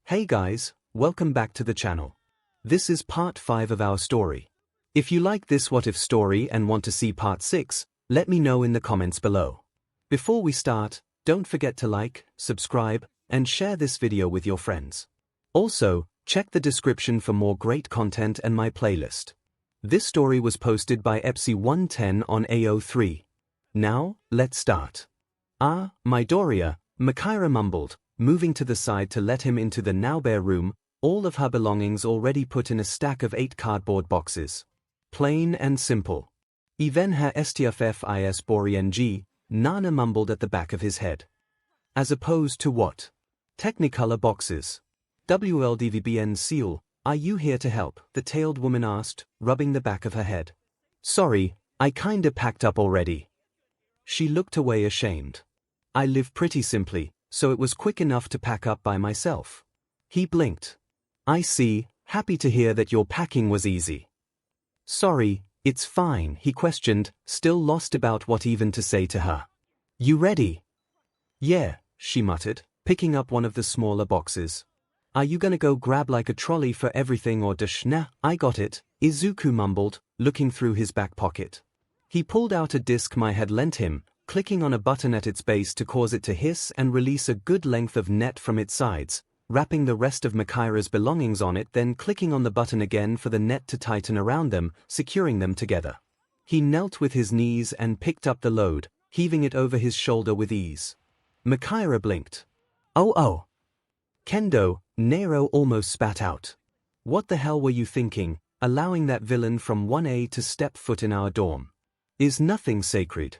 Hey guys, welcome back to the channel. This is part 5 of our story. If you like this what if story and want to see part 6, let me know in the comments below. Before we start, don't forget to like, subscribe, and share this video with your friends. Also, check the description for more great content and my playlist. This story was posted by 𝐒𝐿110 on AO3. Now, let's start. Midoriya, Myheroacademia mumbled, moving to the side to let him into the now bare room, all of her belongings already put in a stack of 8 cardboard boxes. Plain and simple. Even her STFFIS Borienji, Nana mumbled at the back of his head. As opposed to what? Technicolor boxes. WLDVBN Seal, are you here to help? The tailed woman asked, rubbing the back of her head. Sorry, I kinda packed up already. She looked away ashamed. I live pretty simply, so it was quick enough to pack up by myself. He blinked. I see, happy to hear that your packing was easy. Sorry, it's fine, he questioned, still lost about what even to say to her. You ready? Yeah, she muttered, picking up one of the smaller boxes. Are you gonna go grab like a trolley for everything or dash? Nah, I got it, Izuku mumbled, looking through his back pocket. He pulled out a disc Mai had lent him, clicking on a button at its base to cause it to hiss and release a good length of net from its sides, wrapping the rest of Myheroacademia's belongings on it, then clicking on the button again for the net to tighten around them, securing them together. He knelt with his knees and picked up the load, heaving it over his shoulder with ease. Myheroacademia blinked. Oh. Kendo, Nero almost spat out. What the hell were you thinking, allowing that villain from 1A to step foot in our dorm? Is nothing sacred?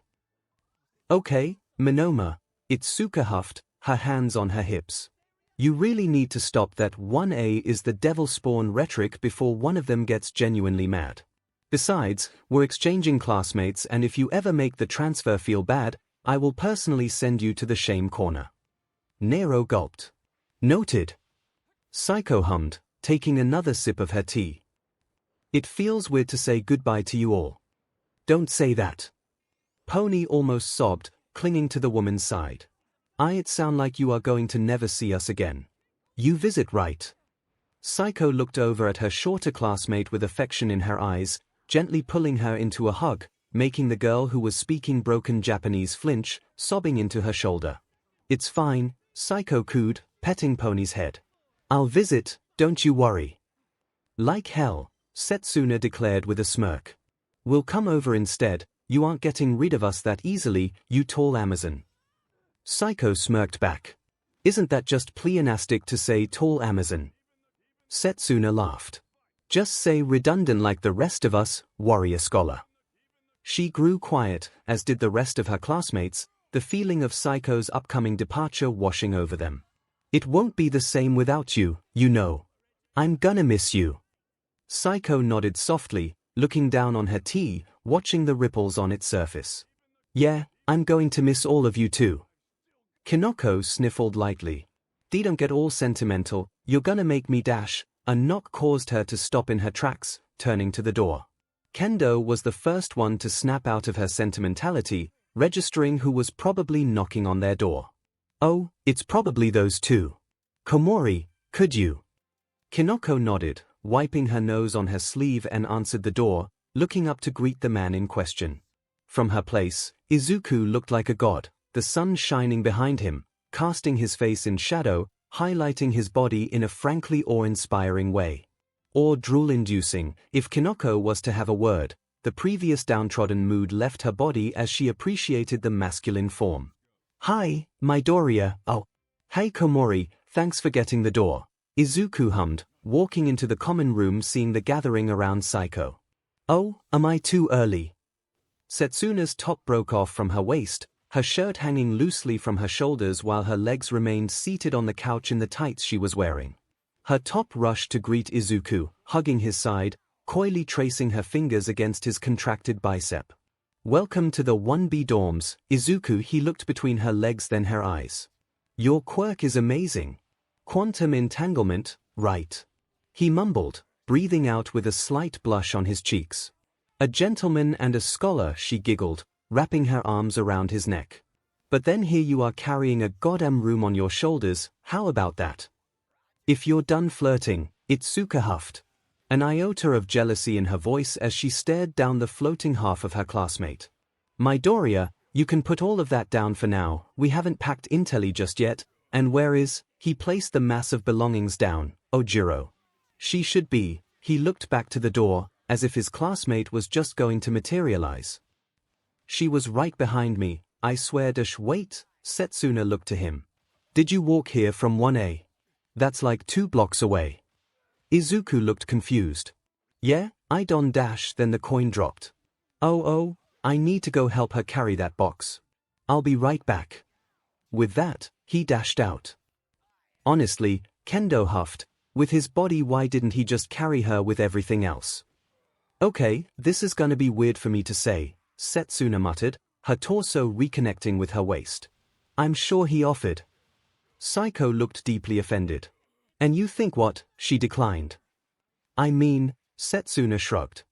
Okay, Monoma, Itsuka huffed, her hands on her hips. You really need to stop that 1A is the devil spawn rhetoric before one of them gets genuinely mad. Besides, we're exchanging classmates, and if you ever make the transfer feel bad, I will personally send you to the shame corner. Nero gulped. Noted. Psycho hummed, taking another sip of her tea. It feels weird to say goodbye to you all. Don't say that. Pony almost sobbed, clinging to the woman's side. It sound like you are going to never see us again. You visit, right? Psycho looked over at her shorter classmate with affection in her eyes, gently pulling her into a hug, making the girl who was speaking broken Japanese flinch, sobbing into her shoulder. It's fine, Psycho cooed, petting Pony's head. I'll visit, don't you worry. Like hell, Setsuna declared with a smirk. We'll come over instead. You aren't getting rid of us that easily, you tall Amazon. Psycho smirked back. Isn't that just pleonastic to say tall Amazon? Setsuna laughed. Just say redundant like the rest of us, warrior scholar. She grew quiet, as did the rest of her classmates, the feeling of Psycho's upcoming departure washing over them. It won't be the same without you, you know. I'm gonna miss you. Psycho nodded softly, looking down on her tea, watching the ripples on its surface. Yeah, I'm going to miss all of you too. Kinoko sniffled lightly. Don't get all sentimental, you're gonna make me dash. A knock caused her to stop in her tracks, turning to the door. Kendo was the first one to snap out of her sentimentality, registering who was probably knocking on their door. Oh, it's probably those two. Komori, could you? Kinoko nodded, wiping her nose on her sleeve, and answered the door, looking up to greet the man in question. From her place, Izuku looked like a god, the sun shining behind him, casting his face in shadow, highlighting his body in a frankly awe-inspiring way. Or drool-inducing, if Kinoko was to have a word. The previous downtrodden mood left her body as she appreciated the masculine form. Hi, Midoriya. Oh. Hey Komori, thanks for getting the door. Izuku hummed, walking into the common room, seeing the gathering around Psycho. Oh, am I too early? Setsuna's top broke off from her waist, her shirt hanging loosely from her shoulders while her legs remained seated on the couch in the tights she was wearing. Her top rushed to greet Izuku, hugging his side, coyly tracing her fingers against his contracted bicep. Welcome to the 1B dorms, Izuku. He looked between her legs, then her eyes. Your quirk is amazing. Quantum entanglement, right? He mumbled, breathing out with a slight blush on his cheeks. A gentleman and a scholar, she giggled, wrapping her arms around his neck. But then here you are carrying a goddamn room on your shoulders, how about that? If you're done flirting, 𝐒𝐿𝐿 huffed. An iota of jealousy in her voice as she stared down the floating half of her classmate. Midoriya, you can put all of that down for now, we haven't packed Intelli just yet, and where is, he placed the mass of belongings down, Ojiro. She should be, he looked back to the door, as if his classmate was just going to materialize. She was right behind me, I swear. Wait, Setsuna looked to him. Did you walk here from 1A? That's like 2 blocks away. Izuku looked confused. Yeah, I don dash. Then the coin dropped. Oh, I need to go help her carry that box. I'll be right back. With that, he dashed out. Honestly, Kendo huffed, with his body why didn't he just carry her with everything else? Okay, this is gonna be weird for me to say, Setsuna muttered, her torso reconnecting with her waist. I'm sure he offered. Psycho looked deeply offended. And you think what? She declined. I mean, Setsuna shrugged.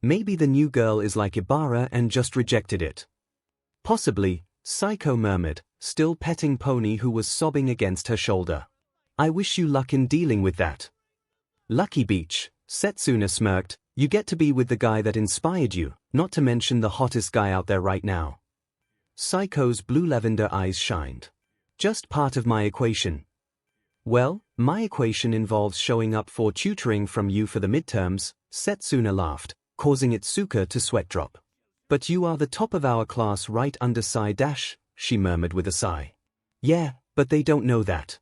Maybe the new girl is like Ibara and just rejected it. Possibly, Psycho murmured, still petting Pony who was sobbing against her shoulder. I wish you luck in dealing with that. Lucky Beach, Setsuna smirked, you get to be with the guy that inspired you, not to mention the hottest guy out there right now. Psycho's blue lavender eyes shined. Just part of my equation. Well, my equation involves showing up for tutoring from you for the midterms, Setsuna laughed, causing Itsuka to sweat drop. But you are the top of our class right under Psy-, she murmured with a sigh. Yeah, but they don't know that.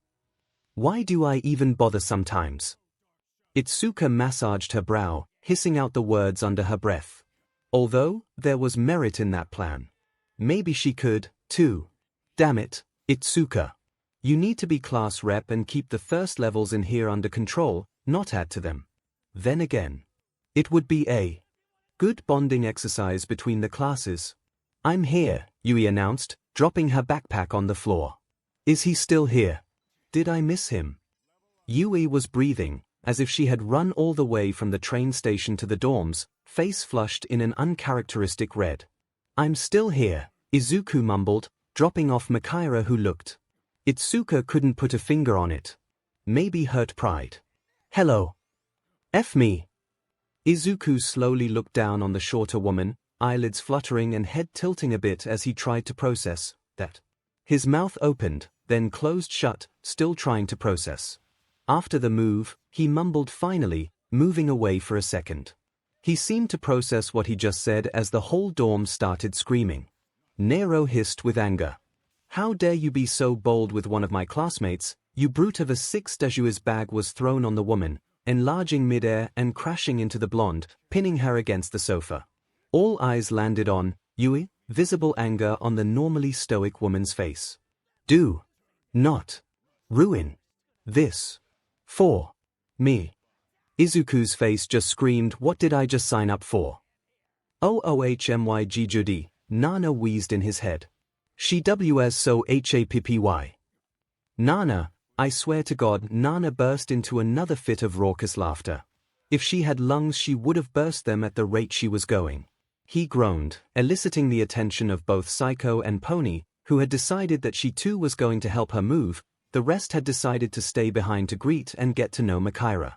Why do I even bother sometimes? Itsuka massaged her brow, hissing out the words under her breath. Although, there was merit in that plan. Maybe she could, too. Damn it, Itsuka. You need to be class rep and keep the first levels in here under control, not add to them. Then again, it would be a good bonding exercise between the classes. I'm here, Yui announced, dropping her backpack on the floor. Is he still here? Did I miss him? Yui was breathing, as if she had run all the way from the train station to the dorms, face flushed in an uncharacteristic red. I'm still here, Izuku mumbled, dropping off Makaira who looked. Itsuka couldn't put a finger on it. Maybe hurt pride. Hello. F me. Izuku slowly looked down on the shorter woman, eyelids fluttering and head tilting a bit as he tried to process that. His mouth opened, then closed shut, still trying to process. After the move, he mumbled finally, moving away for a second. He seemed to process what he just said as the whole dorm started screaming. Nero hissed with anger. How dare you be so bold with one of my classmates, you brute of a 6. His bag was thrown on the woman, enlarging midair and crashing into the blonde, pinning her against the sofa. All eyes landed on Yui, visible anger on the normally stoic woman's face. Do not ruin this for me. Izuku's face just screamed, what did I just sign up for? 𝐒𝐭𝐚𝐲, Nana wheezed in his head. She was so happy. Nana, I swear to God. Nana burst into another fit of raucous laughter. If she had lungs she would have burst them at the rate she was going. He groaned, eliciting the attention of both Psycho and Pony, who had decided that she too was going to help her move. The rest had decided to stay behind to greet and get to know Makaira.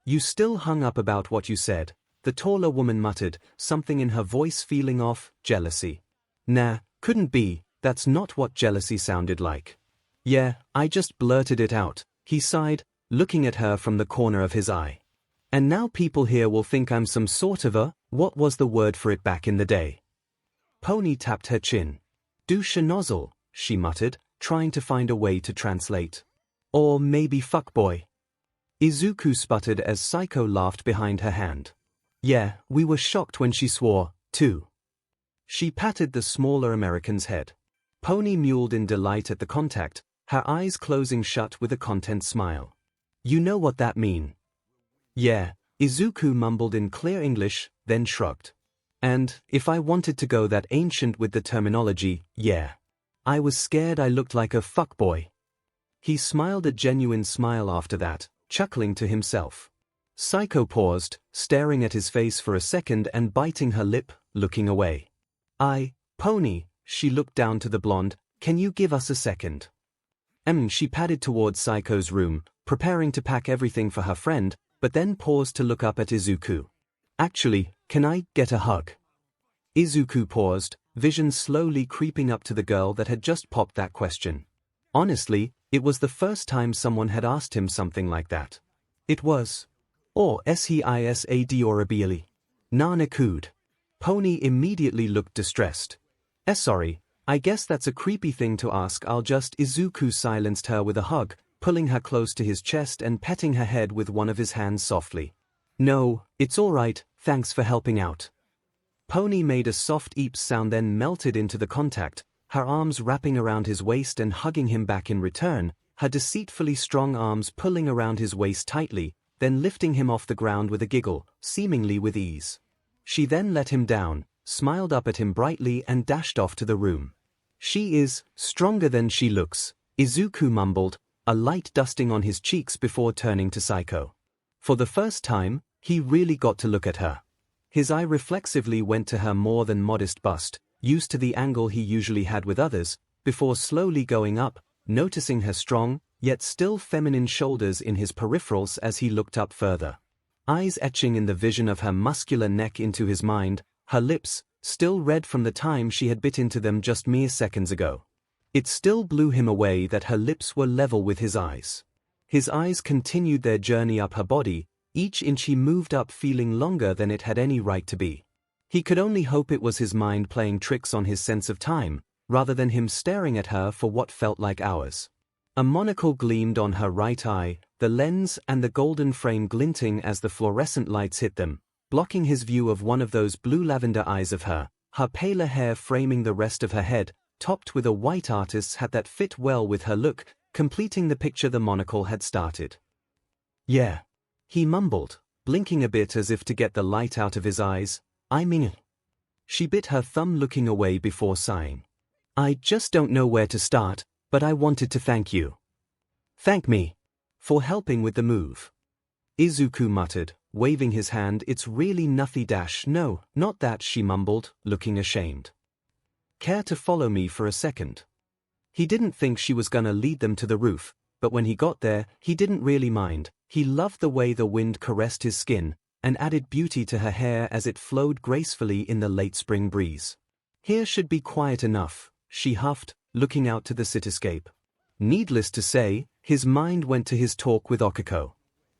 You still hung up about what you said, the taller woman muttered, something in her voice feeling off, jealousy. Nah, couldn't be. That's not what jealousy sounded like. Yeah, I just blurted it out, he sighed, looking at her from the corner of his eye. And now people here will think I'm some sort of a, what was the word for it back in the day? Pony tapped her chin. Douche-nozzle, she muttered, trying to find a way to translate. Or maybe fuckboy. Izuku sputtered as Psycho laughed behind her hand. Yeah, we were shocked when she swore, too. She patted the smaller American's head. Pony mewled in delight at the contact, her eyes closing shut with a content smile. You know what that mean? Yeah, Izuku mumbled in clear English, then shrugged. And, if I wanted to go that ancient with the terminology, yeah. I was scared I looked like a fuckboy. He smiled a genuine smile after that, chuckling to himself. Psycho paused, staring at his face for a second and biting her lip, looking away. Pony, she looked down to the blonde, can you give us a second? She padded towards Psycho's room, preparing to pack everything for her friend, but then paused to look up at Izuku. Actually, can I get a hug? Izuku paused, vision slowly creeping up to the girl that had just popped that question. Honestly, it was the first time someone had asked him something like that. It was. Or 𝐔𝐬𝐴𝐷 𝐔𝐬𝐵𝐿𝐴. Nanakud. Pony immediately looked distressed. Sorry, I guess that's a creepy thing to ask. I'll just. Izuku silenced her with a hug, pulling her close to his chest and petting her head with one of his hands softly. No, it's alright, thanks for helping out. Pony made a soft eep sound, then melted into the contact, her arms wrapping around his waist and hugging him back in return, her deceitfully strong arms pulling around his waist tightly, then lifting him off the ground with a giggle, seemingly with ease. She then let him down, smiled up at him brightly and dashed off to the room. She is stronger than she looks, Izuku mumbled, a light dusting on his cheeks before turning to Psycho. For the first time, he really got to look at her. His eye reflexively went to her more than modest bust, used to the angle he usually had with others, before slowly going up, noticing her strong, yet still feminine shoulders in his peripherals as he looked up further. Eyes etching in the vision of her muscular neck into his mind, her lips, still red from the time she had bit into them just mere seconds ago. It still blew him away that her lips were level with his eyes. His eyes continued their journey up her body, each inch he moved up feeling longer than it had any right to be. He could only hope it was his mind playing tricks on his sense of time, rather than him staring at her for what felt like hours. A monocle gleamed on her right eye, the lens and the golden frame glinting as the fluorescent lights hit them, blocking his view of one of those blue lavender eyes of her paler hair framing the rest of her head, topped with a white artist's hat that fit well with her look, completing the picture the monocle had started. Yeah. He mumbled, blinking a bit as if to get the light out of his eyes. I mean. She bit her thumb looking away before sighing. I just don't know where to start, but I wanted to thank you. Thank me. For helping with the move. Izuku muttered, waving his hand. It's really nothing. No, not that, she mumbled, looking ashamed. Care to follow me for a second? He didn't think she was gonna lead them to the roof, but when he got there, he didn't really mind. He loved the way the wind caressed his skin, and added beauty to her hair as it flowed gracefully in the late spring breeze. Here should be quiet enough, she huffed, looking out to the cityscape. Needless to say, his mind went to his talk with Okiko.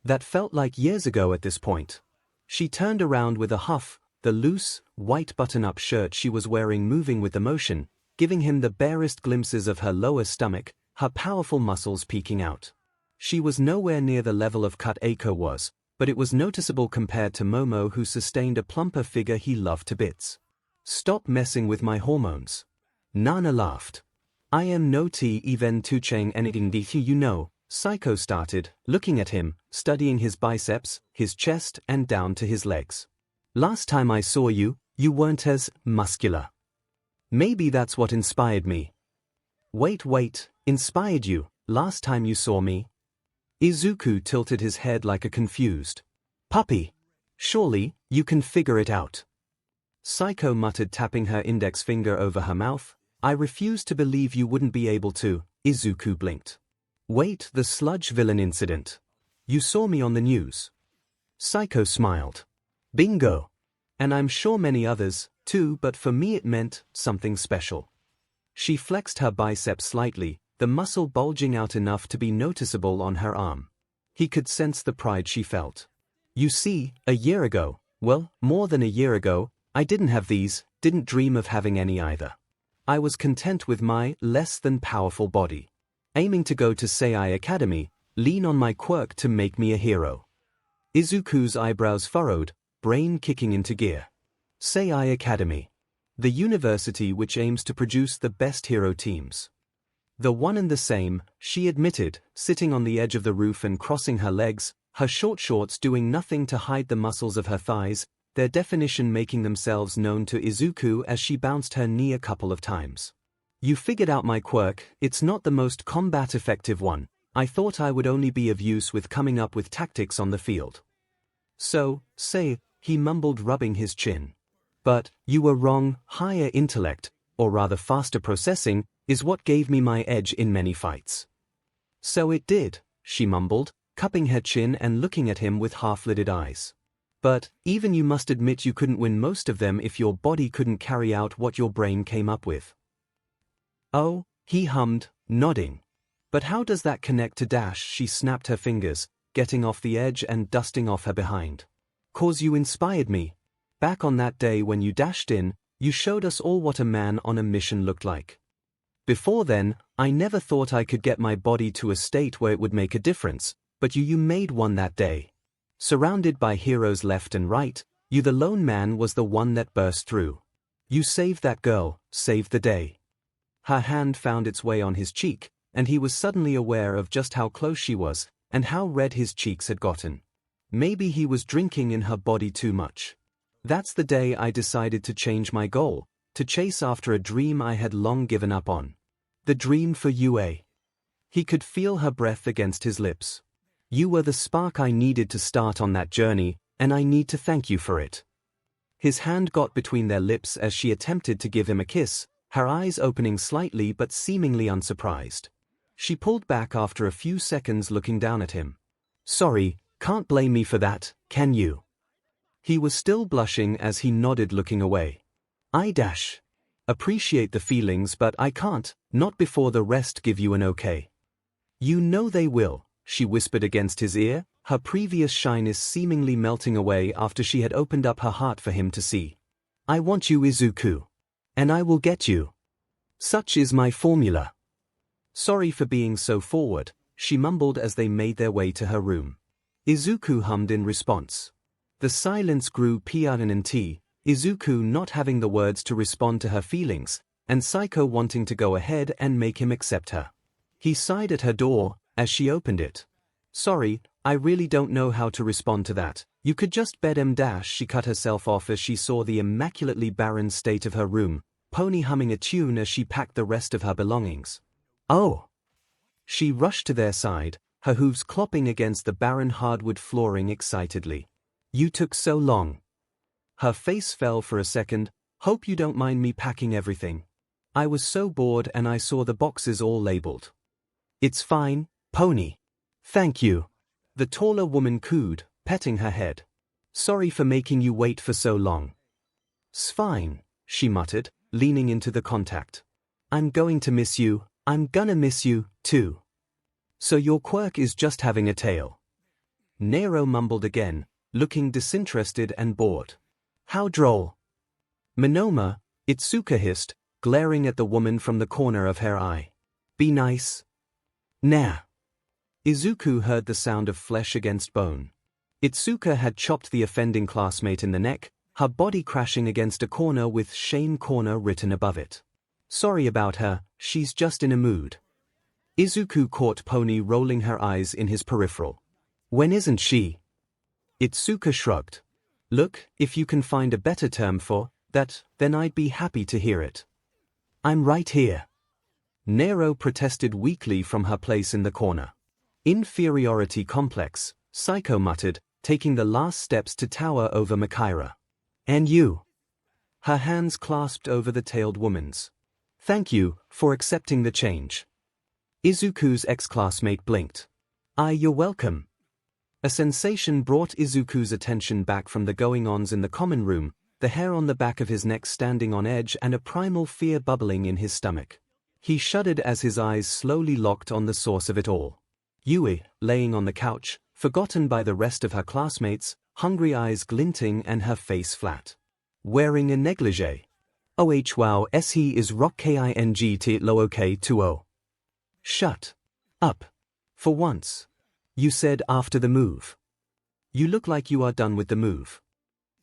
That felt like years ago at this point. She turned around with a huff, the loose, white button-up shirt she was wearing moving with the motion, giving him the barest glimpses of her lower stomach, her powerful muscles peeking out. She was nowhere near the level of cut Eiko was, but it was noticeable compared to Momo, who sustained a plumper figure he loved to bits. Stop messing with my hormones. Nana laughed. I am no tea even tucheng anything you know, Psycho started, looking at him, studying his biceps, his chest and down to his legs. Last time I saw you, you weren't as muscular. Maybe that's what inspired me. Wait, inspired you, last time you saw me? Izuku tilted his head like a confused puppy. Surely, you can figure it out. Psycho muttered, tapping her index finger over her mouth. I refuse to believe you wouldn't be able to. Izuku blinked. Wait, the sludge villain incident. You saw me on the news. Psycho smiled. Bingo. And I'm sure many others, too, but for me it meant something special. She flexed her biceps slightly, the muscle bulging out enough to be noticeable on her arm. He could sense the pride she felt. You see, a year ago, well, more than a year ago, I didn't have these, didn't dream of having any either. I was content with my less than powerful body. Aiming to go to 𝐒𝐻 Academy, lean on my quirk to make me a hero. Izuku's eyebrows furrowed, brain kicking into gear. 𝐒𝐻 Academy. The university which aims to produce the best hero teams. The one and the same, she admitted, sitting on the edge of the roof and crossing her legs, her short shorts doing nothing to hide the muscles of her thighs, their definition making themselves known to Izuku as she bounced her knee a couple of times. You figured out my quirk, it's not the most combat-effective one. I thought I would only be of use with coming up with tactics on the field. So, say, he mumbled, rubbing his chin. But, you were wrong, higher intellect, or rather faster processing, is what gave me my edge in many fights. So it did. she mumbled, cupping her chin and looking at him with half-lidded eyes. But, even you must admit you couldn't win most of them if your body couldn't carry out what your brain came up with. Oh, he hummed, nodding. But how does that connect to dash? She snapped her fingers, getting off the edge and dusting off her behind. "'Cause you inspired me. Back on that day when you dashed in, you showed us all what a man on a mission looked like. Before then, I never thought I could get my body to a state where it would make a difference, but you made one that day. Surrounded by heroes left and right, you the lone man was the one that burst through. You saved that girl, saved the day." Her hand found its way on his cheek, and he was suddenly aware of just how close she was, and how red his cheeks had gotten. Maybe he was drinking in her body too much. "That's the day I decided to change my goal, to chase after a dream I had long given up on. The dream for you. He could feel her breath against his lips. "You were the spark I needed to start on that journey, and I need to thank you for it." His hand got between their lips as she attempted to give him a kiss, her eyes opening slightly but seemingly unsurprised. She pulled back after a few seconds, looking down at him. "Sorry, can't blame me for that, can you?" He was still blushing as he nodded, looking away. Appreciate the feelings, but I can't, not before the rest give you an okay." "You know they will," she whispered against his ear, her previous shyness seemingly melting away after she had opened up her heart for him to see. "I want you, Izuku. And I will get you. Such is my formula." "Sorry for being so forward," she mumbled as they made their way to her room. Izuku hummed in response. The silence grew PRNT, Izuku not having the words to respond to her feelings, and 𝐒𝐭 wanting to go ahead and make him accept her. He sighed at her door as she opened it. "Sorry, I really don't know how to respond to that. You could just bed em dash." She cut herself off as she saw the immaculately barren state of her room, Pony humming a tune as she packed the rest of her belongings. "Oh!" She rushed to their side, her hooves clopping against the barren hardwood flooring excitedly. "You took so long." Her face fell for a second. "Hope you don't mind me packing everything. I was so bored and I saw the boxes all labeled." "It's fine, Pony. Thank you," the taller woman cooed, petting her head. "Sorry for making you wait for so long." "'S fine," she muttered, leaning into the contact. "I'm going to miss you. I'm gonna miss you, too." "So your quirk is just having a tail?" Nero mumbled again, looking disinterested and bored. "How droll." "Monoma," Itsuka hissed, glaring at the woman from the corner of her eye. "Be nice." "Nah." Izuku heard the sound of flesh against bone. Itsuka had chopped the offending classmate in the neck, her body crashing against a corner with "Shame Corner" written above it. "Sorry about her, she's just in a mood." Izuku caught Pony rolling her eyes in his peripheral. "When isn't she?" Itsuka shrugged. "Look, if you can find a better term for that, then I'd be happy to hear it." "I'm right here." Nero protested weakly from her place in the corner. "Inferiority complex," 𝐒𝐭 muttered, taking the last steps to tower over Makira. "And you?" Her hands clasped over the tailed woman's. "Thank you for accepting the change." Izuku's ex-classmate blinked. "You're welcome." A sensation brought Izuku's attention back from the going-ons in the common room, the hair on the back of his neck standing on edge and a primal fear bubbling in his stomach. He shuddered as his eyes slowly locked on the source of it all. Yui, laying on the couch, forgotten by the rest of her classmates, hungry eyes glinting and her face flat. Wearing a negligee. Wow, he is 𝐒𝐭𝐚𝐲 Shut up. For once. You said after the move. You look like you are done with the move.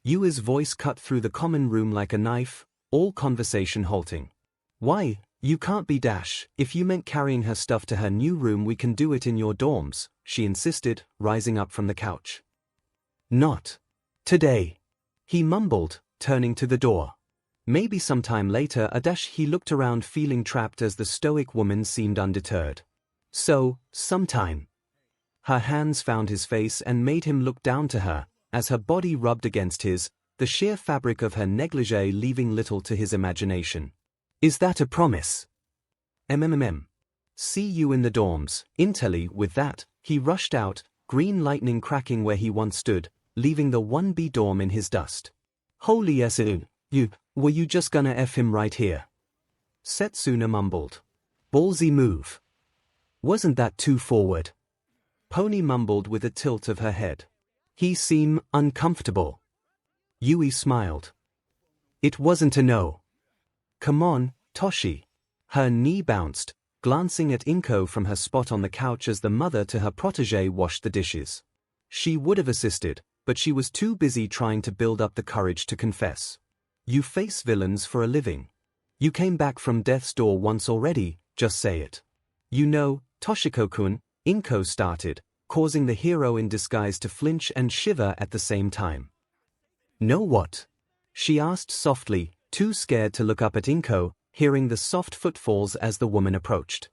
Yui's voice cut through the common room like a knife, all conversation halting. "Why, you can't be dash. If you meant carrying her stuff to her new room, we can do it in your dorms," she insisted, rising up from the couch. "Not today," he mumbled, turning to the door. Maybe sometime later. He looked around, feeling trapped as the stoic woman seemed undeterred. "So, sometime." Her hands found his face and made him look down to her, as her body rubbed against his, the sheer fabric of her negligee leaving little to his imagination. "Is that a promise?" See you in the dorms, Intelli. With that, He rushed out, green lightning cracking where he once stood, leaving the 1B dorm in his dust. Holy Setsuna, were you just gonna F him right here? Setsuna mumbled. Ballsy move. Wasn't that too forward? Pony mumbled with a tilt of her head. He seemed uncomfortable. Yui smiled. It wasn't a no. Come on, Toshi. Her knee bounced, glancing at 𝐿𝐭 from her spot on the couch as the mother to her protégé washed the dishes. She would have assisted, but she was too busy trying to build up the courage to confess. You face villains for a living. You came back from death's door once already, just say it. You know, Toshiko-kun, 𝐿𝐭 started, causing the hero in disguise to flinch and shiver at the same time. Know what? She asked softly, too scared to look up at 𝐿𝐭, hearing the soft footfalls as the woman approached.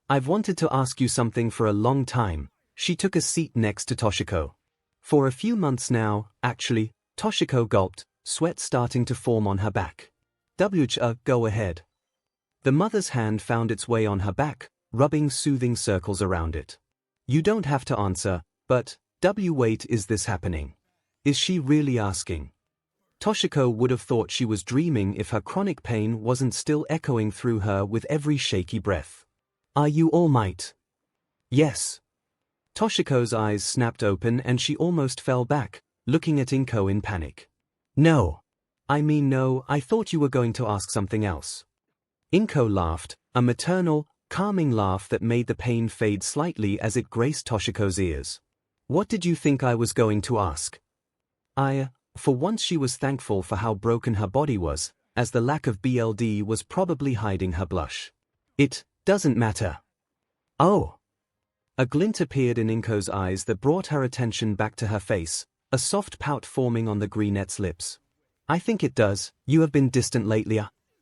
I've wanted to ask you something for a long time. She took a seat next to Toshiko. For a few months now, actually, Toshiko gulped, sweat starting to form on her back. Go ahead. The mother's hand found its way on her back, rubbing soothing circles around it. You don't have to answer, but, wait, is this happening? Is she really asking? Toshiko would have thought she was dreaming if her chronic pain wasn't still echoing through her with every shaky breath. Are you all might? Yes. Toshiko's eyes snapped open and she almost fell back, looking at 𝐿𝐭 in panic. No. I mean no, I thought you were going to ask something else. 𝐿𝐭 laughed, a maternal, calming laugh that made the pain fade slightly as it graced Toshiko's ears. What did you think I was going to ask? For once she was thankful for how broken her body was, as the lack of BLD was probably hiding her blush. It doesn't matter. Oh. A glint appeared in 𝐿𝐭's eyes that brought her attention back to her face, a soft pout forming on the brunette's lips. I think it does. You have been distant lately.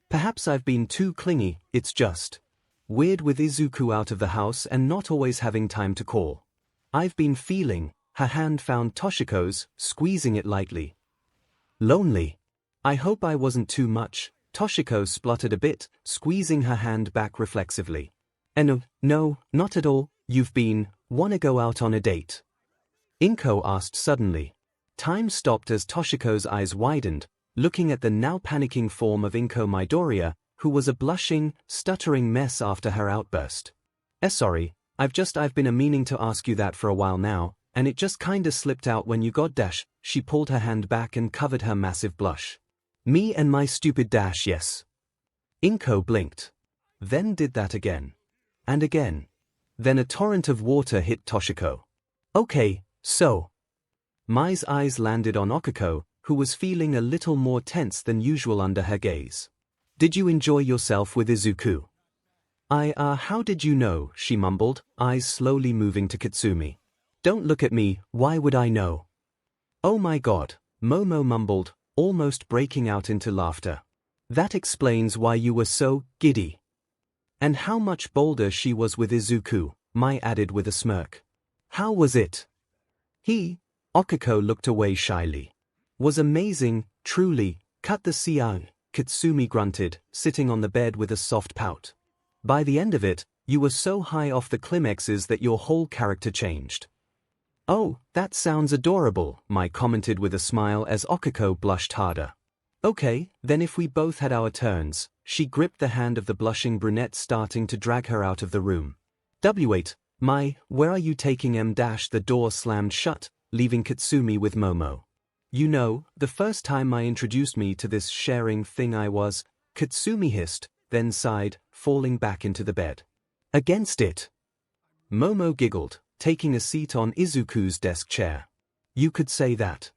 Perhaps I've been too clingy, it's just weird with Izuku out of the house and not always having time to call. I've been feeling, her hand found Toshiko's, squeezing it lightly. Lonely. I hope I wasn't too much, Toshiko spluttered a bit, squeezing her hand back reflexively. No, not at all. You've been, wanna go out on a date? 𝐿𝐭 asked suddenly. Time stopped as Toshiko's eyes widened, looking at the now panicking form of 𝐿𝐭 Midoriya, who was a blushing, stuttering mess after her outburst. Sorry, I've been meaning to ask you that for a while now, and it just kinda slipped out when you got dash. She pulled her hand back and covered her massive blush. Me and my stupid dash, yes. 𝐿𝐭 blinked. Then did that again. And again. Then a torrent of water hit Toshiko. Okay, so. Mai's eyes landed on Okiko, who was feeling a little more tense than usual under her gaze. Did you enjoy yourself with Izuku? How did you know, she mumbled, eyes slowly moving to Kitsumi. Don't look at me, why would I know? Oh my god, Momo mumbled, almost breaking out into laughter. That explains why you were so giddy. And how much bolder she was with Izuku, Mai added with a smirk. How was it? Okiko looked away shyly. Was amazing, truly, cut the siang, Kitsumi grunted, sitting on the bed with a soft pout. By the end of it, you were so high off the climaxes that your whole character changed. Oh, that sounds adorable, Mai commented with a smile as Okiko blushed harder. Okay, then if we both had our turns, she gripped the hand of the blushing brunette starting to drag her out of the room. Wait, Mai, where are you taking em? The door slammed shut, leaving Kitsumi with Momo. You know, the first time Mai introduced me to this sharing thing Kitsumi hissed, then sighed, falling back into the bed. Against it. Momo giggled, taking a seat on Izuku's desk chair. You could say that.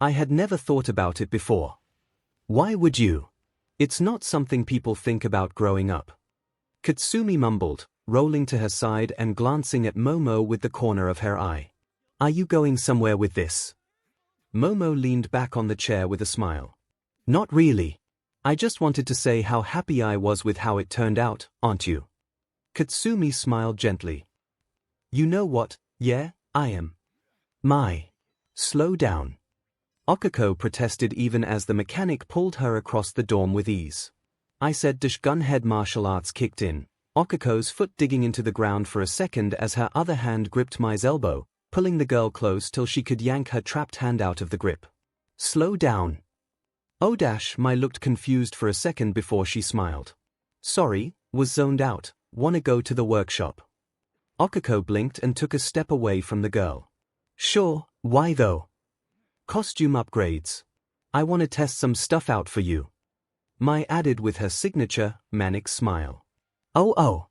I had never thought about it before. Why would you? It's not something people think about growing up. Kitsumi mumbled, rolling to her side and glancing at Momo with the corner of her eye. Are you going somewhere with this? Momo leaned back on the chair with a smile. Not really. I just wanted to say how happy I was with how it turned out, aren't you? Kitsumi smiled gently. You know what, yeah, I am. Mai. Slow down. Okiko protested even as the mechanic pulled her across the dorm with ease. I said gunhead martial arts kicked in. 𝐒𝐭𝐚𝐲's foot digging into the ground for a second as her other hand gripped my's elbow, pulling the girl close till she could yank her trapped hand out of the grip. Slow down. My looked confused for a second before she smiled. Sorry, was zoned out, wanna go to the workshop. 𝐒𝐭𝐴 blinked and took a step away from the girl. Sure, why though? Costume upgrades. I wanna test some stuff out for you. My added with her signature, manic smile. Oh.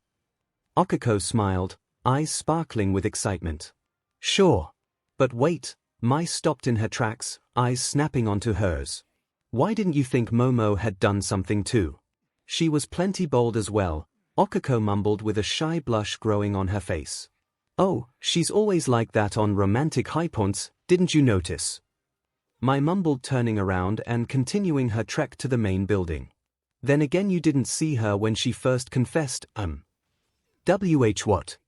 𝐒𝐴 smiled, eyes sparkling with excitement. Sure. But wait, my stopped in her tracks, eyes snapping onto hers. Why didn't you think Momo had done something too? She was plenty bold as well, 𝐒𝐴 mumbled with a shy blush growing on her face. Oh, she's always like that on romantic high points, didn't you notice? My mumbled, turning around and continuing her trek to the main building. Then again, you didn't see her when she first confessed, what?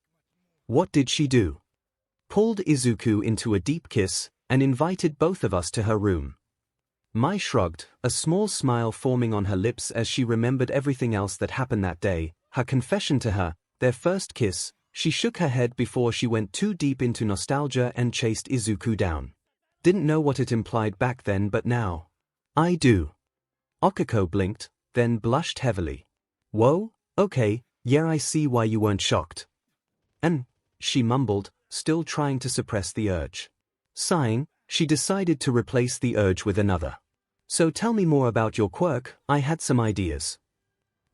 What did she do? Pulled Izuku into a deep kiss and invited both of us to her room. Mai shrugged, a small smile forming on her lips as she remembered everything else that happened that day, her confession to her, their first kiss. She shook her head before she went too deep into nostalgia and chased Izuku down. Didn't know what it implied back then, but now I do. 𝐒𝐴 blinked, then blushed heavily. Whoa, okay, yeah, I see why you weren't shocked. And she mumbled, still trying to suppress the urge. Sighing, she decided to replace the urge with another. So tell me more about your quirk, I had some ideas.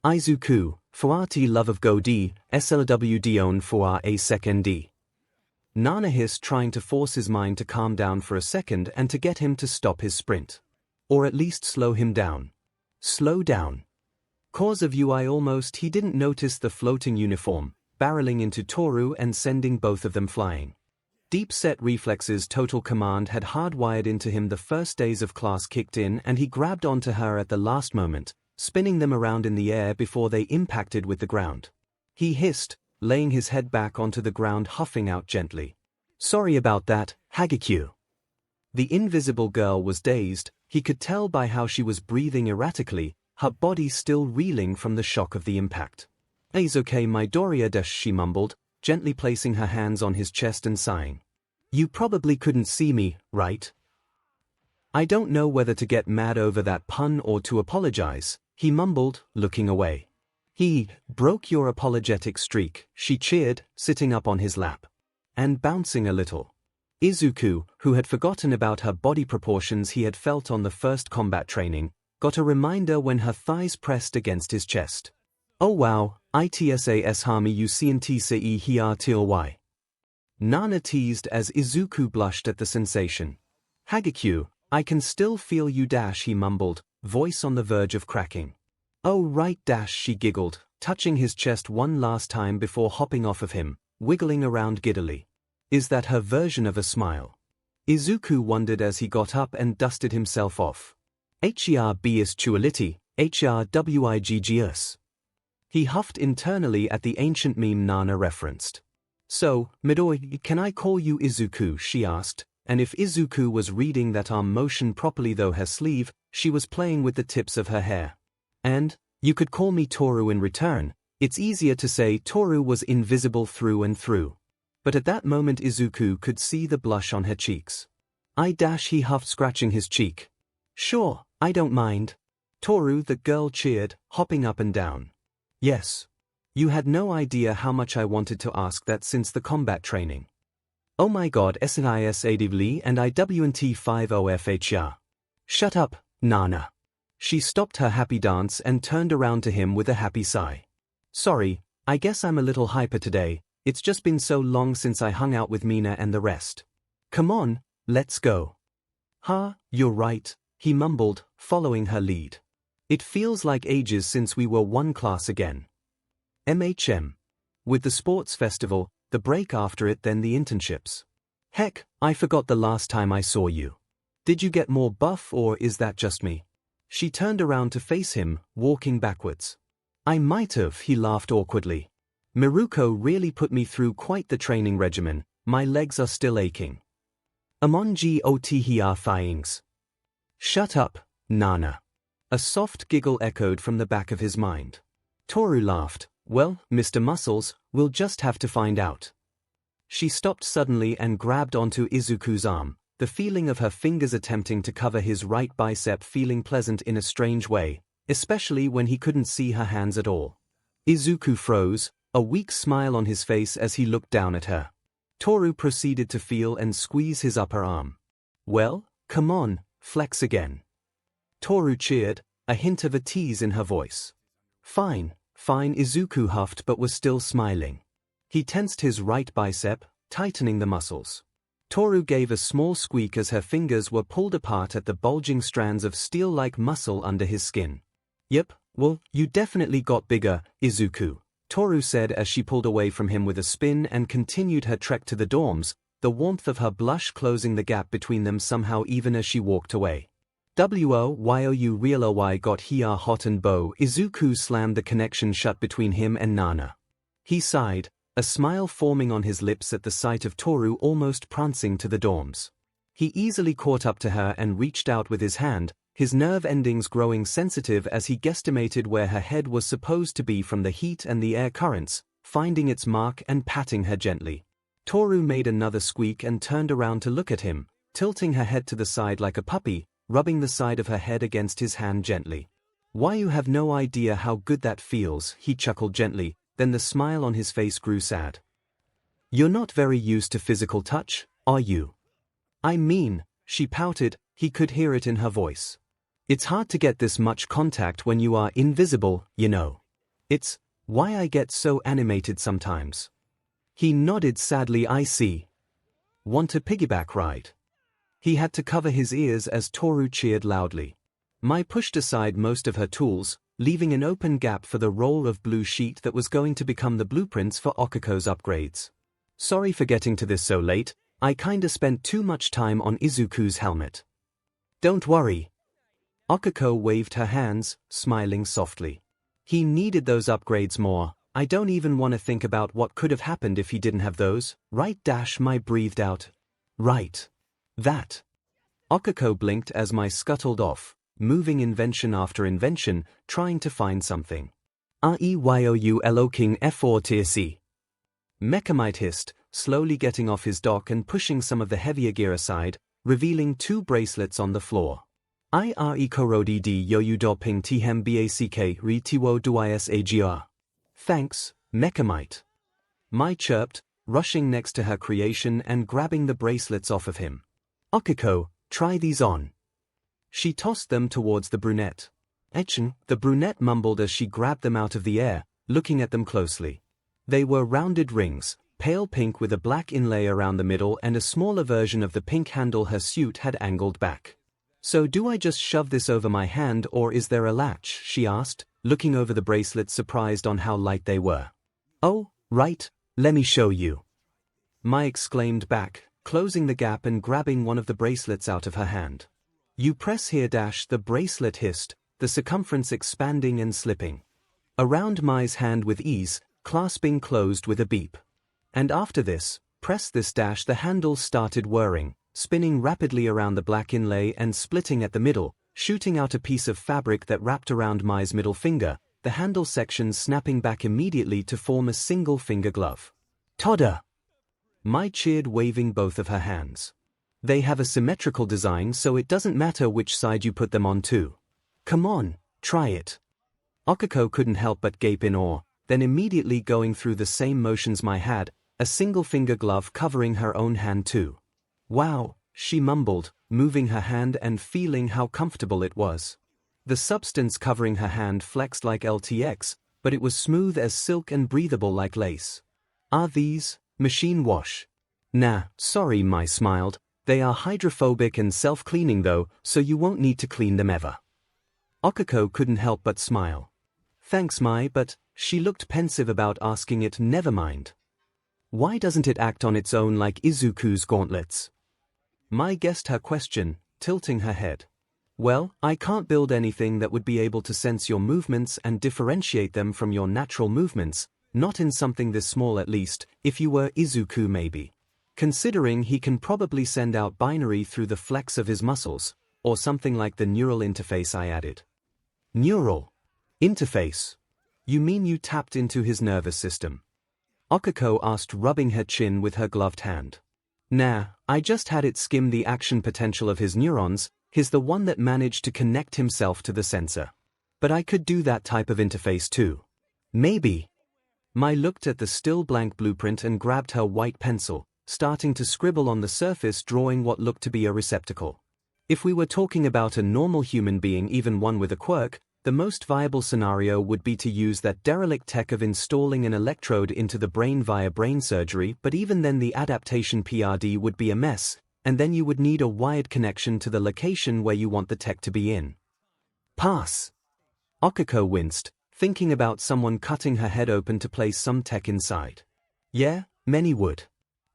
Izuku, Fuati love of Godi, SLWDon for a second. Nana hissed, trying to force his mind to calm down for a second and to get him to stop his sprint. Or at least slow him down. Slow down. Cause of you, he didn't notice the floating uniform, barreling into Toru and sending both of them flying. Deep-set reflexes Total Command had hardwired into him the first days of class kicked in, and he grabbed onto her at the last moment, spinning them around in the air before they impacted with the ground. He hissed, laying his head back onto the ground, huffing out gently. Sorry about that, 𝐒𝐻𝐵. The invisible girl was dazed, he could tell by how she was breathing erratically, her body still reeling from the shock of the impact. It's okay, Midoriya, she mumbled, gently placing her hands on his chest and sighing. You probably couldn't see me, right? I don't know whether to get mad over that pun or to apologize, he mumbled, looking away. He broke your apologetic streak, she cheered, sitting up on his lap. And bouncing a little. Izuku, who had forgotten about her body proportions he had felt on the first combat training, got a reminder when her thighs pressed against his chest. Oh wow, 𝐼TSAS-𝐻𝐴ME Nana teased as Izuku blushed at the sensation. 𝐻𝐵, I can still feel you, he mumbled, voice on the verge of cracking. Oh right, she giggled, touching his chest one last time before hopping off of him, wiggling around giddily. Is that her version of a smile? Izuku wondered as he got up and dusted himself off. 𝐻𝐴RB𝐻𝐿𝐼, 𝐻𝐴RWIGGS. He huffed internally at the ancient meme Nana referenced. So, Midori, can I call you Izuku, she asked, and if Izuku was reading that arm motion properly, though her sleeve, she was playing with the tips of her hair. And, you could call me Toru in return. It's easier to say Toru was invisible through and through. But at that moment Izuku could see the blush on her cheeks. He huffed, scratching his cheek. Sure, I don't mind. Toru, the girl cheered, hopping up and down. Yes. You had no idea how much I wanted to ask that since the combat training. Oh my god, SNISADVLY and IWNT50FHR. Shut up, Nana. She stopped her happy dance and turned around to him with a happy sigh. Sorry, I guess I'm a little hyper today, it's just been so long since I hung out with Mina and the rest. Come on, let's go. You're right, he mumbled, following her lead. It feels like ages since we were one class again. With the sports festival, the break after it, then the internships. Heck, I forgot the last time I saw you. Did you get more buff, or is that just me? She turned around to face him, walking backwards. I might have, he laughed awkwardly. Miruko really put me through quite the training regimen, my legs are still aching. 𝐼𝐴MONGOTHER. Shut up, Nana. A soft giggle echoed from the back of his mind. Toru laughed, Well, Mr. Muscles, we'll just have to find out. She stopped suddenly and grabbed onto Izuku's arm, the feeling of her fingers attempting to cover his right bicep feeling pleasant in a strange way, especially when he couldn't see her hands at all. Izuku froze, a weak smile on his face as he looked down at her. Toru proceeded to feel and squeeze his upper arm. Well, come on, flex again. Toru cheered, a hint of a tease in her voice. Fine, fine, Izuku huffed but was still smiling. He tensed his right bicep, tightening the muscles. Toru gave a small squeak as her fingers were pulled apart at the bulging strands of steel-like muscle under his skin. Yep, well, you definitely got bigger, Izuku, Toru said as she pulled away from him with a spin and continued her trek to the dorms, the warmth of her blush closing the gap between them somehow even as she walked away. WOYOU real got here hot and bow. Izuku slammed the connection shut between him and Nana. He sighed, a smile forming on his lips at the sight of Toru almost prancing to the dorms. He easily caught up to her and reached out with his hand, his nerve endings growing sensitive as he guesstimated where her head was supposed to be from the heat and the air currents, finding its mark and patting her gently. Toru made another squeak and turned around to look at him, tilting her head to the side like a puppy, rubbing the side of her head against his hand gently. Why, you have no idea how good that feels, he chuckled gently, then the smile on his face grew sad. You're not very used to physical touch, are you? I mean, she pouted, he could hear it in her voice. It's hard to get this much contact when you are invisible, you know. It's why I get so animated sometimes. He nodded sadly. I see. Want a piggyback ride? He had to cover his ears as Toru cheered loudly. Mai pushed aside most of her tools, leaving an open gap for the roll of blue sheet that was going to become the blueprints for Okiko's upgrades. Sorry for getting to this so late, I kinda spent too much time on Izuku's helmet. Don't worry. Okiko waved her hands, smiling softly. He needed those upgrades more. I don't even want to think about what could have happened if he didn't have those, right? Mai breathed out. Right. That. Okiko blinked as Mai scuttled off, moving invention after invention, trying to find something. 𝐂𝐢𝐿𝐿𝐿 𝐿𝐿 Mechamite hissed, slowly getting off his dock and pushing some of the heavier gear aside, revealing two bracelets on the floor. 𝐼REKORODD Thanks, Mechamite. Mai chirped, rushing next to her creation and grabbing the bracelets off of him. Okiko, try these on. She tossed them towards the brunette. The brunette mumbled as she grabbed them out of the air, looking at them closely. They were rounded rings, pale pink with a black inlay around the middle and a smaller version of the pink handle her suit had angled back. So do I just shove this over my hand or is there a latch? She asked, looking over the bracelets surprised on how light they were. Oh, right, let me show you. Mai exclaimed back, closing the gap and grabbing one of the bracelets out of her hand. You press here. The bracelet hissed, the circumference expanding and slipping around Mai's hand with ease, clasping closed with a beep. And after this, press this. The handle started whirring, spinning rapidly around the black inlay and splitting at the middle, shooting out a piece of fabric that wrapped around Mai's middle finger, the handle section snapping back immediately to form a single finger glove. Toda! Mai cheered, waving both of her hands. They have a symmetrical design so it doesn't matter which side you put them on too. Come on, try it. Okiko couldn't help but gape in awe, then immediately going through the same motions Mai had, a single finger glove covering her own hand too. Wow, she mumbled, moving her hand and feeling how comfortable it was. The substance covering her hand flexed like LTX, but it was smooth as silk and breathable like lace. Are these machine wash? Nah, sorry, Mai smiled. They are hydrophobic and self-cleaning though, so you won't need to clean them ever. Okiko couldn't help but smile. Thanks, Mai, but she looked pensive about asking it. Never mind. Why doesn't it act on its own like Izuku's gauntlets? Mai guessed her question, tilting her head. Well, I can't build anything that would be able to sense your movements and differentiate them from your natural movements, not in something this small at least, if you were Izuku maybe. Considering he can probably send out binary through the flex of his muscles, or something like the neural interface I added. Neural interface. You mean you tapped into his nervous system? 𝐒𝐿𝐵 asked, rubbing her chin with her gloved hand. Nah, I just had it skim the action potential of his neurons. He's the one that managed to connect himself to the sensor. But I could do that type of interface too. Maybe. Mai looked at the still blank blueprint and grabbed her white pencil, starting to scribble on the surface, drawing what looked to be a receptacle. If we were talking about a normal human being, even one with a quirk, the most viable scenario would be to use that derelict tech of installing an electrode into the brain via brain surgery, but even then the adaptation PRD would be a mess, and then you would need a wired connection to the location where you want the tech to be in. Pass. 𝐒𝐿𝐵 winced, thinking about someone cutting her head open to place some tech inside. Yeah, many would.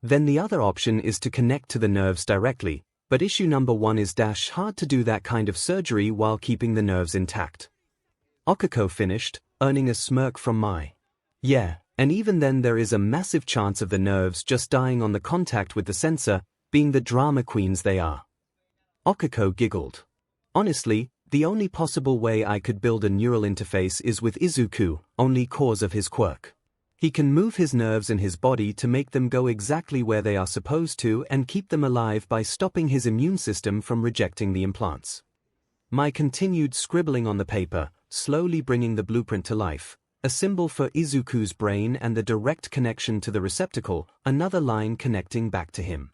Then the other option is to connect to the nerves directly, but issue number one is hard to do that kind of surgery while keeping the nerves intact. 𝐒𝐿𝐵 finished, earning a smirk from Mai. Yeah, and even then there is a massive chance of the nerves just dying on the contact with the sensor, being the drama queens they are. 𝐒𝐿𝐵 giggled. Honestly, the only possible way I could build a neural interface is with 𝐒𝐻𝐾, only cause of his quirk. He can move his nerves in his body to make them go exactly where they are supposed to and keep them alive by stopping his immune system from rejecting the implants. Mai continued scribbling on the paper, slowly bringing the blueprint to life, a symbol for 𝐒𝐻𝐾's brain and the direct connection to the receptacle, another line connecting back to him.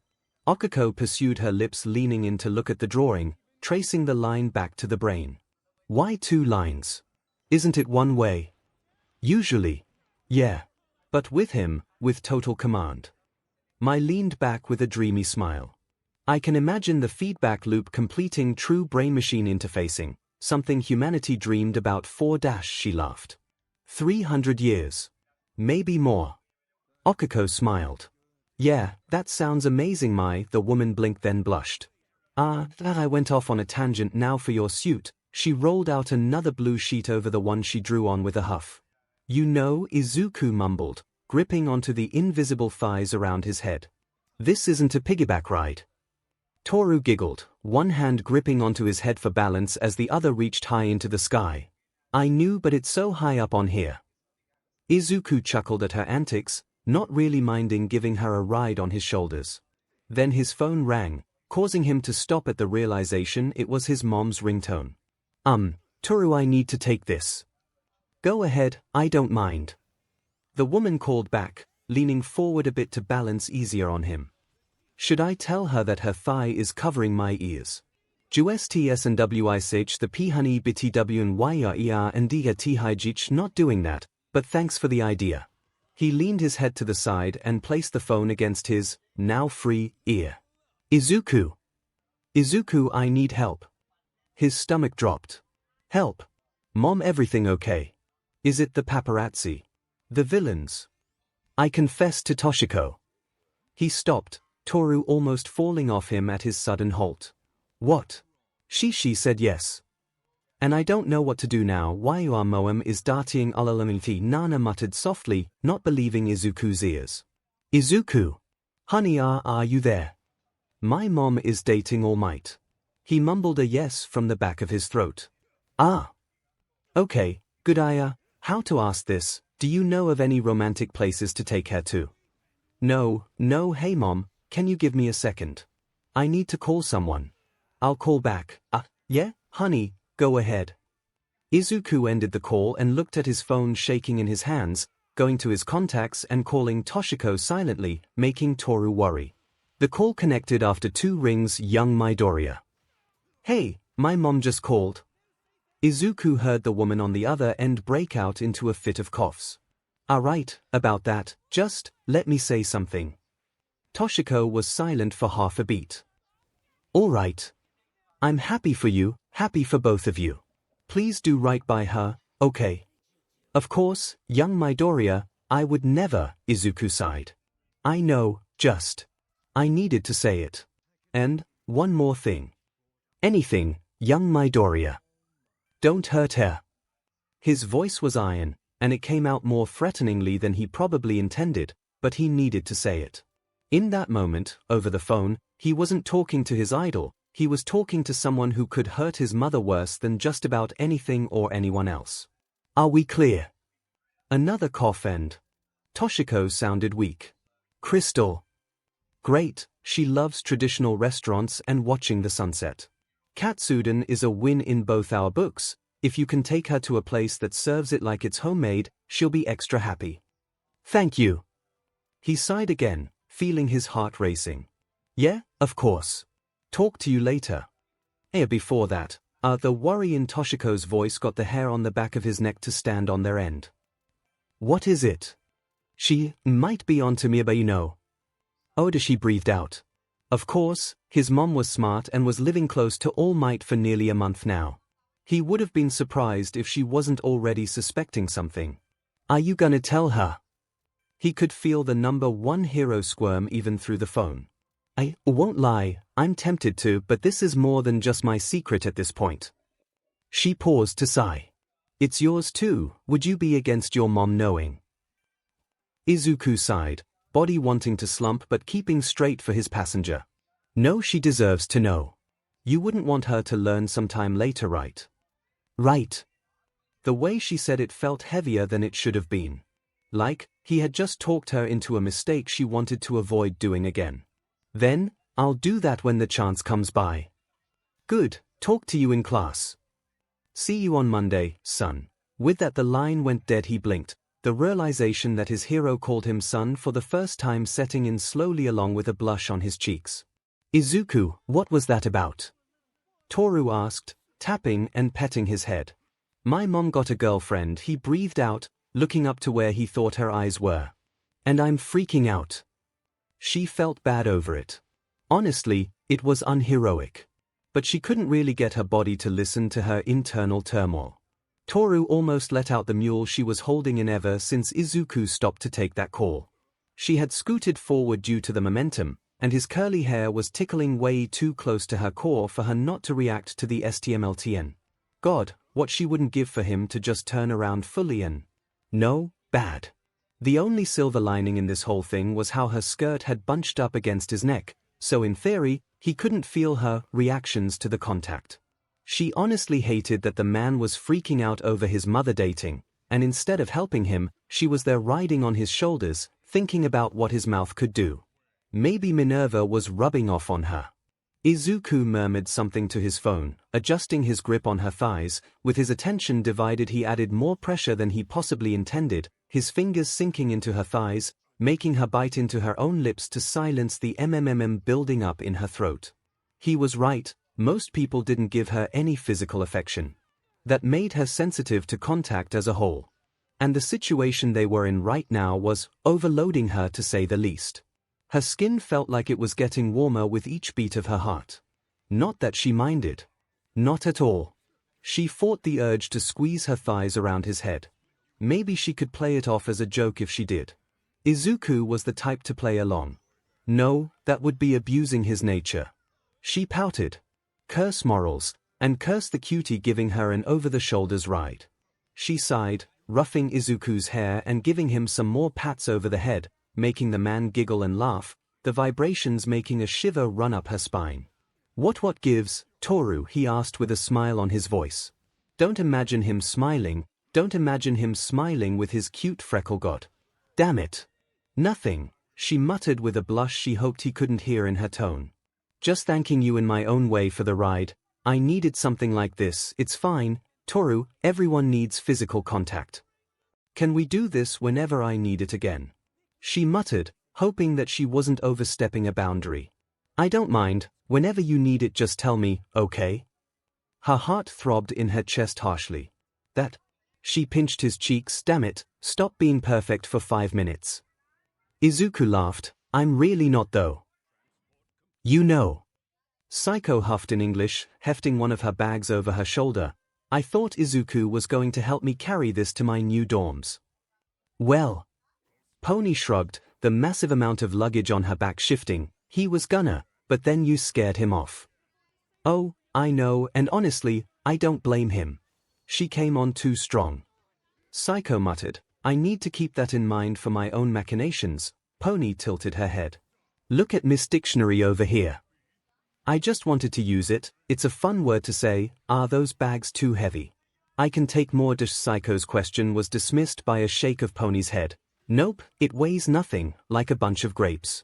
𝐒𝐿𝐵 pursued, her lips leaning in to look at the drawing, tracing the line back to the brain. Why two lines? Isn't it one way? Usually. Yeah. But with him, with total command. Mai leaned back with a dreamy smile. I can imagine the feedback loop completing true brain-machine interfacing, something humanity dreamed about she laughed. 300 years. Maybe more. 𝐒𝐿𝐵 smiled. Yeah, that sounds amazing, Mai, the woman blinked then blushed. I went off on a tangent. Now for your suit. She rolled out another blue sheet over the one she drew on with a huff. You know, 𝐒𝐻𝐾 mumbled, gripping onto the invisible thighs around his head. This isn't a piggyback ride. Toru giggled, one hand gripping onto his head for balance as the other reached high into the sky. I knew, but it's so high up on here. 𝐒𝐻𝐾 chuckled at her antics, not really minding giving her a ride on his shoulders. Then his phone rang, causing him to stop at the realization it was his mom's ringtone. Toru, I need to take this. Go ahead, I don't mind. The woman called back, leaning forward a bit to balance easier on him. Should I tell her that her thigh is covering my ears? 𝐺𝑠TSNWISH the p-honey BTWNYER and DHTHIGH, not doing that, but thanks for the idea. He leaned his head to the side and placed the phone against his, now free, ear. 𝐒𝐻𝐾. 𝐒𝐻𝐾, I need help. His stomach dropped. Help. Mom, everything okay? Is it the paparazzi? The villains? I confessed to Toshiko. He stopped, Toru almost falling off him at his sudden halt. What? She said yes. And I don't know what to do now. Why Moam is darting 𝐒𝐵, Nana muttered softly, not believing 𝐒𝐻𝐾's ears. 𝐒𝐻𝐾. Honey, are you there? My mom is dating All Might. He mumbled a yes from the back of his throat. Ah. Okay, good. How to ask this, do you know of any romantic places to take her to? No, hey mom, can you give me a second? I need to call someone. I'll call back. Yeah, honey, go ahead. 𝐒𝐻𝐾 ended the call and looked at his phone shaking in his hands, going to his contacts and calling Toshiko silently, making Toru worry. The call connected after 2 rings. Young Midoriya. Hey, my mom just called. 𝐒𝐻𝐾 heard the woman on the other end break out into a fit of coughs. Right, about that, just, let me say something. Toshiko was silent for half a beat. All right. I'm happy for you, happy for both of you. Please do right by her, okay? Of course, young Midoriya, I would never, 𝐒𝐻𝐾 sighed. I know, just. I needed to say it. And, one more thing. Anything, young Midoriya. Don't hurt her. His voice was iron, and it came out more threateningly than he probably intended, but he needed to say it. In that moment, over the phone, he wasn't talking to his idol, he was talking to someone who could hurt his mother worse than just about anything or anyone else. Are we clear? Another cough and Toshiko sounded weak. Crystal. Great, she loves traditional restaurants and watching the sunset. Katsuden is a win in both our books. If you can take her to a place that serves it like it's homemade, she'll be extra happy. Thank you. He sighed again, feeling his heart racing. Yeah, of course. Talk to you later. Before that, the worry in Toshiko's voice got the hair on the back of his neck to stand on their end. What is it? She might be onto me, but you know. She breathed out. Of course, his mom was smart and was living close to All Might for nearly a month now. He would have been surprised if she wasn't already suspecting something. Are you gonna tell her? He could feel the number one hero squirm even through the phone. I won't lie, I'm tempted to, but this is more than just my secret at this point. She paused to sigh. It's yours too, would you be against your mom knowing? Izuku sighed, body wanting to slump but keeping straight for his passenger. No, she deserves to know. You wouldn't want her to learn sometime later, right? Right. The way she said it felt heavier than it should have been. Like, he had just talked her into a mistake she wanted to avoid doing again. Then, I'll do that when the chance comes by. Good, talk to you in class. See you on Monday, son. With that the line went dead. He blinked, the realization that his hero called him son for the first time setting in slowly along with a blush on his cheeks. Izuku, what was that about? Toru asked, tapping and petting his head. My mom got a girlfriend, he breathed out, looking up to where he thought her eyes were. And I'm freaking out. She felt bad over it. Honestly, it was unheroic. But she couldn't really get her body to listen to her internal turmoil. Toru almost let out the mule she was holding in ever since Izuku stopped to take that call. She had scooted forward due to the momentum, and his curly hair was tickling way too close to her core for her not to react to the STMLTN. God, what she wouldn't give for him to just turn around fully and... No, bad. The only silver lining in this whole thing was how her skirt had bunched up against his neck, so in theory, he couldn't feel her reactions to the contact. She honestly hated that the man was freaking out over his mother dating, and instead of helping him, she was there riding on his shoulders, thinking about what his mouth could do. Maybe Minerva was rubbing off on her. Izuku murmured something to his phone, adjusting his grip on her thighs. With his attention divided, he added more pressure than he possibly intended, his fingers sinking into her thighs, making her bite into her own lips to silence the building up in her throat. He was right, most people didn't give her any physical affection. That made her sensitive to contact as a whole. And the situation they were in right now was overloading her, to say the least. Her skin felt like it was getting warmer with each beat of her heart. Not that she minded. Not at all. She fought the urge to squeeze her thighs around his head. Maybe she could play it off as a joke if she did. Izuku was the type to play along. No, that would be abusing his nature. She pouted. Curse morals, and curse the cutie giving her an over-the-shoulders ride. She sighed, roughing Izuku's hair and giving him some more pats over the head, making the man giggle and laugh, the vibrations making a shiver run up her spine. What gives, Toru? He asked with a smile on his voice. Don't imagine him smiling with his cute freckle god. Damn it. Nothing, she muttered with a blush she hoped he couldn't hear in her tone. Just thanking you in my own way for the ride. I needed something like this. It's fine, Toru, everyone needs physical contact. Can we do this whenever I need it again? She muttered, hoping that she wasn't overstepping a boundary. I don't mind, whenever you need it just tell me, okay? Her heart throbbed in her chest harshly. That? She pinched his cheeks. Damn it, stop being perfect for 5 minutes. Izuku laughed. I'm really not though. You know. Psycho huffed in English, hefting one of her bags over her shoulder. I thought Izuku was going to help me carry this to my new dorms. Well. Pony shrugged, the massive amount of luggage on her back shifting. He was gonna, but then you scared him off. Oh, I know, and honestly, I don't blame him. She came on too strong. Psycho muttered, I need to keep that in mind for my own machinations. Pony tilted her head. Look at Miss Dictionary over here. I just wanted to use it, it's a fun word to say. Are those bags too heavy? I can take more. Psycho's question was dismissed by a shake of Pony's head. Nope, it weighs nothing, like a bunch of grapes.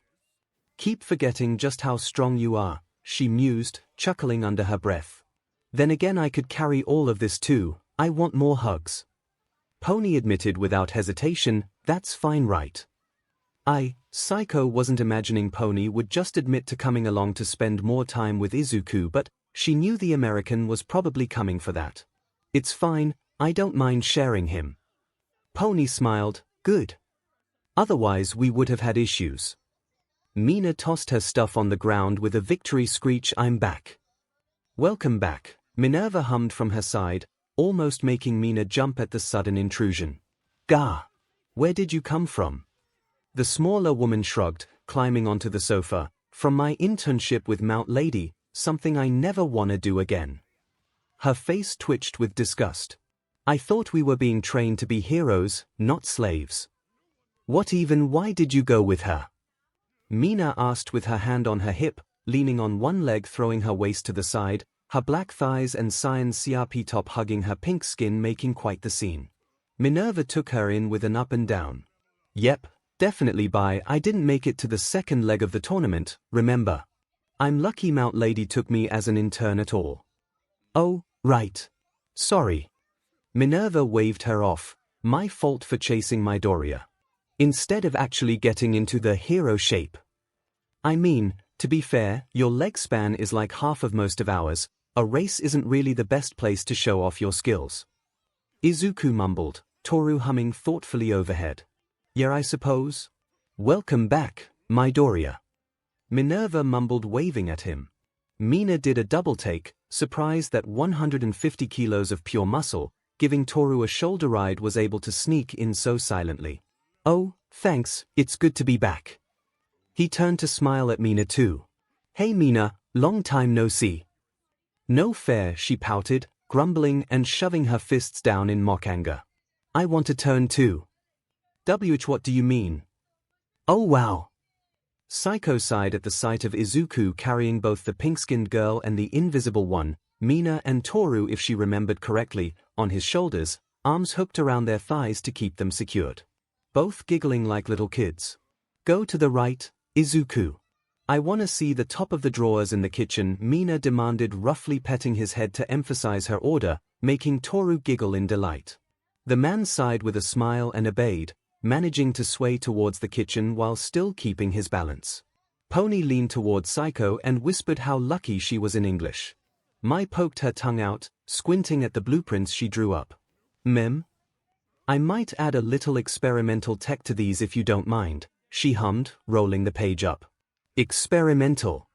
Keep forgetting just how strong you are, she mused, chuckling under her breath. Then again, I could carry all of this too. I want more hugs. Pony admitted without hesitation, that's fine, right? Psycho wasn't imagining Pony would just admit to coming along to spend more time with Izuku, but she knew the American was probably coming for that. It's fine, I don't mind sharing him. Pony smiled, good. Otherwise we would have had issues. Mina tossed her stuff on the ground with a victory screech. I'm back. Welcome back, Minerva hummed from her side, almost making Mina jump at the sudden intrusion. Gah! Where did you come from? The smaller woman shrugged, climbing onto the sofa. From my internship with Mount Lady, something I never wanna do again. Her face twitched with disgust. I thought we were being trained to be heroes, not slaves. Why did you go with her? Mina asked with her hand on her hip, leaning on one leg, throwing her waist to the side, her black thighs and cyan CRP top hugging her pink skin, making quite the scene. Minerva took her in with an up and down. Yep, definitely I didn't make it to the second leg of the tournament, remember? I'm lucky Mount Lady took me as an intern at all. Oh, right. Sorry. Minerva waved her off. My fault for chasing Midoriya. Instead of actually getting into the hero shape. I mean, to be fair, your leg span is like half of most of ours. A race isn't really the best place to show off your skills. Izuku mumbled, Toru humming thoughtfully overhead. Yeah, I suppose. Welcome back, Midoriya. Minerva mumbled, waving at him. Mina did a double take, surprised that 150 kilos of pure muscle, giving Toru a shoulder ride, was able to sneak in so silently. Oh, thanks, it's good to be back. He turned to smile at Mina too. Hey Mina, long time no see. No fair, she pouted, grumbling and shoving her fists down in mock anger. I want to turn too. What do you mean? Oh wow. Psycho sighed at the sight of Izuku carrying both the pink-skinned girl and the invisible one, Mina and Toru if she remembered correctly, on his shoulders, arms hooked around their thighs to keep them secured. Both giggling like little kids. Go to the right, Izuku. I wanna see the top of the drawers in the kitchen, Mina demanded, roughly petting his head to emphasize her order, making Toru giggle in delight. The man sighed with a smile and obeyed, managing to sway towards the kitchen while still keeping his balance. Pony leaned towards Psycho and whispered how lucky she was in English. Mai poked her tongue out, squinting at the blueprints she drew up. Mem? I might add a little experimental tech to these if you don't mind, she hummed, rolling the page up. Experimental?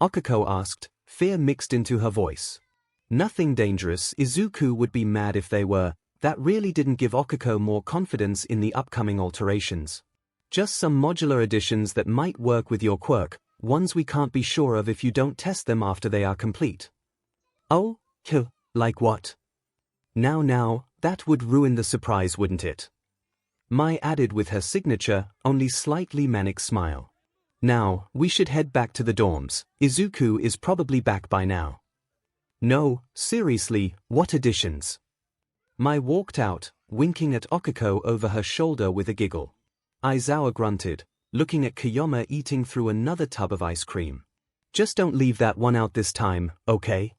Okiko asked, fear mixed into her voice. Nothing dangerous. Izuku would be mad if they were. That really didn't give Okiko more confidence in the upcoming alterations. Just some modular additions that might work with your quirk, ones we can't be sure of if you don't test them after they are complete. Oh, like what? Now, that would ruin the surprise, wouldn't it? Mai added with her signature, only slightly manic smile. Now, we should head back to the dorms. Izuku is probably back by now. No, seriously, what additions? Mai walked out, winking at Okiko over her shoulder with a giggle. Aizawa grunted, looking at Kiyoma eating through another tub of ice cream. Just don't leave that one out this time, okay?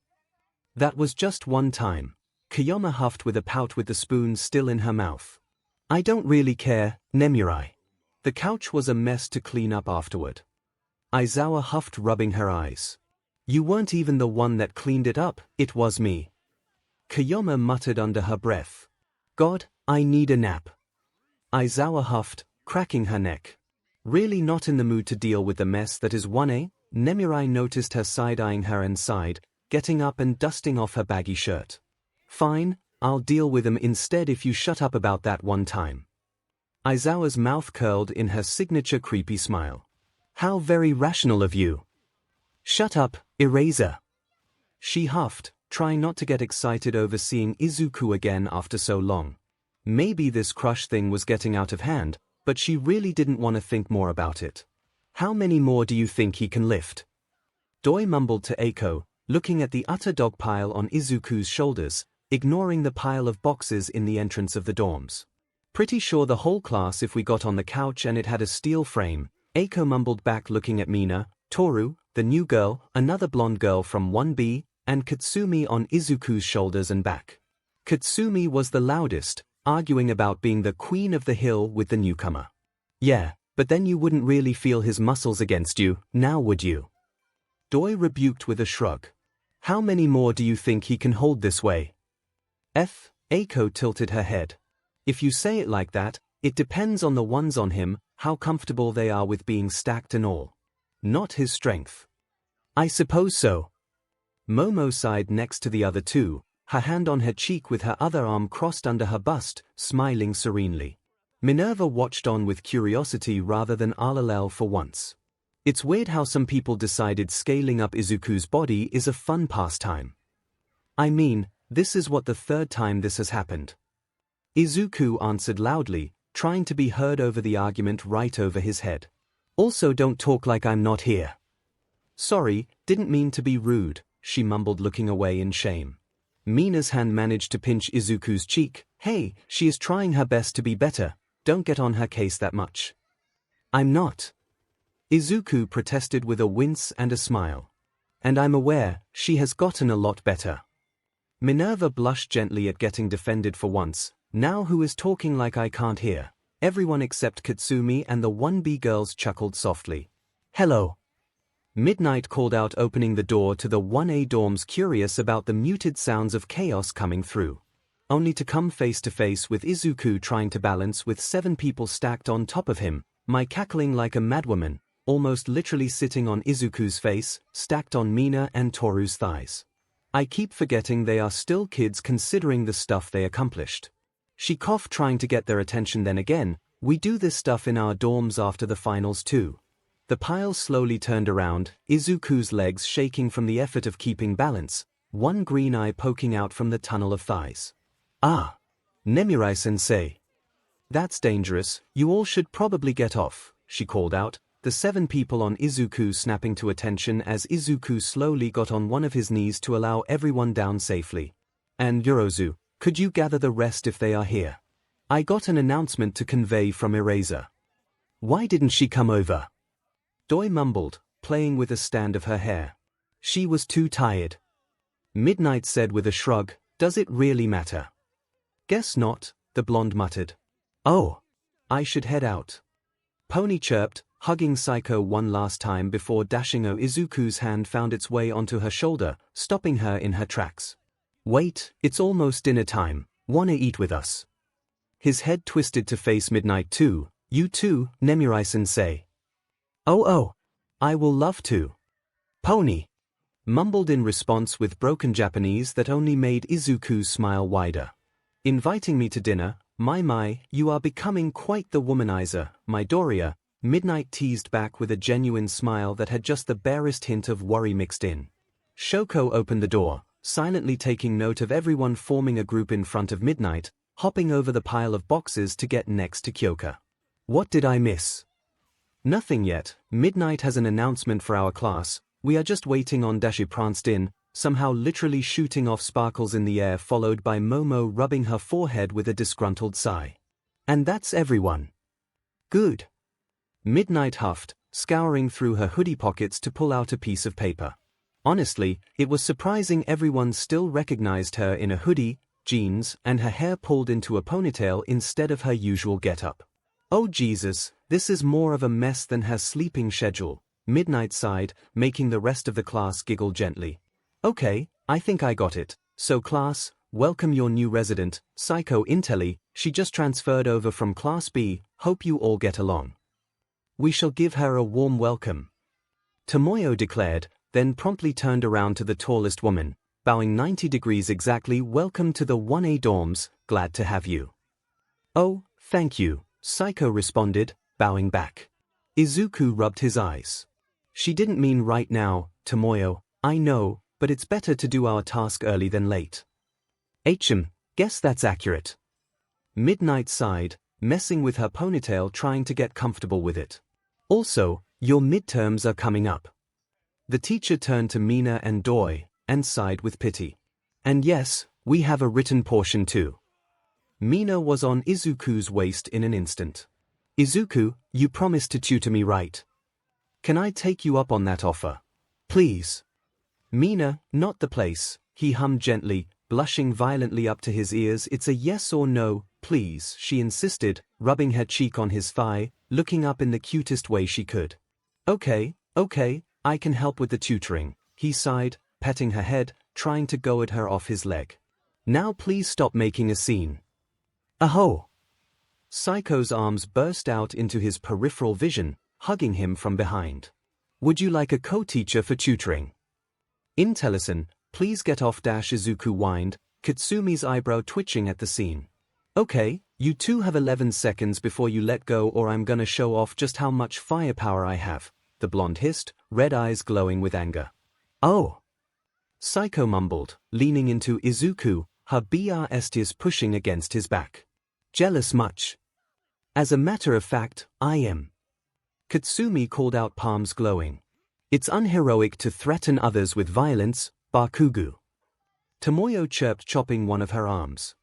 That was just one time. Kiyoma huffed with a pout with the spoon still in her mouth. I don't really care, Nemurai. The couch was a mess to clean up afterward. Aizawa huffed, rubbing her eyes. You weren't even the one that cleaned it up, it was me. Kiyoma muttered under her breath. God, I need a nap. Aizawa huffed, cracking her neck. Really not in the mood to deal with the mess that is 1A? Nemurai noticed her side-eyeing her and sighed, getting up and dusting off her baggy shirt. Fine, I'll deal with them instead if you shut up about that one time. Aizawa's mouth curled in her signature creepy smile. How very rational of you. Shut up, Eraser. She huffed, trying not to get excited over seeing Izuku again after so long. Maybe this crush thing was getting out of hand, but she really didn't want to think more about it. How many more do you think he can lift? Doi mumbled to Eiko, looking at the utter dog pile on Izuku's shoulders, ignoring the pile of boxes in the entrance of the dorms. Pretty sure the whole class if we got on the couch and it had a steel frame, 𝐒𝐿 mumbled back looking at Mina, Toru, the new girl, another blonde girl from 1B, and Katsumi on Izuku's shoulders and back. Katsumi was the loudest, arguing about being the queen of the hill with the newcomer. Yeah, but then you wouldn't really feel his muscles against you, now would you? Doi rebuked with a shrug. How many more do you think he can hold this way? 𝐒𝐿 tilted her head. If you say it like that, it depends on the ones on him, how comfortable they are with being stacked and all. Not his strength. I suppose so. Momo sighed next to the other two, her hand on her cheek with her other arm crossed under her bust, smiling serenely. Minerva watched on with curiosity rather than 𝐼𝐿 for once. It's weird how some people decided scaling up Izuku's body is a fun pastime. I mean, this is what the third time this has happened. Izuku answered loudly, trying to be heard over the argument right over his head. Also don't talk like I'm not here. Sorry, didn't mean to be rude, she mumbled looking away in shame. Mina's hand managed to pinch Izuku's cheek. Hey, she is trying her best to be better, don't get on her case that much. I'm not. Izuku protested with a wince and a smile. And I'm aware, she has gotten a lot better. Minerva blushed gently at getting defended for once. Now who is talking like I can't hear? Everyone except Katsumi and the 1B girls chuckled softly. Hello. Midnight called out, opening the door to the 1A dorms, curious about the muted sounds of chaos coming through. Only to come face to face with Izuku trying to balance with 7 people stacked on top of him, cackling like a madwoman, almost literally sitting on Izuku's face, stacked on Mina and Toru's thighs. I keep forgetting they are still kids considering the stuff they accomplished. She coughed, trying to get their attention. Then again, we do this stuff in our dorms after the finals too. The pile slowly turned around, Izuku's legs shaking from the effort of keeping balance, one green eye poking out from the tunnel of thighs. Ah! Nemirai-sensei. That's dangerous, you all should probably get off, she called out, the 7 people on Izuku snapping to attention as Izuku slowly got on one of his knees to allow everyone down safely. And Yorozu, could you gather the rest if they are here? I got an announcement to convey from Eraser. Why didn't she come over? Doi mumbled, playing with a stand of her hair. She was too tired. Midnight said with a shrug, does it really matter? Guess not, the blonde muttered. Oh. I should head out. Pony chirped, hugging Psycho one last time before dashing. Izuku's hand found its way onto her shoulder, stopping her in her tracks. Wait, it's almost dinner time, wanna eat with us? His head twisted to face Midnight too. You too, Nemirai-sensei. Oh, I will love to. Pony mumbled in response with broken Japanese that only made Izuku's smile wider. Inviting me to dinner, my, you are becoming quite the womanizer, Midoriya, Midnight teased back with a genuine smile that had just the barest hint of worry mixed in. Shoko opened the door, silently taking note of everyone forming a group in front of Midnight, hopping over the pile of boxes to get next to Kyoka. What did I miss? Nothing yet. Midnight has an announcement for our class. We are just waiting on. Dashi pranced in, somehow literally shooting off sparkles in the air, followed by Momo rubbing her forehead with a disgruntled sigh. And that's everyone. Good. Midnight huffed, scouring through her hoodie pockets to pull out a piece of paper. Honestly, it was surprising everyone still recognized her in a hoodie, jeans, and her hair pulled into a ponytail instead of her usual getup. Oh Jesus, this is more of a mess than her sleeping schedule, Midnight sighed, making the rest of the class giggle gently. Okay, I think I got it. So class, welcome your new resident, Psycho Intelli, she just transferred over from Class B, hope you all get along. We shall give her a warm welcome. Tomoyo declared, then promptly turned around to the tallest woman, bowing 90 degrees exactly. Welcome to the 1A dorms, glad to have you. Oh, thank you, Psycho responded, bowing back. Izuku rubbed his eyes. She didn't mean right now, Tomoyo, I know, but it's better to do our task early than late. Guess that's accurate. Midnight sighed, messing with her ponytail trying to get comfortable with it. Also, your midterms are coming up. The teacher turned to Mina and Doi, and sighed with pity. And yes, We have a written portion too. Mina was on Izuku's waist in an instant. Izuku, you promised to tutor me, right? Can I take you up on that offer? Please. Mina, not the place, he hummed gently, blushing violently up to his ears. It's a yes or no, please, she insisted, rubbing her cheek on his thigh, looking up in the cutest way she could. Okay, I can help with the tutoring, he sighed, petting her head, trying to goad her off his leg. Now please stop making a scene. Aho! Psycho's arms burst out into his peripheral vision, hugging him from behind. Would you like a co-teacher for tutoring? Intellison, please get off. Izuku whined, Katsumi's eyebrow twitching at the scene. Okay, you two have 11 seconds before you let go or I'm gonna show off just how much firepower I have, the blonde hissed, red eyes glowing with anger. Oh! Psycho mumbled, leaning into Izuku, her BRSTs pushing against his back. Jealous much? As a matter of fact, I am. Katsumi called out, palms glowing. It's unheroic to threaten others with violence, Bakugu. Tomoyo chirped, chopping one of her arms.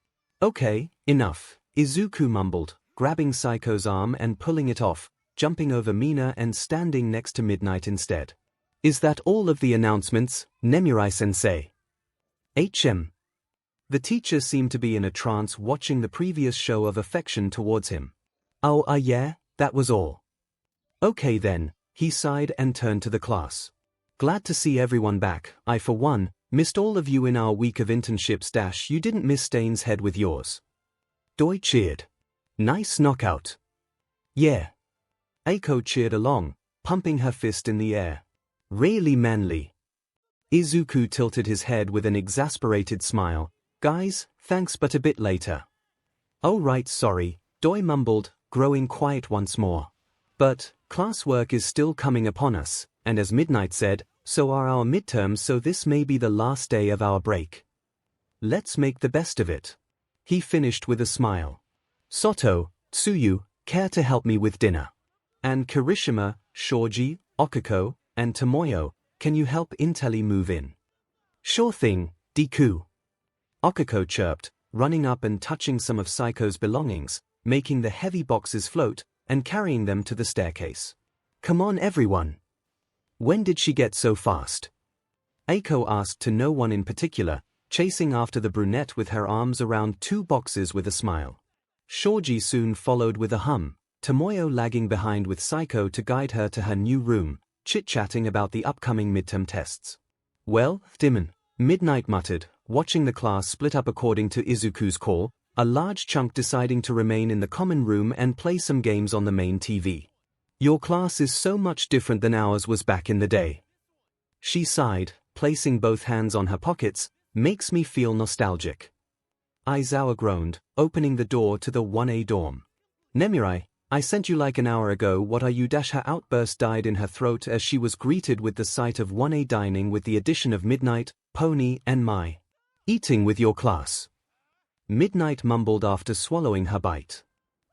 Okay, enough, Izuku mumbled, grabbing Psycho's arm and pulling it off, jumping over Mina and standing next to Midnight instead. Is that all of the announcements, Nemurai-sensei? The teacher seemed to be in a trance watching the previous show of affection towards him. Oh, yeah, that was all. Okay then, he sighed and turned to the class. Glad to see everyone back. I for one, missed all of you in our week of internships. You didn't miss Stain's head with yours. Doi cheered. Nice knockout. Yeah. Eiko cheered along, pumping her fist in the air. Really manly. Izuku tilted his head with an exasperated smile. Guys, thanks, but a bit later. Oh right, sorry, Doi mumbled, growing quiet once more. But, classwork is still coming upon us, and as Midnight said, so are our midterms, so this may be the last day of our break. Let's make the best of it. He finished with a smile. Soto, Tsuyu, care to help me with dinner? And Kirishima, Shoji, Okiko, and Tomoyo, can you help Intelli move in? Sure thing, Deku. Okiko chirped, running up and touching some of Psycho's belongings, making the heavy boxes float, and carrying them to the staircase. Come on everyone. When did she get so fast? Eiko asked to no one in particular, chasing after the brunette with her arms around 2 boxes with a smile. Shoji soon followed with a hum, Tomoyo lagging behind with Psycho to guide her to her new room, chit-chatting about the upcoming midterm tests. Well, Dimon, Midnight muttered, watching the class split up according to Izuku's call, a large chunk deciding to remain in the common room and play some games on the main TV. Your class is so much different than ours was back in the day. She sighed, placing both hands on her pockets, makes me feel nostalgic. Aizawa groaned, opening the door to the 1A dorm. Nemurai, I sent you like an hour ago. What are you? Her outburst died in her throat as she was greeted with the sight of 1A dining with the addition of Midnight, Pony, and Mai. Eating with your class. Midnight mumbled after swallowing her bite.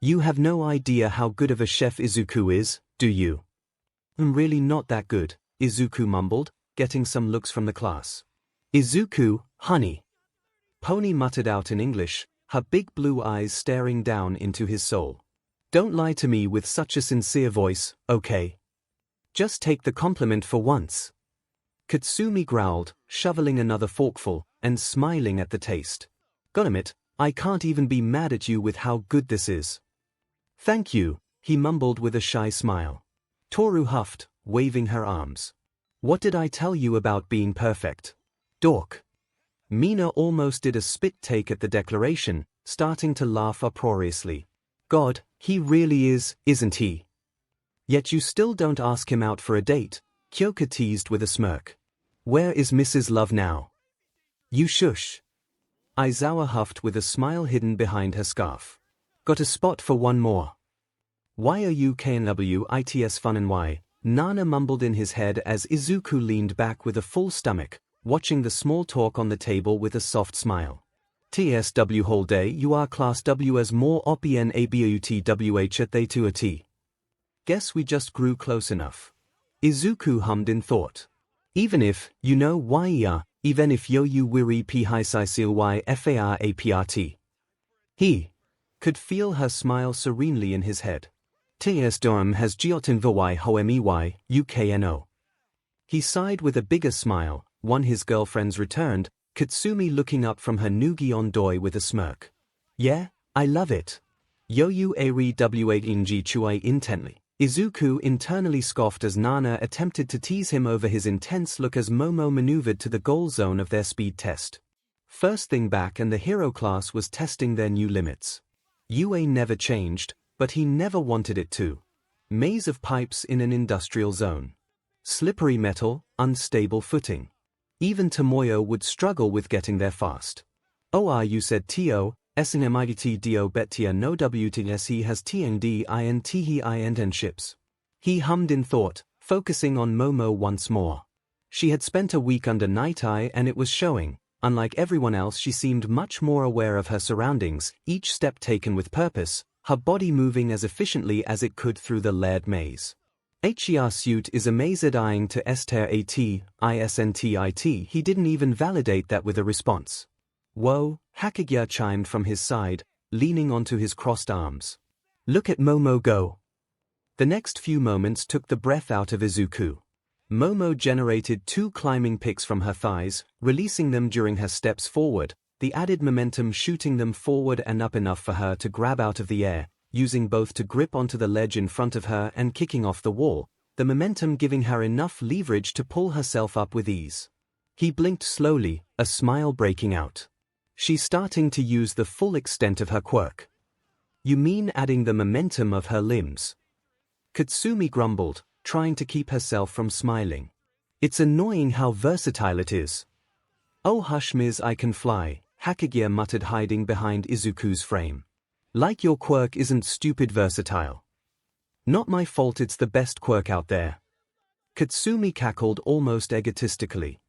You have no idea how good of a chef Izuku is, do you? I'm really not that good, Izuku mumbled, getting some looks from the class. Izuku, honey. Pony muttered out in English, her big blue eyes staring down into his soul. Don't lie to me with such a sincere voice, okay? Just take the compliment for once. Katsumi growled, shoveling another forkful, and smiling at the taste. Goddammit, I can't even be mad at you with how good this is. Thank you, he mumbled with a shy smile. Toru huffed, waving her arms. What did I tell you about being perfect? Dork. Mina almost did a spit take at the declaration, starting to laugh uproariously. God, he really is, isn't he? Yet you still don't ask him out for a date, Kyoka teased with a smirk. Where is Mrs. Love now? You shush. Aizawa huffed with a smile hidden behind her scarf. Got a spot for one more. Why are you KNWITS fun and why? Nana mumbled in his head as Izuku leaned back with a full stomach, watching the small talk on the table with a soft smile. TSW whole day you are class W as more OPN ABUTWH at they to a T. Guess we just grew close enough. Izuku hummed in thought. Even if, even if 𝐒𝐬𝐬𝐫𝐞𝐝. He could feel her smile serenely in his head. 𝐒𝐬𝐚𝐲 He sighed with a bigger smile. One his girlfriends returned, Katsumi looking up from her Nugion doi with a smirk. Yeah, I love it. 𝐂𝐬𝐽𝐫 intently. Izuku internally scoffed as Nana attempted to tease him over his intense look as Momo maneuvered to the goal zone of their speed test. First thing back, and the hero class was testing their new limits. Yue never changed, but he never wanted it to. Maze of pipes in an industrial zone. Slippery metal, unstable footing. Even Tomoyo would struggle with getting there fast. You said Tio, 𝐿𝐴𝐼𝐷 dio betia no WTS he has TND internship. He hummed in thought, focusing on Momo once more. She had spent a week under Night Eye and it was showing. Unlike everyone else, she seemed much more aware of her surroundings, each step taken with purpose, her body moving as efficiently as it could through the layered maze. HER suit is amazed eyeing to 𝐿𝐴𝐼𝐷 ISNTIT. He didn't even validate that with a response. Whoa, 𝐒𝐭𝐻𝐲 chimed from his side, leaning onto his crossed arms. Look at Momo go. The next few moments took the breath out of Izuku. Momo generated 2 climbing picks from her thighs, releasing them during her steps forward, the added momentum shooting them forward and up enough for her to grab out of the air, using both to grip onto the ledge in front of her and kicking off the wall, the momentum giving her enough leverage to pull herself up with ease. He blinked slowly, a smile breaking out. She's starting to use the full extent of her quirk. You mean adding the momentum of her limbs? Katsumi grumbled, trying to keep herself from smiling. It's annoying how versatile it is. Oh hush Ms. I can fly, 𝐒𝐻𝐲 muttered hiding behind Izuku's frame. Like your quirk isn't stupid versatile. Not my fault, it's the best quirk out there. Katsumi cackled almost egotistically.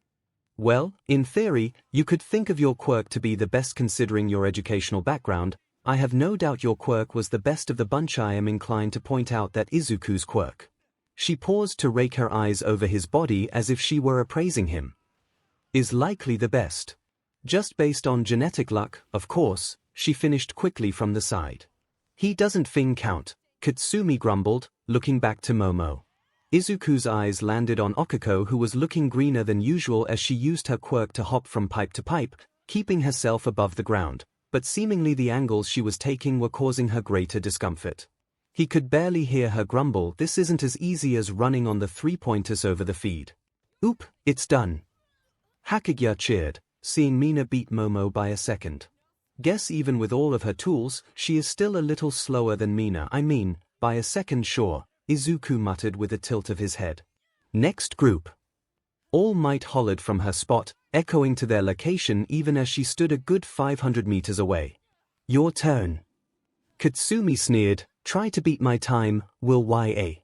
Well, in theory, you could think of your quirk to be the best considering your educational background. I have no doubt your quirk was the best of the bunch. I am inclined to point out that Izuku's quirk. She paused to rake her eyes over his body as if she were appraising him. Is likely the best. Just based on genetic luck, of course, she finished quickly from the side. He doesn't count, Katsumi grumbled, looking back to Momo. Izuku's eyes landed on Okiko, who was looking greener than usual as she used her quirk to hop from pipe to pipe, keeping herself above the ground, but seemingly the angles she was taking were causing her greater discomfort. He could barely hear her grumble, this isn't as easy as running on the 3-pointers over the feed. Oop, it's done. 𝐒𝐻𝐲 cheered, seeing Mina beat Momo by a second. Guess even with all of her tools, she is still a little slower than Mina. I mean, by a second sure, Izuku muttered with a tilt of his head. Next group. All Might hollered from her spot, echoing to their location even as she stood a good 500 meters away. Your turn. Katsumi sneered, try to beat my time, will YA.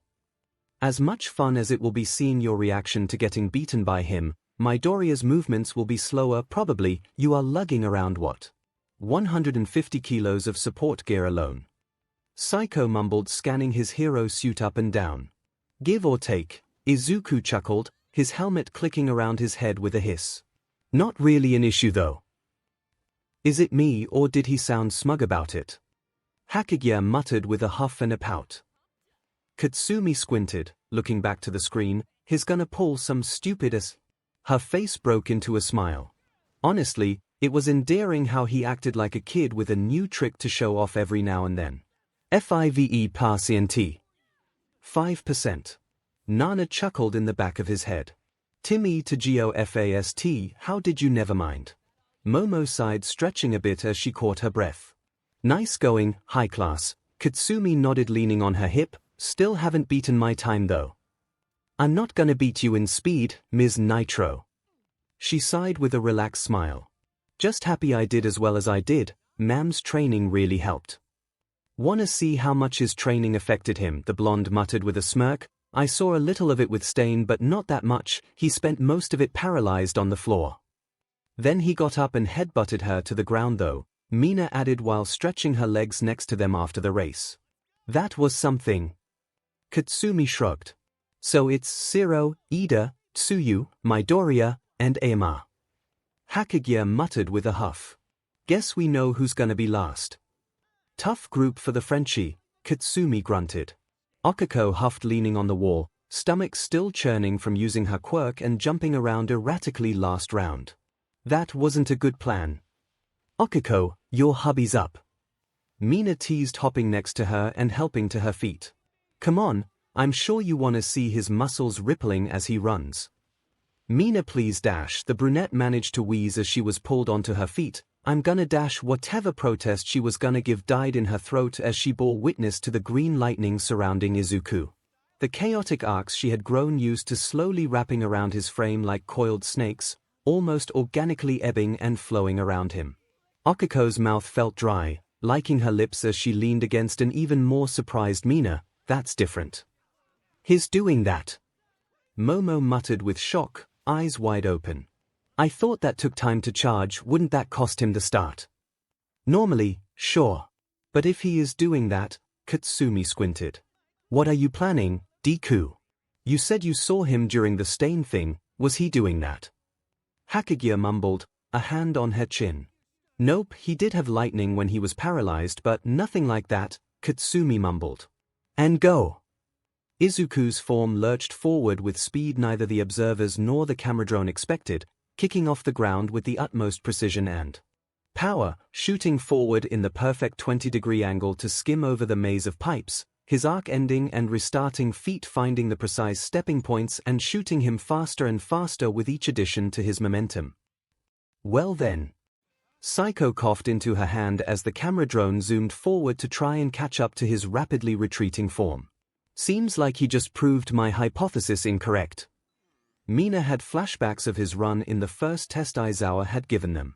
As much fun as it will be seeing your reaction to getting beaten by him, Midoriya's movements will be slower probably. You are lugging around what? 150 kilos of support gear alone. Psycho mumbled, scanning his hero suit up and down. Give or take, Izuku chuckled, his helmet clicking around his head with a hiss. Not really an issue though. Is it me or did he sound smug about it? 𝐒𝐻𝐲 muttered with a huff and a pout. Katsumi squinted, looking back to the screen, he's gonna pull some stupid as. Her face broke into a smile. Honestly, it was endearing how he acted like a kid with a new trick to show off every now and then. FIVE%. 5%. Nana chuckled in the back of his head. Timmy to GOFAST, how did you never mind? Momo sighed, stretching a bit as she caught her breath. Nice going, high class. Katsumi nodded, leaning on her hip. Still haven't beaten my time though. I'm not gonna beat you in speed, Ms. Nitro. She sighed with a relaxed smile. Just happy I did as well as I did. Ma'am's training really helped. Wanna see how much his training affected him, the blonde muttered with a smirk. I saw a little of it with Stain, but not that much. He spent most of it paralyzed on the floor. Then he got up and headbutted her to the ground though, Mina added while stretching her legs next to them after the race. That was something. Katsumi shrugged. So it's 0, Ida, Tsuyu, Midoriya, and Ame. 𝐒𝐻𝐾 muttered with a huff. Guess we know who's gonna be last. Tough group for the Frenchie, Katsumi grunted. Okiko huffed leaning on the wall, stomach still churning from using her quirk and jumping around erratically last round. That wasn't a good plan. Okiko, your hubby's up. Mina teased, hopping next to her and helping to her feet. Come on, I'm sure you want to see his muscles rippling as he runs. Mina, please dash. The brunette managed to wheeze as she was pulled onto her feet. I'm gonna dash. Whatever protest she was gonna give died in her throat as she bore witness to the green lightning surrounding Izuku. The chaotic arcs she had grown used to slowly wrapping around his frame like coiled snakes, almost organically ebbing and flowing around him. Okiko's mouth felt dry, liking her lips as she leaned against an even more surprised Mina. That's different. He's doing that. Momo muttered with shock, eyes wide open. I thought that took time to charge. Wouldn't that cost him the start? Normally, sure. But if he is doing that, Katsumi squinted. What are you planning, Deku? You said you saw him during the stain thing. Was he doing that? 𝐻𝐾 mumbled, a hand on her chin. Nope, he did have lightning when he was paralyzed, but nothing like that, Katsumi mumbled. And go. Izuku's form lurched forward with speed neither the observers nor the camera drone expected, kicking off the ground with the utmost precision and power, shooting forward in the perfect 20-degree angle to skim over the maze of pipes, his arc ending and restarting, feet finding the precise stepping points and shooting him faster and faster with each addition to his momentum. Well then. Psycho coughed into her hand as the camera drone zoomed forward to try and catch up to his rapidly retreating form. Seems like he just proved my hypothesis incorrect. Mina had flashbacks of his run in the first test Aizawa had given them.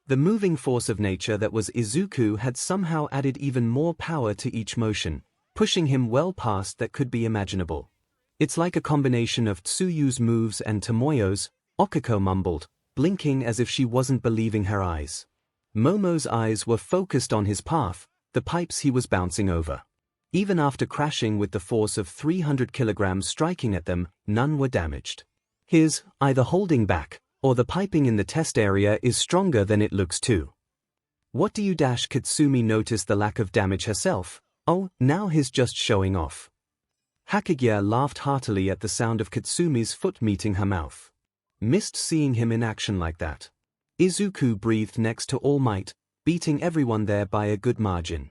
The moving force of nature that was Izuku had somehow added even more power to each motion, pushing him well past that could be imaginable. It's like a combination of Tsuyu's moves and Tomoyo's, Okiko mumbled, blinking as if she wasn't believing her eyes. Momo's eyes were focused on his path, the pipes he was bouncing over. Even after crashing with the force of 300 kilograms striking at them, none were damaged. His, either holding back, or the piping in the test area is stronger than it looks too. What do you dash? Katsumi noticed the lack of damage herself. Oh, now he's just showing off. 𝐻𝐾 laughed heartily at the sound of Katsumi's foot meeting her mouth. Missed seeing him in action like that. Izuku breathed next to All Might, beating everyone there by a good margin.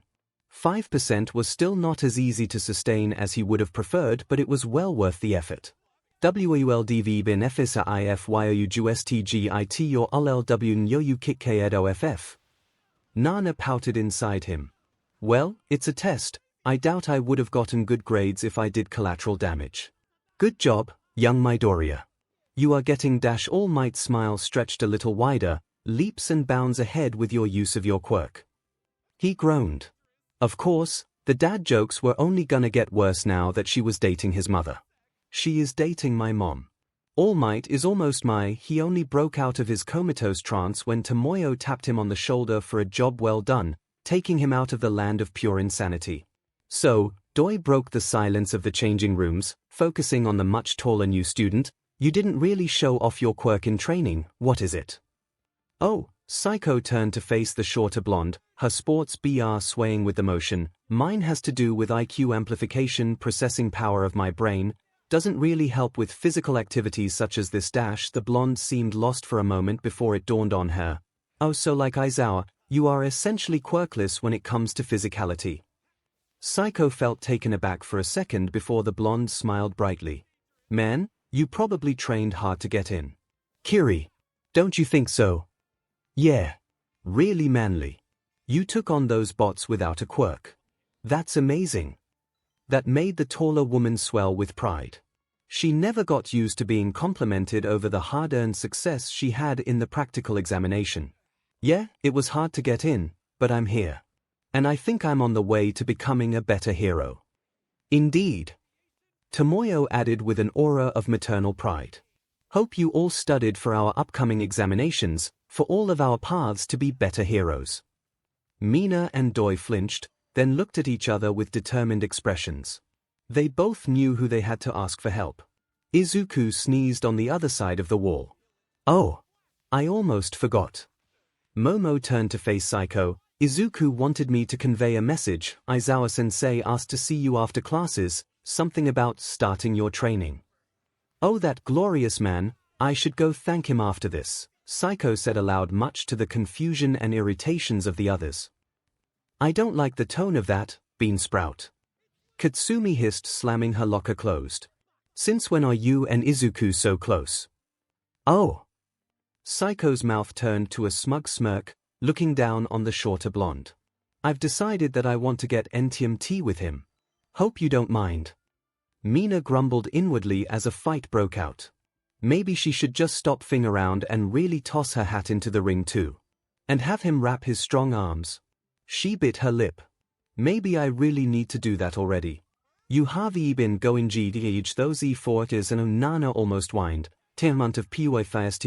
5% was still not as easy to sustain as he would have preferred, but it was well worth the effort. WULDV bin Efisa IFYOUGSTGIT your ULLW NYOU KICKEDOFF. Nana pouted inside him. Well, it's a test. I doubt I would have gotten good grades if I did collateral damage. Good job, young Midoriya. You are getting dash. All Might smile stretched a little wider, leaps and bounds ahead with your use of your quirk. He groaned. Of course, the dad jokes were only gonna get worse now that she was dating his mother. She is dating my mom. All Might is almost my. He only broke out of his comatose trance when Tomoyo tapped him on the shoulder for a job well done, taking him out of the land of pure insanity. So, Doi broke the silence of the changing rooms, focusing on the much taller new student. You didn't really show off your quirk in training, what is it? Oh, Psycho turned to face the shorter blonde, her sports BR swaying with the motion. Mine has to do with IQ amplification, processing power of my brain. Doesn't really help with physical activities such as this dash. The blonde seemed lost for a moment before it dawned on her. Oh, so like Aizawa, you are essentially quirkless when it comes to physicality. Psycho felt taken aback for a second before the blonde smiled brightly. Man, you probably trained hard to get in. Kiri, don't you think so? Yeah. Really manly. You took on those bots without a quirk. That's amazing. That made the taller woman swell with pride. She never got used to being complimented over the hard-earned success she had in the practical examination. Yeah, it was hard to get in, but I'm here. And I think I'm on the way to becoming a better hero. Indeed. Tomoyo added with an aura of maternal pride. Hope you all studied for our upcoming examinations, for all of our paths to be better heroes. Mina and Doi flinched, then looked at each other with determined expressions. They both knew who they had to ask for help. Izuku sneezed on the other side of the wall. Oh, I almost forgot. Momo turned to face Saiko. Izuku wanted me to convey a message. Aizawa-sensei asked to see you after classes, something about starting your training. Oh, that glorious man, I should go thank him after this, Saiko said aloud, much to the confusion and irritations of the others. I don't like the tone of that, Beansprout. Katsumi hissed, slamming her locker closed. Since when are you and Izuku so close? Oh. Saiko's mouth turned to a smug smirk, looking down on the shorter blonde. I've decided that I want to get Entium tea with him. Hope you don't mind. Mina grumbled inwardly as a fight broke out. Maybe she should just stop fing around and really toss her hat into the ring too. And have him wrap his strong arms. She bit her lip. Maybe I really need to do that already. You have been going 𝐔𝐬𝐽 those 𝐒4 and Nana almost whined. Tiamont of PYFAST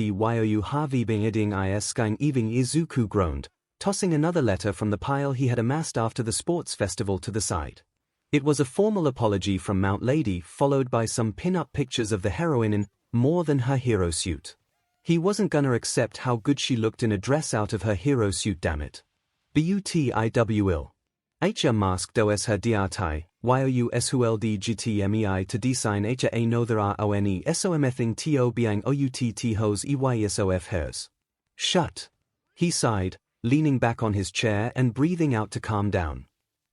you have been eating 𝐔𝐬𝐽𝐽 Izuku groaned, tossing another letter from the pile he had amassed after the sports festival to the side. It was a formal apology from Mount Lady, followed by some pin-up pictures of the heroine in more than her hero suit. He wasn't gonna accept how good she looked in a dress out of her hero suit, dammit. Butiwil. H'a masked os her diatai, youshuldgtmei to design h'a no there are one something to biang outt hos eysof hers. Shut. He sighed, leaning back on his chair and breathing out to calm down.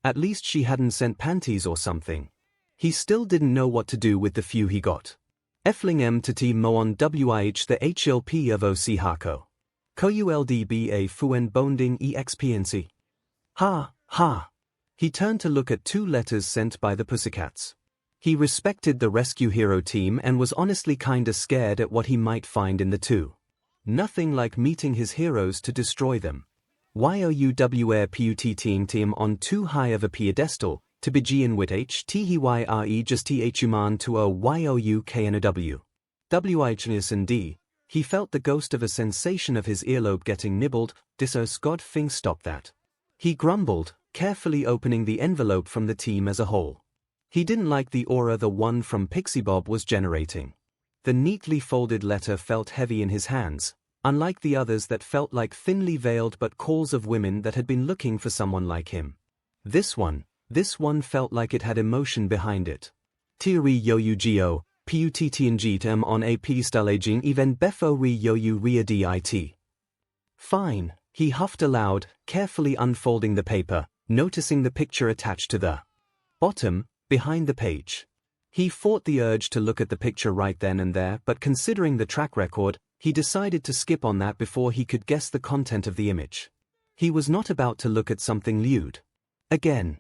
At least she hadn't sent panties or something. He still didn't know what to do with the few he got. Efling m to t moon wih the hlp of 𝐒𝐭𝐚𝐲 𝐔𝐬𝐽𝐝 fuen bonding expnc. Ha, ha. He turned to look at 2 letters sent by the Pussycats. He respected the rescue hero team and was honestly kinda scared at what he might find in the 2. Nothing like meeting his heroes to destroy them. Youwre team on too high of a pedestal, to begin with htyre just thuman to a youknow. Whndsnd, he felt the ghost of a sensation of his earlobe getting nibbled, God thing stop that. He grumbled, carefully opening the envelope from the team as a whole. He didn't like the aura the one from Pixie Bob was generating. The neatly folded letter felt heavy in his hands, unlike the others that felt like thinly veiled but calls of women that had been looking for someone like him. This one felt like it had emotion behind it. 𝐔𝐬𝐽𝐽, PUTTNGTM on a pedestalaging even befo 𝐔𝐬𝐽 ria dit. Fine, he huffed aloud, carefully unfolding the paper, noticing the picture attached to the bottom, behind the page. He fought the urge to look at the picture right then and there, but considering the track record, he decided to skip on that before he could guess the content of the image. He was not about to look at something lewd. Again.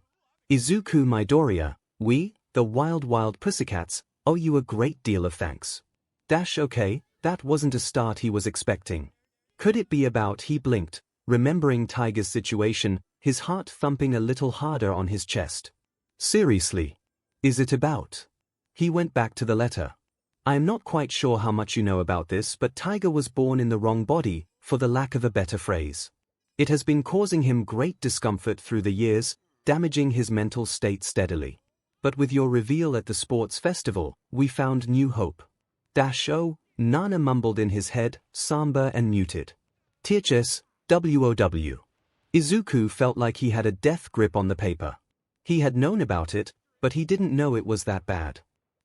Izuku Midoriya, we, the Wild Pussycats, owe you a great deal of thanks. Okay, that wasn't a start he was expecting. Could it be about? He blinked, remembering Tiger's situation, his heart thumping a little harder on his chest. Seriously. Is it about? He went back to the letter. I am not quite sure how much you know about this, but Tiger was born in the wrong body, for the lack of a better phrase. It has been causing him great discomfort through the years, damaging his mental state steadily. But with your reveal at the sports festival, we found new hope. Oh, Nana mumbled in his head, somber and muted. THS, WOW. Izuku felt like he had a death grip on the paper. He had known about it, but he didn't know it was that bad.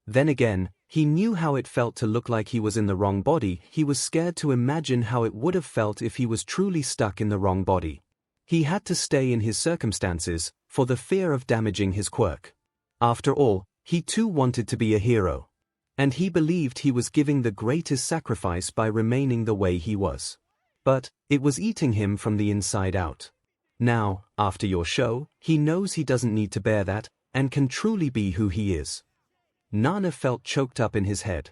Then again, he knew how it felt to look like he was in the wrong body. He was scared to imagine how it would have felt if he was truly stuck in the wrong body. He had to stay in his circumstances, for the fear of damaging his quirk. After all, he too wanted to be a hero. And he believed he was giving the greatest sacrifice by remaining the way he was. But it was eating him from the inside out. Now, after your show, he knows he doesn't need to bear that, and can truly be who he is. Nana felt choked up in his head.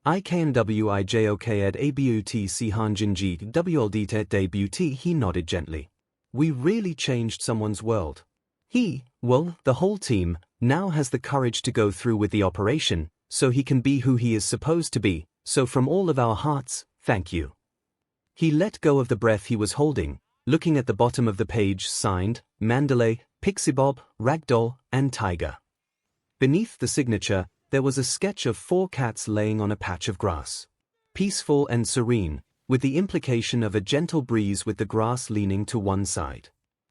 IKNWIJOKED ABUT CHANJING WLDT debut. He nodded gently. We really changed someone's world. The whole team, now has the courage to go through with the operation, so he can be who he is supposed to be, so from all of our hearts, thank you. He let go of the breath he was holding, looking at the bottom of the page, signed, Mandalay, Pixie Bob, Ragdoll, and Tiger. Beneath the signature, there was a sketch of 4 cats laying on a patch of grass. Peaceful and serene, with the implication of a gentle breeze with the grass leaning to one side.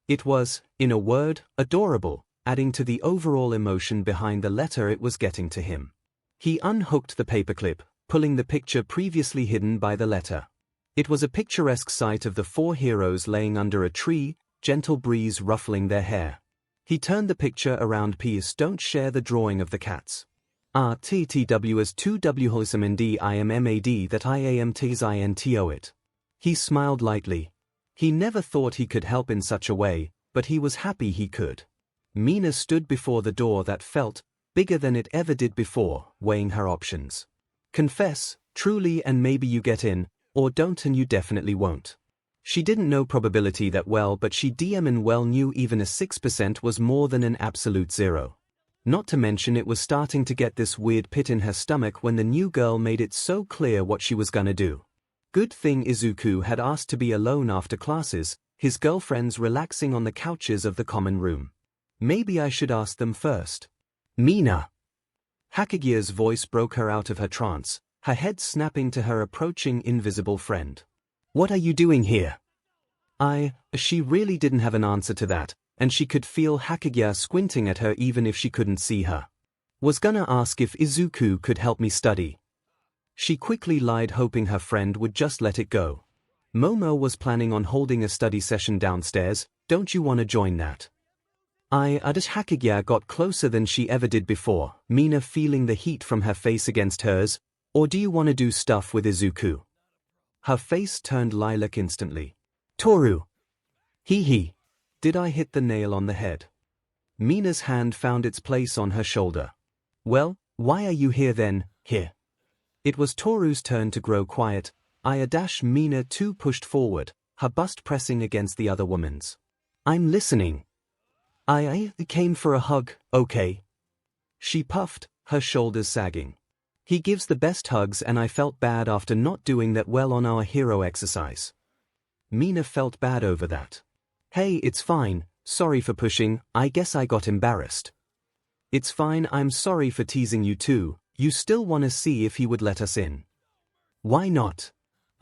It was, in a word, adorable, adding to the overall emotion behind the letter it was getting to him. He unhooked the paperclip, pulling the picture previously hidden by the letter. It was a picturesque sight of the 4 heroes laying under a tree, gentle breeze ruffling their hair. He turned the picture around. Please don't share the drawing of the cats. RTTWS2WHOSMNDIMMAD that IAMTZINTOIT. He smiled lightly. He never thought he could help in such a way, but he was happy he could. Mina stood before the door that felt bigger than it ever did before, weighing her options. Confess, truly, and maybe you get in, or don't and you definitely won't. She didn't know probability that well, but she well knew even a 6% was more than an absolute 0. Not to mention it was starting to get this weird pit in her stomach when the new girl made it so clear what she was gonna do. Good thing Izuku had asked to be alone after classes, his girlfriends relaxing on the couches of the common room. Maybe I should ask them first. Mina! Hakugia's voice broke her out of her trance, her head snapping to her approaching invisible friend. What are you doing here? She really didn't have an answer to that, and she could feel Hakugia squinting at her even if she couldn't see her. Was gonna ask if Izuku could help me study. She quickly lied, hoping her friend would just let it go. Momo was planning on holding a study session downstairs, don't you wanna join that? Hakugia got closer than she ever did before, Mina feeling the heat from her face against hers. Or do you wanna do stuff with Izuku? Her face turned lilac instantly. Toru! Hee. Did I hit the nail on the head? Mina's hand found its place on her shoulder. Well, why are you here then, here? It was Toru's turn to grow quiet. Mina too pushed forward, her bust pressing against the other woman's. I'm listening. I came for a hug, okay? She puffed, her shoulders sagging. He gives the best hugs and I felt bad after not doing that well on our hero exercise. Mina felt bad over that. Hey, it's fine, sorry for pushing, I guess I got embarrassed. It's fine, I'm sorry for teasing you too, you still wanna see if he would let us in. Why not?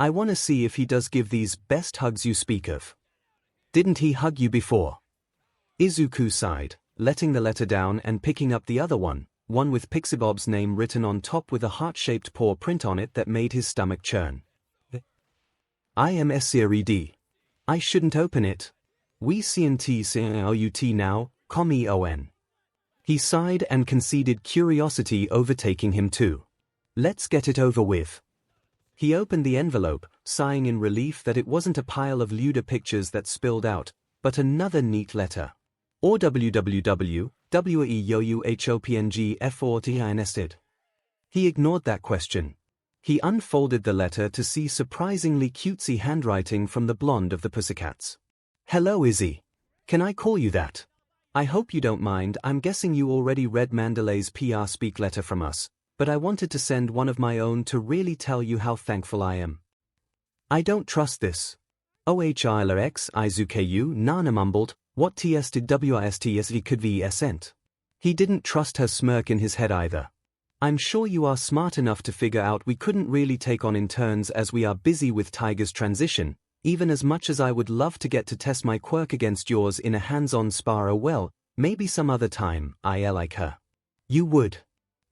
I wanna see if he does give these best hugs you speak of. Didn't he hug you before? Izuku sighed, letting the letter down and picking up the other one with Pixie Bob's name written on top with a heart-shaped paw print on it that made his stomach churn. I am SCRED. I shouldn't open it. We CNT now, 𝐶𝐬𝐽𝐿. He sighed and conceded, curiosity overtaking him too. Let's get it over with. He opened the envelope, sighing in relief that it wasn't a pile of lewd pictures that spilled out, but another neat letter. Or www.𝐒𝐬𝐽𝐽𝐻OPNG He ignored that question. He unfolded the letter to see surprisingly cutesy handwriting from the blonde of the Pussycats. Hello Izzy. Can I call you that? I hope you don't mind, I'm guessing you already read Mandalay's PR speak letter from us, but I wanted to send one of my own to really tell you how thankful I am. I don't trust this. 𝐒𝐬𝐽𝐽𝐼ZUKU Nana mumbled, what ts did WISTSV could be sent. He didn't trust her smirk in his head either. I'm sure you are smart enough to figure out we couldn't really take on interns as we are busy with Tiger's transition, even as much as I would love to get to test my quirk against yours in a hands-on spar. Well, maybe some other time, I like her. You would.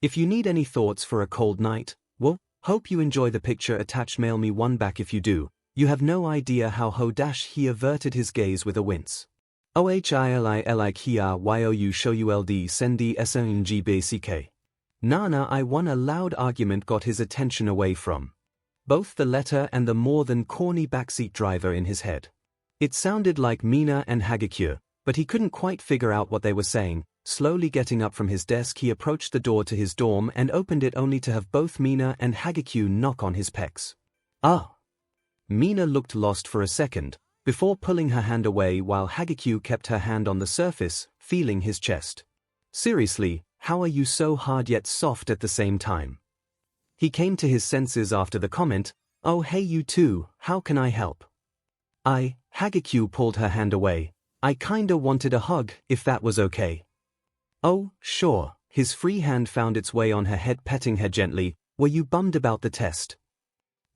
If you need any thoughts for a cold night, well, hope you enjoy the picture attached, mail me one back if you do. You have no idea how he averted his gaze with a wince. 𝐒𝐬𝐽𝐽𝐼ZUKU sendi 𝐂𝐵CK. Nana I won. A loud argument got his attention away from both the letter and the more than corny backseat driver in his head. It sounded like Mina and Hakugia, but he couldn't quite figure out what they were saying. Slowly getting up from his desk, he approached the door to his dorm and opened it only to have both Mina and Hakugia knock on his pecs. Ah! Mina looked lost for a second, before pulling her hand away while Hakugia kept her hand on the surface, feeling his chest. Seriously, how are you so hard yet soft at the same time? He came to his senses after the comment, oh hey you too, how can I help? Hakugia pulled her hand away, I kinda wanted a hug, if that was okay. Oh, sure, His free hand found its way on her head, petting her gently. "Were you bummed about the test?"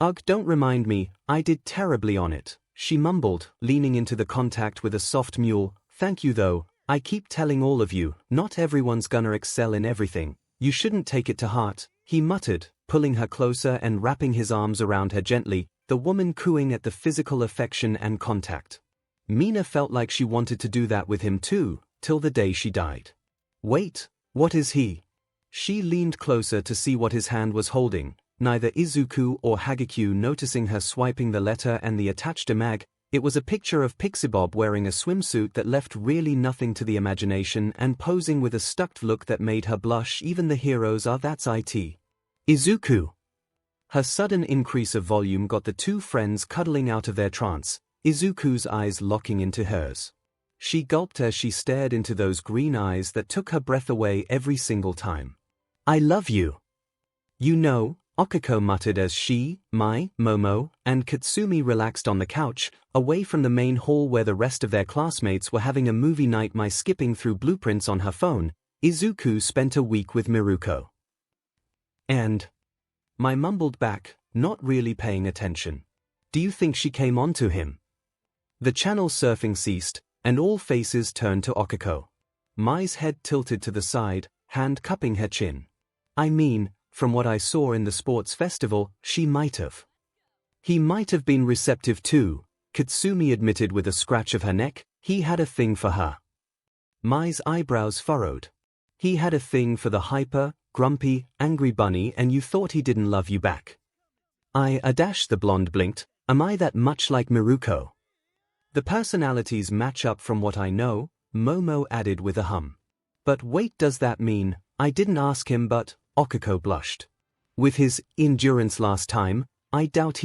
"Ugh, don't remind me, I did terribly on it," she mumbled, leaning into the contact with a soft mule. "Thank you though, I keep telling all of you, not everyone's gonna excel in everything. You shouldn't take it to heart," he muttered, pulling her closer and wrapping his arms around her gently, the woman cooing at the physical affection and contact. Mina felt like she wanted to do that with him too, till the day she died. "Wait, what is he?" She leaned closer to see what his hand was holding, neither Izuku or 𝐻𝐸𝐽 noticing her swiping the letter and the attached mag. It was a picture of Pixie Bob wearing a swimsuit that left really nothing to the imagination and posing with a stuck look that made her blush. "Even the heroes are, that's it. Izuku." Her sudden increase of volume got the two friends cuddling out of their trance, Izuku's eyes locking into hers. She gulped as she stared into those green eyes that took her breath away every single time. "I love you." "You know," Okiko muttered as she, Mai, Momo, and Katsumi relaxed on the couch, away from the main hall where the rest of their classmates were having a movie night. Mai skipping through blueprints on her phone. Izuku spent a week with Miruko. And Mai mumbled back, not really paying attention. "Do you think she came on to him?" The channel surfing ceased, and all faces turned to Okiko. Mai's head tilted to the side, hand cupping her chin. "I mean, from what I saw in the sports festival, she might have." "He might have been receptive too," Katsumi admitted with a scratch of her neck. "He had a thing for her." Mai's eyebrows furrowed. "He had a thing for the hyper, grumpy, angry bunny, and you thought he didn't love you back." The blonde blinked. "Am I that much like Miruko?" "The personalities match up from what I know," Momo added with a hum. "But wait, does that mean, I didn't ask him but," Okiko blushed. "With his endurance last time, I doubt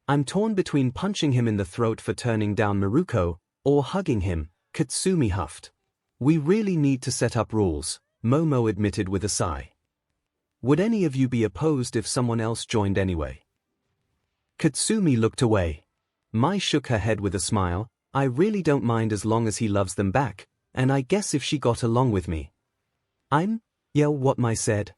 I'm torn between punching him in the throat for turning down Miruko, or hugging him," Katsumi huffed. "We really need to set up rules," Momo admitted with a sigh. "Would any of you be opposed if someone else joined anyway?" Katsumi looked away. Mai shook her head with a smile. "I really don't mind as long as he loves them back, and I guess if she got along with me." What Mai said.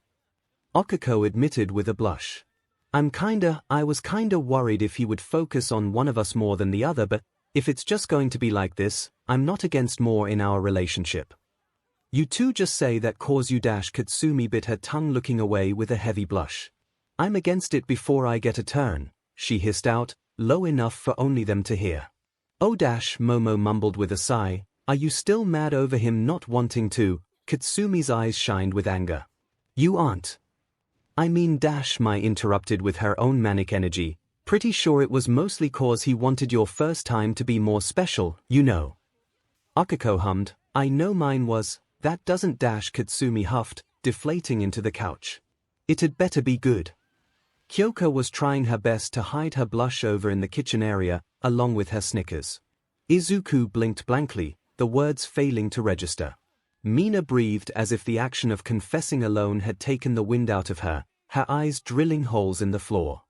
Okiko admitted with a blush. I was kinda worried if he would focus on one of us more than the other, but if it's just going to be like this, I'm not against more in our relationship." "You two just say that cause you." Katsumi bit her tongue, looking away with a heavy blush. "I'm against it before I get a turn," she hissed out, low enough for only them to hear. "Oh Momo mumbled with a sigh. "Are you still mad over him not wanting to?" Katsumi's eyes shined with anger. "You aren't." Mai interrupted with her own manic energy. "Pretty sure it was mostly cause he wanted your first time to be more special, you know." Okiko hummed. "I know mine was." "That doesn't." Katsumi huffed, deflating into the couch. "It had better be good." Kyoko was trying her best to hide her blush over in the kitchen area, along with her snickers. Izuku blinked blankly, the words failing to register. Mina breathed as if the action of confessing alone had taken the wind out of her, her eyes drilling holes in the floor.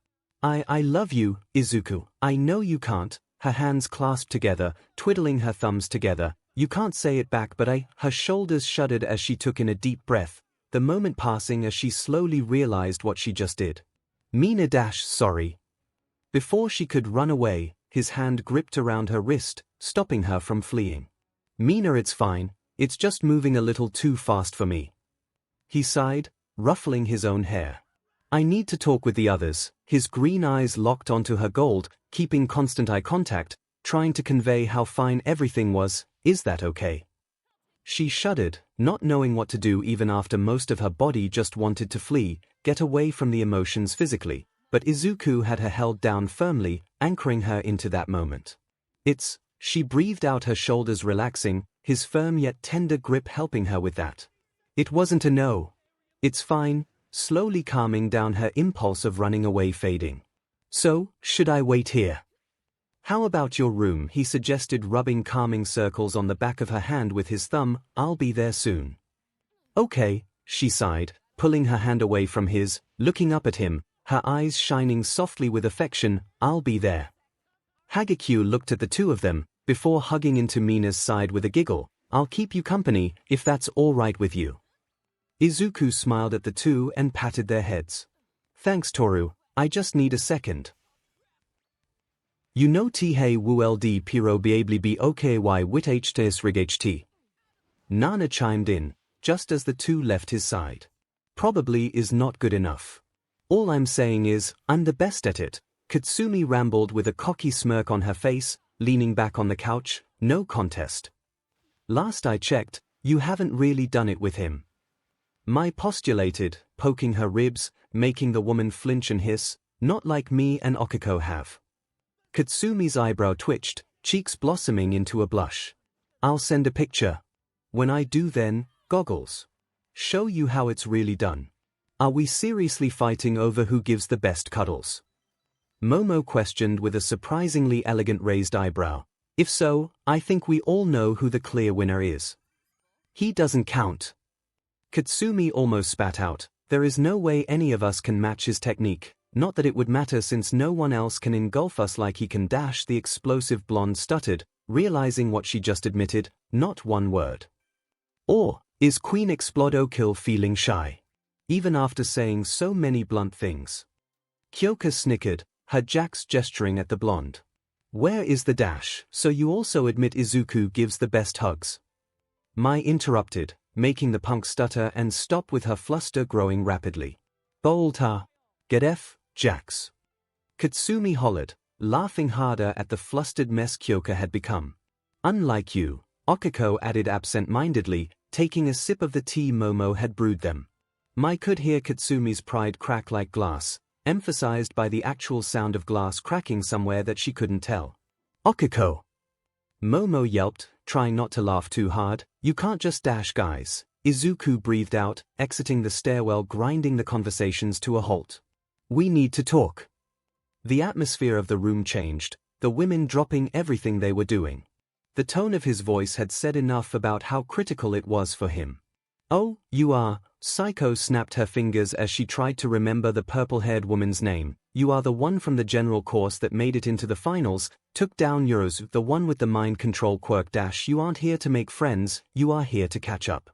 I love you, Izuku. I know you can't." Her hands clasped together, twiddling her thumbs together. "You can't say it back, but I." Her shoulders shuddered as she took in a deep breath, the moment passing as she slowly realized what she just did. Mina sorry. Before she could run away, his hand gripped around her wrist, stopping her from fleeing. "Mina, it's fine. It's just moving a little too fast for me." He sighed, ruffling his own hair. "I need to talk with the others." His green eyes locked onto her gold, keeping constant eye contact, trying to convey how fine everything was. "Is that okay?" She shuddered, not knowing what to do even after most of her body just wanted to flee, get away from the emotions physically, but Izuku had her held down firmly, anchoring her into that moment. She breathed out, her shoulders relaxing, his firm yet tender grip helping her with that. It wasn't a no. "It's fine," slowly calming down, her impulse of running away fading. "So, should I wait here?" "How about your room?" he suggested, rubbing calming circles on the back of her hand with his thumb. "I'll be there soon." "Okay," she sighed, pulling her hand away from his, looking up at him, her eyes shining softly with affection. "I'll be there." 𝐻𝐸𝐽 looked at the two of them, before hugging into Mina's side with a giggle. "I'll keep you company, if that's all right with you." Izuku smiled at the two and patted their heads. Thanks Toru, I just need a second. You know 𝐻 WLD Piro Biabli OKY Wit HTS RigHT. Nana chimed in, just as the two left his side. Probably is not good enough. All I'm saying is, I'm the best at it. Katsumi rambled with a cocky smirk on her face, leaning back on the couch, no contest. Last I checked, you haven't really done it with him. Mai postulated, poking her ribs, making the woman flinch and hiss, not like me and Okiko have. Katsumi's eyebrow twitched, cheeks blossoming into a blush. I'll send a picture. When I do then, goggles. Show you how it's really done. Are we seriously fighting over who gives the best cuddles? Momo questioned with a surprisingly elegant raised eyebrow. If so, I think we all know who the clear winner is. He doesn't count. Katsumi almost spat out. There is no way any of us can match his technique, not that it would matter since no one else can engulf us like he can. The explosive blonde stuttered, realizing what she just admitted, not one word. Or, is Queen 𝐒𝐻𝐿 feeling shy? Even after saying so many blunt things. Kyoka snickered, her jacks gesturing at the blonde. Where is the dash? So you also admit Izuku gives the best hugs? Mai interrupted, making the punk stutter and stop with her fluster growing rapidly. Bold ha. Get F, Jax. Katsumi hollered, laughing harder at the flustered mess Kyoka had become. Unlike you, Okiko added absent-mindedly, taking a sip of the tea Momo had brewed them. Mai could hear Katsumi's pride crack like glass, emphasized by the actual sound of glass cracking somewhere that she couldn't tell. Okiko! Momo yelped, trying not to laugh too hard. You can't just dash guys. Izuku breathed out, exiting the stairwell, grinding the conversations to a halt. We need to talk. The atmosphere of the room changed, the women dropping everything they were doing. The tone of his voice had said enough about how critical it was for him. Oh, you are. Psycho snapped her fingers as she tried to remember the purple-haired woman's name. You are the one from the general course that made it into the finals, took down Euros, the one with the mind control quirk. You aren't here to make friends, you are here to catch up.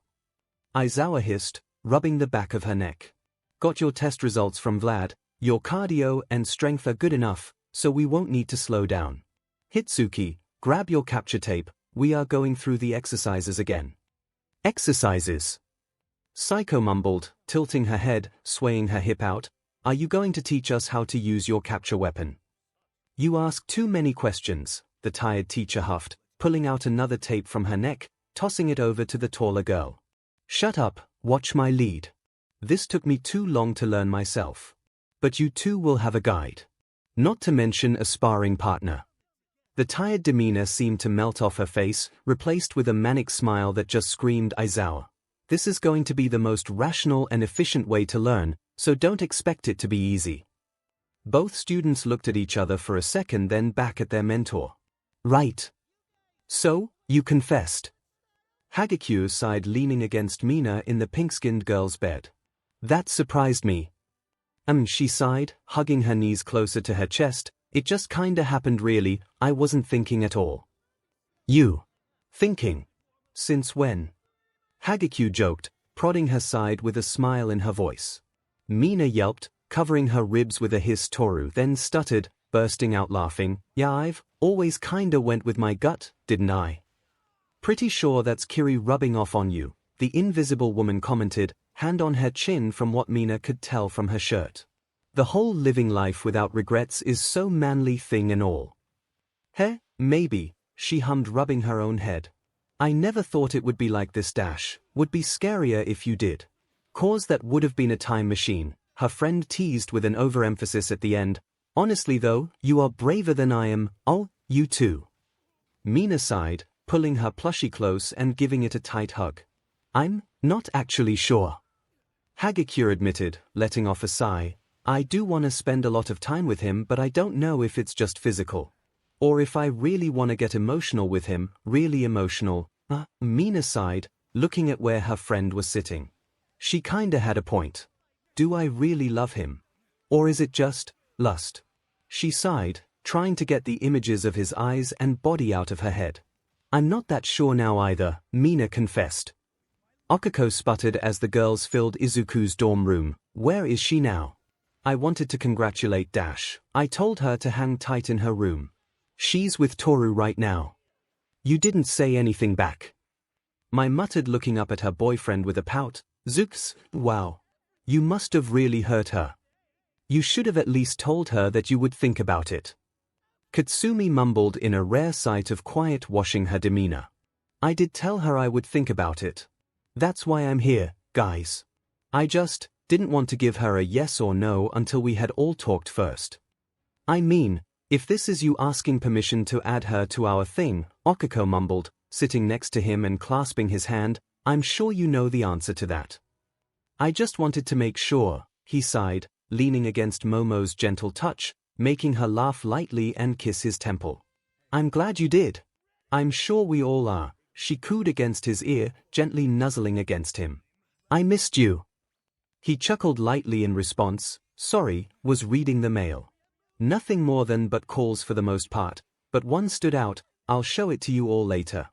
Aizawa hissed, rubbing the back of her neck. Got your test results from Vlad, your cardio and strength are good enough, so we won't need to slow down. Hitsuki, grab your capture tape, we are going through the exercises again. Exercises? Psycho mumbled, tilting her head, swaying her hip out. Are you going to teach us how to use your capture weapon? You ask too many questions, the tired teacher huffed, pulling out another tape from her neck, tossing it over to the taller girl. Shut up, watch my lead. This took me too long to learn myself. But you too will have a guide. Not to mention a sparring partner. The tired demeanor seemed to melt off her face, replaced with a manic smile that just screamed Aizawa. This is going to be the most rational and efficient way to learn, so don't expect it to be easy. Both students looked at each other for a second, then back at their mentor. Right. So, you confessed. Hagekyo sighed, leaning against Mina in the pink-skinned girl's bed. That surprised me. She sighed, hugging her knees closer to her chest. It just kinda happened really, I wasn't thinking at all. You? Thinking? Since when? Hagekyo joked, prodding her side with a smile in her voice. Mina yelped, covering her ribs with a hiss. Toru then stuttered, bursting out laughing. Yeah, I've always kinda went with my gut, didn't I? Pretty sure that's Kiri rubbing off on you, the invisible woman commented, hand on her chin from what Mina could tell from her shirt. The whole living life without regrets is so manly thing and all. Heh, maybe, she hummed, rubbing her own head. I never thought it would be like this. Would be scarier if you did. Cause that would have been a time machine, her friend teased with an overemphasis at the end. Honestly though, you are braver than I am. Oh, you too. Mina sighed, pulling her plushie close and giving it a tight hug. I'm not actually sure. Hagekyo admitted, letting off a sigh. I do want to spend a lot of time with him, but I don't know if it's just physical. Or if I really want to get emotional with him, really emotional. Mina sighed, looking at where her friend was sitting. She kinda had a point. Do I really love him? Or is it just lust? She sighed, trying to get the images of his eyes and body out of her head. I'm not that sure now either, Mina confessed. 𝐒𝐭𝐻𝐲 sputtered as the girls filled Izuku's dorm room. Where is she now? I wanted to congratulate Dash. I told her to hang tight in her room. She's with Toru right now. You didn't say anything back. I muttered, looking up at her boyfriend with a pout. Zooks, wow. You must have really hurt her. You should have at least told her that you would think about it. Katsumi mumbled in a rare sight of quiet, washing her demeanor. I did tell her I would think about it. That's why I'm here, guys. I just didn't want to give her a yes or no until we had all talked first. I mean, if this is you asking permission to add her to our thing, 𝐒𝐭𝐻𝐲 mumbled, sitting next to him and clasping his hand, I'm sure you know the answer to that. I just wanted to make sure, he sighed, leaning against Momo's gentle touch, making her laugh lightly and kiss his temple. I'm glad you did. I'm sure we all are, she cooed against his ear, gently nuzzling against him. I missed you. He chuckled lightly in response. Sorry, was reading the mail. Nothing more than but calls for the most part, but one stood out. I'll show it to you all later.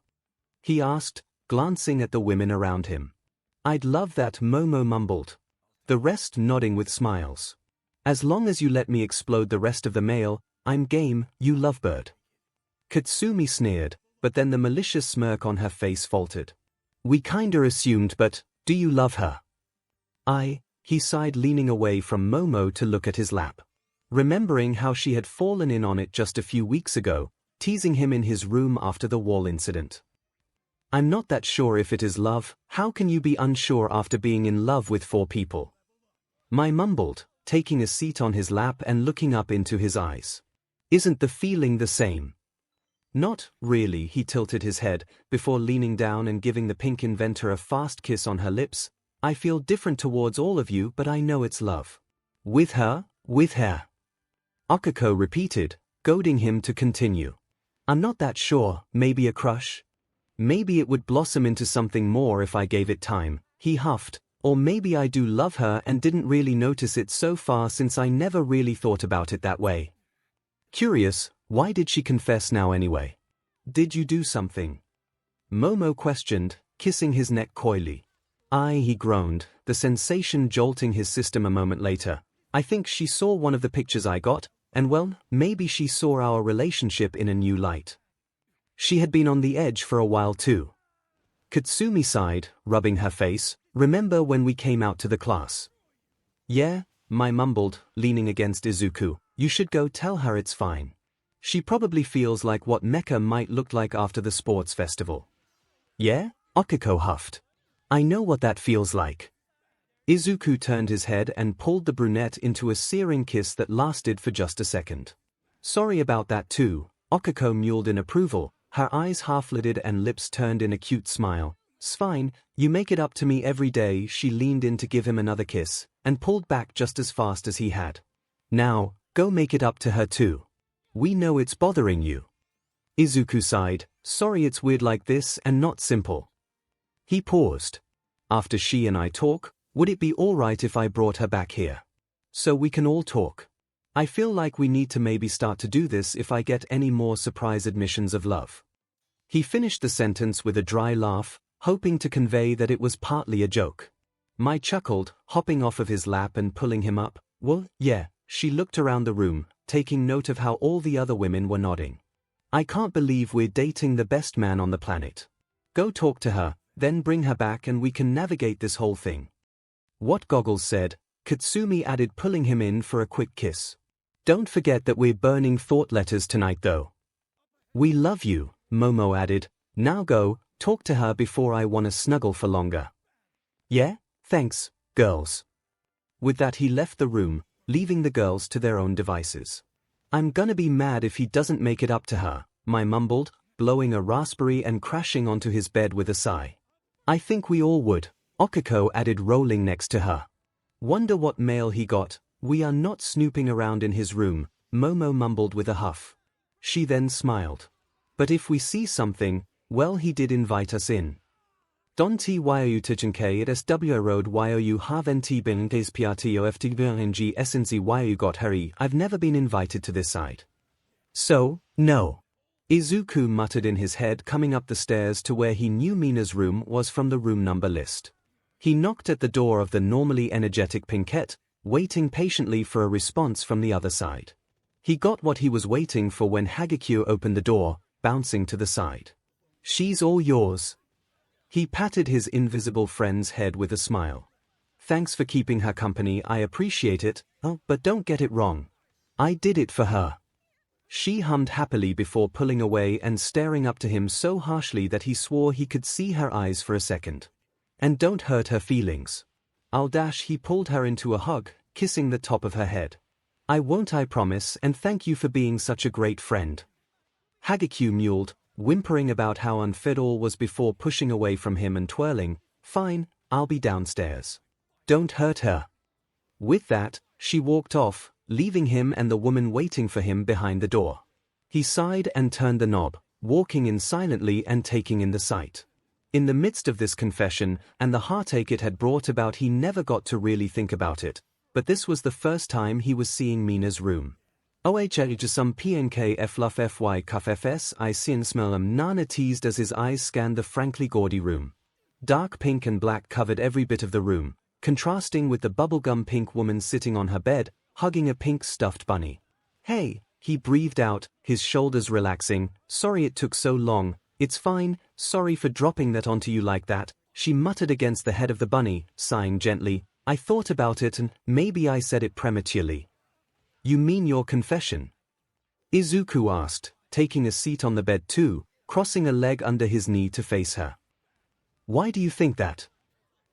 He asked, glancing at the women around him. I'd love that, Momo mumbled. The rest nodding with smiles. As long as you let me explode the rest of the mail, I'm game, you lovebird. Katsumi sneered, but then the malicious smirk on her face faltered. We kinda assumed, but do you love her? He sighed, leaning away from Momo to look at his lap. Remembering how she had fallen in on it just a few weeks ago, teasing him in his room after the wall incident. I'm not that sure if it is love. How can you be unsure after being in love with 4 people? I mumbled, taking a seat on his lap and looking up into his eyes. Isn't the feeling the same? Not really, he tilted his head, before leaning down and giving the pink inventor a fast kiss on her lips. I feel different towards all of you, but I know it's love. With her? With her. 𝐒𝐭𝐻𝐲 repeated, goading him to continue. I'm not that sure, maybe a crush? Maybe it would blossom into something more if I gave it time, he huffed, or maybe I do love her and didn't really notice it so far since I never really thought about it that way. Curious, why did she confess now anyway? Did you do something? Momo questioned, kissing his neck coyly. He groaned, the sensation jolting his system a moment later. I think she saw one of the pictures I got, and well, maybe she saw our relationship in a new light. She had been on the edge for a while too. Katsumi sighed, rubbing her face. Remember when we came out to the class? Yeah, I mumbled, leaning against Izuku. You should go tell her it's fine. She probably feels like what Mecha might look like after the sports festival. Yeah? 𝐒𝐿𝐻𝐲 huffed. I know what that feels like. Izuku turned his head and pulled the brunette into a searing kiss that lasted for just a second. Sorry about that too, 𝐒𝐿𝐻𝐲 mewled in approval, her eyes half-lidded and lips turned in a cute smile. S'fine, you make it up to me every day. She leaned in to give him another kiss, and pulled back just as fast as he had. Now, go make it up to her too. We know it's bothering you. Izuku sighed, sorry it's weird like this and not simple. He paused. After she and I talk, would it be alright if I brought her back here? So we can all talk. I feel like we need to maybe start to do this if I get any more surprise admissions of love. He finished the sentence with a dry laugh, hoping to convey that it was partly a joke. I chuckled, hopping off of his lap and pulling him up. Well, yeah, she looked around the room, taking note of how all the other women were nodding. I can't believe we're dating the best man on the planet. Go talk to her, then bring her back and we can navigate this whole thing. What Goggles said, Katsumi added, pulling him in for a quick kiss. Don't forget that we're burning thought letters tonight though. We love you, Momo added. Now go, talk to her before I wanna snuggle for longer. Yeah, thanks, girls. With that he left the room, leaving the girls to their own devices. I'm gonna be mad if he doesn't make it up to her, I mumbled, blowing a raspberry and crashing onto his bed with a sigh. I think we all would, 𝐒𝐿𝐻𝐲 added, rolling next to her. Wonder what mail he got. We are not snooping around in his room, Momo mumbled with a huff. She then smiled. But if we see something, well, he did invite us in. 𝐷𝑦𝑢𝐻𝐿𝐻𝐻 road 𝐿𝑦𝑢 I've never been invited to this side. So, no. Izuku muttered in his head, coming up the stairs to where he knew Mina's room was from the room number list. He knocked at the door of the normally energetic Pinkette, waiting patiently for a response from the other side. He got what he was waiting for when 𝐔𝐸𝐽 opened the door, bouncing to the side. "She's all yours." He patted his invisible friend's head with a smile. "Thanks for keeping her company, I appreciate it. Oh, but don't get it wrong. I did it for her." She hummed happily before pulling away and staring up to him so harshly that he swore he could see her eyes for a second. "And don't hurt her feelings." He pulled her into a hug, kissing the top of her head. "I won't, I promise, and thank you for being such a great friend." 𝐔𝐸𝐽 mewled, whimpering about how unfair all was before pushing away from him and twirling. "Fine, I'll be downstairs. Don't hurt her." With that, she walked off, leaving him and the woman waiting for him behind the door. He sighed and turned the knob, walking in silently and taking in the sight. In the midst of this confession, and the heartache it had brought about, he never got to really think about it, but this was the first time he was seeing Mina's room. Nana teased as his eyes scanned the frankly gaudy room. Dark pink and black covered every bit of the room, contrasting with the bubblegum pink woman sitting on her bed, hugging a pink stuffed bunny. "Hey," he breathed out, his shoulders relaxing. "Sorry it took so long. It's fine, sorry for dropping that onto you like that," she muttered against the head of the bunny, sighing gently. "I thought about it and maybe I said it prematurely." "You mean your confession?" Izuku asked, taking a seat on the bed too, crossing a leg under his knee to face her. "Why do you think that?"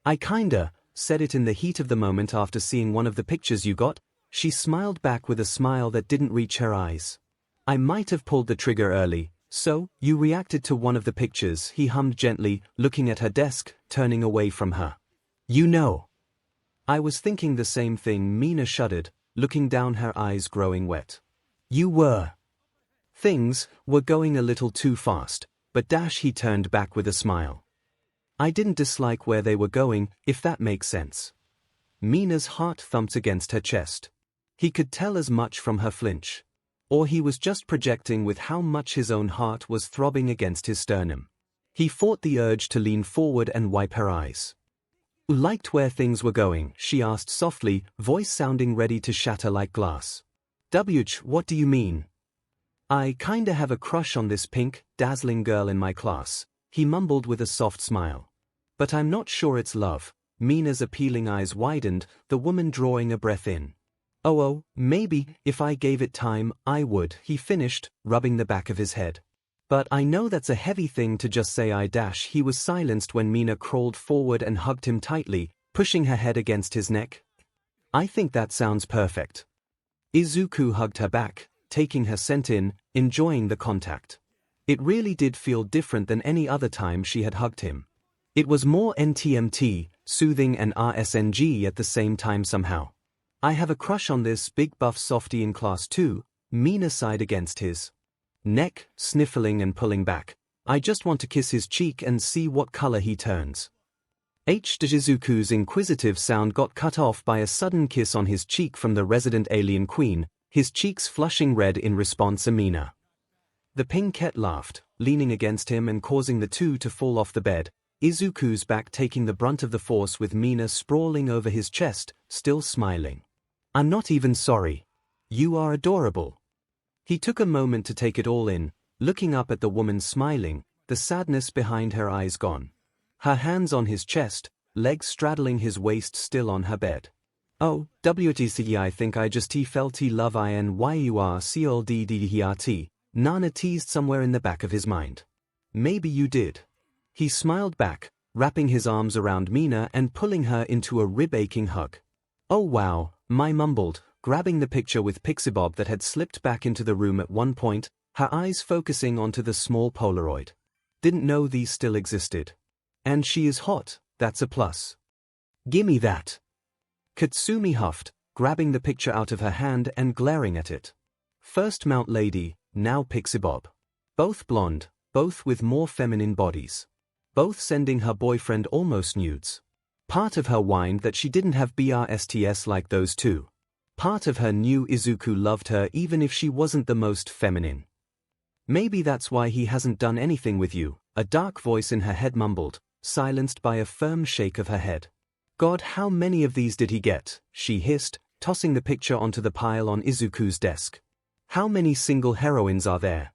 "I kinda said it in the heat of the moment after seeing one of the pictures you got." She smiled back with a smile that didn't reach her eyes. "I might have pulled the trigger early." "So, you reacted to one of the pictures," he hummed gently, looking at her desk, turning away from her. "You know." "I was thinking the same thing," Mina shuddered, looking down, her eyes growing wet. "You were." Things were going a little too fast, but he turned back with a smile. "I didn't dislike where they were going, if that makes sense." Mina's heart thumped against her chest. He could tell as much from her flinch. Or he was just projecting with how much his own heart was throbbing against his sternum. He fought the urge to lean forward and wipe her eyes. "Liked where things were going?" she asked softly, voice sounding ready to shatter like glass. What do you mean?" "I kinda have a crush on this pink, dazzling girl in my class," he mumbled with a soft smile. "But I'm not sure it's love." Mina's appealing eyes widened, the woman drawing a breath in. Oh, maybe, if I gave it time, I would," he finished, rubbing the back of his head. "But I know that's a heavy thing to just say." He was silenced when Mina crawled forward and hugged him tightly, pushing her head against his neck. "I think that sounds perfect." Izuku hugged her back, taking her scent in, enjoying the contact. It really did feel different than any other time she had hugged him. It was more NTMT, soothing and RSNG at the same time somehow. "I have a crush on this big buff softie in class too," Mina sighed against his neck, sniffling and pulling back. "I just want to kiss his cheek and see what color he turns." Izuku's inquisitive sound got cut off by a sudden kiss on his cheek from the resident alien queen, his cheeks flushing red in response. Mina. The Pinkette laughed, leaning against him and causing the two to fall off the bed, Izuku's back taking the brunt of the force with Mina sprawling over his chest, still smiling. "I'm not even sorry. You are adorable." He took a moment to take it all in, looking up at the woman smiling, the sadness behind her eyes gone. Her hands on his chest, legs straddling his waist still on her bed. "Oh, I think I just felt love INYURCOLDDERT, Nana teased somewhere in the back of his mind. "Maybe you did." He smiled back, wrapping his arms around Mina and pulling her into a rib-aching hug. "Oh wow," Mai mumbled, grabbing the picture with Pixie Bob that had slipped back into the room at one point, her eyes focusing onto the small Polaroid. "Didn't know these still existed. And she is hot, that's a plus." "Gimme that." Katsumi huffed, grabbing the picture out of her hand and glaring at it. First Mount Lady, now Pixie Bob. Both blonde, both with more feminine bodies. Both sending her boyfriend almost nudes. Part of her whined that she didn't have BRSTS like those two. Part of her knew Izuku loved her even if she wasn't the most feminine. Maybe that's why he hasn't done anything with you, a dark voice in her head mumbled, silenced by a firm shake of her head. God, how many of these did he get? She hissed, tossing the picture onto the pile on Izuku's desk. How many single heroines are there?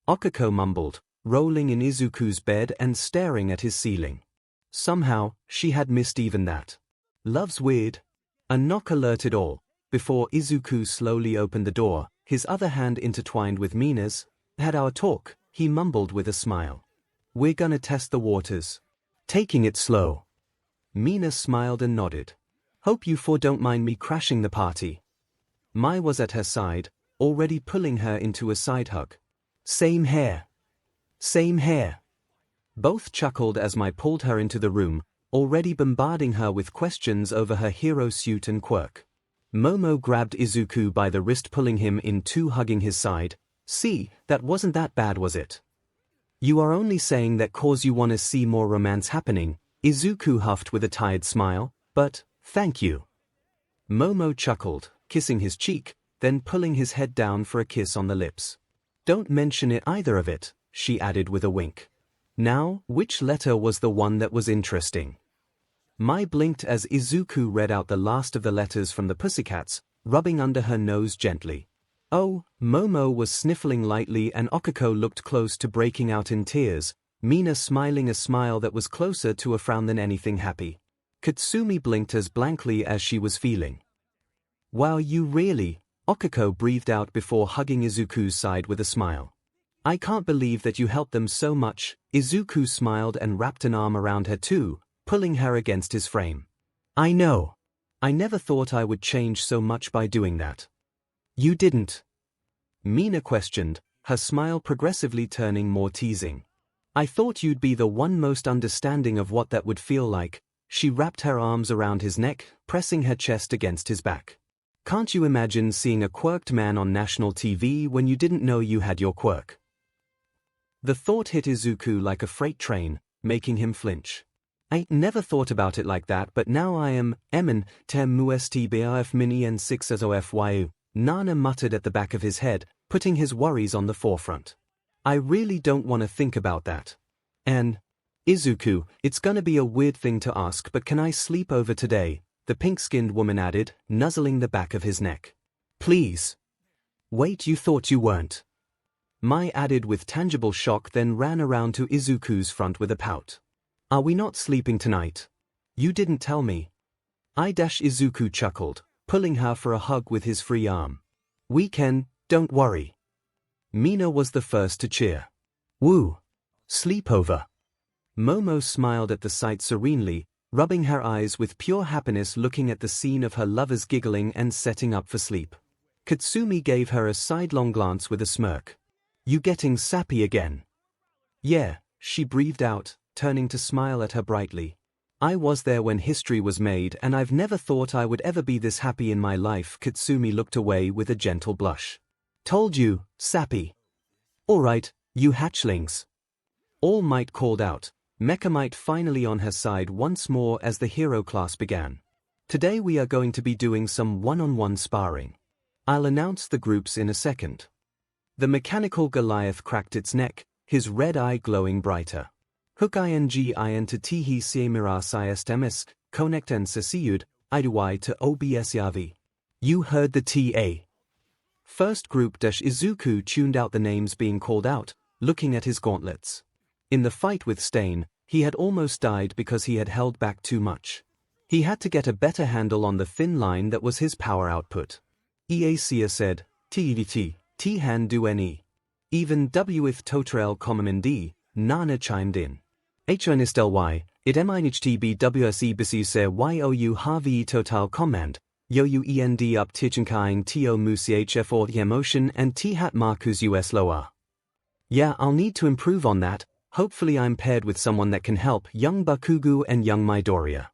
𝐒𝐭𝐴₂ mumbled, rolling in Izuku's bed and staring at his ceiling. Somehow, she had missed even that. Love's weird. A knock alerted all. Before Izuku slowly opened the door, his other hand intertwined with Mina's. Had our talk, he mumbled with a smile. We're gonna test the waters. Taking it slow. Mina smiled and nodded. Hope you four don't mind me crashing the party. Mai was at her side, already pulling her into a side hug. Same here. Same here. Both chuckled as Mai pulled her into the room, already bombarding her with questions over her hero suit and quirk. Momo grabbed Izuku by the wrist, pulling him in too, hugging his side. See, that wasn't that bad, was it? You are only saying that 'cause you wanna see more romance happening, Izuku huffed with a tired smile, but, thank you. Momo chuckled, kissing his cheek, then pulling his head down for a kiss on the lips. Don't mention it, either of it, she added with a wink. Now, which letter was the one that was interesting? Mai blinked as Izuku read out the last of the letters from the pussycats, rubbing under her nose gently. Oh, Momo was sniffling lightly and 𝐒𝐴₂ looked close to breaking out in tears, Mina smiling a smile that was closer to a frown than anything happy. Katsumi blinked as blankly as she was feeling. Wow, you really? 𝐒𝐴₂ breathed out before hugging Izuku's side with a smile. I can't believe that you helped them so much. Izuku smiled and wrapped an arm around her too, pulling her against his frame. I know. I never thought I would change so much by doing that. You didn't? Mina questioned, her smile progressively turning more teasing. I thought you'd be the one most understanding of what that would feel like. She wrapped her arms around his neck, pressing her chest against his back. Can't you imagine seeing a quirked man on national TV when you didn't know you had your quirk? The thought hit Izuku like a freight train, making him flinch. I never thought about it like that, but now I am. Emin, tem mustbaf mini and 6ofyu, Nana muttered at the back of his head, putting his worries on the forefront. I really don't want to think about that. And, Izuku, it's gonna be a weird thing to ask, but can I sleep over today? The pink-skinned woman added, nuzzling the back of his neck. Please. Wait, you thought you weren't? Mai added with tangible shock, then ran around to Izuku's front with a pout. Are we not sleeping tonight? You didn't tell me. Izuku chuckled, pulling her for a hug with his free arm. We can, don't worry. Mina was the first to cheer. Woo! Sleepover. Momo smiled at the sight serenely, rubbing her eyes with pure happiness, looking at the scene of her lovers giggling and setting up for sleep. Katsumi gave her a sidelong glance with a smirk. You getting sappy again? Yeah, she breathed out, turning to smile at her brightly. I was there when history was made, and I've never thought I would ever be this happy in my life. Katsumi looked away with a gentle blush. Told you, sappy. All right, you hatchlings. All Might called out, Mecha Might finally on her side once more as the hero class began. Today we are going to be doing some one-on-one sparring. I'll announce the groups in a second. The mechanical Goliath cracked its neck, his red eye glowing brighter. 𝐒𝐭𝐚𝐲 𝐔𝐸𝐽𝐝 𝐂𝐸𝐿 iduai to obsyavi. You heard the TA. First group. Izuku tuned out the names being called out, looking at his gauntlets. In the fight with Stain, he had almost died because he had held back too much. He had to get a better handle on the thin line that was his power output. Ea said, TDT, T-Han do any. Even Wif Totrel Command, Nana chimed in. HNSTLY, it MINHTBWSE BSUSE YOU HAVI Total Command, YOU up Tichenkaing TO MUCHF the emotion and T-Hat Marcus US lower. Yeah, I'll need to improve on that. Hopefully I'm paired with someone that can help. Young Bakugo and young Midoriya.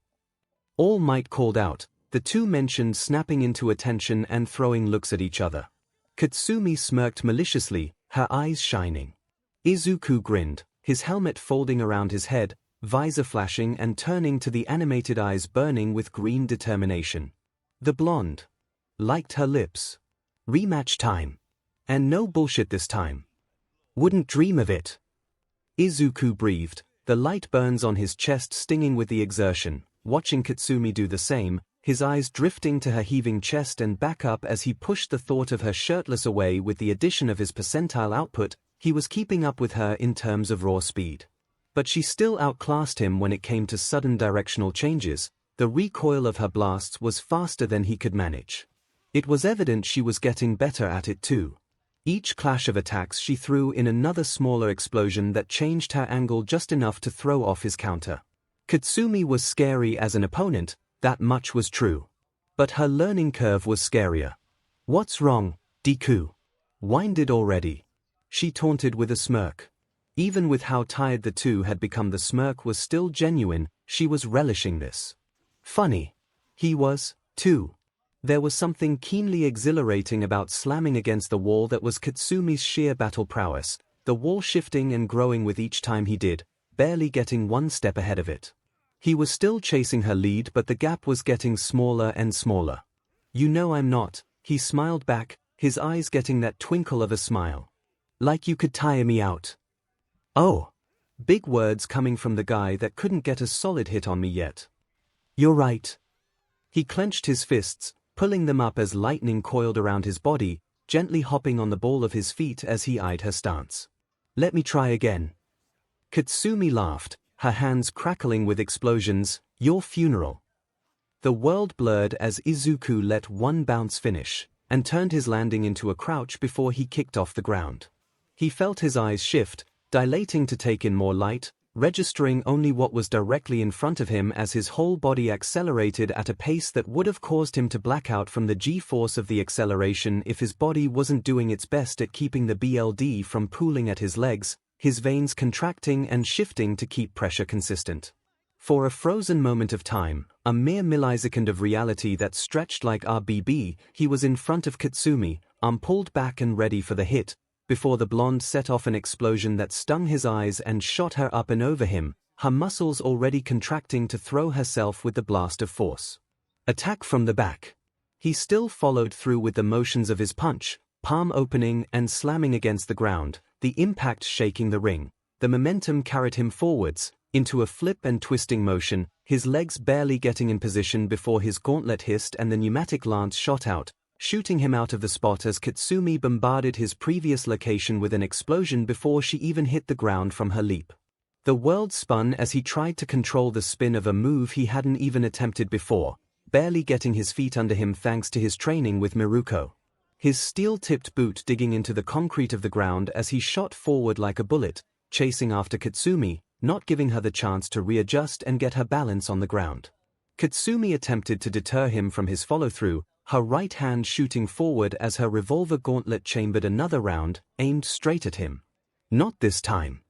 All Might called out, the two mentioned snapping into attention and throwing looks at each other. Katsumi smirked maliciously, her eyes shining. Izuku grinned, his helmet folding around his head, visor flashing and turning to the animated eyes burning with green determination. The blonde liked her lips. Rematch time. And no bullshit this time. Wouldn't dream of it. Izuku breathed, the light burns on his chest stinging with the exertion, watching Katsumi do the same, his eyes drifting to her heaving chest and back up as he pushed the thought of her shirtless away. With the addition of his percentile output, he was keeping up with her in terms of raw speed. But she still outclassed him when it came to sudden directional changes. The recoil of her blasts was faster than he could manage. It was evident she was getting better at it too. Each clash of attacks she threw in another smaller explosion that changed her angle just enough to throw off his counter. Katsumi was scary as an opponent, that much was true. But her learning curve was scarier. What's wrong, Deku? Winded already? She taunted with a smirk. Even with how tired the two had become, the smirk was still genuine. She was relishing this. Funny. He was, too. There was something keenly exhilarating about slamming against the wall that was Katsumi's sheer battle prowess, the wall shifting and growing with each time he did, barely getting one step ahead of it. He was still chasing her lead, but the gap was getting smaller and smaller. You know I'm not, he smiled back, his eyes getting that twinkle of a smile. Like you could tire me out. Oh. Big words coming from the guy that couldn't get a solid hit on me yet. You're right. He clenched his fists, pulling them up as lightning coiled around his body, gently hopping on the ball of his feet as he eyed her stance. Let me try again. Katsumi laughed, her hands crackling with explosions. Your funeral. The world blurred as Izuku let one bounce finish, and turned his landing into a crouch before he kicked off the ground. He felt his eyes shift, dilating to take in more light, registering only what was directly in front of him as his whole body accelerated at a pace that would have caused him to black out from the G-force of the acceleration if his body wasn't doing its best at keeping the BLD from pooling at his legs, his veins contracting and shifting to keep pressure consistent. For a frozen moment of time, a mere millisecond of reality that stretched like RBB, he was in front of Katsumi, arm pulled back and ready for the hit, before the blonde set off an explosion that stung his eyes and shot her up and over him, her muscles already contracting to throw herself with the blast of force. Attack from the back. He still followed through with the motions of his punch, palm opening and slamming against the ground, the impact shaking the ring. The momentum carried him forwards, into a flip and twisting motion, his legs barely getting in position before his gauntlet hissed and the pneumatic lance shot out, shooting him out of the spot as Katsumi bombarded his previous location with an explosion before she even hit the ground from her leap. The world spun as he tried to control the spin of a move he hadn't even attempted before, barely getting his feet under him thanks to his training with Miruko. His steel-tipped boot digging into the concrete of the ground as he shot forward like a bullet, chasing after Katsumi, not giving her the chance to readjust and get her balance on the ground. Katsumi attempted to deter him from his follow-through, her right hand shooting forward as her revolver gauntlet chambered another round, aimed straight at him. Not this time.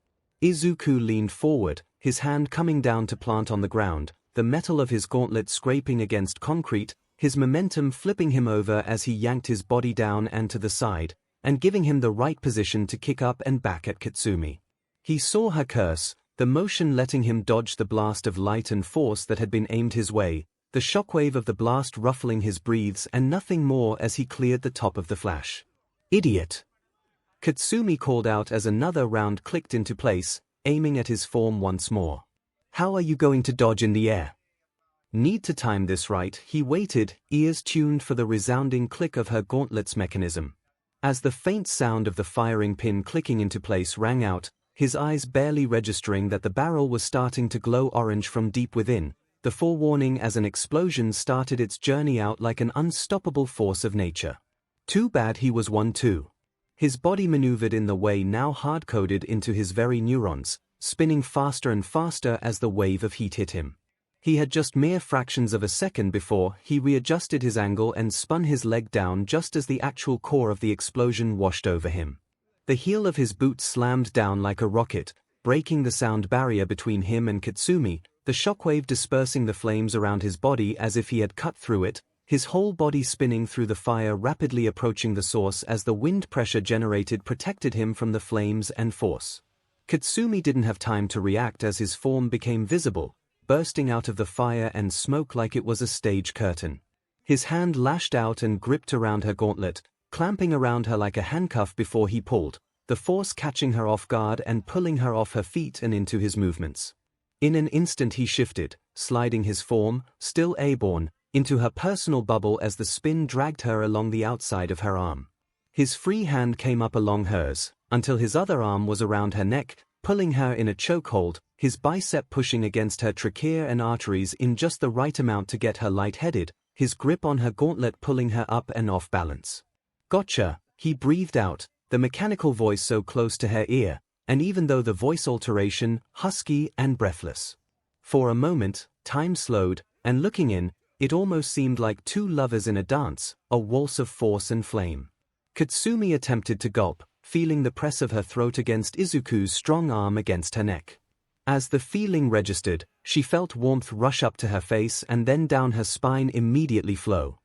Izuku leaned forward, his hand coming down to plant on the ground, the metal of his gauntlet scraping against concrete, his momentum flipping him over as he yanked his body down and to the side, and giving him the right position to kick up and back at Katsumi. He saw her curse, the motion letting him dodge the blast of light and force that had been aimed his way, the shockwave of the blast ruffling his breathes and nothing more as he cleared the top of the flash. Idiot! Katsumi called out as another round clicked into place, aiming at his form once more. How are you going to dodge in the air? Need to time this right, he waited, ears tuned for the resounding click of her gauntlet's mechanism. As the faint sound of the firing pin clicking into place rang out, his eyes barely registering that the barrel was starting to glow orange from deep within, the forewarning as an explosion started its journey out like an unstoppable force of nature. Too bad he was one too. His body maneuvered in the way now hard-coded into his very neurons, spinning faster and faster as the wave of heat hit him. He had just mere fractions of a second before he readjusted his angle and spun his leg down just as the actual core of the explosion washed over him. The heel of his boot slammed down like a rocket, breaking the sound barrier between him and Katsumi, the shockwave dispersing the flames around his body as if he had cut through it, his whole body spinning through the fire rapidly approaching the source as the wind pressure generated protected him from the flames and force. Katsumi didn't have time to react as his form became visible, bursting out of the fire and smoke like it was a stage curtain. His hand lashed out and gripped around her gauntlet, clamping around her like a handcuff before he pulled, the force catching her off guard and pulling her off her feet and into his movements. In an instant he shifted, sliding his form, still airborne, into her personal bubble as the spin dragged her along the outside of her arm. His free hand came up along hers, until his other arm was around her neck, pulling her in a chokehold, his bicep pushing against her trachea and arteries in just the right amount to get her lightheaded, his grip on her gauntlet pulling her up and off balance. "Gotcha," he breathed out, the mechanical voice so close to her ear, and even though the voice alteration, husky and breathless. For a moment, time slowed, and looking in, it almost seemed like two lovers in a dance, a waltz of force and flame. Katsumi attempted to gulp, feeling the press of her throat against Izuku's strong arm against her neck. As the feeling registered, she felt warmth rush up to her face and then down her spine immediately flow.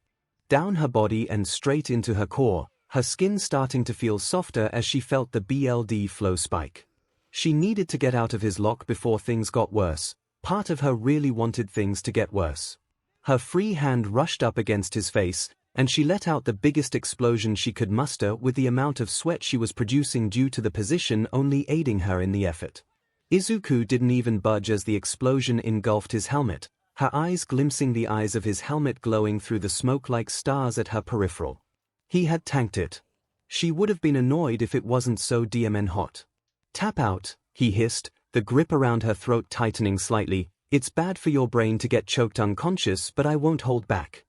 Down her body and straight into her core, her skin starting to feel softer as she felt the blood flow spike. She needed to get out of his lock before things got worse. Part of her really wanted things to get worse. Her free hand rushed up against his face, and she let out the biggest explosion she could muster with the amount of sweat she was producing due to the position only aiding her in the effort. Izuku didn't even budge as the explosion engulfed his helmet, her eyes glimpsing the eyes of his helmet glowing through the smoke like stars at her peripheral. He had tanked it. She would have been annoyed if it wasn't so damn hot. "Tap out," he hissed, the grip around her throat tightening slightly. "It's bad for your brain to get choked unconscious, but I won't hold back."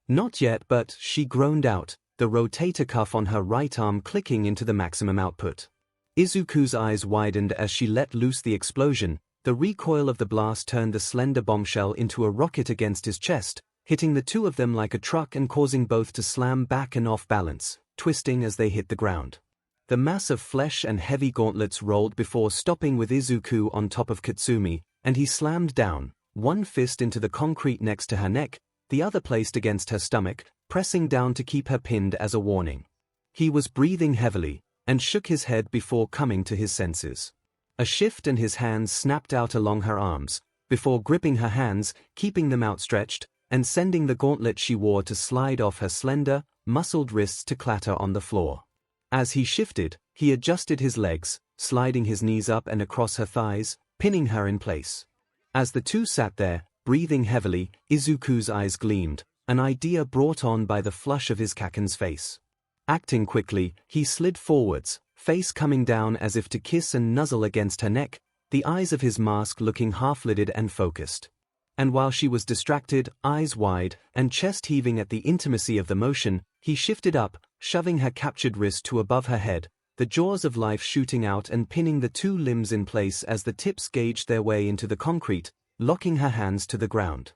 "Not yet, but," she groaned out, the rotator cuff on her right arm clicking into the maximum output. Izuku's eyes widened as she let loose the explosion. The recoil of the blast turned the slender bombshell into a rocket against his chest, hitting the two of them like a truck and causing both to slam back and off balance, twisting as they hit the ground. The mass of flesh and heavy gauntlets rolled before stopping with Izuku on top of Katsumi, and he slammed down, one fist into the concrete next to her neck, the other placed against her stomach, pressing down to keep her pinned as a warning. He was breathing heavily, and shook his head before coming to his senses. A shift and his hands snapped out along her arms, before gripping her hands, keeping them outstretched, and sending the gauntlet she wore to slide off her slender, muscled wrists to clatter on the floor. As he shifted, he adjusted his legs, sliding his knees up and across her thighs, pinning her in place. As the two sat there, breathing heavily, Izuku's eyes gleamed, an idea brought on by the flush of his Kaken's face. Acting quickly, he slid forwards, face coming down as if to kiss and nuzzle against her neck, the eyes of his mask looking half-lidded and focused. And while she was distracted, eyes wide, and chest heaving at the intimacy of the motion, he shifted up, shoving her captured wrist to above her head, the jaws of life shooting out and pinning the two limbs in place as the tips gauged their way into the concrete, locking her hands to the ground.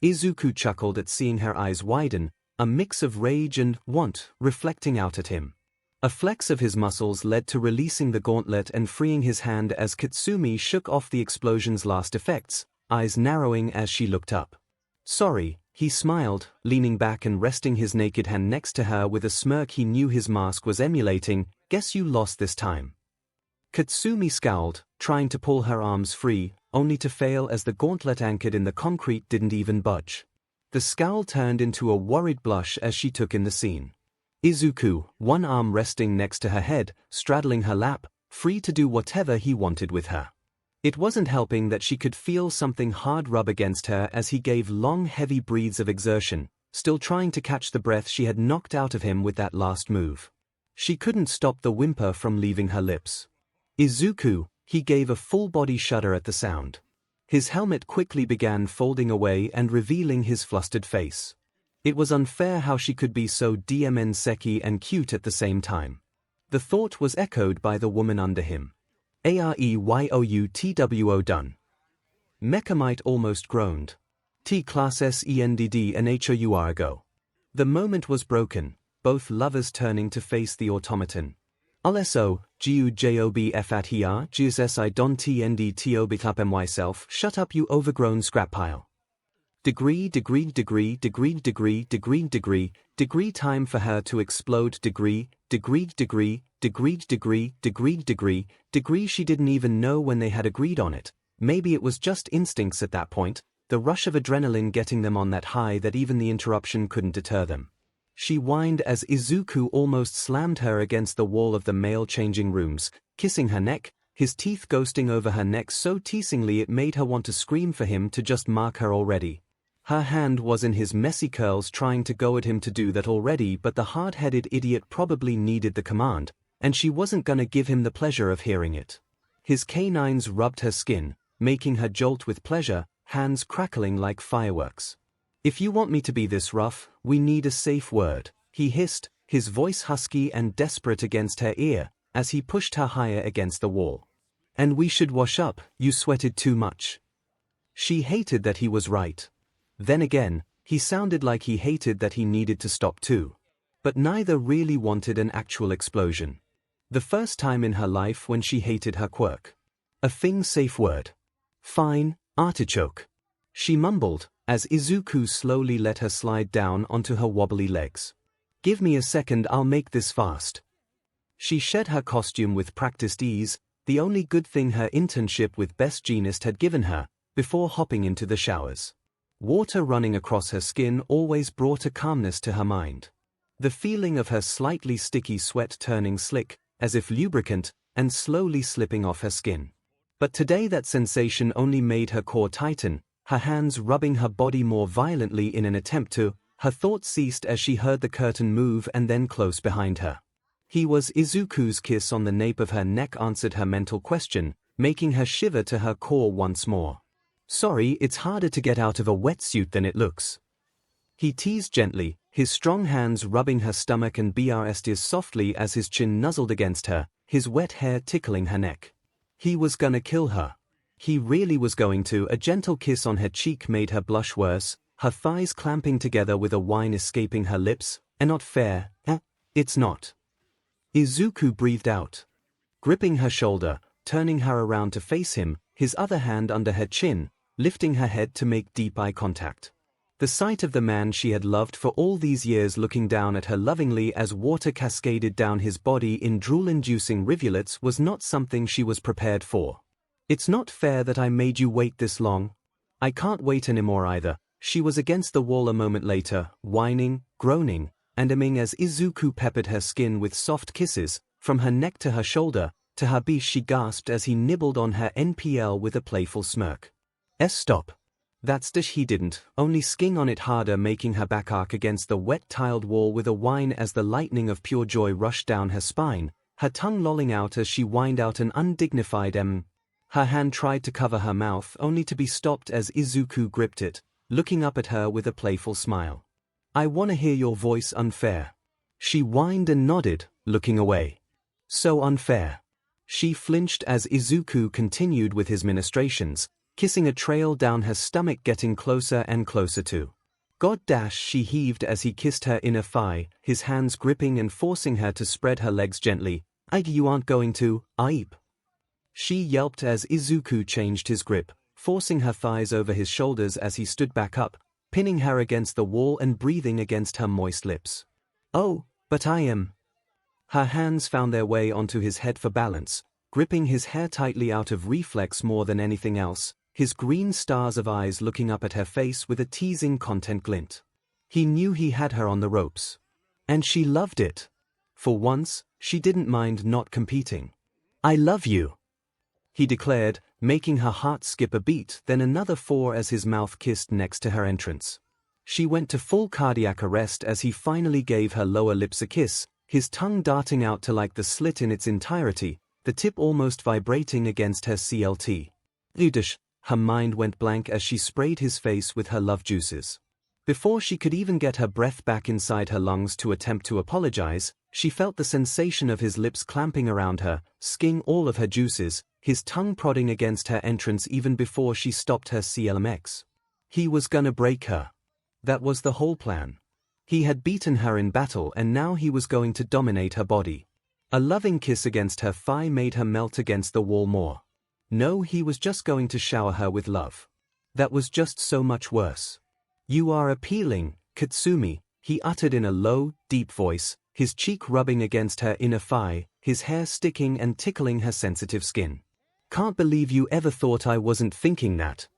Izuku chuckled at seeing her eyes widen, a mix of rage and want reflecting out at him. A flex of his muscles led to releasing the gauntlet and freeing his hand as Katsumi shook off the explosion's last effects, eyes narrowing as she looked up. "Sorry," he smiled, leaning back and resting his naked hand next to her with a smirk he knew his mask was emulating. "Guess you lost this time." Katsumi scowled, trying to pull her arms free, only to fail as the gauntlet anchored in the concrete didn't even budge. The scowl turned into a worried blush as she took in the scene. Izuku, one arm resting next to her head, straddling her lap, free to do whatever he wanted with her. It wasn't helping that she could feel something hard rub against her as he gave long heavy breaths of exertion, still trying to catch the breath she had knocked out of him with that last move. She couldn't stop the whimper from leaving her lips. "Izuku," he gave a full-body shudder at the sound. His helmet quickly began folding away and revealing his flustered face. It was unfair how she could be so damn sexy and cute at the same time. The thought was echoed by the woman under him. "AREYOUTWO done." Mechamite almost groaned. "T-class SENDD and HOUR. The moment was broken, both lovers turning to face the automaton. "Also, 𝐔𝐬𝐽𝐫 at here, GSI don TND myself, shut up you overgrown scrap pile." Degree time for her to explode degree she didn't even know when they had agreed on it. Maybe it was just instincts at that point, the rush of adrenaline getting them on that high that even the interruption couldn't deter them. She whined as Izuku almost slammed her against the wall of the male changing rooms, kissing her neck, his teeth ghosting over her neck so teasingly it made her want to scream for him to just mark her already. Her hand was in his messy curls trying to go at him to do that already, but the hard-headed idiot probably needed the command, and she wasn't gonna give him the pleasure of hearing it. His canines rubbed her skin, making her jolt with pleasure, hands crackling like fireworks. "If you want me to be this rough, we need a safe word," he hissed, his voice husky and desperate against her ear, as he pushed her higher against the wall. "And we should wash up, you sweated too much." She hated that he was right. Then again, he sounded like he hated that he needed to stop too. But neither really wanted an actual explosion. The first time in her life when she hated her quirk. A safe word. "Fine, artichoke," she mumbled, as Izuku slowly let her slide down onto her wobbly legs. "Give me a second, I'll make this fast." She shed her costume with practiced ease, the only good thing her internship with Best Jeanist had given her, before hopping into the showers. Water running across her skin always brought a calmness to her mind. The feeling of her slightly sticky sweat turning slick, as if lubricant, and slowly slipping off her skin. But today that sensation only made her core tighten, her hands rubbing her body more violently in an attempt to. Her thoughts ceased as she heard the curtain move and then close behind her. Izuku's kiss on the nape of her neck answered her mental question, making her shiver to her core once more. "Sorry, it's harder to get out of a wetsuit than it looks," he teased gently, his strong hands rubbing her stomach and breasts softly as his chin nuzzled against her, his wet hair tickling her neck. He was gonna kill her. He really was going to. A gentle kiss on her cheek made her blush worse, her thighs clamping together with a whine escaping her lips. "Not fair, eh? It's not." Izuku breathed out, gripping her shoulder, turning her around to face him, his other hand under her chin, lifting her head to make deep eye contact. The sight of the man she had loved for all these years looking down at her lovingly as water cascaded down his body in drool-inducing rivulets was not something she was prepared for. "It's not fair that I made you wait this long. I can't wait anymore either." She was against the wall a moment later, whining, groaning, and as Izuku peppered her skin with soft kisses, from her neck to her shoulder, to her beach. She gasped as he nibbled on her NPL with a playful smirk. Stop. That's dish." He didn't, only sking on it harder, making her back arc against the wet tiled wall with a whine as the lightning of pure joy rushed down her spine, her tongue lolling out as she whined out an undignified Her hand tried to cover her mouth only to be stopped as Izuku gripped it, looking up at her with a playful smile. "I wanna hear your voice." "Unfair." She whined and nodded, looking away. "So unfair." She flinched as Izuku continued with his ministrations, kissing a trail down her stomach, getting closer and closer to. "God dash," she heaved as he kissed her inner thigh, his hands gripping and forcing her to spread her legs gently. You aren't going to, 𝐼𝐵." She yelped as Izuku changed his grip, forcing her thighs over his shoulders as he stood back up, pinning her against the wall and breathing against her moist lips. "Oh, but I am." Her hands found their way onto his head for balance, gripping his hair tightly out of reflex more than anything else, his green stars of eyes looking up at her face with a teasing content glint. He knew he had her on the ropes. And she loved it. For once, she didn't mind not competing. "I love you," he declared, making her heart skip a beat, then another 4 as his mouth kissed next to her entrance. She went to full cardiac arrest as he finally gave her lower lips a kiss, his tongue darting out to like the slit in its entirety, the tip almost vibrating against her CLT. Udish, her mind went blank as she sprayed his face with her love juices. Before she could even get her breath back inside her lungs to attempt to apologize, she felt the sensation of his lips clamping around her, sking all of her juices, his tongue prodding against her entrance even before she stopped her CLMX. He was gonna break her. That was the whole plan. He had beaten her in battle and now he was going to dominate her body. A loving kiss against her thigh made her melt against the wall more. No, he was just going to shower her with love. That was just so much worse. "You are appealing, Katsumi," he uttered in a low, deep voice, his cheek rubbing against her inner thigh, his hair sticking and tickling her sensitive skin. "Can't believe you ever thought I wasn't thinking that."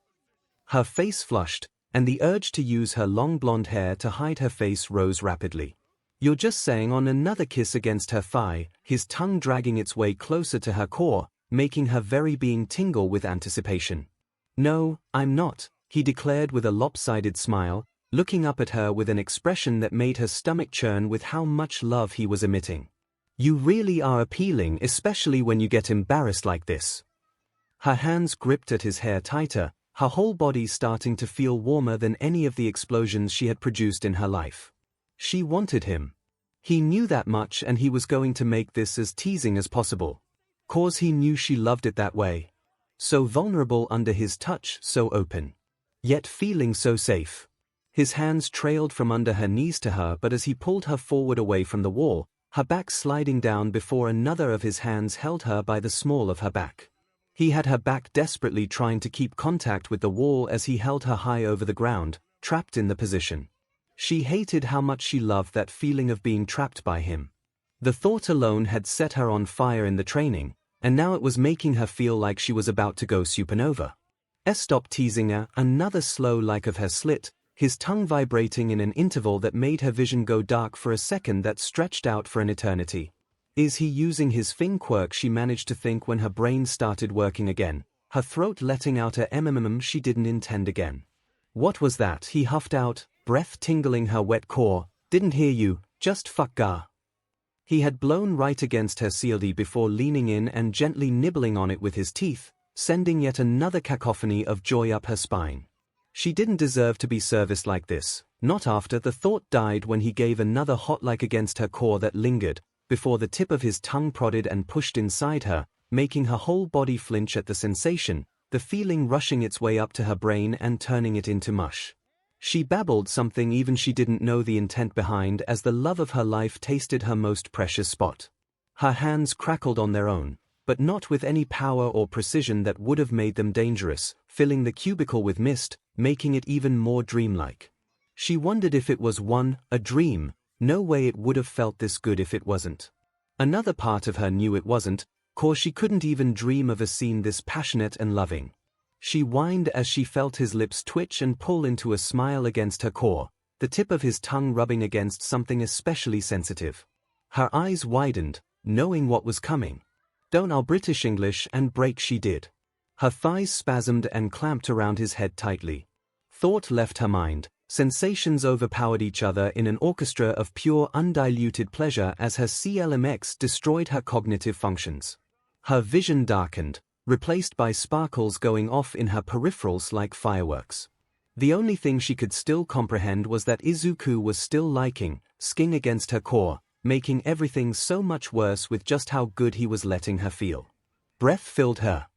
Her face flushed, and the urge to use her long blonde hair to hide her face rose rapidly. You're just saying on another kiss against her thigh, his tongue dragging its way closer to her core, making her very being tingle with anticipation. No, I'm not, he declared with a lopsided smile, looking up at her with an expression that made her stomach churn with how much love he was emitting. You really are appealing, especially when you get embarrassed like this. Her hands gripped at his hair tighter, her whole body starting to feel warmer than any of the explosions she had produced in her life. She wanted him. He knew that much, and he was going to make this as teasing as possible. 'Cause he knew she loved it that way. So vulnerable under his touch, so open. Yet feeling so safe. His hands trailed from under her knees to her, but as he pulled her forward away from the wall, her back sliding down before another of his hands held her by the small of her back. He had her back desperately trying to keep contact with the wall as he held her high over the ground, trapped in the position. She hated how much she loved that feeling of being trapped by him. The thought alone had set her on fire in the training, and now it was making her feel like she was about to go supernova. Stop teasing her, another slow like of her slit, his tongue vibrating in an interval that made her vision go dark for a second that stretched out for an eternity. Is he using his thing quirk, she managed to think when her brain started working again, her throat letting out a she didn't intend again. What was that? He huffed out, breath tingling her wet core. Didn't hear you, just fuck ga. He had blown right against her CLD before leaning in and gently nibbling on it with his teeth, sending yet another cacophony of joy up her spine. She didn't deserve to be serviced like this, not after the thought died when he gave another hot like against her core that lingered, before the tip of his tongue prodded and pushed inside her, making her whole body flinch at the sensation, the feeling rushing its way up to her brain and turning it into mush. She babbled something even she didn't know the intent behind as the love of her life tasted her most precious spot. Her hands crackled on their own, but not with any power or precision that would have made them dangerous, filling the cubicle with mist, making it even more dreamlike. She wondered if it was a dream. No way it would have felt this good if it wasn't. Another part of her knew it wasn't, 'cause she couldn't even dream of a scene this passionate and loving. She whined as she felt his lips twitch and pull into a smile against her core, the tip of his tongue rubbing against something especially sensitive. Her eyes widened, knowing what was coming. Don't I'll British English and break she did. Her thighs spasmed and clamped around his head tightly. Thought left her mind, sensations overpowered each other in an orchestra of pure undiluted pleasure as her 𝐶LMX destroyed her cognitive functions. Her vision darkened, replaced by sparkles going off in her peripherals like fireworks. The only thing she could still comprehend was that Izuku was still liking, 𝐒𝐭 against her core, making everything so much worse with just how good he was letting her feel. Breath filled her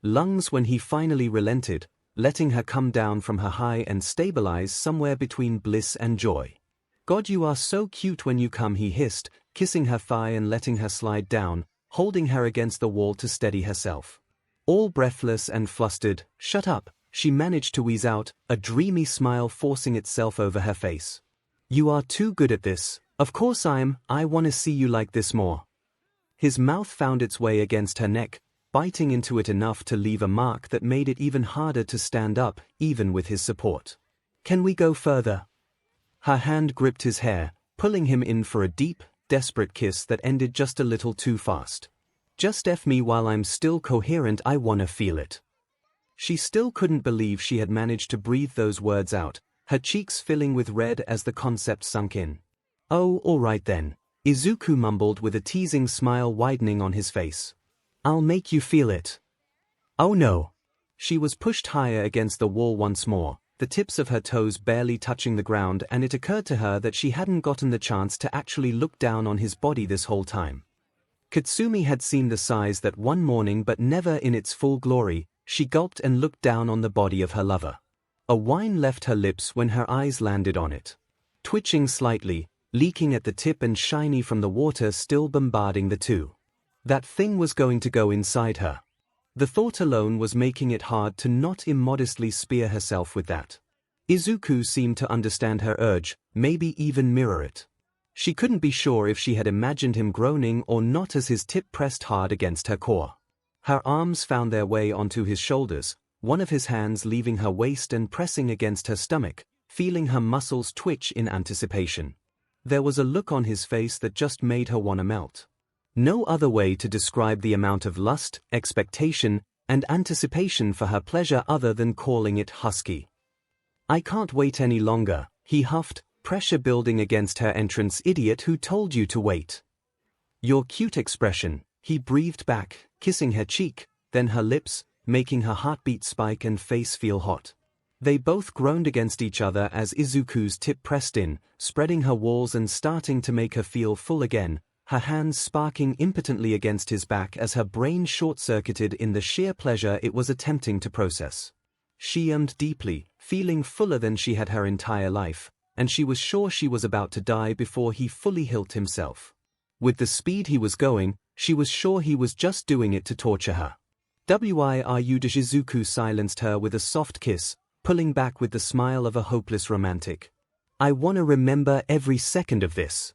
lungs when he finally relented, letting her come down from her high and stabilize somewhere between bliss and joy. God, you are so cute when you come, he hissed, kissing her thigh and letting her slide down, holding her against the wall to steady herself. All breathless and flustered, shut up, she managed to wheeze out, a dreamy smile forcing itself over her face. You are too good at this. Of course I want to see you like this more. His mouth found its way against her neck, biting into it enough to leave a mark that made it even harder to stand up, even with his support. Can we go further? Her hand gripped his hair, pulling him in for a deep, desperate kiss that ended just a little too fast. Just F me while I'm still coherent, I wanna feel it. She still couldn't believe she had managed to breathe those words out, her cheeks filling with red as the concept sunk in. Oh, all right then, Izuku mumbled with a teasing smile widening on his face. I'll make you feel it. Oh no. She was pushed higher against the wall once more, the tips of her toes barely touching the ground, and it occurred to her that she hadn't gotten the chance to actually look down on his body this whole time. Katsumi had seen the size that one morning, but never in its full glory. She gulped and looked down on the body of her lover. A whine left her lips when her eyes landed on it. Twitching slightly, leaking at the tip and shiny from the water still bombarding the two. That thing was going to go inside her. The thought alone was making it hard to not immodestly spear herself with that. Izuku seemed to understand her urge, maybe even mirror it. She couldn't be sure if she had imagined him groaning or not as his tip pressed hard against her core. Her arms found their way onto his shoulders, one of his hands leaving her waist and pressing against her stomach, feeling her muscles twitch in anticipation. There was a look on his face that just made her wanna melt. No other way to describe the amount of lust, expectation, and anticipation for her pleasure other than calling it husky. "I can't wait any longer," he huffed, pressure building against her entrance. "Idiot, who told you to wait?" "Your cute expression," he breathed back, kissing her cheek, then her lips, making her heartbeat spike and face feel hot. They both groaned against each other as Izuku's tip pressed in, spreading her walls and starting to make her feel full again, her hands sparking impotently against his back as her brain short-circuited in the sheer pleasure it was attempting to process. She ummed deeply, feeling fuller than she had her entire life, and she was sure she was about to die before he fully hilt himself. With the speed he was going, she was sure he was just doing it to torture her. Izuku silenced her with a soft kiss, pulling back with the smile of a hopeless romantic. "I wanna remember every second of this."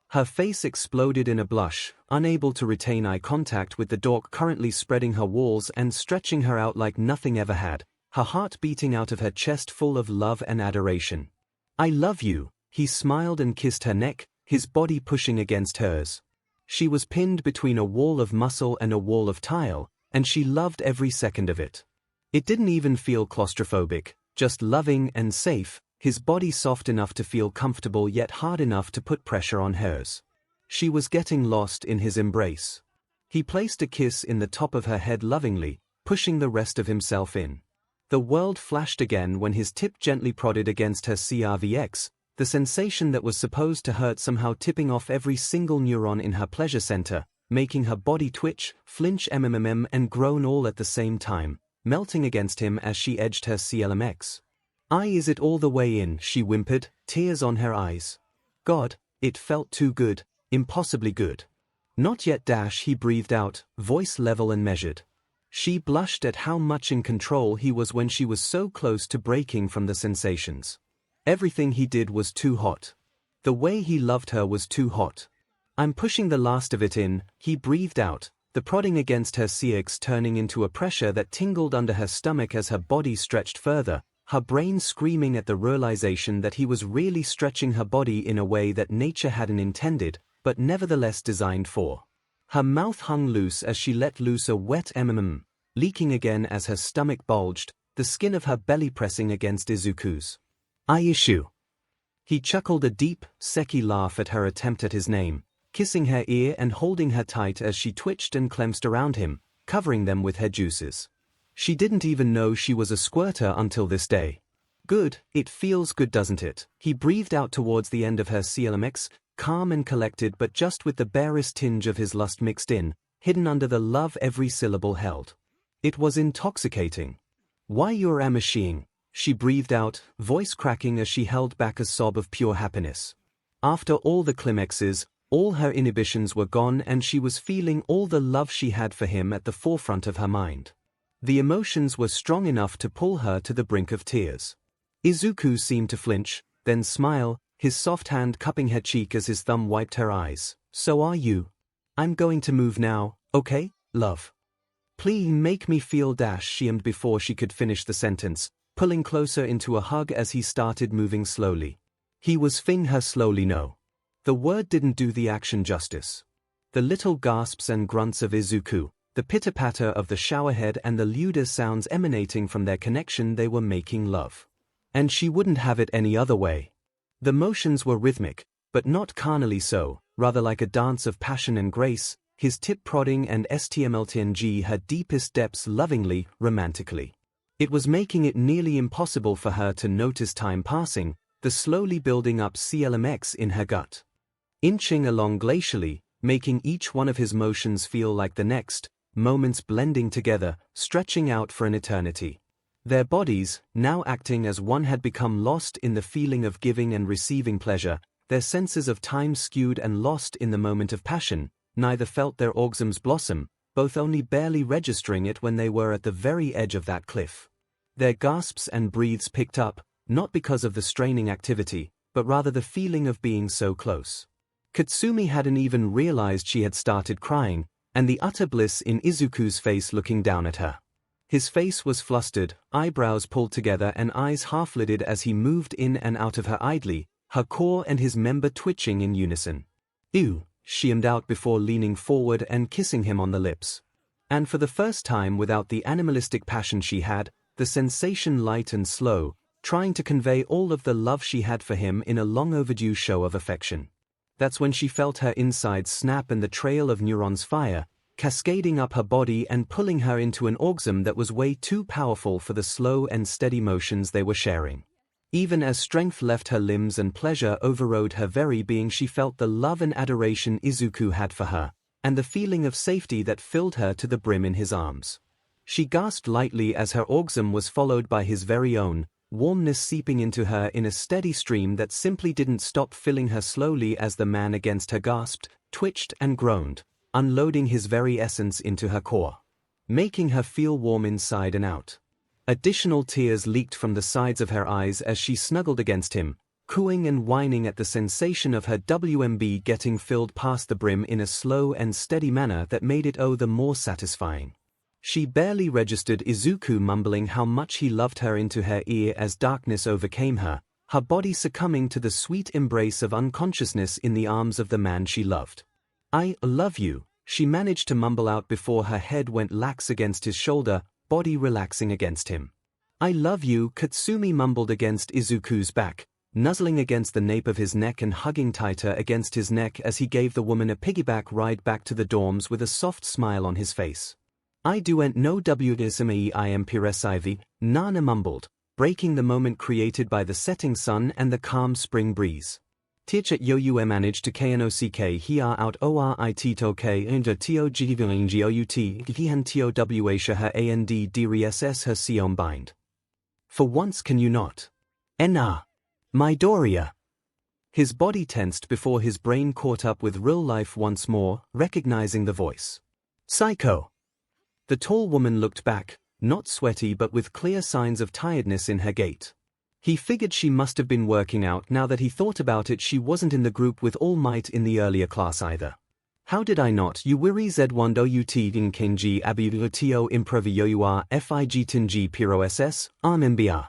Her face exploded in a blush, unable to retain eye contact with the dork currently spreading her walls and stretching her out like nothing ever had, her heart beating out of her chest full of love and adoration. "I love you," he smiled and kissed her neck, his body pushing against hers. She was pinned between a wall of muscle and a wall of tile, and she loved every second of it. It didn't even feel claustrophobic, just loving and safe, his body soft enough to feel comfortable yet hard enough to put pressure on hers. She was getting lost in his embrace. He placed a kiss in the top of her head lovingly, pushing the rest of himself in. The world flashed again when his tip gently prodded against her cervix, the sensation that was supposed to hurt somehow tipping off every single neuron in her pleasure center, making her body twitch, flinch and groan all at the same time, melting against him as she edged her 𝐒𝐿MX. "Is it all the way in?" she whimpered, tears on her eyes. God, it felt too good, impossibly good. "Not yet," he breathed out, voice level and measured. She blushed at how much in control he was when she was so close to breaking from the sensations. Everything he did was too hot. The way he loved her was too hot. "I'm pushing the last of it in," he breathed out, the prodding against her cervix turning into a pressure that tingled under her stomach as her body stretched further, her brain screaming at the realization that he was really stretching her body in a way that nature hadn't intended, but nevertheless designed for. Her mouth hung loose as she let loose a wet leaking again as her stomach bulged, the skin of her belly pressing against Izuku's. "Issue." He chuckled a deep, seki laugh at her attempt at his name, kissing her ear and holding her tight as she twitched and clenched around him, covering them with her juices. She didn't even know she was a squirter until this day. "Good, it feels good, doesn't it?" He breathed out towards the end of her 𝐒𝐿MX, calm and collected but just with the barest tinge of his lust mixed in, hidden under the love every syllable held. It was intoxicating. "Why, you're a machine," she breathed out, voice cracking as she held back a sob of pure happiness. After all the climaxes, all her inhibitions were gone and she was feeling all the love she had for him at the forefront of her mind. The emotions were strong enough to pull her to the brink of tears. Izuku seemed to flinch, then smile, his soft hand cupping her cheek as his thumb wiped her eyes. "So are you? I'm going to move now, okay, love? Please make me feel -- she ummed before she could finish the sentence, pulling closer into a hug as he started moving slowly. He was fing her slowly no. The word didn't do the action justice. The little gasps and grunts of Izuku, the pitter-patter of the showerhead and the lewder sounds emanating from their connection, they were making love. And she wouldn't have it any other way. The motions were rhythmic, but not carnally so, rather like a dance of passion and grace, his tip prodding and htmltng her deepest depths lovingly, romantically. It was making it nearly impossible for her to notice time passing, the slowly building up 𝐒𝐿MX in her gut. Inching along glacially, making each one of his motions feel like the next, moments blending together, stretching out for an eternity. Their bodies, now acting as one, had become lost in the feeling of giving and receiving pleasure, their senses of time skewed and lost in the moment of passion. Neither felt their orgasms blossom, both only barely registering it when they were at the very edge of that cliff. Their gasps and breaths picked up, not because of the straining activity, but rather the feeling of being so close. Katsumi hadn't even realized she had started crying, and the utter bliss in Izuku's face looking down at her. His face was flustered, eyebrows pulled together and eyes half-lidded as he moved in and out of her idly, her core and his member twitching in unison. "Ew," she ummed out before leaning forward and kissing him on the lips. And for the first time without the animalistic passion she had, the sensation light and slow, trying to convey all of the love she had for him in a long-overdue show of affection. That's when she felt her insides snap and the trail of neurons fire, cascading up her body and pulling her into an orgasm that was way too powerful for the slow and steady motions they were sharing. Even as strength left her limbs and pleasure overrode her very being, she felt the love and adoration Izuku had for her, and the feeling of safety that filled her to the brim in his arms. She gasped lightly as her orgasm was followed by his very own, warmness seeping into her in a steady stream that simply didn't stop filling her slowly as the man against her gasped, twitched and groaned, unloading his very essence into her core, making her feel warm inside and out. Additional tears leaked from the sides of her eyes as she snuggled against him, cooing and whining at the sensation of her WMB getting filled past the brim in a slow and steady manner that made it the more satisfying. She barely registered Izuku mumbling how much he loved her into her ear as darkness overcame her, her body succumbing to the sweet embrace of unconsciousness in the arms of the man she loved. "I love you," she managed to mumble out before her head went lax against his shoulder, body relaxing against him. "I love you," Katsumi mumbled against Izuku's back, nuzzling against the nape of his neck and hugging tighter against his neck as he gave the woman a piggyback ride back to the dorms with a soft smile on his face. "I doent know 𝐤𝐚𝐼𝐵," Nana mumbled, breaking the moment created by the setting sun and the calm spring breeze. 𝐒𝐻𝐢𝐻𝐼 managed to 𝐾𝐚𝐲 𝐔𝐻𝐸 out 𝐼𝐻𝐸𝐻𝐿 𝐔𝐬𝐻𝐸𝐻 bind. "For once can you not? Enna. Midoriya." His body tensed before his brain caught up with real life once more, recognizing the voice. "Psycho." The tall woman looked back, not sweaty but with clear signs of tiredness in her gait. He figured she must have been working out. Now that he thought about it, she wasn't in the group with All Might in the earlier class either. "How did I not? Uwiri Z1 𝐒𝐭𝐚𝐲 𝐔𝐸𝐽𝐝 improviyoua FIG Piro SS, RMBR.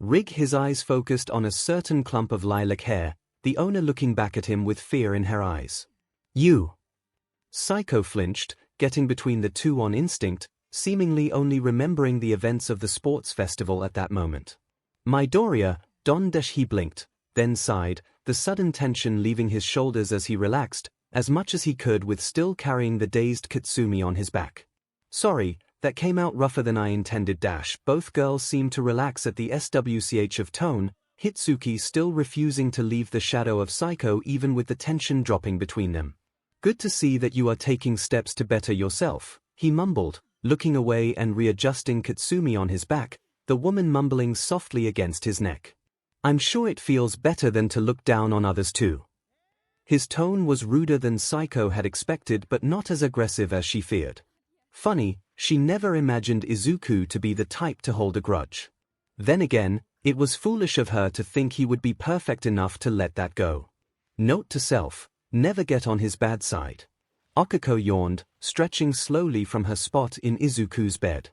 Rig, his eyes focused on a certain clump of lilac hair, the owner looking back at him with fear in her eyes. "You." Psycho flinched, getting between the two on instinct, seemingly only remembering the events of the sports festival at that moment. "Midoriya, Don Dash." He blinked, then sighed, the sudden tension leaving his shoulders as he relaxed, as much as he could with still carrying the dazed Katsumi on his back. "Sorry, that came out rougher than I intended." Both girls seemed to relax at the SWCH of tone, Hitsuki still refusing to leave the shadow of Psycho even with the tension dropping between them. "Good to see that you are taking steps to better yourself," he mumbled, looking away and readjusting Katsumi on his back, the woman mumbling softly against his neck. "I'm sure it feels better than to look down on others too." His tone was ruder than Psycho had expected but not as aggressive as she feared. Funny, she never imagined Izuku to be the type to hold a grudge. Then again, it was foolish of her to think he would be perfect enough to let that go. Note to self, never get on his bad side. Akiko yawned, stretching slowly from her spot in Izuku's bed.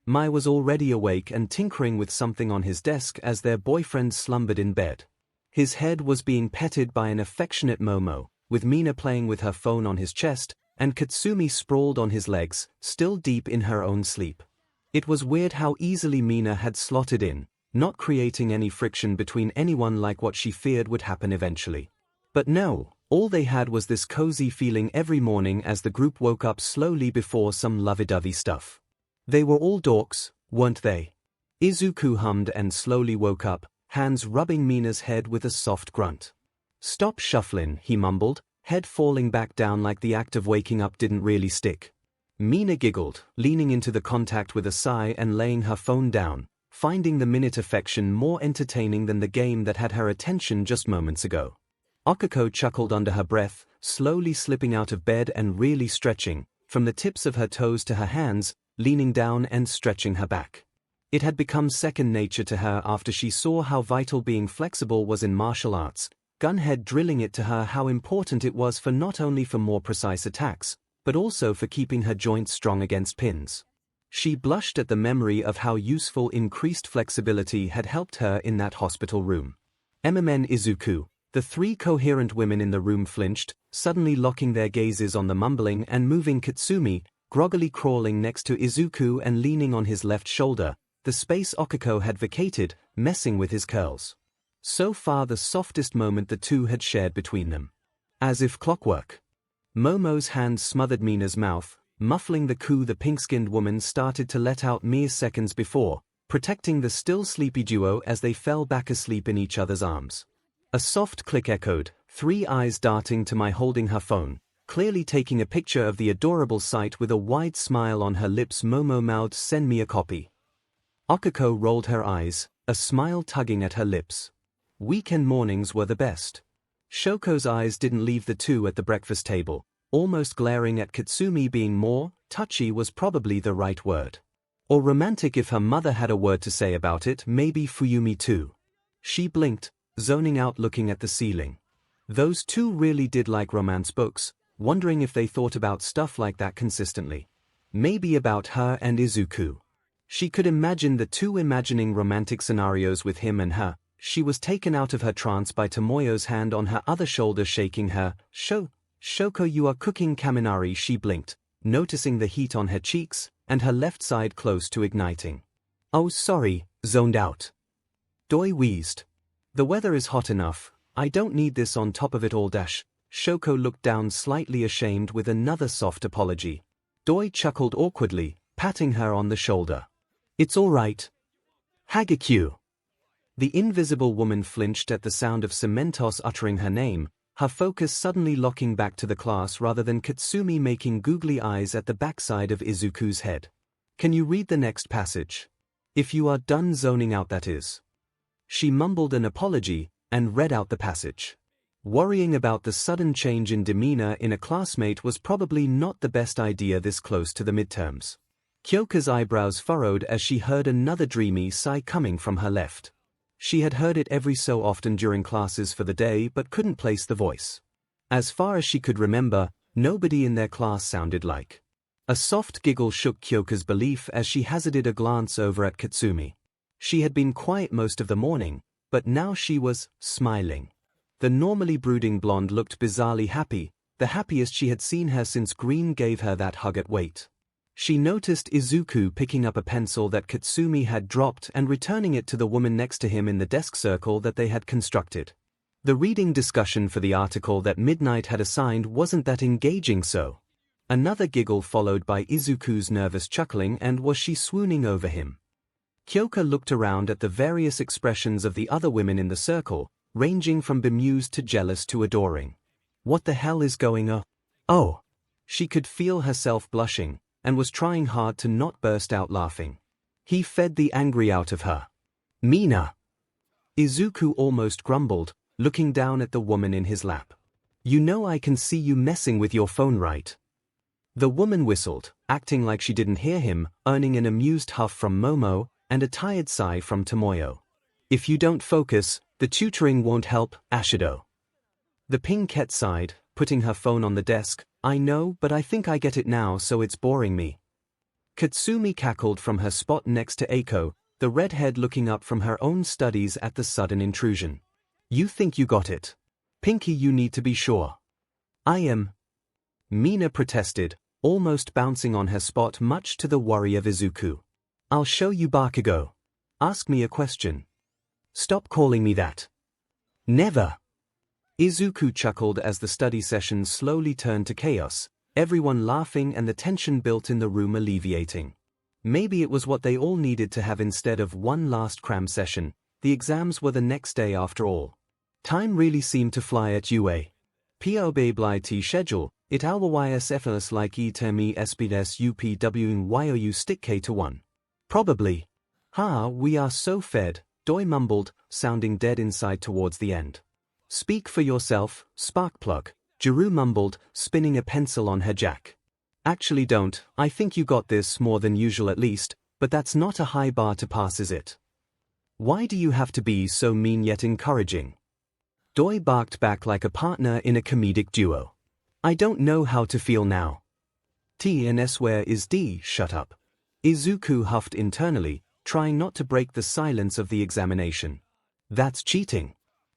Mai was already awake and tinkering with something on his desk as their boyfriend slumbered in bed. His head was being petted by an affectionate Momo, with Mina playing with her phone on his chest, and Katsumi sprawled on his legs, still deep in her own sleep. It was weird how easily Mina had slotted in, not creating any friction between anyone like what she feared would happen eventually. But no, all they had was this cozy feeling every morning as the group woke up slowly before some lovey-dovey stuff. They were all dorks, weren't they? Izuku hummed and slowly woke up, hands rubbing Mina's head with a soft grunt. "Stop shuffling," he mumbled, head falling back down like the act of waking up didn't really stick. Mina giggled, leaning into the contact with a sigh and laying her phone down, finding the minute affection more entertaining than the game that had her attention just moments ago. Akiko chuckled under her breath, slowly slipping out of bed and really stretching, from the tips of her toes to her hands, leaning down and stretching her back. It had become second nature to her after she saw how vital being flexible was in martial arts, Gunhead drilling it to her how important it was for not only for more precise attacks, but also for keeping her joints strong against pins. She blushed at the memory of how useful increased flexibility had helped her in that hospital room. Izuku. The three coherent women in the room flinched, suddenly locking their gazes on the mumbling and moving Katsumi, groggily crawling next to Izuku and leaning on his left shoulder. The space Okiko had vacated, messing with his curls. So far the softest moment the two had shared between them. As if clockwork. Momo's hand smothered Mina's mouth, muffling the coo the pink-skinned woman started to let out mere seconds before, protecting the still sleepy duo as they fell back asleep in each other's arms. A soft click echoed, three eyes darting to my holding her phone, clearly taking a picture of the adorable sight with a wide smile on her lips. Momo mouthed, "Send me a copy." Okiko rolled her eyes, a smile tugging at her lips. Weekend mornings were the best. Shoko's eyes didn't leave the two at the breakfast table, almost glaring at Katsumi. Being more touchy was probably the right word. Or romantic if her mother had a word to say about it. Maybe Fuyumi too. She blinked, zoning out looking at the ceiling. Those two really did like romance books, wondering if they thought about stuff like that consistently. Maybe about her and Izuku. She could imagine the two imagining romantic scenarios with him and her. She was taken out of her trance by Tomoyo's hand on her other shoulder shaking her. Shoko, you are cooking kaminari." She blinked, noticing the heat on her cheeks, and her left side close to igniting. "Oh sorry, zoned out." Doi wheezed. "The weather is hot enough, I don't need this on top of it all." Shoko looked down slightly ashamed with another soft apology. Doi chuckled awkwardly, patting her on the shoulder. "It's all right. Hagakyu." The invisible woman flinched at the sound of Cementos uttering her name, her focus suddenly locking back to the class rather than Katsumi making googly eyes at the backside of Izuku's head. "Can you read the next passage? If you are done zoning out, that is." She mumbled an apology, and read out the passage. Worrying about the sudden change in demeanor in a classmate was probably not the best idea this close to the midterms. Kyoka's eyebrows furrowed as she heard another dreamy sigh coming from her left. She had heard it every so often during classes for the day but couldn't place the voice. As far as she could remember, nobody in their class sounded like. A soft giggle shook Kyoka's belief as she hazarded a glance over at Katsumi. She had been quiet most of the morning, but now she was smiling. The normally brooding blonde looked bizarrely happy, the happiest she had seen her since Green gave her that hug at Wait. She noticed Izuku picking up a pencil that Katsumi had dropped and returning it to the woman next to him in the desk circle that they had constructed. The reading discussion for the article that Midnight had assigned wasn't that engaging, so. Another giggle followed by Izuku's nervous chuckling. And was she swooning over him? Kyoka looked around at the various expressions of the other women in the circle, ranging from bemused to jealous to adoring. What the hell is going on? Oh! She could feel herself blushing, and was trying hard to not burst out laughing. He fed the angry out of her. "Mina!" Izuku almost grumbled, looking down at the woman in his lap. "You know I can see you messing with your phone, right?" The woman whistled, acting like she didn't hear him, earning an amused huff from Momo, and a tired sigh from Tomoyo. "If you don't focus, the tutoring won't help, Ashido." The pink-cat sighed, putting her phone on the desk. "I know, but I think I get it now, so it's boring me." Katsumi cackled from her spot next to Eiko, the redhead looking up from her own studies at the sudden intrusion. "You think you got it? Pinky, you need to be sure." "I am." Mina protested, almost bouncing on her spot much to the worry of Izuku. "I'll show you Bakugo. Ask me a question." "Stop calling me that." "Never." Izuku chuckled as the study session slowly turned to chaos, everyone laughing and the tension built in the room alleviating. Maybe it was what they all needed to have instead of one last cram session. The exams were the next day after all. Time really seemed to fly at UA. POB schedule, it always effortless like termi espides upw stick K to 1. Probably. We are so fed, Doi mumbled, sounding dead inside towards the end. "Speak for yourself, Sparkplug," Jiru mumbled, spinning a pencil on her jack. "Actually don't, I think you got this more than usual at least, but that's not a high bar to pass, is it? Why do you have to be so mean yet encouraging?" Doi barked back like a partner in a comedic duo. "I don't know how to feel now." "TNS where is D? Shut up." Izuku huffed internally, trying not to break the silence of the examination. "That's cheating."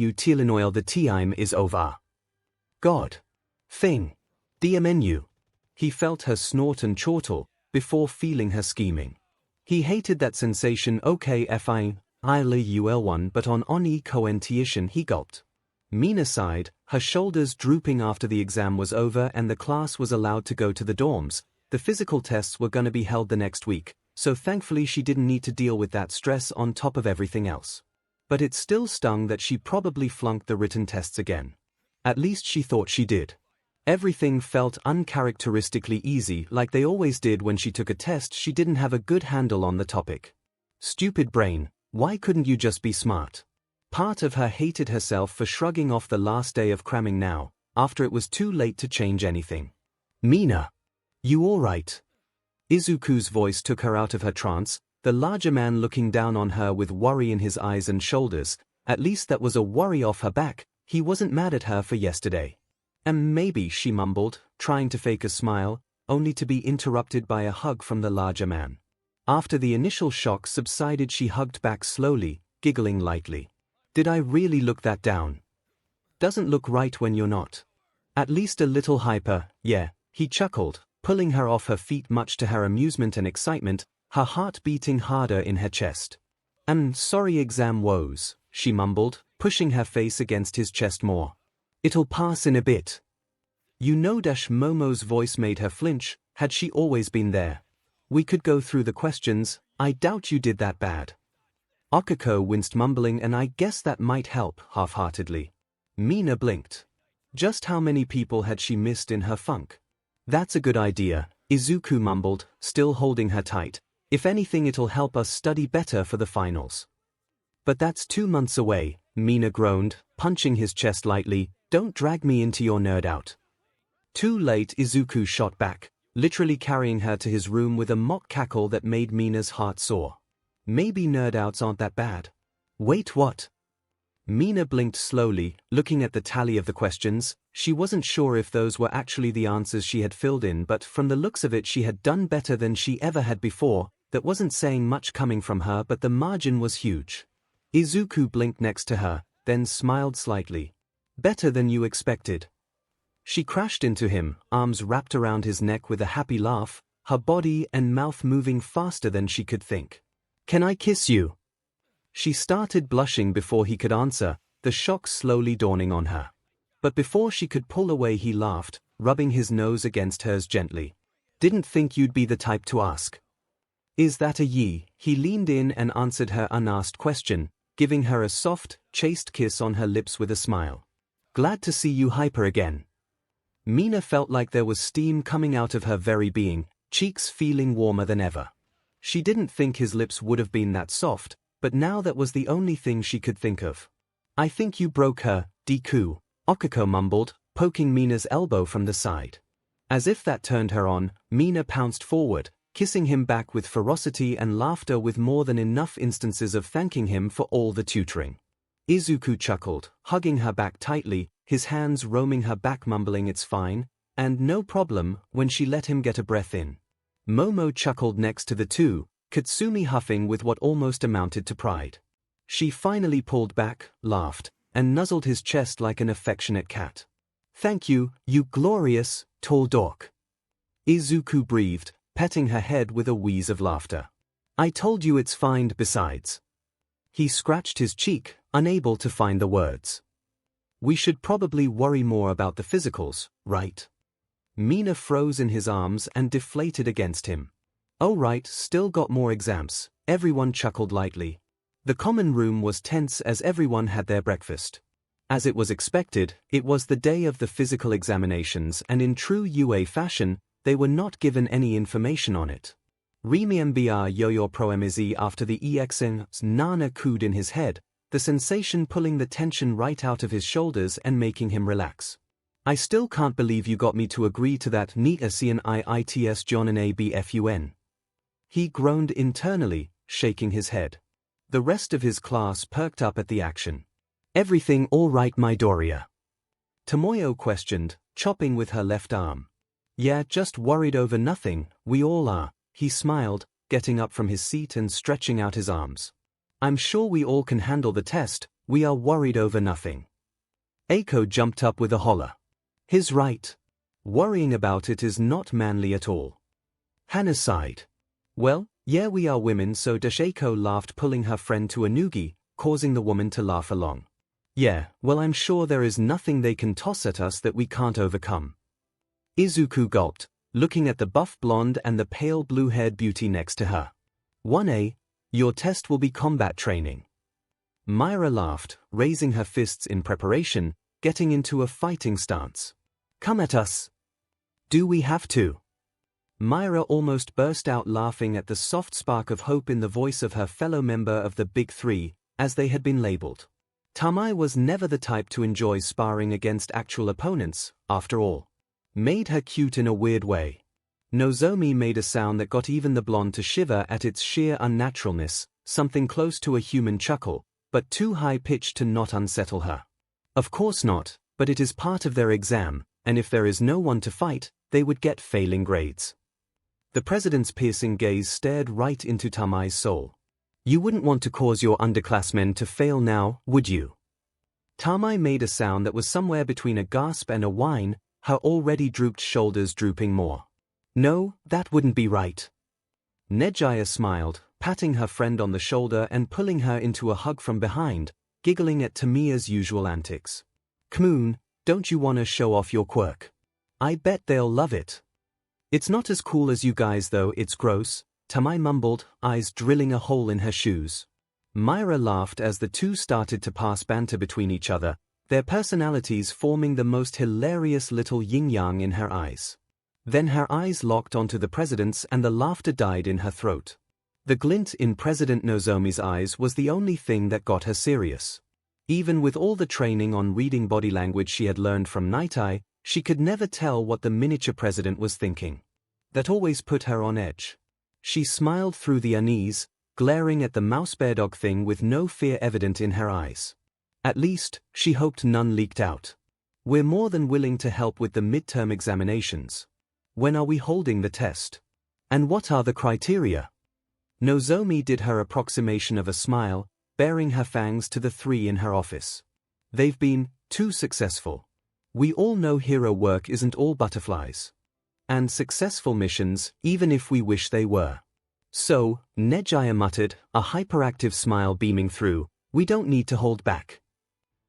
𝐔𝐬𝐚𝐼𝐺 is over. God. Thing. DMNU. He felt her snort and chortle, before feeling her scheming. He hated that sensation 𝐂𝐻𝐼𝐺 but on 𝐂𝐭𝐚𝐻𝐿 he gulped. Mina sighed, her shoulders drooping after the exam was over and the class was allowed to go to the dorms. The physical tests were gonna be held the next week, so thankfully she didn't need to deal with that stress on top of everything else. But it still stung that she probably flunked the written tests again. At least she thought she did. Everything felt uncharacteristically easy, like they always did when she took a test she didn't have a good handle on the topic. Stupid brain, why couldn't you just be smart? Part of her hated herself for shrugging off the last day of cramming now, after it was too late to change anything. Mina. You alright? Izuku's voice took her out of her trance, the larger man looking down on her with worry in his eyes and shoulders. At least that was a worry off her back, he wasn't mad at her for yesterday. Maybe, she mumbled, trying to fake a smile, only to be interrupted by a hug from the larger man. After the initial shock subsided she hugged back slowly, giggling lightly. Did I really look that down? Doesn't look right when you're not. At least a little hyper, yeah, he chuckled, pulling her off her feet much to her amusement and excitement, her heart beating harder in her chest. Sorry exam woes, she mumbled, pushing her face against his chest more. It'll pass in a bit. You know Momo's voice made her flinch, had she always been there. We could go through the questions, I doubt you did that bad. Akiko winced mumbling and I guess that might help, half-heartedly. Mina blinked. Just how many people had she missed in her funk? That's a good idea, Izuku mumbled, still holding her tight. If anything it'll help us study better for the finals. But that's 2 months away, Mina groaned, punching his chest lightly. Don't drag me into your nerd out. Too late, Izuku shot back, literally carrying her to his room with a mock cackle that made Mina's heart soar. Maybe nerd outs aren't that bad. Wait, what? Mina blinked slowly, looking at the tally of the questions. She wasn't sure if those were actually the answers she had filled in, but from the looks of it she had done better than she ever had before. That wasn't saying much coming from her, but the margin was huge. Izuku blinked next to her, then smiled slightly. Better than you expected. She crashed into him, arms wrapped around his neck with a happy laugh, her body and mouth moving faster than she could think. Can I kiss you? She started blushing before he could answer, the shock slowly dawning on her. But before she could pull away he laughed, rubbing his nose against hers gently. Didn't think you'd be the type to ask. Is that a ye? He leaned in and answered her unasked question, giving her a soft, chaste kiss on her lips with a smile. Glad to see you hyper again. Mina felt like there was steam coming out of her very being, cheeks feeling warmer than ever. She didn't think his lips would have been that soft, but now that was the only thing she could think of. I think you broke her, Deku, Akiko mumbled, poking Mina's elbow from the side. As if that turned her on, Mina pounced forward, kissing him back with ferocity and laughter with more than enough instances of thanking him for all the tutoring. Izuku chuckled, hugging her back tightly, his hands roaming her back mumbling it's fine, and no problem, when she let him get a breath in. Momo chuckled next to the two, Katsumi huffing with what almost amounted to pride. She finally pulled back, laughed, and nuzzled his chest like an affectionate cat. Thank you, you glorious, tall dork. Izuku breathed, petting her head with a wheeze of laughter. I told you it's fine besides. He scratched his cheek, unable to find the words. We should probably worry more about the physicals, right? Mina froze in his arms and deflated against him. Oh right, still got more exams, everyone chuckled lightly. The common room was tense as everyone had their breakfast. As it was expected, it was the day of the physical examinations and in true UA fashion, they were not given any information on it. Remember yo-yo proemizi after the 𝐒𝐭𝐚𝐲 Nana cooed in his head, the sensation pulling the tension right out of his shoulders and making him relax. I still can't believe you got me to agree to that 𝐒𝐭𝐚𝐲 John and ABFUN. He groaned internally, shaking his head. The rest of his class perked up at the action. "Everything all right, Midoriya?" Tomoyo questioned, chopping with her left arm. "Yeah, just worried over nothing, we all are," he smiled, getting up from his seat and stretching out his arms. "I'm sure we all can handle the test, we are worried over nothing." Eiko jumped up with a holler. "He's right. Worrying about it is not manly at all." Hana sighed. "Well, yeah, we are women, so Eiko laughed, pulling her friend to a noogie, causing the woman to laugh along. "Yeah, well, I'm sure there is nothing they can toss at us that we can't overcome." Izuku gulped, looking at the buff blonde and the pale blue-haired beauty next to her. 1A, your test will be combat training. Myra laughed, raising her fists in preparation, getting into a fighting stance. "Come at us." "Do we have to?" Myra almost burst out laughing at the soft spark of hope in the voice of her fellow member of the Big Three, as they had been labeled. Tamai was never the type to enjoy sparring against actual opponents, after all. Made her cute in a weird way. Nozomi made a sound that got even the blonde to shiver at its sheer unnaturalness, something close to a human chuckle, but too high-pitched to not unsettle her. Of course not, but it is part of their exam, and if there is no one to fight, they would get failing grades. The president's piercing gaze stared right into Tamai's soul. "You wouldn't want to cause your underclassmen to fail now, would you?" Tamai made a sound that was somewhere between a gasp and a whine, her already drooped shoulders drooping more. "No, that wouldn't be right." Nejaya smiled, patting her friend on the shoulder and pulling her into a hug from behind, giggling at Tamiya's usual antics. "Kmoon, don't you want to show off your quirk? I bet they'll love it." "It's not as cool as you guys though, it's gross," Tamai mumbled, eyes drilling a hole in her shoes. Myra laughed as the two started to pass banter between each other, their personalities forming the most hilarious little yin-yang in her eyes. Then her eyes locked onto the president's and the laughter died in her throat. The glint in President Nozomi's eyes was the only thing that got her serious. Even with all the training on reading body language she had learned from Night Eye, she could never tell what the miniature president was thinking. That always put her on edge. She smiled through the unease, glaring at the mouse bear dog thing with no fear evident in her eyes. At least, she hoped none leaked out. "We're more than willing to help with the midterm examinations. When are we holding the test? And what are the criteria?" Nozomi did her approximation of a smile, baring her fangs to the three in her office. "They've been too successful. We all know hero work isn't all butterflies. And successful missions, even if we wish they were. So," Nejaya muttered, a hyperactive smile beaming through, "we don't need to hold back.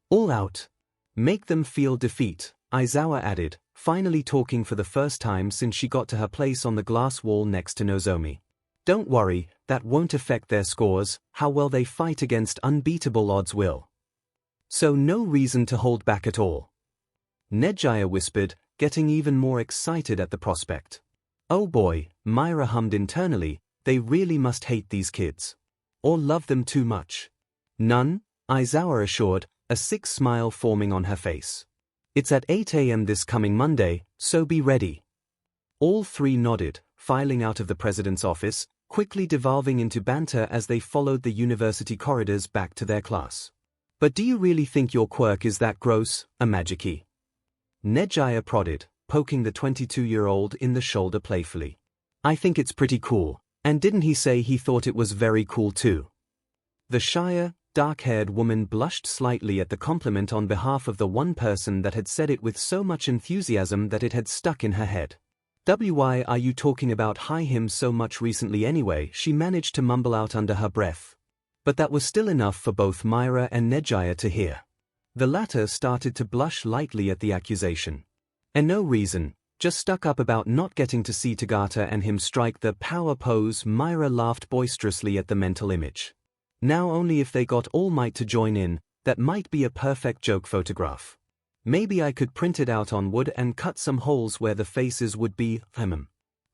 All out. Make them feel defeat," Aizawa added, finally talking for the first time since she got to her place on the glass wall next to Nozomi. "Don't worry, that won't affect their scores, how well they fight against unbeatable odds will. So no reason to hold back at all." Nejaya whispered, getting even more excited at the prospect. "Oh boy," Myra hummed internally, "they really must hate these kids. Or love them too much." "None," Aizawa assured, a sick smile forming on her face. "It's at 8 a.m. this coming Monday, so be ready." All three nodded, filing out of the president's office, quickly devolving into banter as they followed the university corridors back to their class. "But do you really think your quirk is that gross, Amajiki?" Nejaya prodded, poking the 22-year-old in the shoulder playfully. "I think it's pretty cool, and didn't he say he thought it was very cool too?" The shyer, dark-haired woman blushed slightly at the compliment on behalf of the one person that had said it with so much enthusiasm that it had stuck in her head. "Why are you talking about him so much recently anyway?" she managed to mumble out under her breath. But that was still enough for both Myra and Nejaya to hear. The latter started to blush lightly at the accusation. "And no reason, just stuck up about not getting to see Tagata and him strike the power pose." Myra laughed boisterously at the mental image. "Now only if they got All Might to join in, that might be a perfect joke photograph. Maybe I could print it out on wood and cut some holes where the faces would be."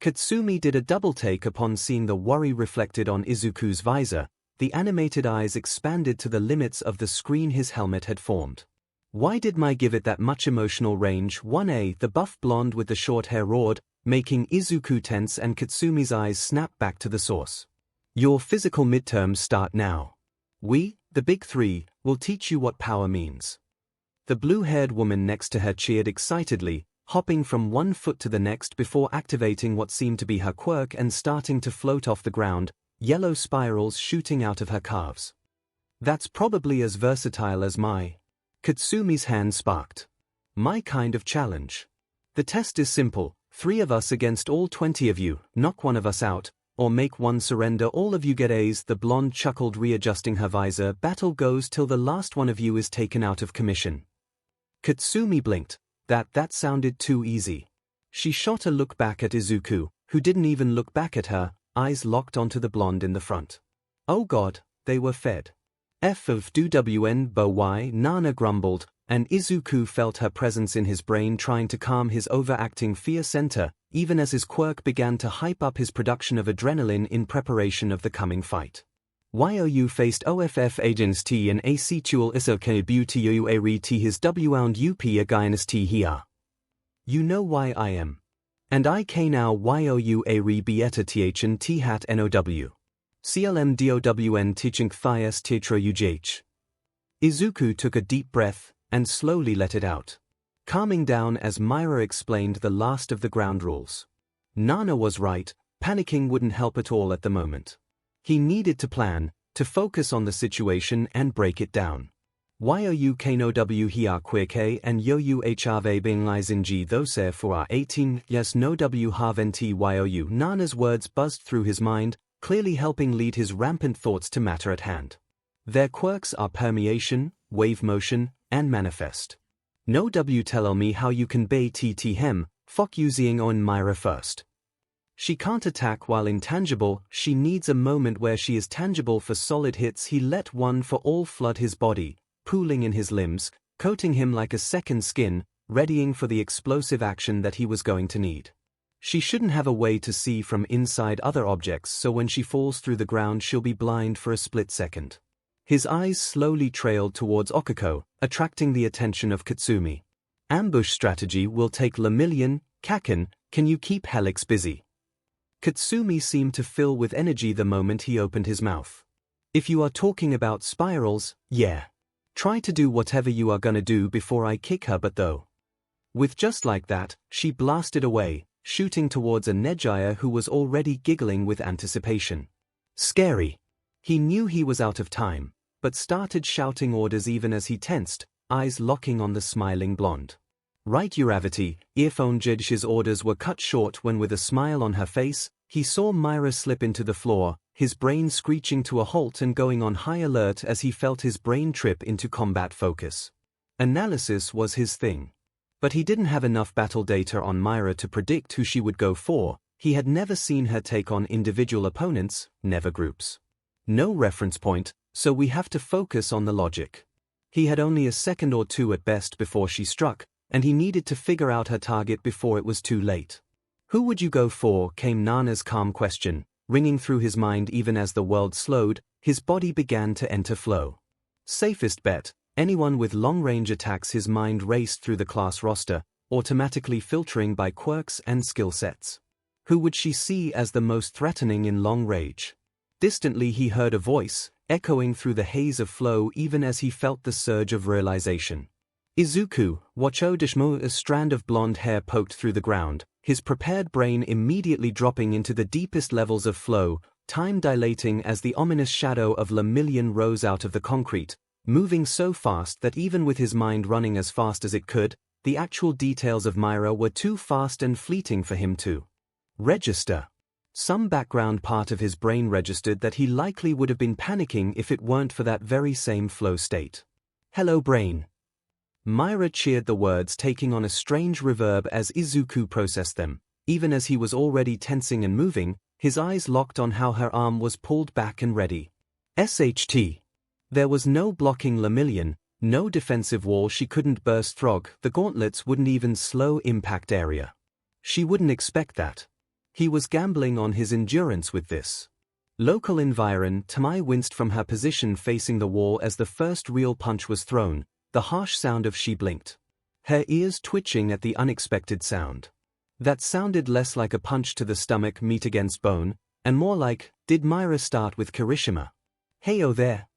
Katsumi did a double take upon seeing the worry reflected on Izuku's visor. The animated eyes expanded to the limits of the screen his helmet had formed. "Why did my give it that much emotional range?" 1A, the buff blonde with the short hair roared, making Izuku tense and Katsumi's eyes snap back to the source. "Your physical midterms start now. We, the big three, will teach you what power means. The blue-haired woman next to her cheered excitedly, hopping from one foot to the next before activating what seemed to be her quirk and starting to float off the ground, yellow spirals shooting out of her calves. That's probably as versatile as my. Katsumi's hand sparked. My kind of challenge. The test is simple, 3 of us against all 20 of you, knock one of us out, or make one surrender, all of you get A's. The blonde chuckled, readjusting her visor. Battle goes till the last one of you is taken out of commission. Katsumi blinked. That sounded too easy. She shot a look back at Izuku, who didn't even look back at her, eyes locked onto the blonde in the front. Oh god, they were fed. F of DWN Nana grumbled, and Izuku felt her presence in his brain trying to calm his overacting fear center, even as his quirk began to hype up his production of adrenaline in preparation of the coming fight. YOU faced OFF agents T and asexual 𝐒𝐭𝐻𝐲 𝐔𝐬𝐽𝐫 his 𝐔𝐬𝐚𝐠𝐞 𝐷. You know why I am. And I can now YOU 𝐴𝐵𝐵𝑒TA THAT NOW. CLM DOWN teaching THROUGH. Izuku took a deep breath, and slowly let it out. Calming down as Myra explained the last of the ground rules. Nana was right, panicking wouldn't help at all at the moment. He needed to plan, to focus on the situation and break it down. YOU KNOW HIA QUIK and YOU HRV BINGLIZING THOSE for 18 yes no W HAVENT YOU. Nana's words buzzed through his mind, clearly helping lead his rampant thoughts to matter at hand. Their quirks are permeation, wave motion, and manifest. No W tell me how you can be TT fuck using on Myra first. She can't attack while intangible, she needs a moment where she is tangible. For solid hits he let one for all flood his body, pooling in his limbs, coating him like a second skin, readying for the explosive action that he was going to need. She shouldn't have a way to see from inside other objects, so when she falls through the ground she'll be blind for a split second. His eyes slowly trailed towards Okiko, attracting the attention of Katsumi. Ambush strategy will take Lemillion. Kaken, can you keep Helix busy? Katsumi seemed to fill with energy the moment he opened his mouth. If you are talking about spirals, yeah. Try to do whatever you are gonna do before I kick her butt though. With just like that, she blasted away, shooting towards a Nejaya who was already giggling with anticipation. Scary. He knew he was out of time, but started shouting orders even as he tensed, eyes locking on the smiling blonde. Right Uravity, earphone judge. His orders were cut short when with a smile on her face, he saw Myra slip into the floor, his brain screeching to a halt and going on high alert as he felt his brain trip into combat focus. Analysis was his thing. But he didn't have enough battle data on Myra to predict who she would go for. He had never seen her take on individual opponents, never groups. No reference point, so we have to focus on the logic. He had only a second or two at best before she struck, and he needed to figure out her target before it was too late. Who would you go for? Came Nana's calm question, ringing through his mind even as the world slowed, his body began to enter flow. Safest bet, anyone with long-range attacks. His mind raced through the class roster, automatically filtering by quirks and skill sets. Who would she see as the most threatening in long range? Distantly he heard a voice, echoing through the haze of flow even as he felt the surge of realization. Izuku, watchodeshmo. A strand of blonde hair poked through the ground, his prepared brain immediately dropping into the deepest levels of flow, time dilating as the ominous shadow of Lemillion rose out of the concrete, moving so fast that even with his mind running as fast as it could, the actual details of Myra were too fast and fleeting for him to register. Some background part of his brain registered that he likely would have been panicking if it weren't for that very same flow state. Hello brain. Myra cheered the words, taking on a strange reverb as Izuku processed them. Even as he was already tensing and moving, his eyes locked on how her arm was pulled back and ready. SHT. There was no blocking Lemillion, no defensive wall she couldn't burst through, the gauntlets wouldn't even slow impact area. She wouldn't expect that. He was gambling on his endurance with this. Local environ. Tamai winced from her position facing the wall as the first real punch was thrown, the harsh sound of she blinked. Her ears twitching at the unexpected sound. That sounded less like a punch to the stomach meat against bone, and more like, did Myra start with Kirishima? Heyo there.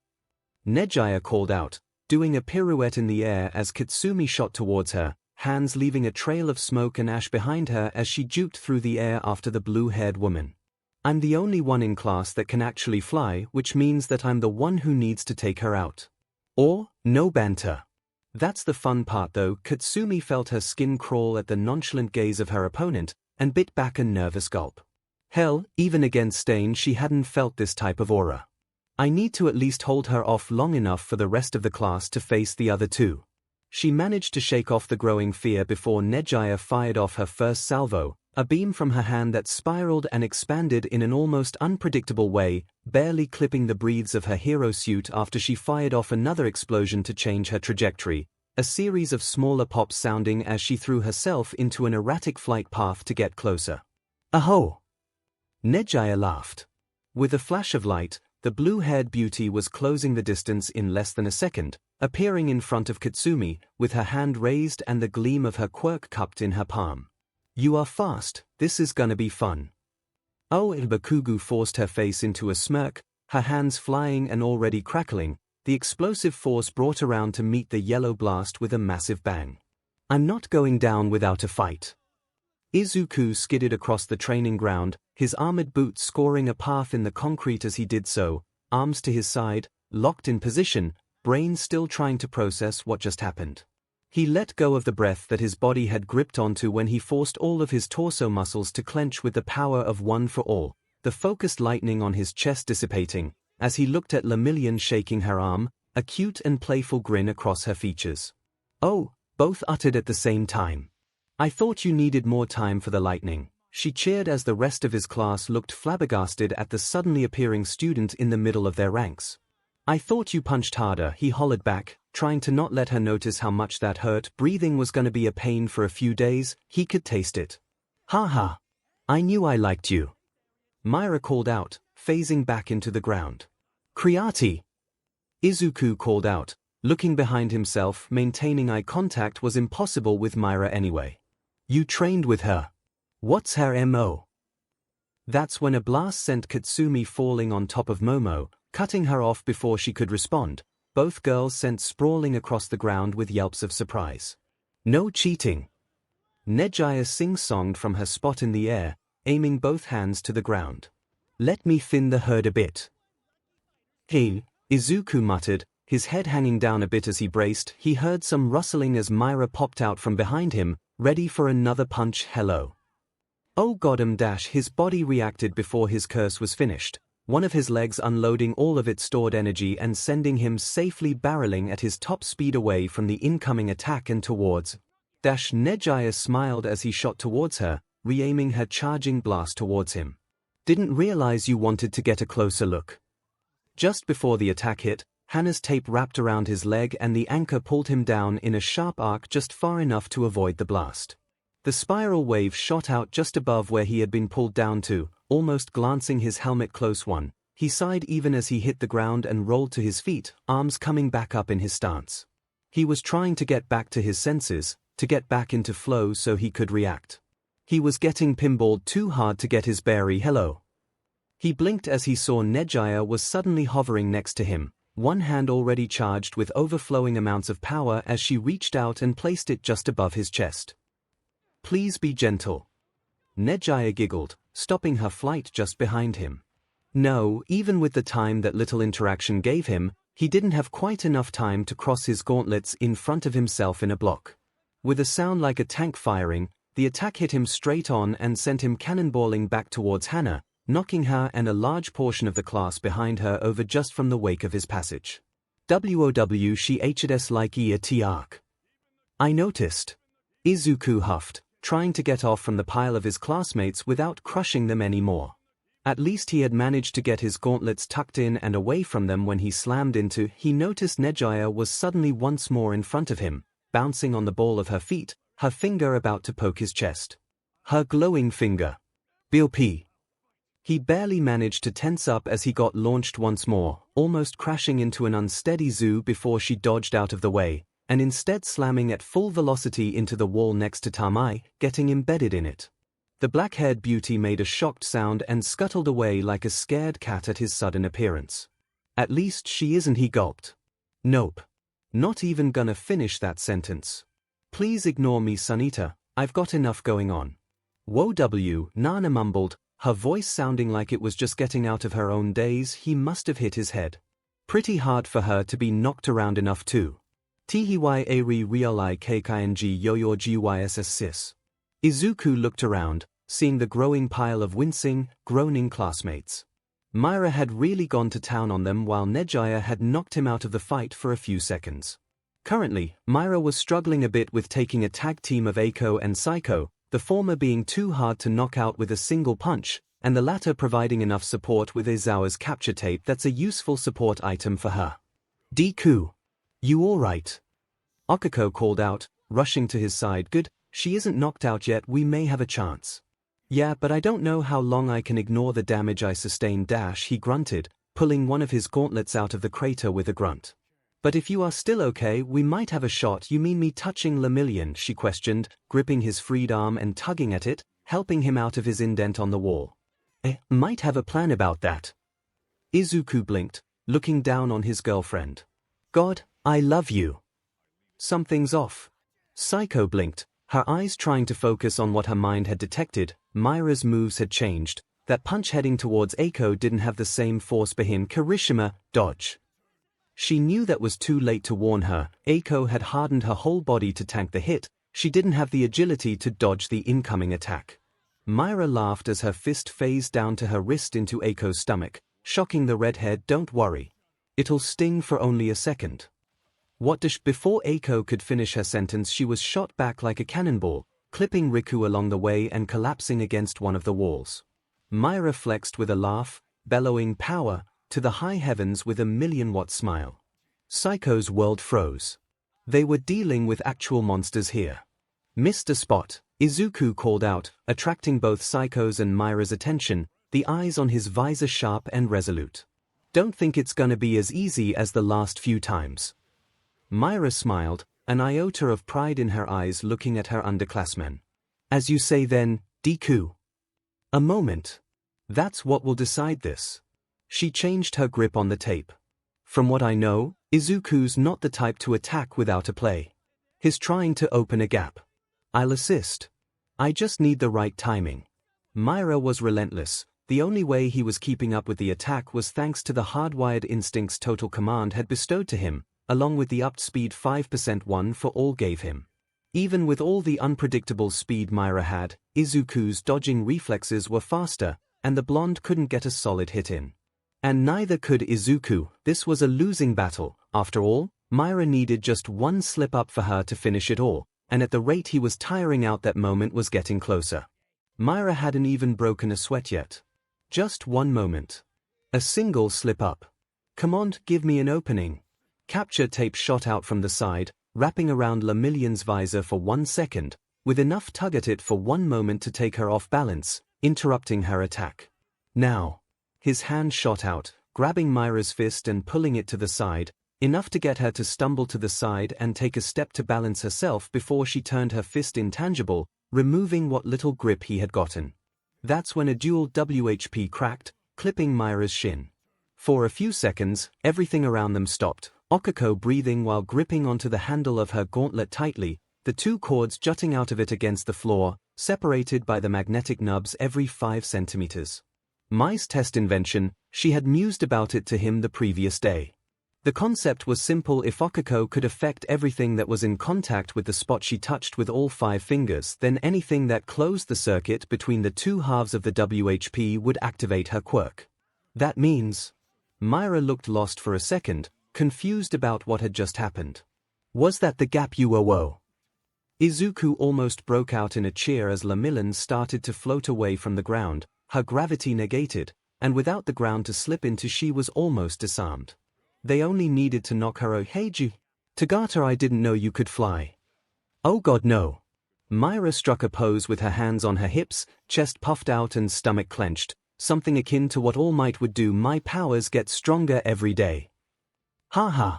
𝐿𝐺𝐵 called out, doing a pirouette in the air as Kitsumi shot towards her, hands leaving a trail of smoke and ash behind her as she juked through the air after the blue-haired woman. I'm the only one in class that can actually fly, which means that I'm the one who needs to take her out. Or, no banter. That's the fun part though. Kitsumi felt her skin crawl at the nonchalant gaze of her opponent, and bit back a nervous gulp. Hell, even against Stain she hadn't felt this type of aura. I need to at least hold her off long enough for the rest of the class to face the other two. She managed to shake off the growing fear before 𝐿𝐺𝐵 fired off her first salvo, a beam from her hand that spiraled and expanded in an almost unpredictable way, barely clipping the breathes of her hero suit after she fired off another explosion to change her trajectory, a series of smaller pops sounding as she threw herself into an erratic flight path to get closer. Aho! 𝐿𝐺𝐵 laughed. With a flash of light, the blue-haired beauty was closing the distance in less than a second, appearing in front of Kitsumi, with her hand raised and the gleam of her quirk cupped in her palm. You are fast, this is gonna be fun. 𝐒𝐻𝐵 forced her face into a smirk, her hands flying and already crackling, the explosive force brought around to meet the yellow blast with a massive bang. I'm not going down without a fight. Izuku skidded across the training ground, his armored boots scoring a path in the concrete as he did so, arms to his side, locked in position, brain still trying to process what just happened. He let go of the breath that his body had gripped onto when he forced all of his torso muscles to clench with the power of one for all, the focused lightning on his chest dissipating, as he looked at Lemillion shaking her arm, a cute and playful grin across her features. Oh, both uttered at the same time. I thought you needed more time for the lightning, she cheered as the rest of his class looked flabbergasted at the suddenly appearing student in the middle of their ranks. I thought you punched harder, he hollered back, trying to not let her notice how much that hurt. Breathing was gonna be a pain for a few days, he could taste it. Ha. I knew I liked you. Myra called out, phasing back into the ground. Creati! Izuku called out, looking behind himself. Maintaining eye contact was impossible with Myra anyway. You trained with her. What's her MO? That's when a blast sent Kitsumi falling on top of Momo, cutting her off before she could respond, both girls sent sprawling across the ground with yelps of surprise. No cheating. 𝐿𝐺𝐵 sing-songed from her spot in the air, aiming both hands to the ground. Let me thin the herd a bit. Hey, Izuku muttered, his head hanging down a bit as he braced. He heard some rustling as Myra popped out from behind him, ready for another punch. Hello. Oh goddamn dash, his body reacted before his curse was finished, one of his legs unloading all of its stored energy and sending him safely barreling at his top speed away from the incoming attack and towards. 𝐿𝐺𝐵 smiled as he shot towards her, re-aiming her charging blast towards him. Didn't realize you wanted to get a closer look. Just before the attack hit, Hana's tape wrapped around his leg and the anchor pulled him down in a sharp arc just far enough to avoid the blast. The spiral wave shot out just above where he had been pulled down to, almost glancing his helmet close one. He sighed even as he hit the ground and rolled to his feet, arms coming back up in his stance. He was trying to get back to his senses, to get back into flow so he could react. He was getting pinballed too hard to get his bearings. Hello. He blinked as he saw 𝐿𝐺𝐵 was suddenly hovering next to him, one hand already charged with overflowing amounts of power as she reached out and placed it just above his chest. Please be gentle. 𝐿𝐺𝐵 giggled, stopping her flight just behind him. No, even with the time that little interaction gave him, he didn't have quite enough time to cross his gauntlets in front of himself in a block. With a sound like a tank firing, the attack hit him straight on and sent him cannonballing back towards Hana, knocking her and a large portion of the class behind her over just from the wake of his passage. WOW she HDS like 𝐒𝐻𝐵. I noticed. Izuku huffed, trying to get off from the pile of his classmates without crushing them anymore. At least he had managed to get his gauntlets tucked in and away from them when he slammed into. He noticed 𝐿𝐺𝐵 was suddenly once more in front of him, bouncing on the ball of her feet, her finger about to poke his chest. Her glowing finger. BLP. He barely managed to tense up as he got launched once more, almost crashing into an unsteady zoo before she dodged out of the way, and instead slamming at full velocity into the wall next to Tamai, getting embedded in it. The black-haired beauty made a shocked sound and scuttled away like a scared cat at his sudden appearance. At least she isn't, he gulped. Nope. Not even gonna finish that sentence. Please ignore me, Sunita, I've got enough going on. Whoa, Nana mumbled, her voice sounding like it was just getting out of her own daze. He must have hit his head. Pretty hard for her to be knocked around enough too. 𝐒𝐻𝐢𝐵 Izuku looked around, seeing the growing pile of wincing, groaning classmates. Myra had really gone to town on them while Nejaya had knocked him out of the fight for a few seconds. Currently, Myra was struggling a bit with taking a tag team of 𝐒𝐻𝐢𝐽 and 𝐒𝐿, the former being too hard to knock out with a single punch, and the latter providing enough support with Izawa's capture tape that's a useful support item for her. Deku. You alright? 𝐒𝐿 called out, rushing to his side. Good, she isn't knocked out yet, we may have a chance. Yeah, but I don't know how long I can ignore the damage I sustained. He grunted, pulling one of his gauntlets out of the crater with a grunt. But if you are still okay, we might have a shot. You mean me touching lemillion? She questioned, gripping his freed arm and tugging at it, helping him out of his indent on the wall. Might have a plan about that. Izuku blinked, looking down on his girlfriend. God, I love you. Something's off. 𝐒𝐿 blinked, her eyes trying to focus on what her mind had detected. Myra's moves had changed. That punch heading towards 𝐒𝐻𝐢 didn't have the same force behind Kirishima, dodge. She knew that was too late to warn her. 𝐒𝐻𝐢 had hardened her whole body to tank the hit. She didn't have the agility to dodge the incoming attack. Myra laughed as her fist phased down to her wrist into 𝐒𝐻𝐢's stomach, shocking the redhead. Don't worry. It'll sting for only a second. Before 𝐒𝐻𝐢 could finish her sentence, she was shot back like a cannonball, clipping Riku along the way and collapsing against one of the walls. Myra flexed with a laugh, bellowing power to the high heavens with a million-watt smile. 𝐒𝐿's world froze. They were dealing with actual monsters here. Missed a spot, Izuku called out, attracting both 𝐒𝐿's and Myra's attention, the eyes on his visor sharp and resolute. Don't think it's gonna be as easy as the last few times. Myra smiled, an iota of pride in her eyes, looking at her underclassmen. As you say then, Deku. A moment. That's what will decide this. She changed her grip on the tape. From what I know, Izuku's not the type to attack without a play. He's trying to open a gap. I'll assist. I just need the right timing. Myra was relentless. The only way he was keeping up with the attack was thanks to the hardwired instincts Total Command had bestowed to him, along with the upped speed 5% one for all gave him. Even with all the unpredictable speed Myra had, Izuku's dodging reflexes were faster, and the blonde couldn't get a solid hit in. And neither could Izuku. This was a losing battle. After all, Myra needed just one slip-up for her to finish it all, and at the rate he was tiring out, that moment was getting closer. Myra hadn't even broken a sweat yet. Just one moment. A single slip-up. Come on, give me an opening. Capture tape shot out from the side, wrapping around lemillion's visor for 1 second, with enough tug at it for one moment to take her off balance, interrupting her attack. Now. His hand shot out, grabbing Myra's fist and pulling it to the side, enough to get her to stumble to the side and take a step to balance herself before she turned her fist intangible, removing what little grip he had gotten. That's when a dual WHP cracked, clipping Myra's shin. For a few seconds, everything around them stopped, 𝐒𝐻𝐢 breathing while gripping onto the handle of her gauntlet tightly, the two cords jutting out of it against the floor, separated by the magnetic nubs every 5 centimeters. Mai's test invention, she had mused about it to him the previous day. The concept was simple. If 𝐒𝐻𝐢 could affect everything that was in contact with the spot she touched with all 5 fingers, then anything that closed the circuit between the two halves of the WHP would activate her quirk. That means... Myra looked lost for a second, confused about what had just happened. Was that the gap you were? Izuku almost broke out in a cheer as lemillion started to float away from the ground, her gravity negated, and without the ground to slip into, she was almost disarmed. They only needed to knock her 𝐻𝐢𝐽. Tagata, I didn't know you could fly. Oh god no. Myra struck a pose with her hands on her hips, chest puffed out and stomach clenched, something akin to what All Might would do. My powers get stronger every day. Haha.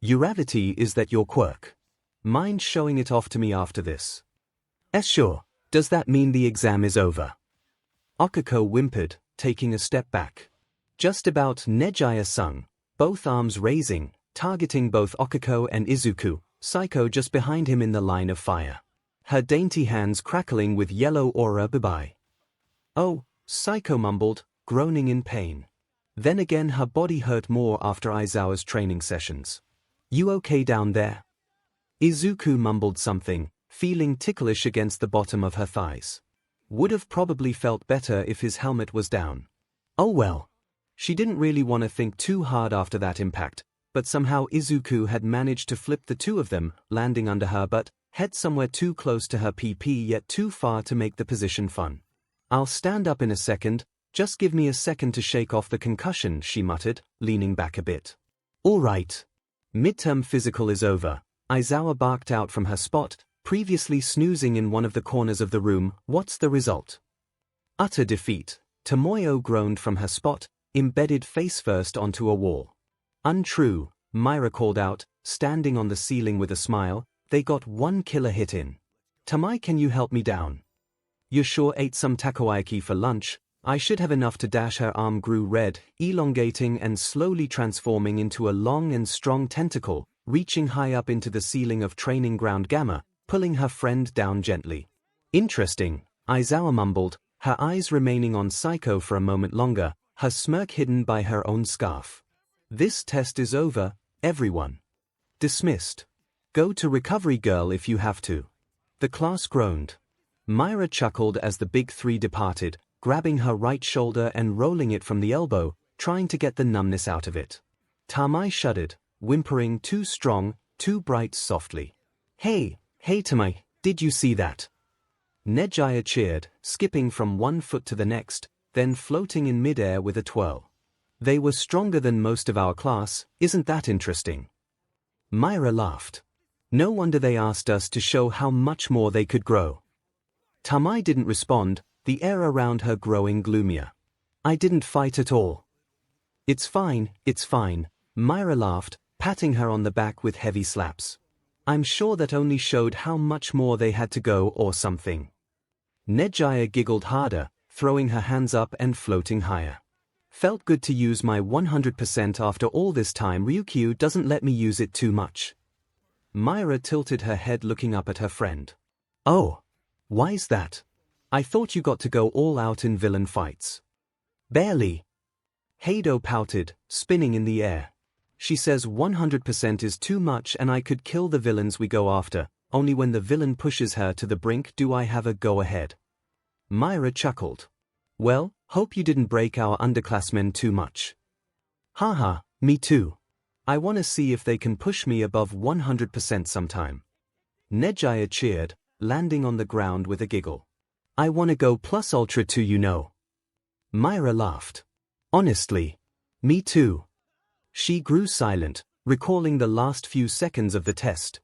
Uravity, is that your quirk? Mind showing it off to me after this? Sure. Does that mean the exam is over? 𝐒𝐻𝐢 whimpered, taking a step back. Just about, Nejaya-san. both arms raising, targeting both Okiko and Izuku, Psycho just behind him in the line of fire. Her dainty hands crackling with yellow aura. Bye-bye. Oh, Psycho mumbled, groaning in pain. Then again her body hurt more after Aizawa's training sessions. You okay down there? Izuku mumbled something, feeling ticklish against the bottom of her thighs. Would have probably felt better if his helmet was down. Oh well. She didn't really want to think too hard after that impact, but somehow Izuku had managed to flip the two of them, landing under her butt, head somewhere too close to her PP yet too far to make the position fun. I'll stand up in a second, just give me a second to shake off the concussion, she muttered, leaning back a bit. All right. Midterm physical is over. Aizawa barked out from her spot, previously snoozing in one of the corners of the room. What's the result? Utter defeat. Tomoyo groaned from her spot, embedded face first onto a wall. Untrue, Myra called out, standing on the ceiling with a smile. They got one killer hit in. Tamai, can you help me down? You sure ate some takoyaki for lunch. I should have enough to dash. Her arm grew red, elongating and slowly transforming into a long and strong tentacle, reaching high up into the ceiling of training ground Gamma, pulling her friend down gently. Interesting, Aizawa mumbled, her eyes remaining on Psycho for a moment longer, her smirk hidden by her own scarf. This test is over, everyone. Dismissed. Go to recovery girl if you have to. The class groaned. Myra chuckled as the big three departed, grabbing her right shoulder and rolling it from the elbow, trying to get the numbness out of it. Tamai shuddered, whimpering too strong, too bright softly. Hey Tamai, did you see that? Nejaya cheered, skipping from one foot to the next, then floating in midair with a twirl. They were stronger than most of our class, isn't that interesting? Myra laughed. No wonder they asked us to show how much more they could grow. Tamai didn't respond, the air around her growing gloomier. I didn't fight at all. It's fine, Myra laughed, patting her on the back with heavy slaps. I'm sure that only showed how much more they had to go or something. Nejaya giggled harder, throwing her hands up and floating higher. Felt good to use my 100% after all this time. Ryukyu doesn't let me use it too much. Myra tilted her head looking up at her friend. Oh, why's that? I thought you got to go all out in villain fights. Barely. Heido pouted, spinning in the air. She says 100% is too much and I could kill the villains we go after, only when the villain pushes her to the brink do I have a go-ahead. Myra chuckled. Well, hope you didn't break our underclassmen too much. Haha, me too. I want to see if they can push me above 100% sometime. Nejaya cheered, landing on the ground with a giggle. I want to go plus ultra too, you know. Myra laughed. Honestly. Me too. She grew silent, recalling the last few seconds of the test.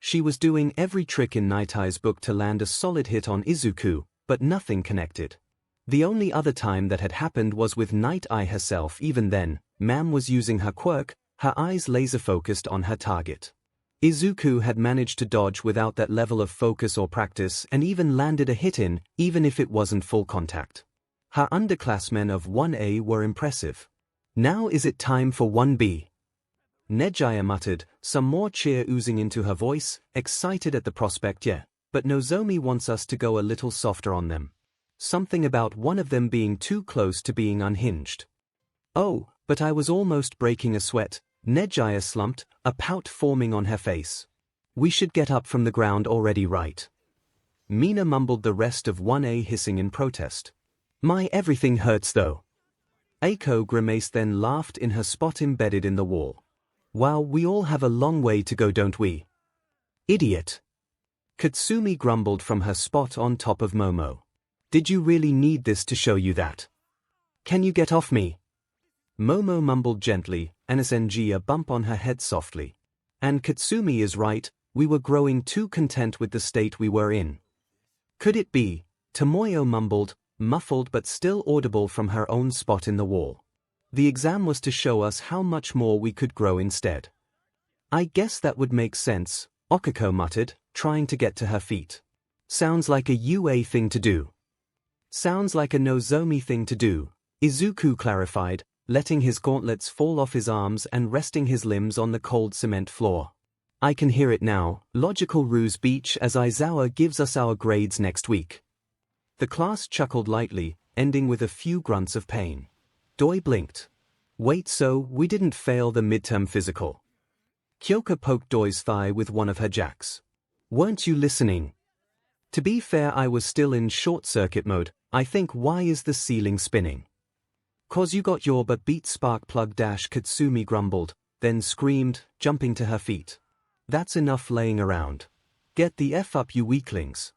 She was doing every trick in Night Eye's book to land a solid hit on Izuku, but nothing connected. The only other time that had happened was with Night Eye herself. Even then, Ma'am was using her quirk, her eyes laser-focused on her target. Izuku had managed to dodge without that level of focus or practice and even landed a hit in, even if it wasn't full contact. Her underclassmen of 1A were impressive. Now is it time for 1B? Nejaya muttered, some more cheer oozing into her voice, excited at the prospect. Yeah, but Nozomi wants us to go a little softer on them. Something about one of them being too close to being unhinged. Oh, but I was almost breaking a sweat. Nejaya slumped, a pout forming on her face. We should get up from the ground already, right? Mina mumbled, the rest of 1A hissing in protest. My everything hurts though. Eiko grimaced, then laughed in her spot embedded in the wall. Wow, we all have a long way to go, don't we? Idiot. Katsumi grumbled from her spot on top of Momo. Did you really need this to show you that? Can you get off me? Momo mumbled gently, NSNG a bump on her head softly. And Katsumi is right, we were growing too content with the state we were in. Could it be? Tomoyo mumbled, muffled but still audible from her own spot in the wall. The exam was to show us how much more we could grow instead. I guess that would make sense, Okiko muttered, trying to get to her feet. Sounds like a UA thing to do. Sounds like a Nozomi thing to do, Izuku clarified, letting his gauntlets fall off his arms and resting his limbs on the cold cement floor. I can hear it now, logical ruse beach as Aizawa gives us our grades next week. The class chuckled lightly, ending with a few grunts of pain. Doi blinked. Wait, so we didn't fail the midterm physical? Kyoka poked Doi's thigh with one of her jacks. Weren't you listening? To be fair, I was still in short-circuit mode. I think, why is the ceiling spinning? "'Cause you got your butt beat, Sparkplug Katsumi grumbled, then screamed, jumping to her feet. That's enough laying around. Get the F up, you weaklings.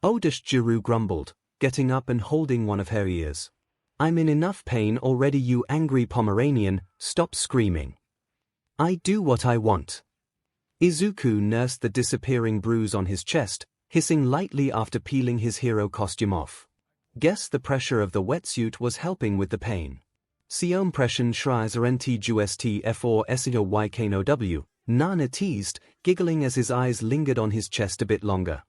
Jiru grumbled, getting up and holding one of her ears. I'm in enough pain already, you angry Pomeranian, stop screaming. I do what I want. Izuku nursed the disappearing bruise on his chest, hissing lightly after peeling his hero costume off. Guess the pressure of the wetsuit was helping with the pain. Sion-pression Shrizarenti Juest F4 𝐒𝐻𝐢𝐽𝐾𝐻𝐿, Nana teased, giggling as his eyes lingered on his chest a bit longer.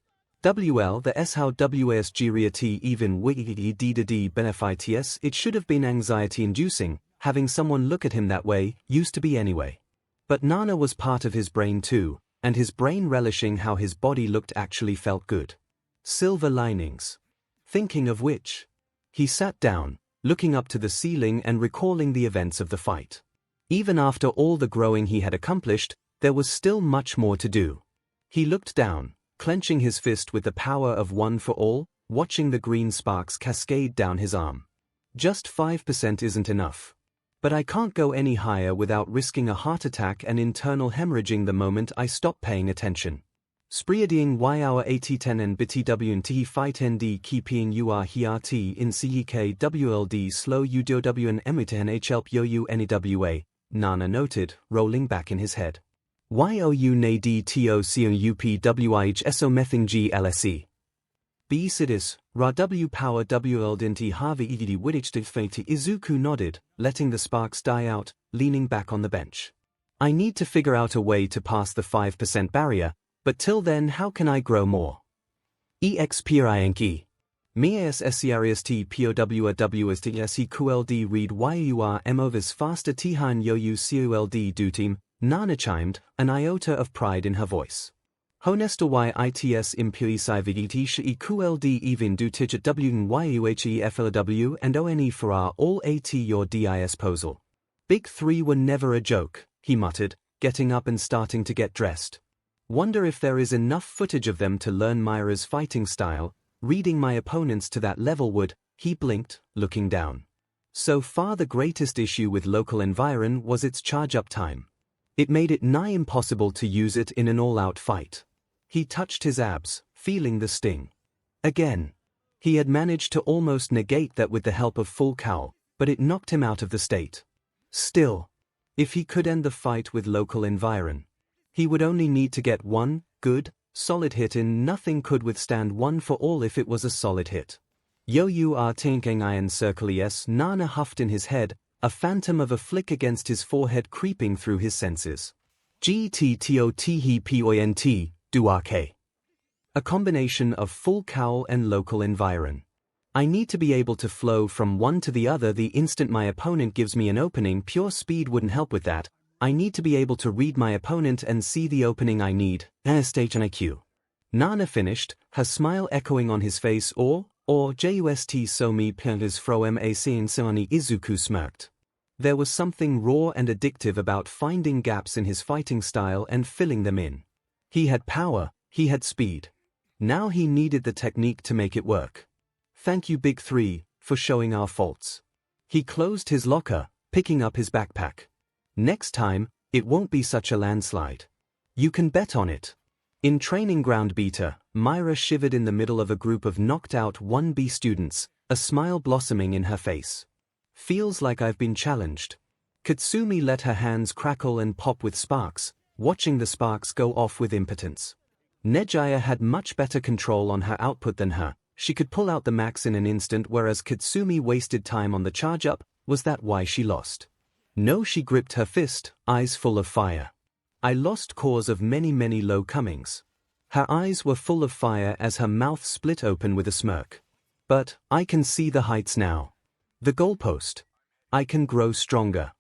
WL the 𝐒𝐻𝐢𝐽𝐾𝐻 even wiggy benefits. It should have been anxiety-inducing, having someone look at him that way, used to be anyway. But Nana was part of his brain too, and his brain relishing how his body looked actually felt good. Silver linings. Thinking of which, he sat down, looking up to the ceiling and recalling the events of the fight. Even after all the growing he had accomplished, there was still much more to do. He looked down, clenching his fist with the power of one for all, watching the green sparks cascade down his arm. Just 5% isn't enough. But I can't go any higher without risking a heart attack and internal hemorrhaging the moment I stop paying attention. Spreading y our at10 and btw fight nd keeping hrt in 𝐒𝐭𝐻𝐿D slow udow emitenhelp you newa, Nana noted, rolling back in his head. You na dtocupwihsomething glse. B sidis, ra w power wld inti harvey edidi widichtifati. Izuku nodded, letting the sparks die out, leaning back on the bench. I need to figure out a way to pass the 5% barrier, but till then how can I grow more? Expirenki. Mias scrst powwstsqld read yur movis faster tihan you culd dutim, Nana chimed, an iota of pride in her voice. Honesta its impuisivigiti qld even du tiget wyuheflw and one for our all at your dis posal. Big three were never a joke, he muttered, getting up and starting to get dressed. Wonder if there is enough footage of them to learn Myra's fighting style. Reading my opponents to that level would, he blinked, looking down. So far the greatest issue with local environ was its charge-up time. It made it nigh impossible to use it in an all-out fight. He touched his abs, feeling the sting. Again. He had managed to almost negate that with the help of full cowl, but it knocked him out of the state. Still, if he could end the fight with local environ, he would only need to get one good, solid hit in. Nothing could withstand one for all if it was a solid hit. You are thinking iron circle yes, Nana huffed in his head, a phantom of a flick against his forehead creeping through his senses. Gttothepont, duake. A combination of full cowl and local environ. I need to be able to flow from one to the other the instant my opponent gives me an opening. Pure speed wouldn't help with that. I need to be able to read my opponent and see the opening I need. Stage and IQ. Nana finished, her smile echoing on his face. Or just so me planters froem a scene soni. Izuku smirked. There was something raw and addictive about finding gaps in his fighting style and filling them in. He had power, he had speed. Now he needed the technique to make it work. Thank you Big Three, for showing our faults. He closed his locker, picking up his backpack. Next time, it won't be such a landslide. You can bet on it. In training ground beta, Myra shivered in the middle of a group of knocked-out 1B students, a smile blossoming in her face. Feels like I've been challenged. Katsumi let her hands crackle and pop with sparks, watching the sparks go off with impotence. Nejaya had much better control on her output than her. She could pull out the max in an instant, whereas Katsumi wasted time on the charge-up. Was that why she lost? No, she gripped her fist, eyes full of fire. I lost cause of many low comings. Her eyes were full of fire as her mouth split open with a smirk. But I can see the heights now. The goalpost. I can grow stronger.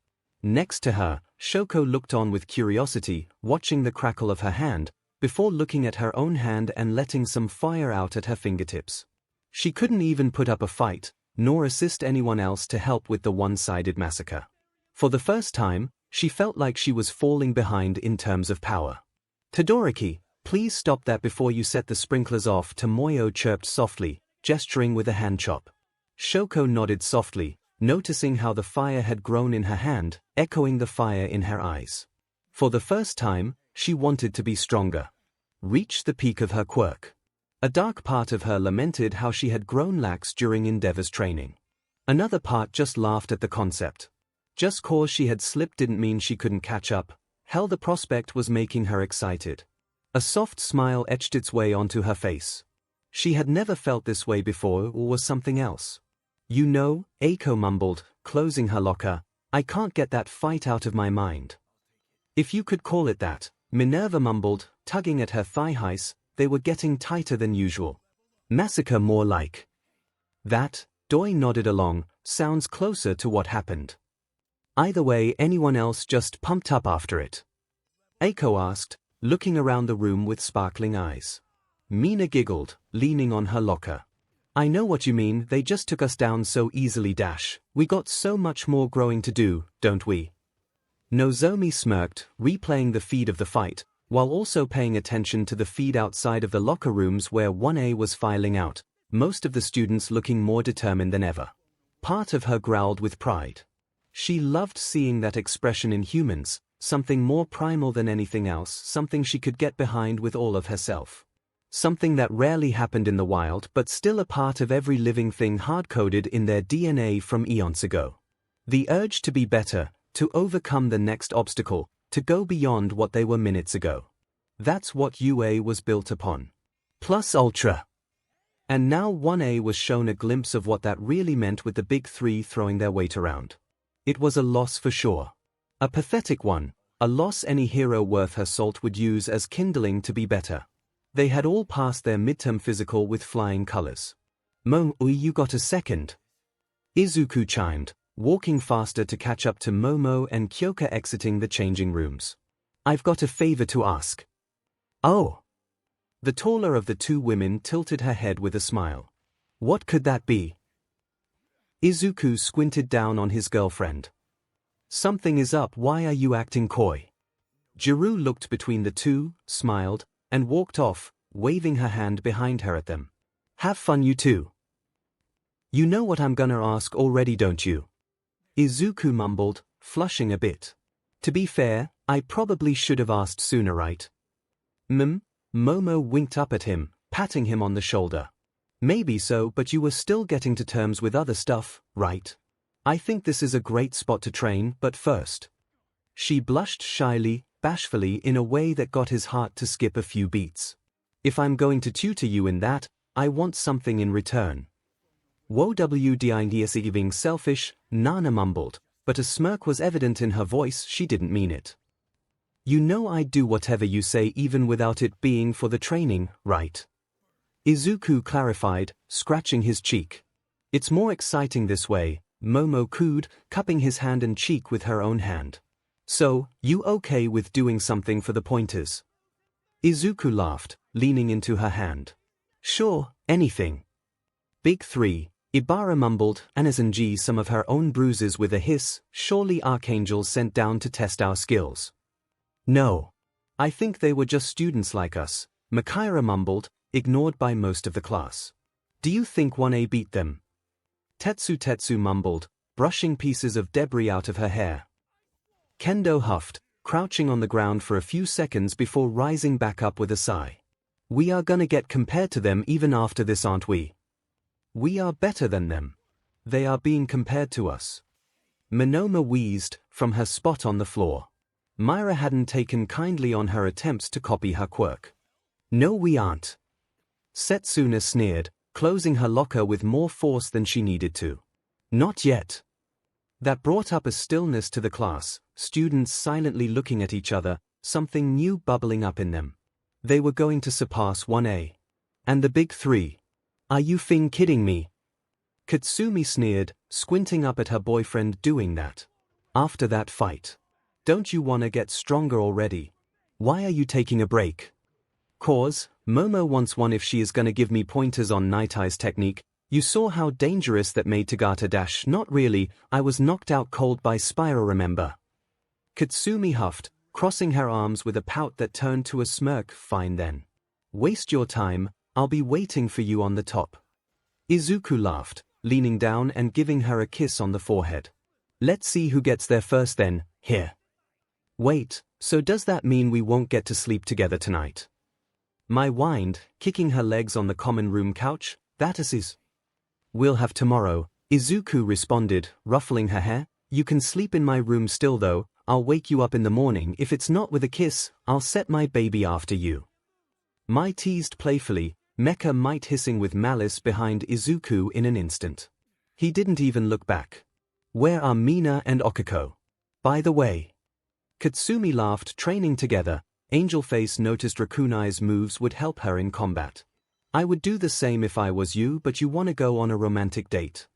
Next to her, 𝐒𝐿𝐿 looked on with curiosity, watching the crackle of her hand, before looking at her own hand and letting some fire out at her fingertips. She couldn't even put up a fight, nor assist anyone else to help with the one-sided massacre. For the first time, she felt like she was falling behind in terms of power. "Todoroki, please stop that before you set the sprinklers off," Tomoyo chirped softly, gesturing with a hand chop. 𝐒𝐿𝐿 nodded softly, noticing how the fire had grown in her hand, echoing the fire in her eyes. For the first time, she wanted to be stronger. Reach the peak of her quirk. A dark part of her lamented how she had grown lax during Endeavor's training. Another part just laughed at the concept. Just cause she had slipped didn't mean she couldn't catch up. Hell, the prospect was making her excited. A soft smile etched its way onto her face. She had never felt this way before, or was something else. "You know," 𝐒𝐿𝐿 mumbled, closing her locker, "I can't get that fight out of my mind." "If you could call it that," Minerva mumbled, tugging at her thigh-highs. They were getting tighter than usual. "Massacre more like." "That," Doi nodded along, "sounds closer to what happened." "Either way, anyone else just pumped up after it?" 𝐒𝐿𝐿 asked, looking around the room with sparkling eyes. Mina giggled, leaning on her locker. "I know what you mean, they just took us down so easily. We got so much more growing to do, don't we?" Nozomi smirked, replaying the feed of the fight, while also paying attention to the feed outside of the locker rooms where 1A was filing out, most of the students looking more determined than ever. Part of her growled with pride. She loved seeing that expression in humans, something more primal than anything else, something she could get behind with all of herself. Something that rarely happened in the wild but still a part of every living thing hard-coded in their DNA from eons ago. The urge to be better, to overcome the next obstacle, to go beyond what they were minutes ago. That's what UA was built upon. Plus ultra. And now 1A was shown a glimpse of what that really meant, with the big three throwing their weight around. It was a loss for sure. A pathetic one, a loss any hero worth her salt would use as kindling to be better. They had all passed their midterm physical with flying colors. "You got a second?" Izuku chimed, walking faster to catch up to Momo and Kyoka exiting the changing rooms. "I've got a favor to ask." "Oh." The taller of the two women tilted her head with a smile. "What could that be?" Izuku squinted down on his girlfriend. "Something is up, why are you acting coy?" Jiru looked between the two, smiled, and walked off, waving her hand behind her at them. "Have fun, you two." "You know what I'm gonna ask already, don't you?" Izuku mumbled, flushing a bit. "To be fair, I probably should have asked sooner, right?" Momo winked up at him, patting him on the shoulder. "Maybe so, but you were still getting to terms with other stuff, right? I think this is a great spot to train, but first." She blushed shyly, bashfully, in a way that got his heart to skip a few beats. "If I'm going to tutor you in that, I want something in return." "WDINDS being selfish," Nana mumbled, but a smirk was evident in her voice. She didn't mean it. "You know I'd do whatever you say even without it being for the training, right?" Izuku clarified, scratching his cheek. "It's more exciting this way," Momo cooed, cupping his hand and cheek with her own hand. "So, you okay with doing something for the pointers?" Izuku laughed, leaning into her hand. "Sure, anything." "Big three," Ibara mumbled, 𝐻𝐻𝐺 some of her own bruises with a hiss. "Surely archangels sent down to test our skills." "No. I think they were just students like us," Makira mumbled, ignored by most of the class. "Do you think 1A beat them?" Tetsu mumbled, brushing pieces of debris out of her hair. Kendo huffed, crouching on the ground for a few seconds before rising back up with a sigh. "We are gonna get compared to them even after this, aren't we?" "We are better than them. They are being compared to us." Monoma wheezed, from her spot on the floor. Myra hadn't taken kindly on her attempts to copy her quirk. "No, we aren't." Setsuna sneered, closing her locker with more force than she needed to. "Not yet." That brought up a stillness to the class, students silently looking at each other, something new bubbling up in them. They were going to surpass 1A. And the big three. "Are you kidding me?" Katsumi sneered, squinting up at her boyfriend doing that. After that fight. Don't you wanna get stronger already? Why are you taking a break? Cause, Momo wants one if she is gonna give me pointers on Night Eye's technique. You saw how dangerous that made Tagata dash. Not really, I was knocked out cold by Spyro, remember? Katsumi huffed, crossing her arms with a pout that turned to a smirk. Fine then. Waste your time, I'll be waiting for you on the top. Izuku laughed, leaning down and giving her a kiss on the forehead. Let's see who gets there first then, here. Wait, so does that mean we won't get to sleep together tonight? Mai whined, kicking her legs on the common room couch. That is. We'll have tomorrow, Izuku responded, ruffling her hair. You can sleep in my room still though, I'll wake you up in the morning. If it's not with a kiss, I'll set my baby after you. Mai teased playfully, Mecha Might hissing with malice behind Izuku in an instant. He didn't even look back. Where are Mina and Okiko? By the way. Katsumi laughed, training together. Angel Face noticed Rakunai's moves would help her in combat. I would do the same if I was you, but you wanna go on a romantic date.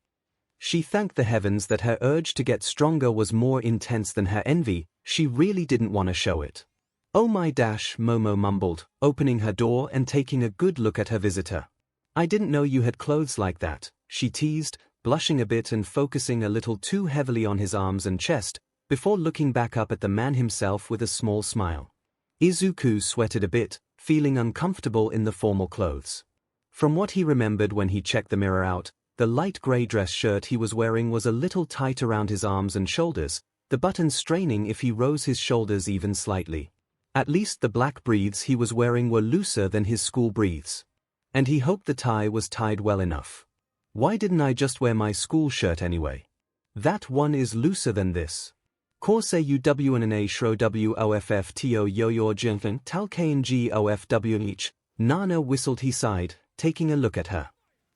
She thanked the heavens that her urge to get stronger was more intense than her envy. She really didn't want to show it. Oh my dash, Momo mumbled, opening her door and taking a good look at her visitor. I didn't know you had clothes like that, she teased, blushing a bit and focusing a little too heavily on his arms and chest, before looking back up at the man himself with a small smile. Izuku sweated a bit, feeling uncomfortable in the formal clothes. From what he remembered when he checked the mirror out, the light grey dress shirt he was wearing was a little tight around his arms and shoulders, the buttons straining if he rose his shoulders even slightly. At least the black breathes he was wearing were looser than his school breathes. And he hoped the tie was tied well enough. Why didn't I just wear my school shirt anyway? That one is looser than this. 𝐒𝐭𝐚𝐲 𝐔𝐬𝐽𝐽𝐼𝐻 Nana whistled. He sighed, taking a look at her.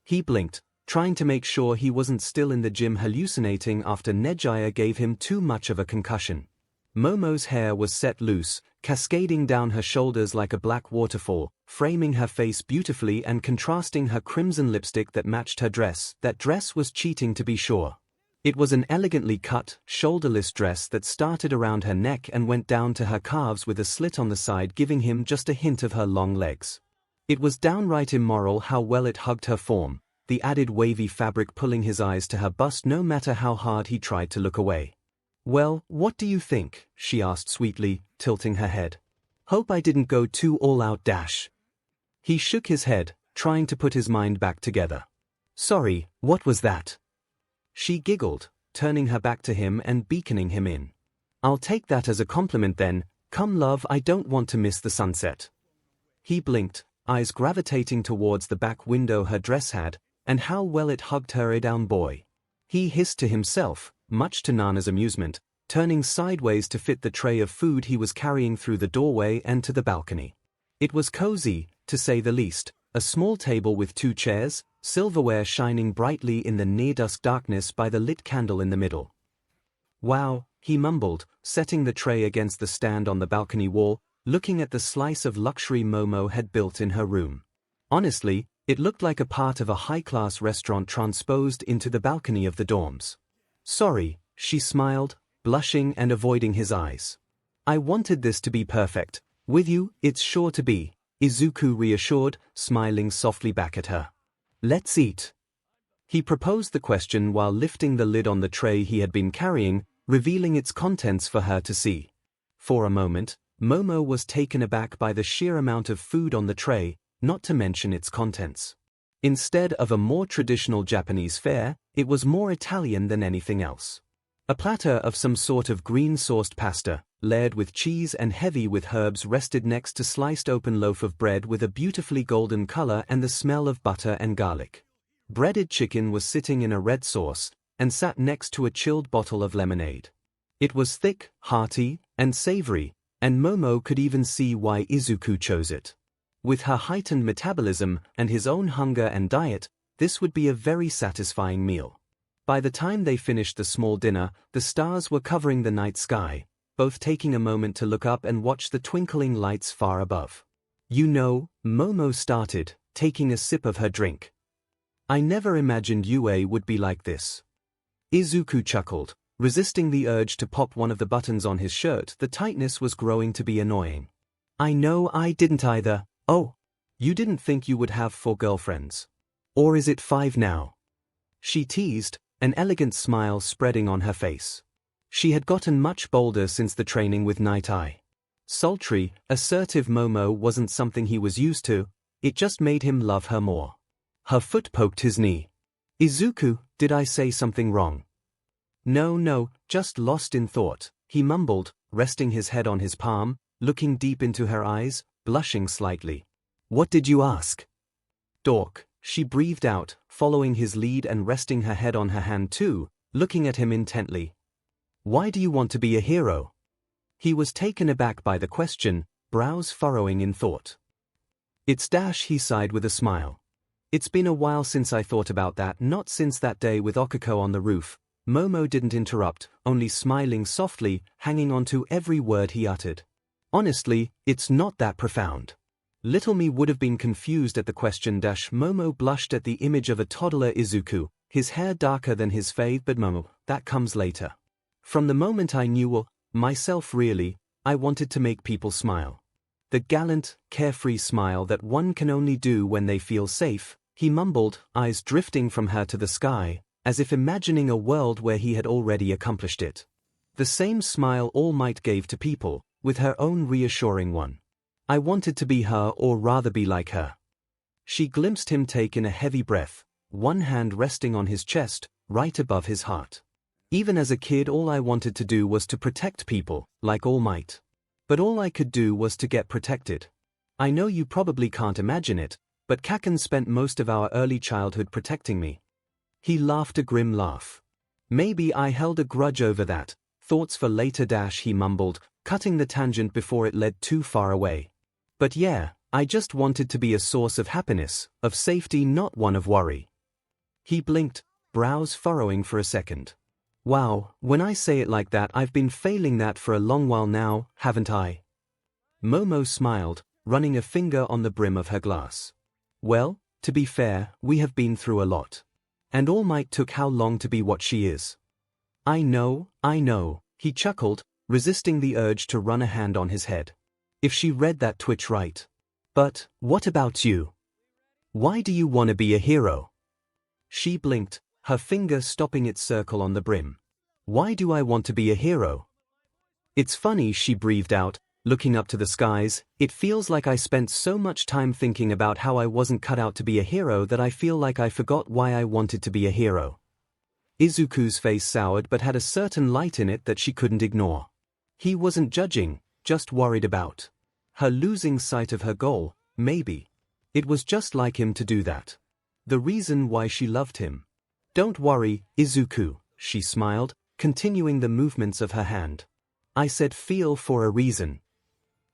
He blinked, trying to make sure he wasn't still in the gym hallucinating after Nejaya gave him too much of a concussion. Momo's hair was set loose, cascading down her shoulders like a black waterfall, framing her face beautifully and contrasting her crimson lipstick that matched her dress. That dress was cheating, to be sure. It was an elegantly cut, shoulderless dress that started around her neck and went down to her calves with a slit on the side giving him just a hint of her long legs. It was downright immoral how well it hugged her form, the added wavy fabric pulling his eyes to her bust no matter how hard he tried to look away. Well, what do you think? She asked sweetly, tilting her head. Hope I didn't go too all out dash. He shook his head, trying to put his mind back together. Sorry, what was that? She giggled, turning her back to him and beckoning him in. I'll take that as a compliment then. Come love, I don't want to miss the sunset. He blinked, eyes gravitating towards the back window her dress had, and how well it hugged her down boy. He hissed to himself, much to Nana's amusement, turning sideways to fit the tray of food he was carrying through the doorway and to the balcony. It was cozy, to say the least, a small table with 2 chairs, silverware shining brightly in the near-dusk darkness by the lit candle in the middle. Wow, he mumbled, setting the tray against the stand on the balcony wall, looking at the slice of luxury Momo had built in her room. Honestly, it looked like a part of a high-class restaurant transposed into the balcony of the dorms. Sorry, she smiled, blushing and avoiding his eyes. I wanted this to be perfect. With you, it's sure to be, Izuku reassured, smiling softly back at her. Let's eat. He proposed the question while lifting the lid on the tray he had been carrying, revealing its contents for her to see. For a moment, Momo was taken aback by the sheer amount of food on the tray, not to mention its contents. Instead of a more traditional Japanese fare, it was more Italian than anything else. A platter of some sort of green-sauced pasta, layered with cheese and heavy with herbs, rested next to sliced open loaf of bread with a beautifully golden color and the smell of butter and garlic. Breaded chicken was sitting in a red sauce, and sat next to a chilled bottle of lemonade. It was thick, hearty, and savory, and Momo could even see why Izuku chose it. With her heightened metabolism and his own hunger and diet, this would be a very satisfying meal. By the time they finished the small dinner, the stars were covering the night sky, both taking a moment to look up and watch the twinkling lights far above. You know, Momo started, taking a sip of her drink. I never imagined UA would be like this. Izuku chuckled, resisting the urge to pop one of the buttons on his shirt. The tightness was growing to be annoying. I know I didn't either. Oh, you didn't think you would have 4 girlfriends? Or is it 5 now? She teased, an elegant smile spreading on her face. She had gotten much bolder since the training with Night Eye. Sultry, assertive Momo wasn't something he was used to, it just made him love her more. Her foot poked his knee. Izuku, did I say something wrong? No, just lost in thought, he mumbled, resting his head on his palm, looking deep into her eyes, blushing slightly. What did you ask? Dork, she breathed out, following his lead and resting her head on her hand too, looking at him intently. Why do you want to be a hero? He was taken aback by the question, brows furrowing in thought. It's dash, he sighed with a smile. It's been a while since I thought about that, not since that day with Okako on the roof. Momo didn't interrupt, only smiling softly, hanging on to every word he uttered. Honestly, it's not that profound. Little me would have been confused at the question. Momo blushed at the image of a toddler Izuku, his hair darker than his fave, but Momo, that comes later. From the moment I knew myself really, I wanted to make people smile. The gallant, carefree smile that one can only do when they feel safe, he mumbled, eyes drifting from her to the sky, as if imagining a world where he had already accomplished it. The same smile All Might gave to people, with her own reassuring one. I wanted to be her, or rather be like her. She glimpsed him take in a heavy breath, one hand resting on his chest, right above his heart. Even as a kid, all I wanted to do was to protect people, like All Might. But all I could do was to get protected. I know you probably can't imagine it, but Kaken spent most of our early childhood protecting me. He laughed a grim laugh. Maybe I held a grudge over that. Thoughts for later. He mumbled, cutting the tangent before it led too far away. But yeah, I just wanted to be a source of happiness, of safety, not one of worry. He blinked, brows furrowing for a second. Wow, when I say it like that, I've been failing that for a long while now, haven't I? Momo smiled, running a finger on the brim of her glass. Well, to be fair, we have been through a lot. And All Might took how long to be what she is? I know, he chuckled, resisting the urge to run a hand on his head. If she read that twitch right. But, what about you? Why do you want to be a hero? She blinked, her finger stopping its circle on the brim. Why do I want to be a hero? It's funny, she breathed out, looking up to the skies. It feels like I spent so much time thinking about how I wasn't cut out to be a hero that I feel like I forgot why I wanted to be a hero. Izuku's face soured but had a certain light in it that she couldn't ignore. He wasn't judging, just worried about her losing sight of her goal, maybe. It was just like him to do that. The reason why she loved him. Don't worry, Izuku, she smiled, continuing the movements of her hand. I said feel for a reason.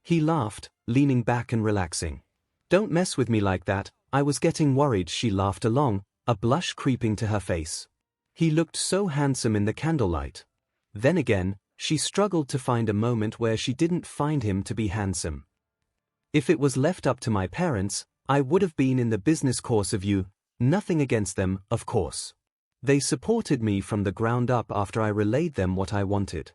He laughed, leaning back and relaxing. Don't mess with me like that, I was getting worried. She laughed along, a blush creeping to her face. He looked so handsome in the candlelight. Then again, she struggled to find a moment where she didn't find him to be handsome. If it was left up to my parents, I would have been in the business course of you, nothing against them, of course. They supported me from the ground up after I relayed them what I wanted.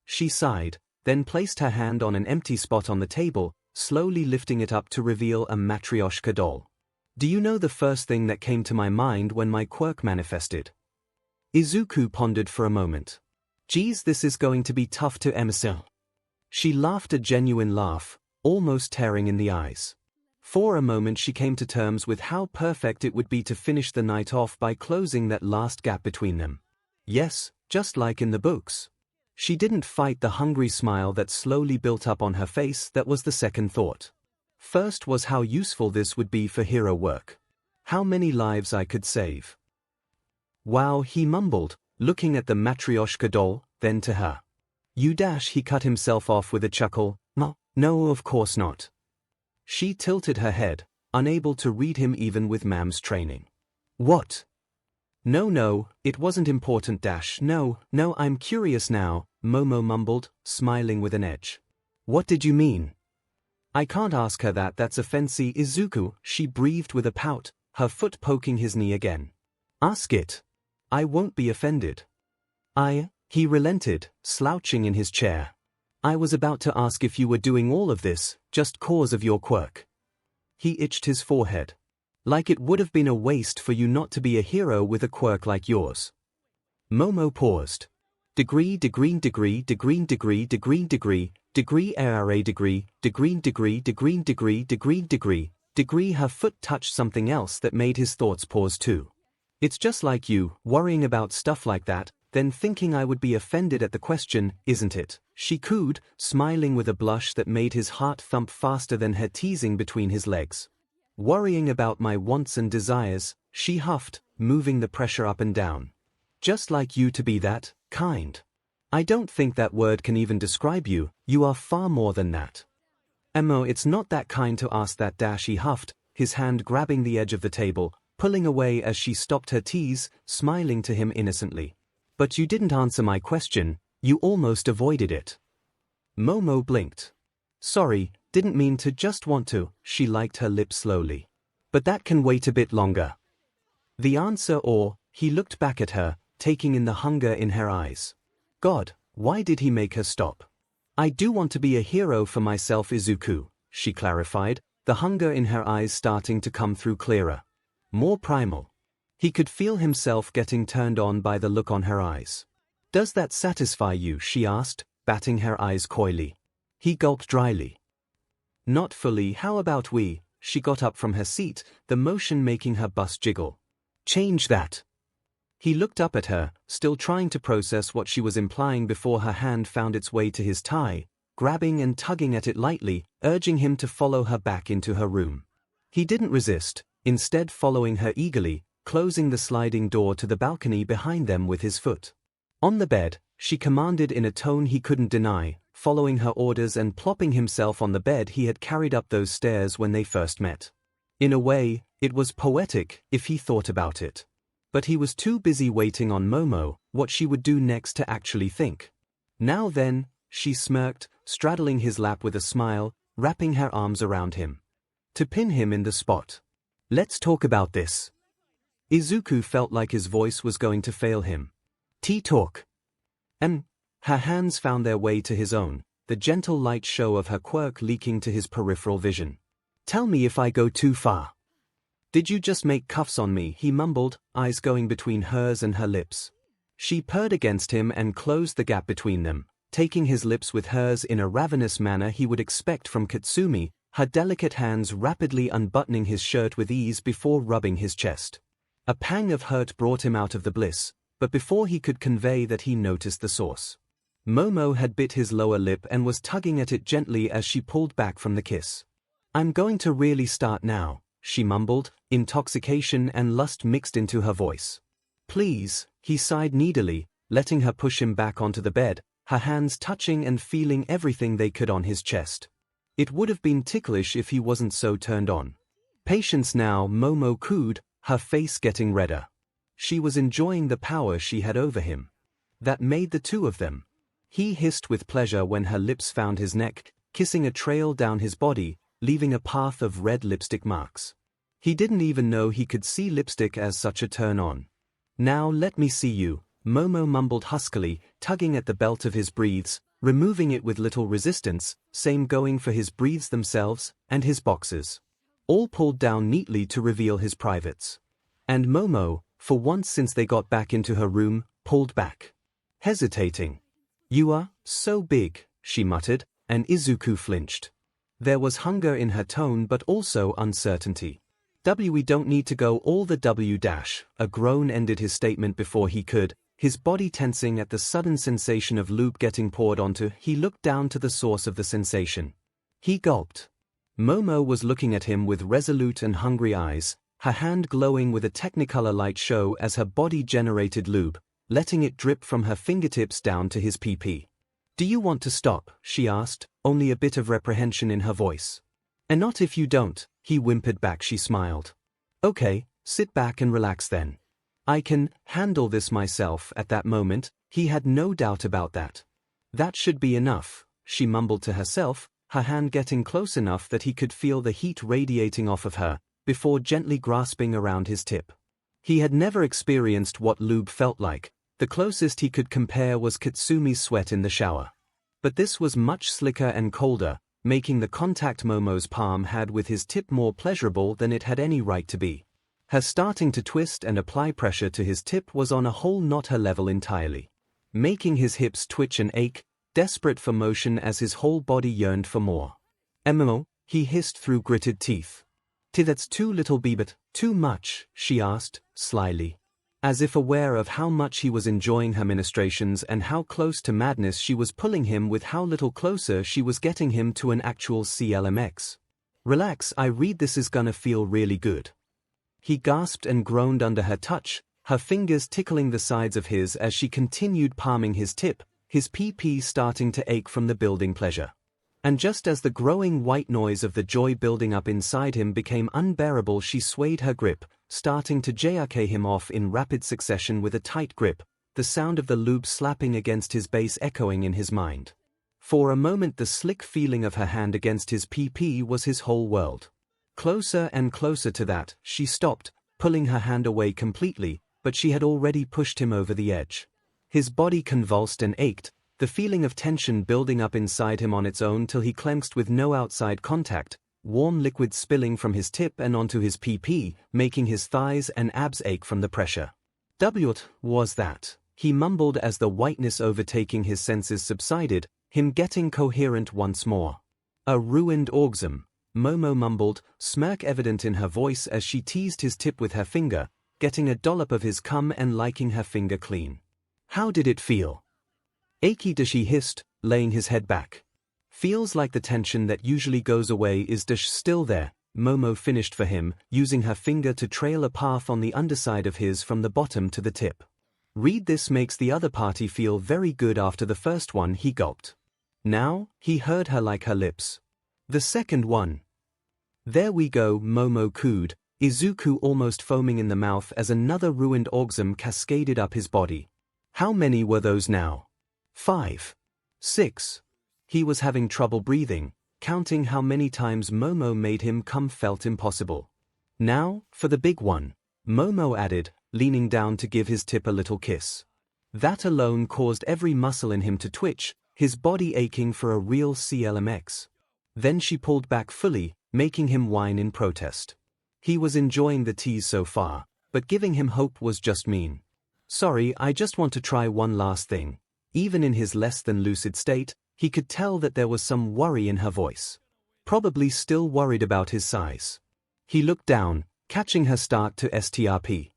She sighed, then placed her hand on an empty spot on the table, slowly lifting it up to reveal a Matryoshka doll. Do you know the first thing that came to my mind when my quirk manifested? Izuku pondered for a moment. Geez, this is going to be tough to answer. She laughed a genuine laugh, almost tearing in the eyes. For a moment she came to terms with how perfect it would be to finish the night off by closing that last gap between them. Yes, just like in the books. She didn't fight the hungry smile that slowly built up on her face. That was the second thought. First was how useful this would be for hero work. How many lives I could save. Wow, he mumbled, looking at the Matryoshka doll, then to her. You dash, he cut himself off with a chuckle. No, of course not. She tilted her head, unable to read him even with Mam's training. What? No, it wasn't important. No, I'm curious now, Momo mumbled, smiling with an edge. What did you mean? I can't ask her that, that's offensive. Izuku, she breathed with a pout, her foot poking his knee again. Ask it. I won't be offended. He relented, slouching in his chair. I was about to ask if you were doing all of this, just cause of your quirk. He itched his forehead. Like it would have been a waste for you not to be a hero with a quirk like yours. Momo paused. Degree ∫ her foot touched something else that made his thoughts pause too. It's just like you, worrying about stuff like that, then thinking I would be offended at the question, isn't it? She cooed, smiling with a blush that made his heart thump faster than her teasing between his legs. Worrying about my wants and desires, she huffed, moving the pressure up and down. Just like you to be that kind. I don't think that word can even describe you, you are far more than that. It's not that kind to ask that. He huffed, his hand grabbing the edge of the table, pulling away as she stopped her tease, smiling to him innocently. But you didn't answer my question, you almost avoided it. Momo blinked. Sorry, didn't mean to, just want to. She liked her lips slowly. But that can wait a bit longer. The answer, or, he looked back at her, taking in the hunger in her eyes. God, why did he make her stop? I do want to be a hero for myself, Izuku, she clarified, the hunger in her eyes starting to come through clearer. More primal. He could feel himself getting turned on by the look on her eyes. Does that satisfy you? She asked, batting her eyes coyly. He gulped dryly. Not fully. How about we? She got up from her seat, the motion making her bust jiggle. Change that. He looked up at her, still trying to process what she was implying before her hand found its way to his tie, grabbing and tugging at it lightly, urging him to follow her back into her room. He didn't resist, instead following her eagerly, closing the sliding door to the balcony behind them with his foot. On the bed, she commanded in a tone he couldn't deny, following her orders and plopping himself on the bed he had carried up those stairs when they first met. In a way, it was poetic, if he thought about it. But he was too busy waiting on Momo, what she would do next, to actually think. Now then, she smirked, straddling his lap with a smile, wrapping her arms around him. To pin him in the spot. Let's talk about this. Izuku felt like his voice was going to fail him. Talk. Her hands found their way to his own, the gentle light show of her quirk leaking to his peripheral vision. Tell me if I go too far. Did you just make cuffs on me? He mumbled, eyes going between hers and her lips. She purred against him and closed the gap between them, taking his lips with hers in a ravenous manner he would expect from Katsumi, her delicate hands rapidly unbuttoning his shirt with ease before rubbing his chest. A pang of hurt brought him out of the bliss, but before he could convey that he noticed the source. Momo had bit his lower lip and was tugging at it gently as she pulled back from the kiss. I'm going to really start now, she mumbled, intoxication and lust mixed into her voice. Please, he sighed needily, letting her push him back onto the bed, her hands touching and feeling everything they could on his chest. It would have been ticklish if he wasn't so turned on. Patience now, Momo cooed, her face getting redder. She was enjoying the power she had over him. That made the two of them. He hissed with pleasure when her lips found his neck, kissing a trail down his body, leaving a path of red lipstick marks. He didn't even know he could see lipstick as such a turn-on. Now let me see you, Momo mumbled huskily, tugging at the belt of his breathes, removing it with little resistance, same going for his breathes themselves, and his boxers. All pulled down neatly to reveal his privates. And Momo, for once since they got back into her room, pulled back. Hesitating. You are so big, she muttered, and Izuku flinched. There was hunger in her tone but also uncertainty. We don't need to go all the W-. A groan ended his statement before he could, his body tensing at the sudden sensation of lube getting poured onto. He looked down to the source of the sensation. He gulped. Momo was looking at him with resolute and hungry eyes, her hand glowing with a technicolor light show as her body generated lube, letting it drip from her fingertips down to his PP. Do you want to stop? She asked, only a bit of reprehension in her voice. And not if you don't, he whimpered back. She smiled. Okay, sit back and relax then. I can handle this myself. At that moment, he had no doubt about that. That should be enough, she mumbled to herself, her hand getting close enough that he could feel the heat radiating off of her, before gently grasping around his tip. He had never experienced what lube felt like. The closest he could compare was Katsumi's sweat in the shower. But this was much slicker and colder, making the contact Momo's palm had with his tip more pleasurable than it had any right to be. Her starting to twist and apply pressure to his tip was on a whole not her level entirely, making his hips twitch and ache, desperate for motion as his whole body yearned for more. "Momo," he hissed through gritted teeth. "That's too little but too much," she asked, slyly. As if aware of how much he was enjoying her ministrations and how close to madness she was pulling him with how little closer she was getting him to an actual CLMX. "Relax, I read this is gonna feel really good." He gasped and groaned under her touch, her fingers tickling the sides of his as she continued palming his tip, his PP starting to ache from the building pleasure. And just as the growing white noise of the joy building up inside him became unbearable, she swayed her grip, starting to jerk him off in rapid succession with a tight grip, the sound of the lube slapping against his base echoing in his mind. For a moment the slick feeling of her hand against his PP was his whole world. Closer and closer to that, she stopped, pulling her hand away completely, but she had already pushed him over the edge. His body convulsed and ached, the feeling of tension building up inside him on its own till he clenched with no outside contact, warm liquid spilling from his tip and onto his PP, making his thighs and abs ache from the pressure. "What was that?" he mumbled as the whiteness overtaking his senses subsided, him getting coherent once more. "A ruined orgasm," Momo mumbled, smirk evident in her voice as she teased his tip with her finger, getting a dollop of his cum and liking her finger clean. "How did it feel?" "Achy," he hissed, laying his head back. "Feels like the tension that usually goes away is still there," Momo finished for him, using her finger to trail a path on the underside of his from the bottom to the tip. "Read this makes the other party feel very good after the first one," he gulped. Now, he heard her like her lips. "The second one." "There we go," Momo cooed, Izuku almost foaming in the mouth as another ruined orgasm cascaded up his body. How many were those now? 5. 6. He was having trouble breathing, counting how many times Momo made him come felt impossible. "Now, for the big one," Momo added, leaning down to give his tip a little kiss. That alone caused every muscle in him to twitch, his body aching for a real CLMX. Then she pulled back fully, making him whine in protest. He was enjoying the tease so far, but giving him hope was just mean. "Sorry, I just want to try one last thing." Even in his less than lucid state, he could tell that there was some worry in her voice. Probably still worried about his size. He looked down, catching her start to STRP.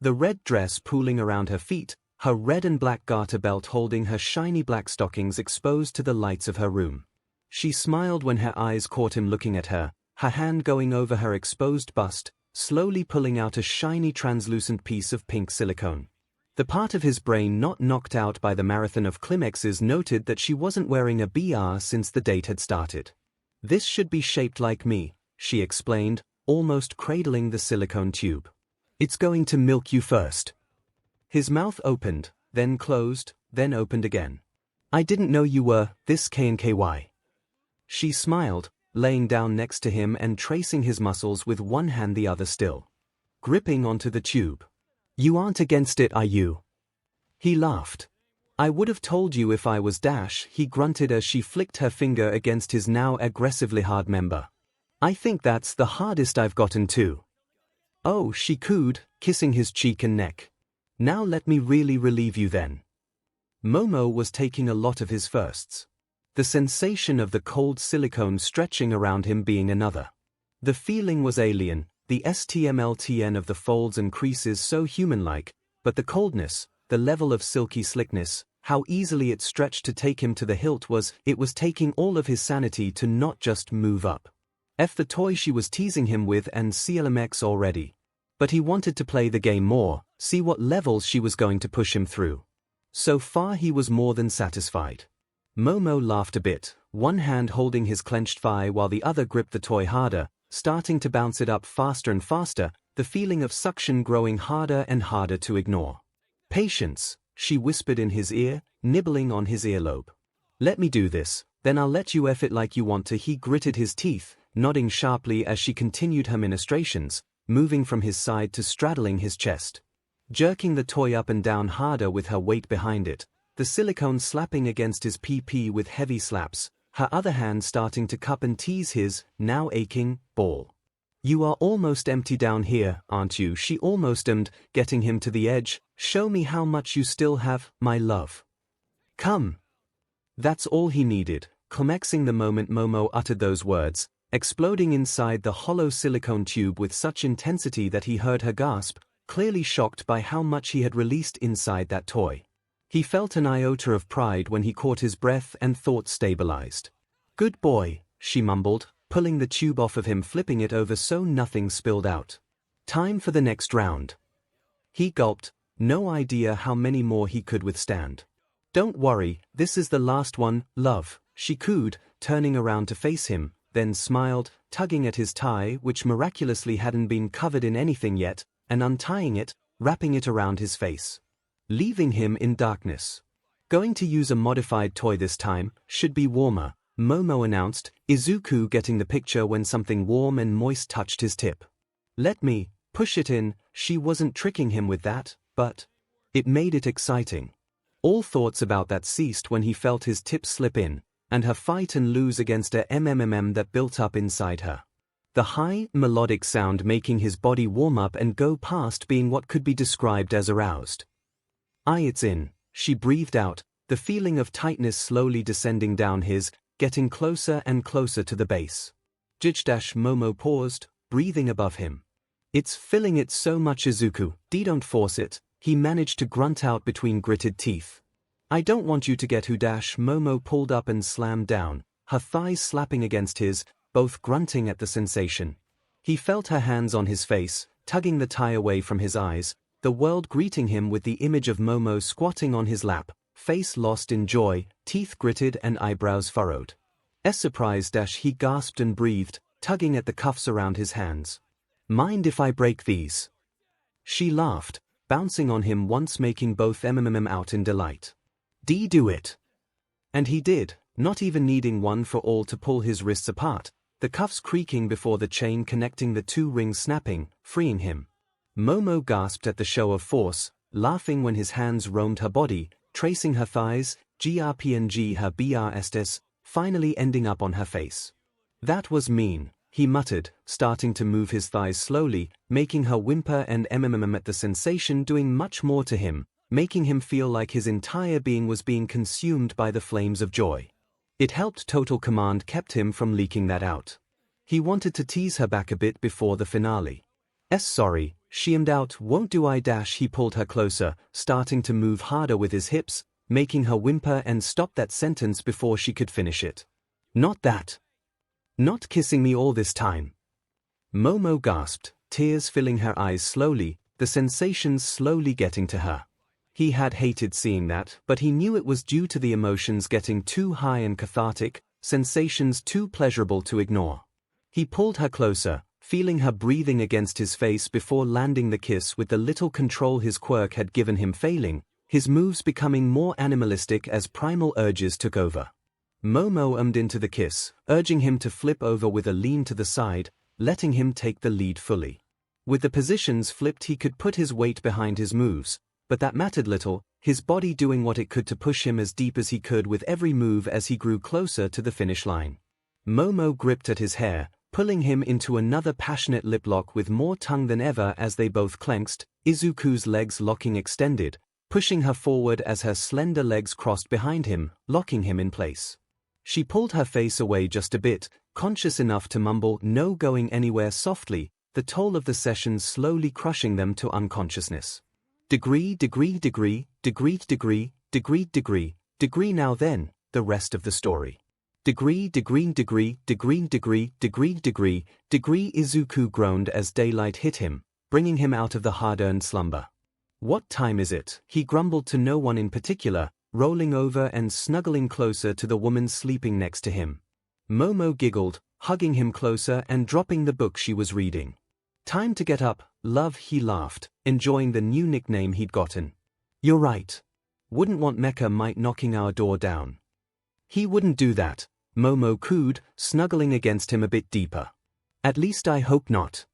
The red dress pooling around her feet, her red and black garter belt holding her shiny black stockings exposed to the lights of her room. She smiled when her eyes caught him looking at her, her hand going over her exposed bust, slowly pulling out a shiny translucent piece of pink silicone. The part of his brain not knocked out by the marathon of climaxes noted that she wasn't wearing a BR since the date had started. "This should be shaped like me," she explained, almost cradling the silicone tube. "It's going to milk you first." His mouth opened, then closed, then opened again. "I didn't know you were this 𝐭𝐴. She smiled, laying down next to him and tracing his muscles with one hand the other still, gripping onto the tube. "You aren't against it, are you?" He laughed. "I would have told you if I was -- he grunted as she flicked her finger against his now aggressively hard member. "I think that's the hardest I've gotten to." "Oh," she cooed, kissing his cheek and neck. "Now let me really relieve you then." Momo was taking a lot of his firsts. The sensation of the cold silicone stretching around him being another. The feeling was alien, the STMLTN of the folds and creases so human-like, but the coldness, the level of silky slickness, how easily it stretched to take him to the hilt it was taking all of his sanity to not just move up. The toy she was teasing him with and CLMX already. But he wanted to play the game more, see what levels she was going to push him through. So far he was more than satisfied. Momo laughed a bit, one hand holding his clenched thigh while the other gripped the toy harder, starting to bounce it up faster and faster, the feeling of suction growing harder and harder to ignore. "Patience," she whispered in his ear, nibbling on his earlobe. "Let me do this, then I'll let you F it like you want to." He gritted his teeth, nodding sharply as she continued her ministrations, moving from his side to straddling his chest. Jerking the toy up and down harder with her weight behind it, the silicone slapping against his PP with heavy slaps, her other hand starting to cup and tease his, now aching, ball. "You are almost empty down here, aren't you?" she almost aimed, getting him to the edge. "Show me how much you still have, my love. Come." That's all he needed, climaxing the moment Momo uttered those words, exploding inside the hollow silicone tube with such intensity that he heard her gasp, clearly shocked by how much he had released inside that toy. He felt an iota of pride when he caught his breath and thought stabilized. "Good boy," she mumbled, pulling the tube off of him, flipping it over so nothing spilled out. "Time for the next round." He gulped, no idea how many more he could withstand. "Don't worry, this is the last one, love," she cooed, turning around to face him, then smiled, tugging at his tie, which miraculously hadn't been covered in anything yet, and untying it, wrapping it around his face. Leaving him in darkness. "Going to use a modified toy this time, should be warmer," Momo announced, Izuku getting the picture when something warm and moist touched his tip. "Let me push it in." She wasn't tricking him with that, but it made it exciting. All thoughts about that ceased when he felt his tip slip in, and her fight and lose against a mmm that built up inside her. The high, melodic sound making his body warm up and go past being what could be described as aroused. "It's in," she breathed out, the feeling of tightness slowly descending down his, getting closer and closer to the base. Momo paused, breathing above him. "It's filling it so much, Izuku, don't force it," he managed to grunt out between gritted teeth. "I don't want you to get who." Momo pulled up and slammed down, her thighs slapping against his, both grunting at the sensation. He felt her hands on his face, tugging the tie away from his eyes, the world greeting him with the image of Momo squatting on his lap, face lost in joy, teeth gritted and eyebrows furrowed. Surprised, he gasped and breathed, tugging at the cuffs around his hands. "Mind if I break these?" She laughed, bouncing on him once, making both out in delight. Do it." And he did, not even needing one for all to pull his wrists apart, the cuffs creaking before the chain connecting the two rings snapping, freeing him. Momo gasped at the show of force, laughing when his hands roamed her body, tracing her thighs, GRPNG her BRSTS, finally ending up on her face. "That was mean," he muttered, starting to move his thighs slowly, making her whimper and at the sensation, doing much more to him, making him feel like his entire being was being consumed by the flames of joy. It helped Total Command kept him from leaking that out. He wanted to tease her back a bit before the finale. Sorry, she out, "Won't do I?" He pulled her closer, starting to move harder with his hips, making her whimper and stop that sentence before she could finish it. "Not that. Not kissing me all this time." Momo gasped, tears filling her eyes slowly, the sensations slowly getting to her. He had hated seeing that, but he knew it was due to the emotions getting too high and cathartic, sensations too pleasurable to ignore. He pulled her closer, feeling her breathing against his face before landing the kiss with the little control his quirk had given him failing, his moves becoming more animalistic as primal urges took over. Momo into the kiss, urging him to flip over with a lean to the side, letting him take the lead fully. With the positions flipped, he could put his weight behind his moves, but that mattered little, his body doing what it could to push him as deep as he could with every move as he grew closer to the finish line. Momo gripped at his hair, pulling him into another passionate lip lock with more tongue than ever as they both clenched, Izuku's legs locking extended, pushing her forward as her slender legs crossed behind him, locking him in place. She pulled her face away just a bit, conscious enough to mumble "no going anywhere" softly, the toll of the sessions slowly crushing them to unconsciousness. Degree now then, the rest of the story. Degree. Izuku groaned as daylight hit him, bringing him out of the hard-earned slumber. "What time is it?" he grumbled to no one in particular, rolling over and snuggling closer to the woman sleeping next to him. Momo giggled, hugging him closer and dropping the book she was reading. "Time to get up, love," he laughed, enjoying the new nickname he'd gotten. "You're right. Wouldn't want Mecha might knocking our door down." "He wouldn't do that," Momo cooed, snuggling against him a bit deeper. At least I hope not.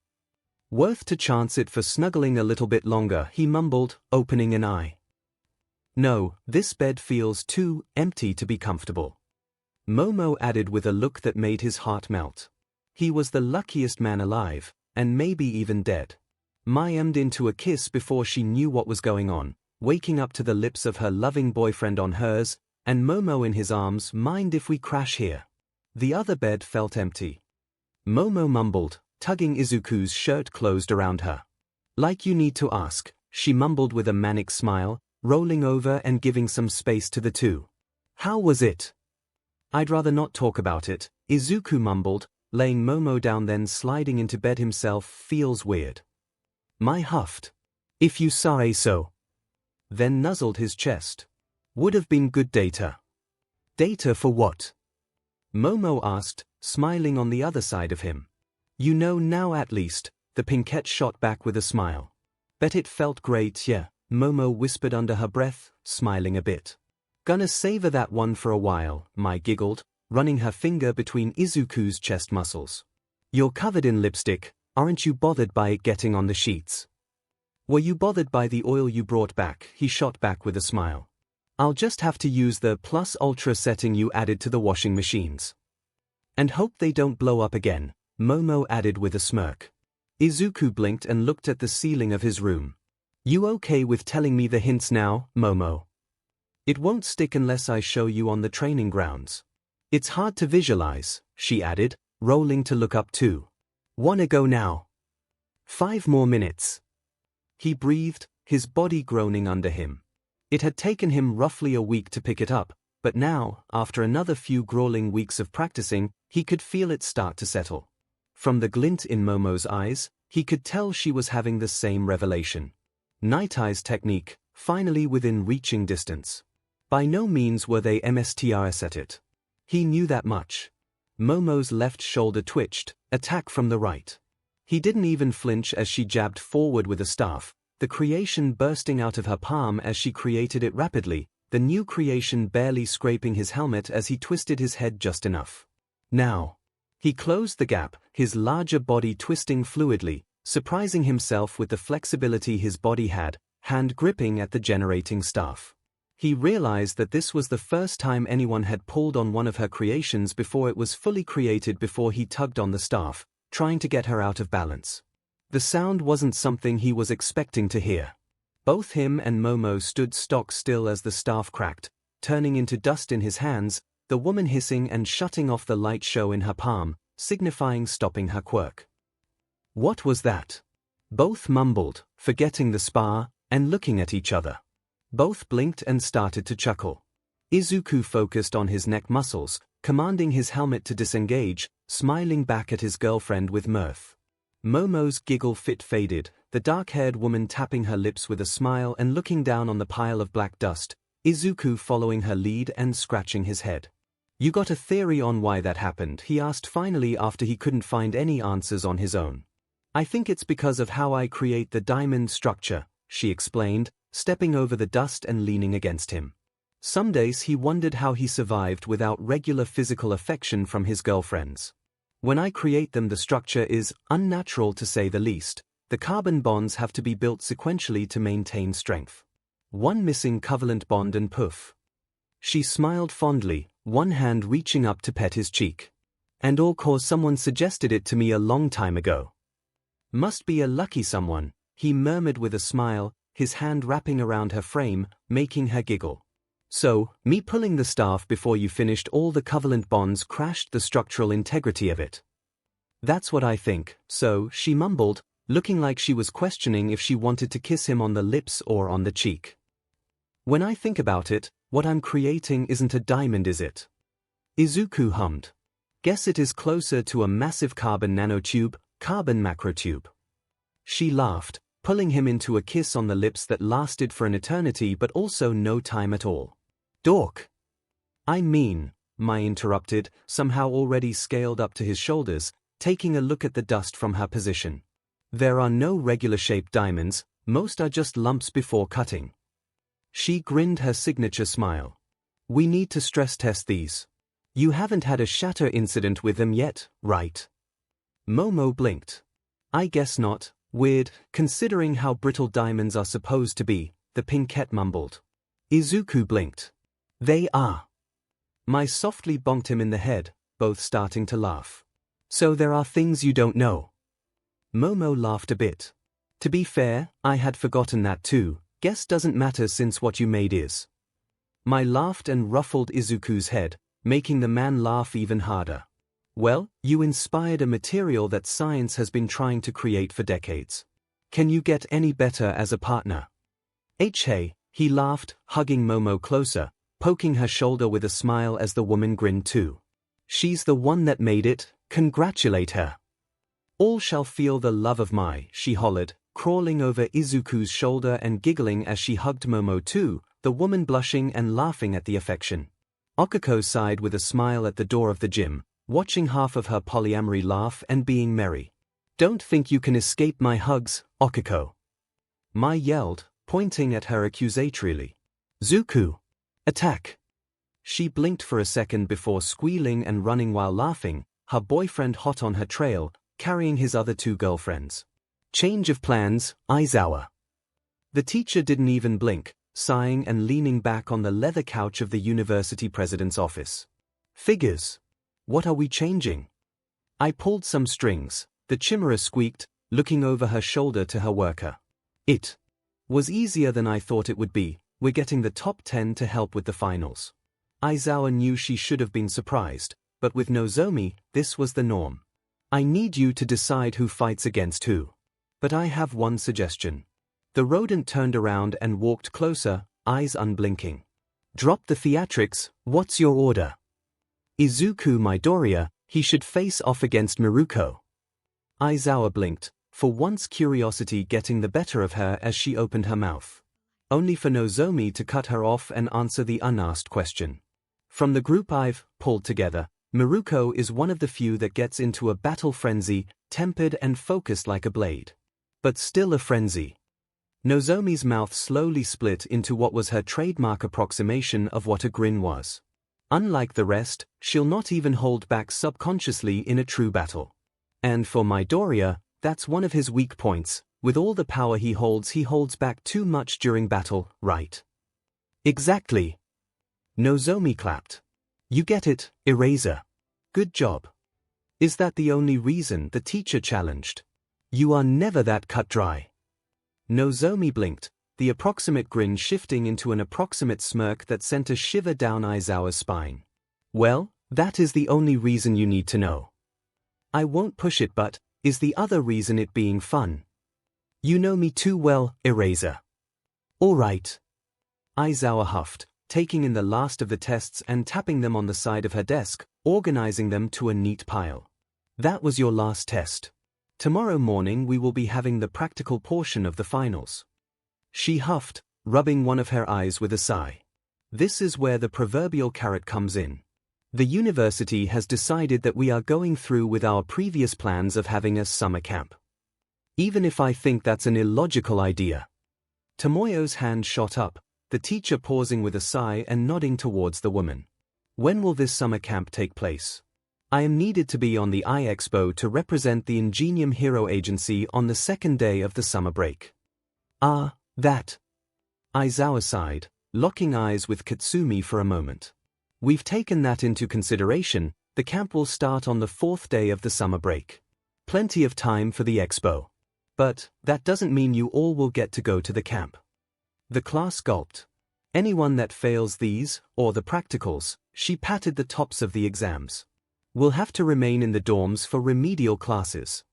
Worth to chance it for snuggling a little bit longer, he mumbled, opening an eye. No, this bed feels too empty to be comfortable. Momo added with a look that made his heart melt. He was the luckiest man alive, and maybe even dead. My'd into a kiss before she knew what was going on, waking up to the lips of her loving boyfriend on hers, and Momo in his arms. Mind if we crash here? The other bed felt empty. Momo mumbled, tugging Izuku's shirt closed around her. Like you need to ask, she mumbled with a manic smile, rolling over and giving some space to the two. How was it? I'd rather not talk about it, Izuku mumbled, laying Momo down then sliding into bed himself. Feels weird. My huffed. If you say so. Then nuzzled his chest. Would have been good data. Data for what? Momo asked, smiling on the other side of him. You know now at least, the pinkette shot back with a smile. Bet it felt great, yeah, Momo whispered under her breath, smiling a bit. Gonna savor that one for a while, Mai giggled, running her finger between Izuku's chest muscles. You're covered in lipstick, aren't you bothered by it getting on the sheets? Were you bothered by the oil you brought back? He shot back with a smile. I'll just have to use the plus ultra setting you added to the washing machines. And hope they don't blow up again, Momo added with a smirk. Izuku blinked and looked at the ceiling of his room. You okay with telling me the hints now, Momo? It won't stick unless I show you on the training grounds. It's hard to visualize, she added, rolling to look up too. Wanna go now? 5 more minutes. He breathed, his body groaning under him. It had taken him roughly a week to pick it up, but now, after another few grueling weeks of practicing, he could feel it start to settle. From the glint in Momo's eyes, he could tell she was having the same revelation. Night Eye's technique, finally within reaching distance. By no means were they MSTRS at it. He knew that much. Momo's left shoulder twitched, attack from the right. He didn't even flinch as she jabbed forward with a staff, the creation bursting out of her palm as she created it rapidly, the new creation barely scraping his helmet as he twisted his head just enough. Now. He closed the gap, his larger body twisting fluidly, surprising himself with the flexibility his body had, hand gripping at the generating staff. He realized that this was the first time anyone had pulled on one of her creations before it was fully created. Before he tugged on the staff, trying to get her out of balance. The sound wasn't something he was expecting to hear. Both him and Momo stood stock still as the staff cracked, turning into dust in his hands, the woman hissing and shutting off the light show in her palm, signifying stopping her quirk. What was that? Both mumbled, forgetting the spar, and looking at each other. Both blinked and started to chuckle. Izuku focused on his neck muscles, commanding his helmet to disengage, smiling back at his girlfriend with mirth. Momo's giggle fit faded, the dark-haired woman tapping her lips with a smile and looking down on the pile of black dust, Izuku following her lead and scratching his head. You got a theory on why that happened? He asked finally after he couldn't find any answers on his own. I think it's because of how I create the diamond structure, she explained, stepping over the dust and leaning against him. Some days he wondered how he survived without regular physical affection from his girlfriends. When I create them, the structure is unnatural to say the least. The carbon bonds have to be built sequentially to maintain strength. One missing covalent bond and poof. She smiled fondly, one hand reaching up to pet his cheek. And all cause someone suggested it to me a long time ago. Must be a lucky someone, he murmured with a smile, his hand wrapping around her frame, making her giggle. So, me pulling the staff before you finished all the covalent bonds crashed the structural integrity of it. That's what I think, so, she mumbled, looking like she was questioning if she wanted to kiss him on the lips or on the cheek. When I think about it, what I'm creating isn't a diamond, is it? Izuku hummed. Guess it is closer to a massive carbon nanotube, carbon macrotube. She laughed, pulling him into a kiss on the lips that lasted for an eternity but also no time at all. Dork. I mean, Mai interrupted, somehow already scaled up to his shoulders, taking a look at the dust from her position. There are no regular-shaped diamonds, most are just lumps before cutting. She grinned her signature smile. We need to stress test these. You haven't had a shatter incident with them yet, right? Momo blinked. I guess not, weird, considering how brittle diamonds are supposed to be, the pinkette mumbled. Izuku blinked. They are. Mai softly bonked him in the head, both starting to laugh. So there are things you don't know. Momo laughed a bit. To be fair, I had forgotten that too, guess doesn't matter since what you made is. Mai laughed and ruffled Izuku's head, making the man laugh even harder. Well, you inspired a material that science has been trying to create for decades. Can you get any better as a partner? Hey, he laughed, hugging Momo closer, poking her shoulder with a smile as the woman grinned too. She's the one that made it, congratulate her. All shall feel the love of Mai, she hollered, crawling over Izuku's shoulder and giggling as she hugged Momo too, the woman blushing and laughing at the affection. Okiko sighed with a smile at the door of the gym, watching half of her polyamory laugh and being merry. Don't think you can escape my hugs, Okiko. Mai yelled, pointing at her accusatorily. Zuku! Attack! She blinked for a second before squealing and running while laughing, her boyfriend hot on her trail, carrying his other two girlfriends. Change of plans, Aizawa. The teacher didn't even blink, sighing and leaning back on the leather couch of the university president's office. Figures. What are we changing? I pulled some strings, the chimera squeaked, looking over her shoulder to her worker. It was easier than I thought it would be, we're getting the top 10 to help with the finals. Aizawa knew she should have been surprised, but with Nozomi, this was the norm. I need you to decide who fights against who. But I have one suggestion. The rodent turned around and walked closer, eyes unblinking. Drop the theatrics, what's your order? Izuku Midoriya, he should face off against Miruko. Aizawa blinked, for once curiosity getting the better of her as she opened her mouth. Only for Nozomi to cut her off and answer the unasked question. From the group I've pulled together, Miruko is one of the few that gets into a battle frenzy, tempered and focused like a blade. But still a frenzy. Nozomi's mouth slowly split into what was her trademark approximation of what a grin was. Unlike the rest, she'll not even hold back subconsciously in a true battle. And for Midoriya, that's one of his weak points. With all the power he holds back too much during battle, right? Exactly. Nozomi clapped. You get it, Eraser. Good job. Is that the only reason? The teacher challenged. You are never that cut dry. Nozomi blinked, the approximate grin shifting into an approximate smirk that sent a shiver down Aizawa's spine. Well, that is the only reason you need to know. I won't push it, but is the other reason it being fun? You know me too well, Eraser. All right. Aizawa huffed, taking in the last of the tests and tapping them on the side of her desk, organizing them to a neat pile. That was your last test. Tomorrow morning we will be having the practical portion of the finals. She huffed, rubbing one of her eyes with a sigh. This is where the proverbial carrot comes in. The university has decided that we are going through with our previous plans of having a summer camp. Even if I think that's an illogical idea. Tomoyo's hand shot up, the teacher pausing with a sigh and nodding towards the woman. When will this summer camp take place? I am needed to be on the Expo to represent the Ingenium Hero Agency on the second day of the summer break. Ah, that. Aizawa sighed, locking eyes with Katsumi for a moment. We've taken that into consideration. The camp will start on the fourth day of the summer break. Plenty of time for the expo. But that doesn't mean you all will get to go to the camp. The class gulped. Anyone that fails these, or the practicals, she patted the tops of the exams, will have to remain in the dorms for remedial classes.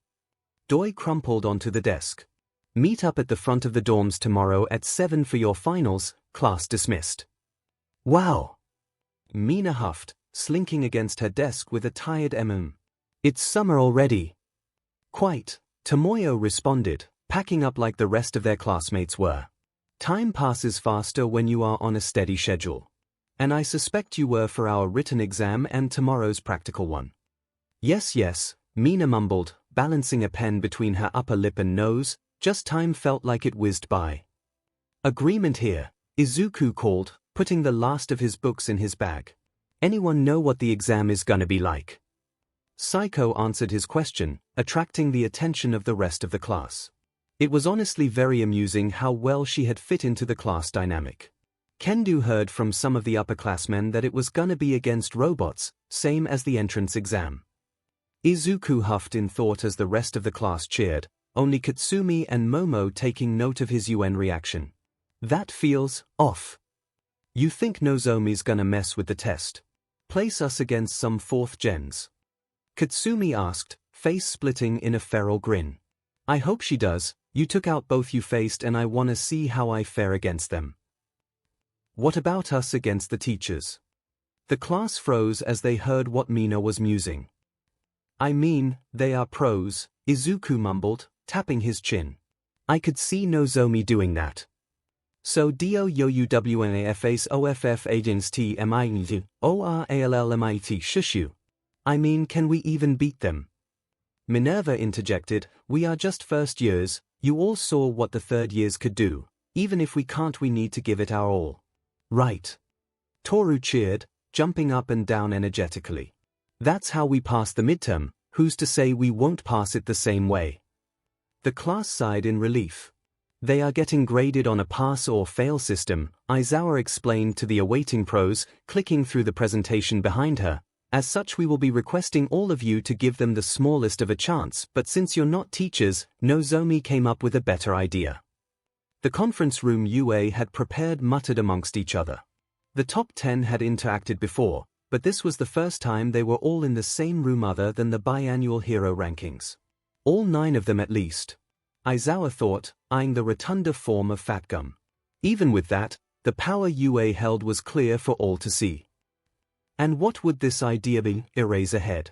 Doi crumpled onto the desk. Meet up at the front of the dorms tomorrow at 7 for your finals, class dismissed. Wow! Mina huffed, slinking against her desk with a tired It's summer already. Quite, Tomoyo responded, packing up like the rest of their classmates were. Time passes faster when you are on a steady schedule. And I suspect you were for our written exam and tomorrow's practical one. Yes, Mina mumbled, balancing a pen between her upper lip and nose, just time felt like it whizzed by. Agreement here, Izuku called, putting the last of his books in his bag. Anyone know what the exam is gonna be like? 𝐒𝐭 answered his question, attracting the attention of the rest of the class. It was honestly very amusing how well she had fit into the class dynamic. Kendu heard from some of the upperclassmen that it was gonna be against robots, same as the entrance exam. Izuku huffed in thought as the rest of the class cheered, only Katsumi and Momo taking note of his UN reaction. That feels off. You think Nozomi's gonna mess with the test? Place us against some 4th gens? Katsumi asked, face splitting in a feral grin. I hope she does. You took out both you faced and I wanna see how I fare against them. What about us against the teachers? The class froze as they heard what Mina was musing. I mean, they are pros, Izuku mumbled, tapping his chin. I could see Nozomi doing that. So 𝐔𝐬𝐽𝐽𝐼𝐴𝐹ACE OFF agents TMING ORALLMIT shushu. I mean, can we even beat them? Minerva interjected, we are just first years, you all saw what the 3rd years could do, even if we can't we need to give it our all. Right. Toru cheered, jumping up and down energetically. That's how we pass the midterm, who's to say we won't pass it the same way? The class sighed in relief. They are getting graded on a pass or fail system, Aizawa explained to the awaiting pros, clicking through the presentation behind her. As such we will be requesting all of you to give them the smallest of a chance, but since you're not teachers, Nozomi came up with a better idea. The conference room UA had prepared muttered amongst each other. The top 10 had interacted before, but this was the first time they were all in the same room other than the biannual hero rankings. All 9 of them at least. Aizawa thought, eyeing the rotunda form of Fat Gum. Even with that, the power UA held was clear for all to see. And what would this idea be, Eraserhead?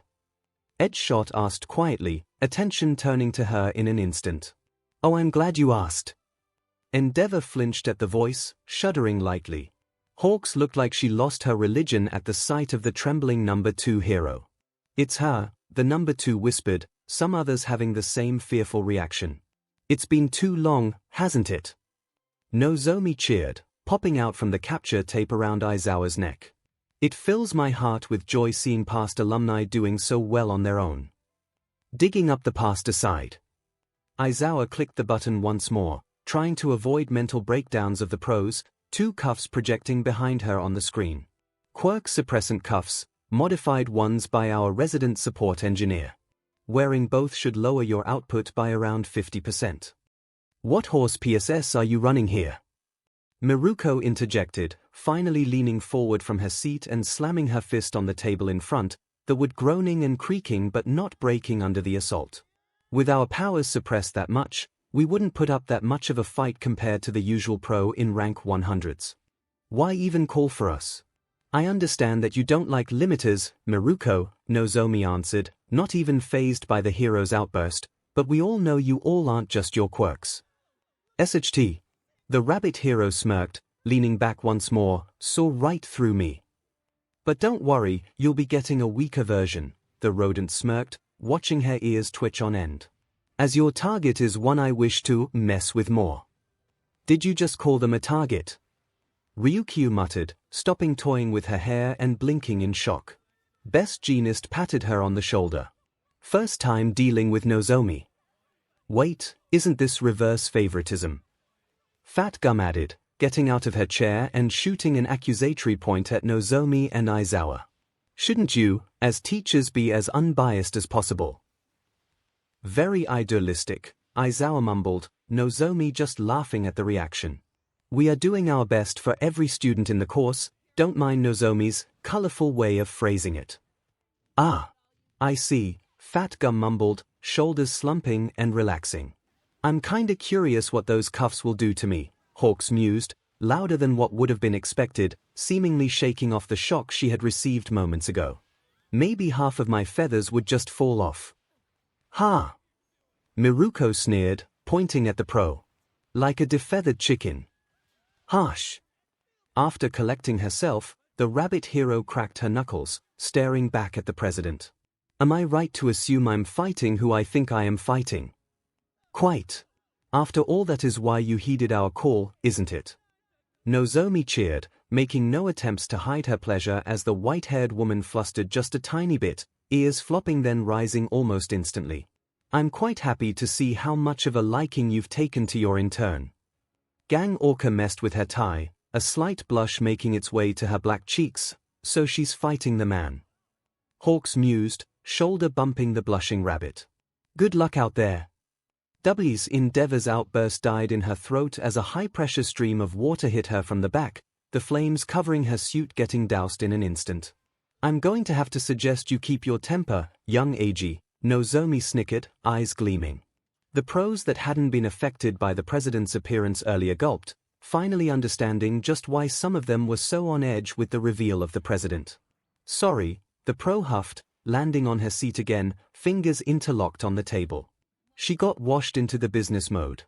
Edgeshot asked quietly, attention turning to her in an instant. Oh, I'm glad you asked. Endeavor flinched at the voice, shuddering lightly. Hawks looked like she lost her religion at the sight of the trembling number 2 hero. It's her, the number 2 whispered, some others having the same fearful reaction. It's been too long, hasn't it? Nozomi cheered, popping out from the capture tape around Aizawa's neck. It fills my heart with joy seeing past alumni doing so well on their own. Digging up the past aside. Aizawa clicked the button once more, trying to avoid mental breakdowns of the pros, 2 cuffs projecting behind her on the screen. Quirk suppressant cuffs, modified ones by our resident support engineer. Wearing both should lower your output by around 50%. What horse PSS are you running here? Miruko interjected, finally leaning forward from her seat and slamming her fist on the table in front, the wood groaning and creaking but not breaking under the assault. With our powers suppressed that much, we wouldn't put up that much of a fight compared to the usual pro in rank 100s. Why even call for us? I understand that you don't like limiters, Miruko, Nozomi answered, not even fazed by the hero's outburst, but we all know you all aren't just your quirks. SHT. The rabbit hero smirked, leaning back once more, saw right through me. But don't worry, you'll be getting a weaker version, the rodent smirked, watching her ears twitch on end. As your target is one I wish to mess with more. Did you just call them a target? Ryukyu muttered, stopping toying with her hair and blinking in shock. Best Jeanist patted her on the shoulder. First time dealing with Nozomi. Wait, isn't this reverse favoritism? Fat Gum added, getting out of her chair and shooting an accusatory point at Nozomi and Aizawa. Shouldn't you, as teachers, be as unbiased as possible? Very idealistic, Aizawa mumbled, Nozomi just laughing at the reaction. We are doing our best for every student in the course, don't mind Nozomi's colorful way of phrasing it. Ah, I see, Fat Gum mumbled, shoulders slumping and relaxing. I'm kinda curious what those cuffs will do to me, Hawks mused, louder than what would have been expected, seemingly shaking off the shock she had received moments ago. Maybe half of my feathers would just fall off. Ha! Miruko sneered, pointing at the pro. Like a defeathered chicken. Harsh. After collecting herself, the rabbit hero cracked her knuckles, staring back at the president. Am I right to assume I'm fighting who I think I am fighting? Quite. After all, that is why you heeded our call, isn't it? Nozomi cheered, making no attempts to hide her pleasure as the white-haired woman flustered just a tiny bit, ears flopping then rising almost instantly. I'm quite happy to see how much of a liking you've taken to your intern. 𝐔𝐬𝐽 messed with her tie, a slight blush making its way to her black cheeks, so she's fighting the man. Hawks mused, shoulder bumping the blushing rabbit. Good luck out there. �W's outburst died in her throat as a high-pressure stream of water hit her from the back, the flames covering her suit getting doused in an instant. I'm going to have to suggest you keep your temper, young Ag, Nozomi snickered, eyes gleaming. The pros that hadn't been affected by the president's appearance earlier gulped, finally understanding just why some of them were so on edge with the reveal of the president. Sorry, the pro huffed, landing on her seat again, fingers interlocked on the table. She got washed into the business mode.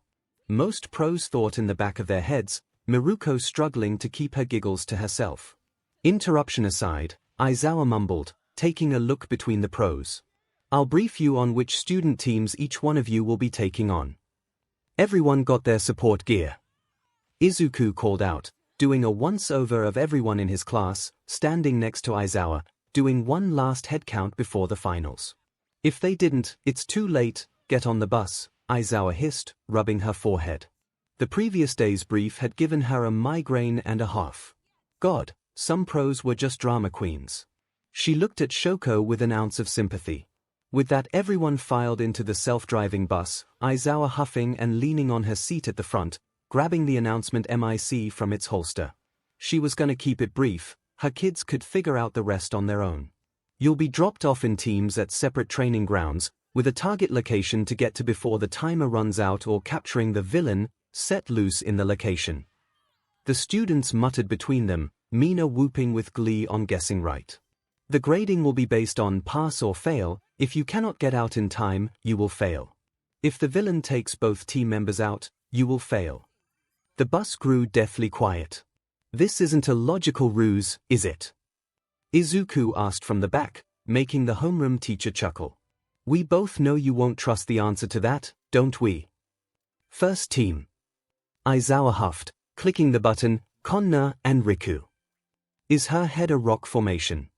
Most pros thought in the back of their heads, Miruko struggling to keep her giggles to herself. Interruption aside, Aizawa mumbled, taking a look between the pros. I'll brief you on which student teams each one of you will be taking on. Everyone got their support gear. Izuku called out, doing a once-over of everyone in his class, standing next to Aizawa, doing one last head count before the finals. If they didn't, it's too late, get on the bus, Aizawa hissed, rubbing her forehead. The previous day's brief had given her a migraine and a half. God, some pros were just drama queens. She looked at Shoko with an ounce of sympathy. With that, everyone filed into the self-driving bus, Aizawa huffing and leaning on her seat at the front, grabbing the announcement mic from its holster. She was gonna keep it brief, her kids could figure out the rest on their own. You'll be dropped off in teams at separate training grounds, with a target location to get to before the timer runs out or capturing the villain, set loose in the location. The students muttered between them, Mina whooping with glee on guessing right. The grading will be based on pass or fail. If you cannot get out in time, you will fail. If the villain takes both team members out, you will fail. The bus grew deathly quiet. This isn't a logical ruse, is it? Izuku asked from the back, making the homeroom teacher chuckle. We both know you won't trust the answer to that, don't we? First team. Aizawa huffed, clicking the button, Konna and Riku. Is her head a rock formation?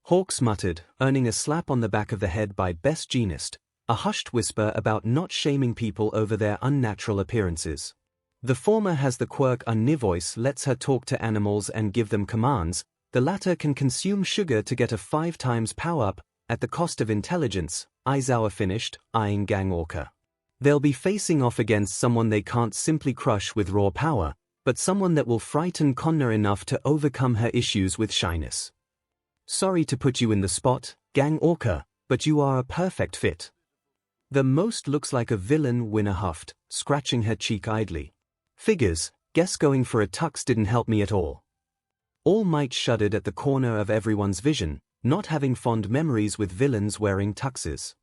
Hawks muttered, earning a slap on the back of the head by Best Jeanist, a hushed whisper about not shaming people over their unnatural appearances. The former has the quirk Univoice lets her talk to animals and give them commands, the latter can consume sugar to get a 5 times power-up, at the cost of intelligence, Aizawa finished, eyeing 𝐒𝐽𝐽. They'll be facing off against someone they can't simply crush with raw power, but someone that will frighten Konna enough to overcome her issues with shyness. Sorry to put you in the spot, 𝐒𝐽𝐽, but you are a perfect fit. The most looks like a villain, Winner huffed, scratching her cheek idly. Figures, guess going for a tux didn't help me at all. All Might shuddered at the corner of everyone's vision, not having fond memories with villains wearing tuxes.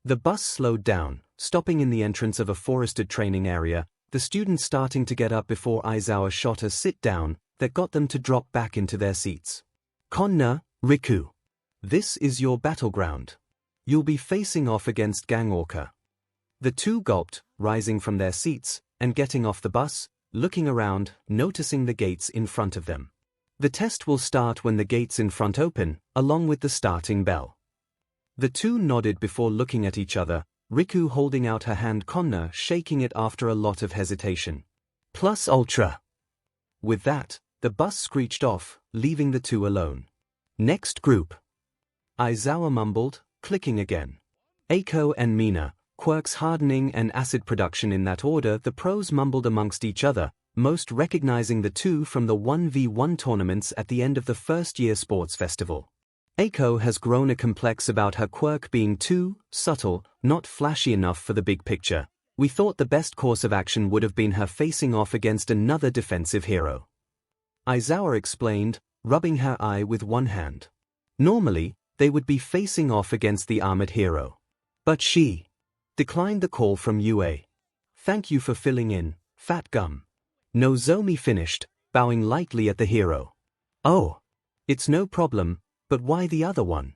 The bus slowed down, stopping in the entrance of a forested training area, the students starting to get up before Aizawa shot a sit-down that got them to drop back into their seats. Konna, Riku. This is your battleground. You'll be facing off against 𝐒𝐽𝐽. The two gulped, rising from their seats, and getting off the bus, looking around, noticing the gates in front of them. The test will start when the gates in front open, along with the starting bell. The two nodded before looking at each other, Riku holding out her hand, Konna shaking it after a lot of hesitation. Plus ultra. With that, the bus screeched off, leaving the two alone. Next group. Aizawa mumbled, clicking again. Eiko and Mina, quirks hardening and acid production in that order. The pros mumbled amongst each other, most recognizing the two from the 1v1 tournaments at the end of the first-year sports festival. Eiko has grown a complex about her quirk being too subtle, not flashy enough for the big picture. We thought the best course of action would have been her facing off against another defensive hero. Aizawa explained, rubbing her eye with one hand. Normally, they would be facing off against the armored hero. But she declined the call from UA. Thank you for filling in, Fat Gum. Nozomi finished, bowing lightly at the hero. Oh, it's no problem, but why the other one?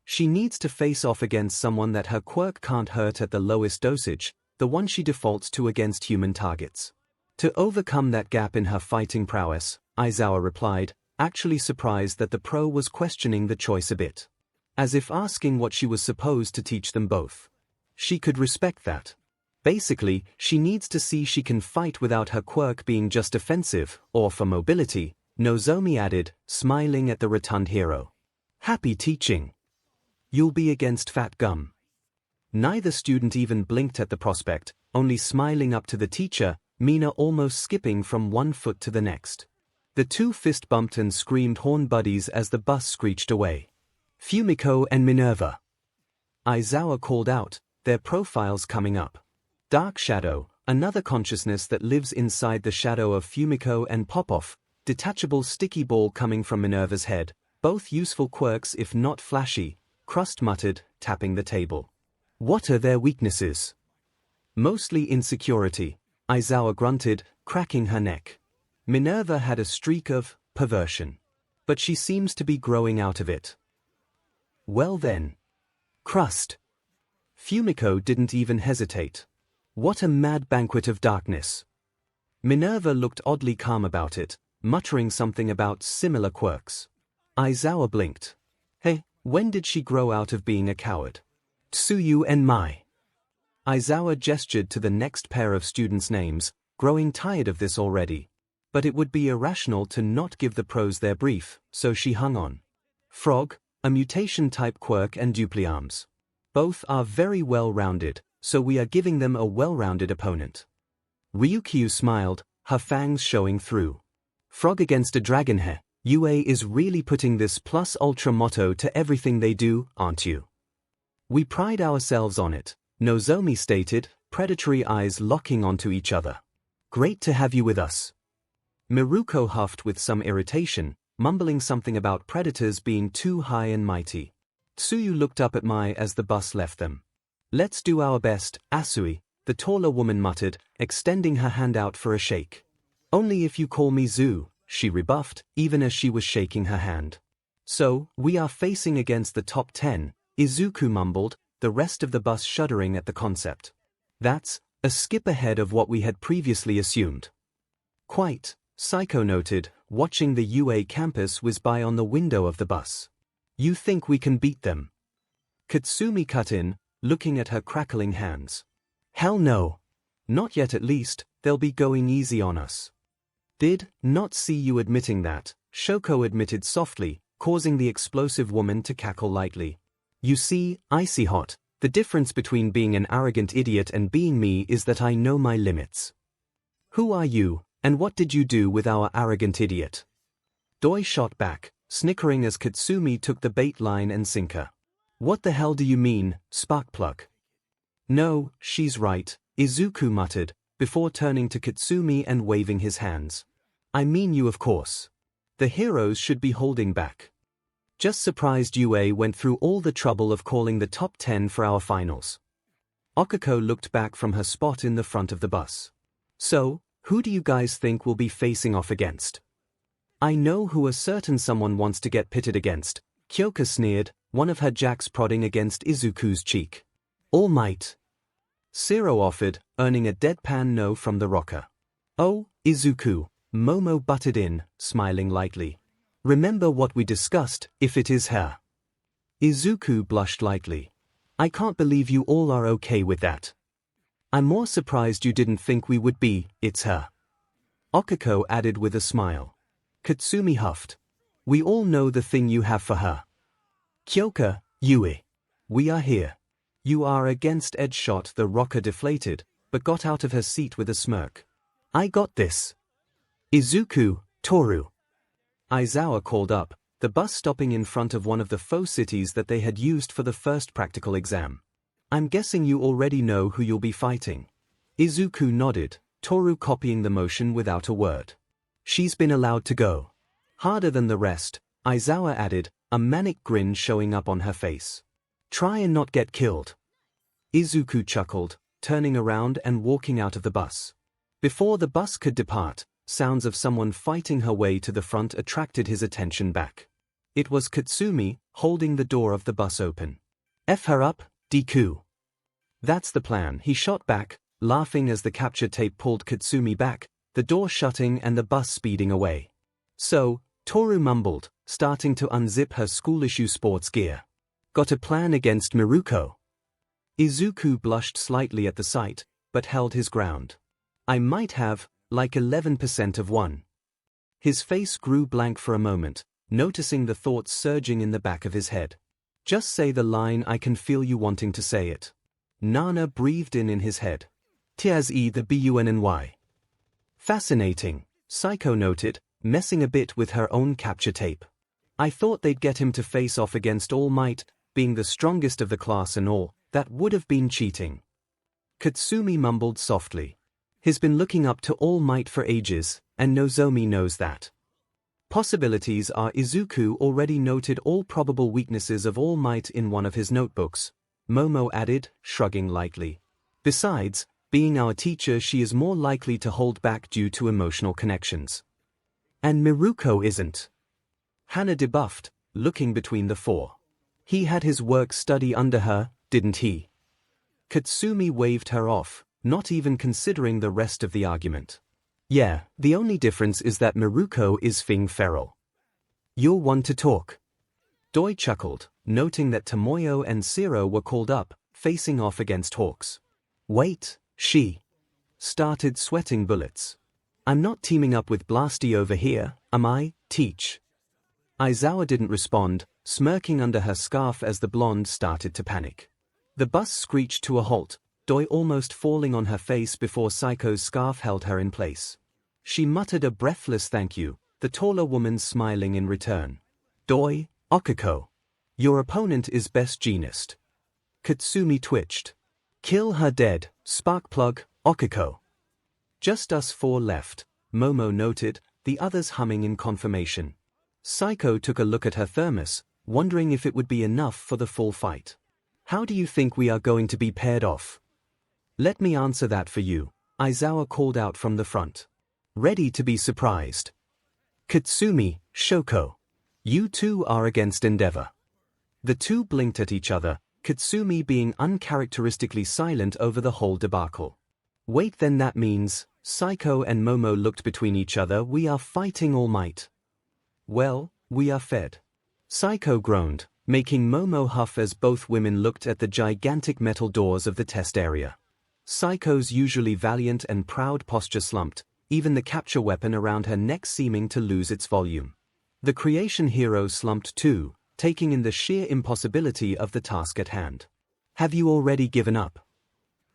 She needs to face off against someone that her quirk can't hurt at the lowest dosage, the one she defaults to against human targets. To overcome that gap in her fighting prowess, Aizawa replied, actually surprised that the pro was questioning the choice a bit. As if asking what she was supposed to teach them both. She could respect that. Basically, she needs to see she can fight without her quirk being just offensive, or for mobility, Nozomi added, smiling at the rotund hero. Happy teaching. You'll be against Fat Gum. Neither student even blinked at the prospect, only smiling up to the teacher, Mina almost skipping from one foot to the next. The two fist bumped and screamed horn buddies as the bus screeched away. Fumiko and Minerva. Aizawa called out, their profiles coming up. Dark Shadow, another consciousness that lives inside the shadow of Fumiko and Popoff, detachable sticky ball coming from Minerva's head, both useful quirks if not flashy, Crust muttered, tapping the table. What are their weaknesses? Mostly insecurity, Aizawa grunted, cracking her neck. Minerva had a streak of perversion. But she seems to be growing out of it. Well then. Crust. Fumiko didn't even hesitate. What a mad banquet of darkness. Minerva looked oddly calm about it, muttering something about similar quirks. Aizawa blinked. Hey, when did she grow out of being a coward? Tsuyu and Mai. Aizawa gestured to the next pair of students' names, growing tired of this already. But it would be irrational to not give the pros their brief, so she hung on. Frog, a mutation-type quirk, and Dupliarms. Both are very well-rounded, so we are giving them a well-rounded opponent. Ryukyu smiled, her fangs showing through. Frog against a dragonhe. UA is really putting this plus ultra motto to everything they do, aren't you? We pride ourselves on it, Nozomi stated, predatory eyes locking onto each other. Great to have you with us. Miruko huffed with some irritation, mumbling something about predators being too high and mighty. Tsuyu looked up at Mai as the bus left them. Let's do our best, Asui, the taller woman muttered, extending her hand out for a shake. Only if you call me Zu, she rebuffed, even as she was shaking her hand. So, we are facing against the top 10, Izuku mumbled, the rest of the bus shuddering at the concept. That's a skip ahead of what we had previously assumed. Quite, Psycho noted, watching the UA campus whiz by on the window of the bus. You think we can beat them? Katsumi cut in, looking at her crackling hands. Hell no. Not yet at least, they'll be going easy on us. Did not see you admitting that, Shoko admitted softly, causing the explosive woman to cackle lightly. You see, icy hot, the difference between being an arrogant idiot and being me is that I know my limits. Who are you, and what did you do with our arrogant idiot? Doi shot back, snickering as Katsumi took the bait line and sinker. What the hell do you mean, Sparkplug? No, she's right, Izuku muttered, before turning to Katsumi and waving his hands. I mean you, of course. The heroes should be holding back. Just surprised UA went through all the trouble of calling the top 10 for our finals. Okako looked back from her spot in the front of the bus. So, who do you guys think we'll be facing off against? I know who a certain someone wants to get pitted against, Kyoka sneered, one of her jacks prodding against Izuku's cheek. All Might. Zero offered, earning a deadpan no from the rocker. Oh, Izuku, Momo butted in, smiling lightly. Remember what we discussed, if it is her. Izuku blushed lightly. I can't believe you all are okay with that. I'm more surprised you didn't think we would be, it's her. Okako added with a smile. Katsumi huffed. We all know the thing you have for her. Kyoka, Yui. We are here. You are against Ed shot. The rocker deflated, but got out of her seat with a smirk. I got this. Izuku, Toru. Aizawa called up, the bus stopping in front of one of the faux cities that they had used for the first practical exam. I'm guessing you already know who you'll be fighting. Izuku nodded, Toru copying the motion without a word. She's been allowed to go. Harder than the rest, Aizawa added, a manic grin showing up on her face. Try and not get killed. Izuku chuckled, turning around and walking out of the bus. Before the bus could depart, sounds of someone fighting her way to the front attracted his attention back. It was Katsumi, holding the door of the bus open. F her up, Deku. That's the plan, he shot back, laughing as the capture tape pulled Katsumi back, the door shutting and the bus speeding away. So, Toru mumbled, starting to unzip her school-issue sports gear. Got a plan against Miruko? Izuku blushed slightly at the sight, but held his ground. I might have, like 11% of one. His face grew blank for a moment, noticing the thoughts surging in the back of his head. Just say the line, I can feel you wanting to say it. Nana breathed in his head. 𝐻𝐸 the BUNNY. Fascinating, Psycho noted, messing a bit with her own capture tape. I thought they'd get him to face off against All Might, being the strongest of the class and all, that would have been cheating. Katsumi mumbled softly. He's been looking up to All Might for ages, and Nozomi knows that. Possibilities are Izuku already noted all probable weaknesses of All Might in one of his notebooks, Momo added, shrugging lightly. Besides, being our teacher, she is more likely to hold back due to emotional connections. And Miruko isn't. Hana debuffed, looking between the four. He had his work study under her, didn't he? Katsumi waved her off, not even considering the rest of the argument. Yeah, the only difference is that Miruko is Fing feral. You're one to talk. Doi chuckled, noting that Tomoyo and Zero were called up, facing off against Hawks. Wait, she started sweating bullets. I'm not teaming up with Blasty over here, am I, Teach? Aizawa didn't respond, smirking under her scarf as the blonde started to panic. The bus screeched to a halt, Doi almost falling on her face before Psycho's scarf held her in place. She muttered a breathless thank you, the taller woman smiling in return. Doi, Okiko. Your opponent is best genist. Katsumi twitched. Kill her dead, Sparkplug, Okiko. Just us four left, Momo noted, the others humming in confirmation. Psycho took a look at her thermos, wondering if it would be enough for the full fight. How do you think we are going to be paired off? Let me answer that for you, Aizawa called out from the front. Ready to be surprised. Katsumi, Shoko. You two are against Endeavor. The two blinked at each other, Katsumi being uncharacteristically silent over the whole debacle. Wait, then that means, Psycho and Momo looked between each other, we are fighting All Might. Well, we are fed. Psycho groaned, making Momo huff as both women looked at the gigantic metal doors of the test area. Psycho's usually valiant and proud posture slumped, even the capture weapon around her neck seeming to lose its volume. The creation hero slumped too, taking in the sheer impossibility of the task at hand. Have you already given up?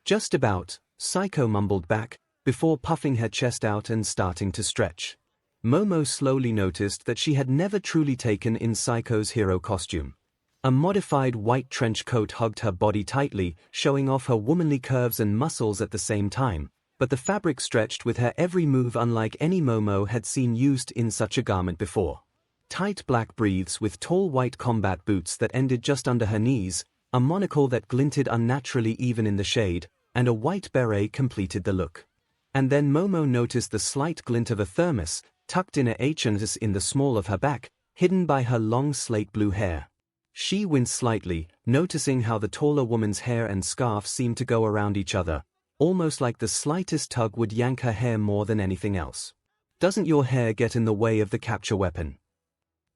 Just about, Psycho mumbled back, before puffing her chest out and starting to stretch. Momo slowly noticed that she had never truly taken in Psycho's hero costume. A modified white trench coat hugged her body tightly, showing off her womanly curves and muscles at the same time, but the fabric stretched with her every move unlike any Momo had seen used in such a garment before. Tight black briefs with tall white combat boots that ended just under her knees, a monocle that glinted unnaturally even in the shade, and a white beret completed the look. And then Momo noticed the slight glint of a thermos, tucked in a 𝐻𝐸𝐽 in the small of her back, hidden by her long slate blue hair. She winced slightly, noticing how the taller woman's hair and scarf seemed to go around each other, almost like the slightest tug would yank her hair more than anything else. Doesn't your hair get in the way of the capture weapon?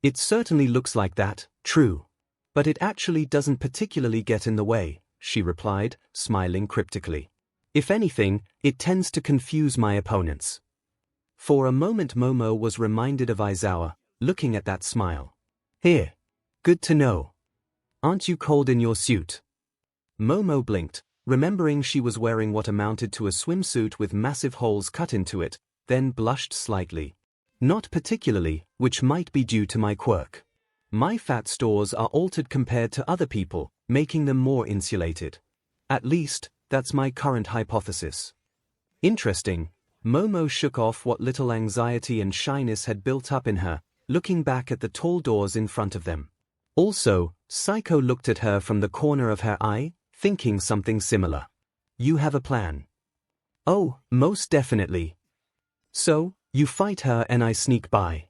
It certainly looks like that, true. But it actually doesn't particularly get in the way, she replied, smiling cryptically. If anything, it tends to confuse my opponents. For a moment Momo was reminded of Aizawa, looking at that smile. Here. Good to know. Aren't you cold in your suit? Momo blinked, remembering she was wearing what amounted to a swimsuit with massive holes cut into it, then blushed slightly. Not particularly, which might be due to my quirk. My fat stores are altered compared to other people, making them more insulated. At least, that's my current hypothesis. Interesting. Momo shook off what little anxiety and shyness had built up in her, looking back at the tall doors in front of them. Also, Psycho looked at her from the corner of her eye, thinking something similar. You have a plan? Oh, most definitely. So, you fight her and I sneak by.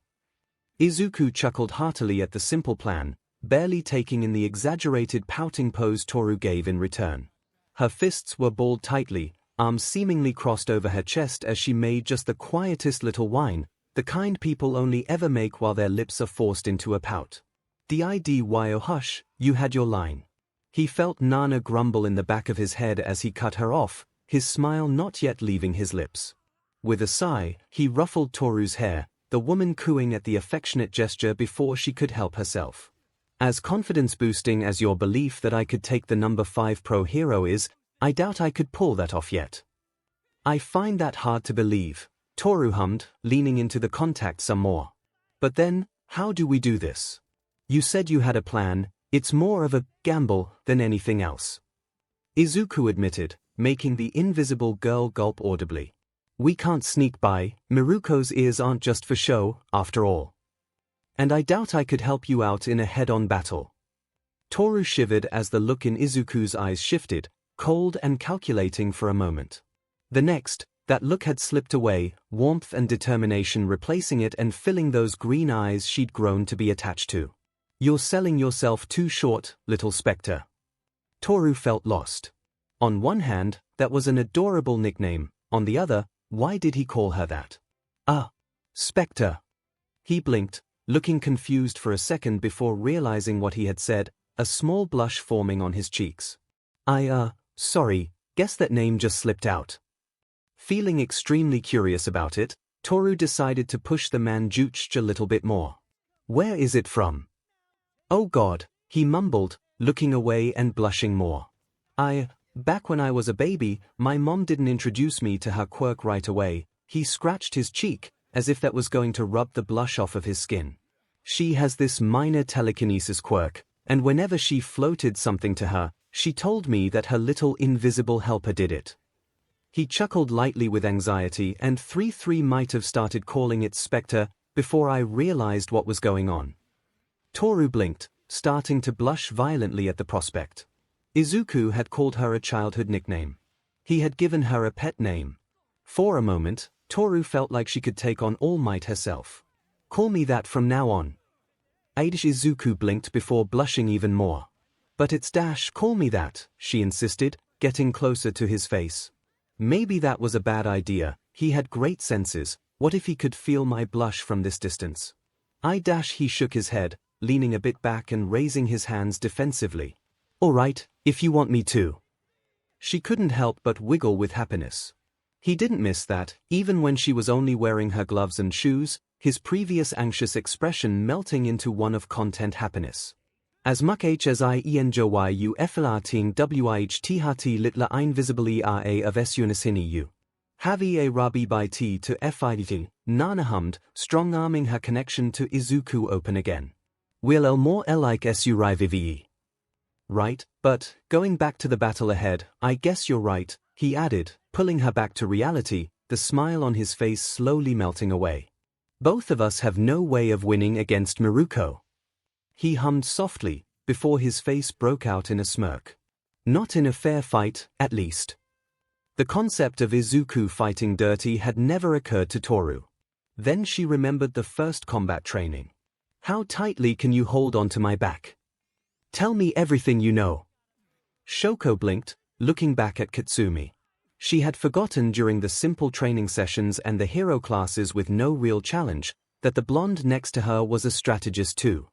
Izuku chuckled heartily at the simple plan, barely taking in the exaggerated pouting pose Toru gave in return. Her fists were balled tightly, arms seemingly crossed over her chest as she made just the quietest little whine, the kind people only ever make while their lips are forced into a pout. "Didyo hush, you had your line." He felt Nana grumble in the back of his head as he cut her off, his smile not yet leaving his lips. With a sigh, he ruffled Toru's hair, the woman cooing at the affectionate gesture before she could help herself. "As confidence-boosting as your belief that I could take the number 5 pro hero is, I doubt I could pull that off yet." "I find that hard to believe," Toru hummed, leaning into the contact some more. "But then, how do we do this? You said you had a plan, it's more of a gamble than anything else." Izuku admitted, making the invisible girl gulp audibly. "We can't sneak by, Miruko's ears aren't just for show, after all. And I doubt I could help you out in a head-on battle." Toru shivered as the look in Izuku's eyes shifted, cold and calculating for a moment. The next, that look had slipped away, warmth and determination replacing it and filling those green eyes she'd grown to be attached to. "You're selling yourself too short, little spectre." Toru felt lost. On one hand, that was an adorable nickname, on the other, why did he call her that? Spectre. He blinked, looking confused for a second before realizing what he had said, a small blush forming on his cheeks. Sorry, guess that name just slipped out." Feeling extremely curious about it, Toru decided to push the manjutsu a little bit more. "Where is it from?" "Oh God," he mumbled, looking away and blushing more. Back when I was a baby, my mom didn't introduce me to her quirk right away." He scratched his cheek, as if that was going to rub the blush off of his skin. "She has this minor telekinesis quirk, and whenever she floated something to her, she told me that her little invisible helper did it." He chuckled lightly with anxiety, and 3-3 might have started calling it Spectre before I realized what was going on. Toru blinked, starting to blush violently at the prospect. Izuku had called her a childhood nickname. He had given her a pet name. For a moment, Toru felt like she could take on All Might herself. "Call me that from now on." Izuku blinked before blushing even more. "But it's call me that," she insisted, getting closer to his face. Maybe that was a bad idea, he had great senses, what if he could feel my blush from this distance? He shook his head, leaning a bit back and raising his hands defensively. "All right, if you want me to." She couldn't help but wiggle with happiness. He didn't miss that, even when she was only wearing her gloves and shoes, his previous anxious expression melting into one of content happiness. "As much as I enjoy you eflating wht little invisibly ra of esunisini have a rabi by t to fid," Nana hummed, strong-arming her connection to Izuku open again. "Will more like su rivivi." "Right, but, going back to the battle ahead, I guess you're right," he added, pulling her back to reality, the smile on his face slowly melting away. "Both of us have no way of winning against Miruko." He hummed softly, before his face broke out in a smirk. "Not in a fair fight, at least." The concept of Izuku fighting dirty had never occurred to Toru. Then she remembered the first combat training. "How tightly can you hold onto my back? Tell me everything you know." Shoko blinked, looking back at Katsumi. She had forgotten during the simple training sessions and the hero classes with no real challenge, that the blonde next to her was a strategist too.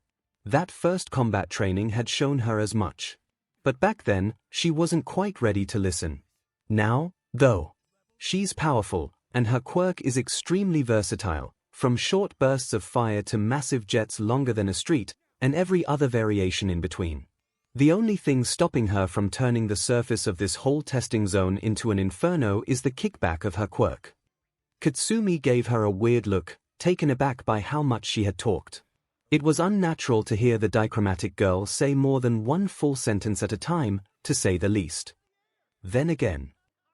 That first combat training had shown her as much. But back then, she wasn't quite ready to listen. Now, though, she's powerful, and her quirk is extremely versatile, from short bursts of fire to massive jets longer than a street, and every other variation in between. The only thing stopping her from turning the surface of this whole testing zone into an inferno is the kickback of her quirk. Katsumi gave her a weird look, taken aback by how much she had talked. It was unnatural to hear the dichromatic girl say more than one full sentence at a time, to say the least. Then again,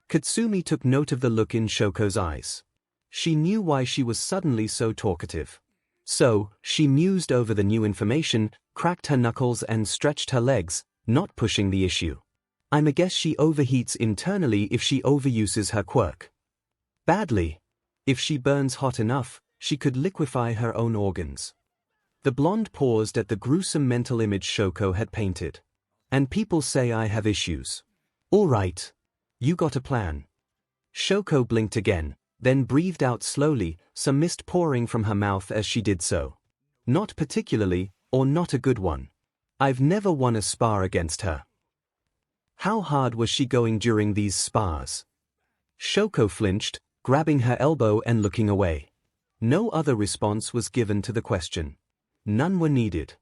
Katsumi took note of the look in Shoko's eyes. She knew why she was suddenly so talkative. So, she mused over the new information, cracked her knuckles and stretched her legs, not pushing the issue. "I guess she overheats internally if she overuses her quirk. Badly. If she burns hot enough, she could liquefy her own organs." The blonde paused at the gruesome mental image Shoko had painted. "And people say I have issues. All right. You got a plan?" Shoko blinked again, then breathed out slowly, some mist pouring from her mouth as she did so. Not particularly, or not a good one. I've never won a spar against her. How hard was she going during these spars? Shoko flinched, grabbing her elbow and looking away. No other response was given to the question. None were needed.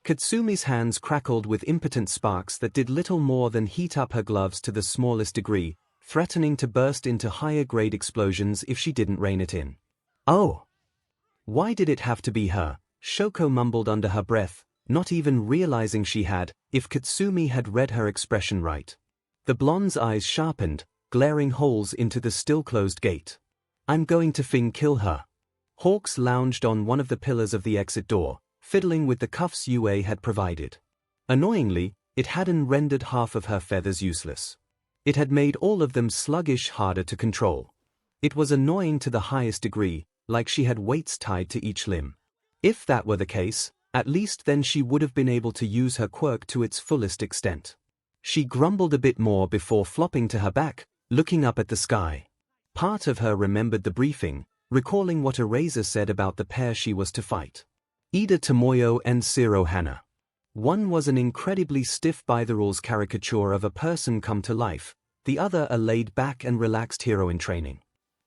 Katsumi's hands crackled with impotent sparks that did little more than heat up her gloves to the smallest degree, threatening to burst into higher-grade explosions if she didn't rein it in. Oh! Why did it have to be her? Shoko mumbled under her breath, not even realizing she had, if Katsumi had read her expression right. The blonde's eyes sharpened, glaring holes into the still-closed gate. I'm going to kill her. Hawks lounged on one of the pillars of the exit door, fiddling with the cuffs Yue had provided. Annoyingly, it hadn't rendered half of her feathers useless. It had made all of them sluggish, harder to control. It was annoying to the highest degree, like she had weights tied to each limb. If that were the case, at least then she would have been able to use her quirk to its fullest extent. She grumbled a bit more before flopping to her back, looking up at the sky. Part of her remembered the briefing, recalling what Eraser said about the pair she was to fight. Ida Tomoyo and Zero Hana. One was an incredibly stiff by-the-rules caricature of a person come to life, the other a laid-back and relaxed hero in training.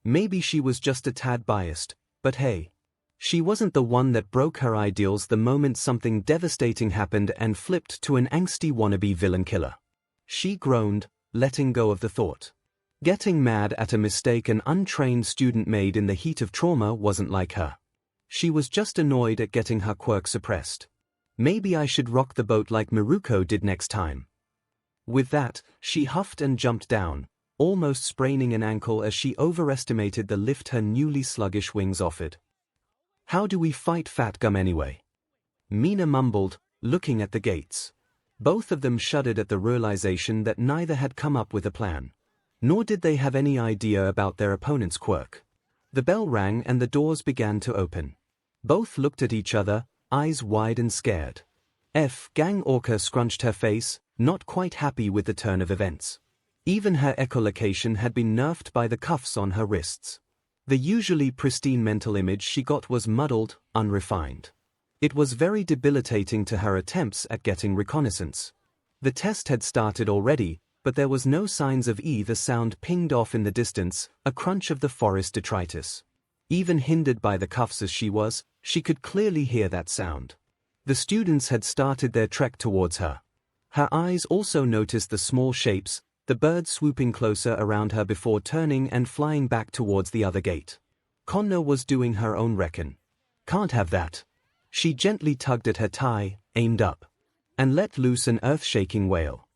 Maybe she was just a tad biased, but hey. She wasn't the one that broke her ideals the moment something devastating happened and flipped to an angsty wannabe villain killer. She groaned, letting go of the thought. Getting mad at a mistake an untrained student made in the heat of trauma wasn't like her. She was just annoyed at getting her quirk suppressed. Maybe I should rock the boat like Miruko did next time. With that, she huffed and jumped down, almost spraining an ankle as she overestimated the lift her newly sluggish wings offered. How do we fight Fat Gum anyway? Mina mumbled, looking at the gates. Both of them shuddered at the realization that neither had come up with a plan. Nor did they have any idea about their opponent's quirk. The bell rang and the doors began to open. Both looked at each other, eyes wide and scared. Gang Orca scrunched her face, not quite happy with the turn of events. Even her echolocation had been nerfed by the cuffs on her wrists. The usually pristine mental image she got was muddled, unrefined. It was very debilitating to her attempts at getting reconnaissance. The test had started already, but there was no signs of the sound pinged off in the distance, a crunch of the forest detritus. Even hindered by the cuffs as she was, she could clearly hear that sound. The students had started their trek towards her. Her eyes also noticed the small shapes, the birds swooping closer around her before turning and flying back towards the other gate. Konno was doing her own reckon. Can't have that. She gently tugged at her tie, aimed up, and let loose an earth-shaking wail.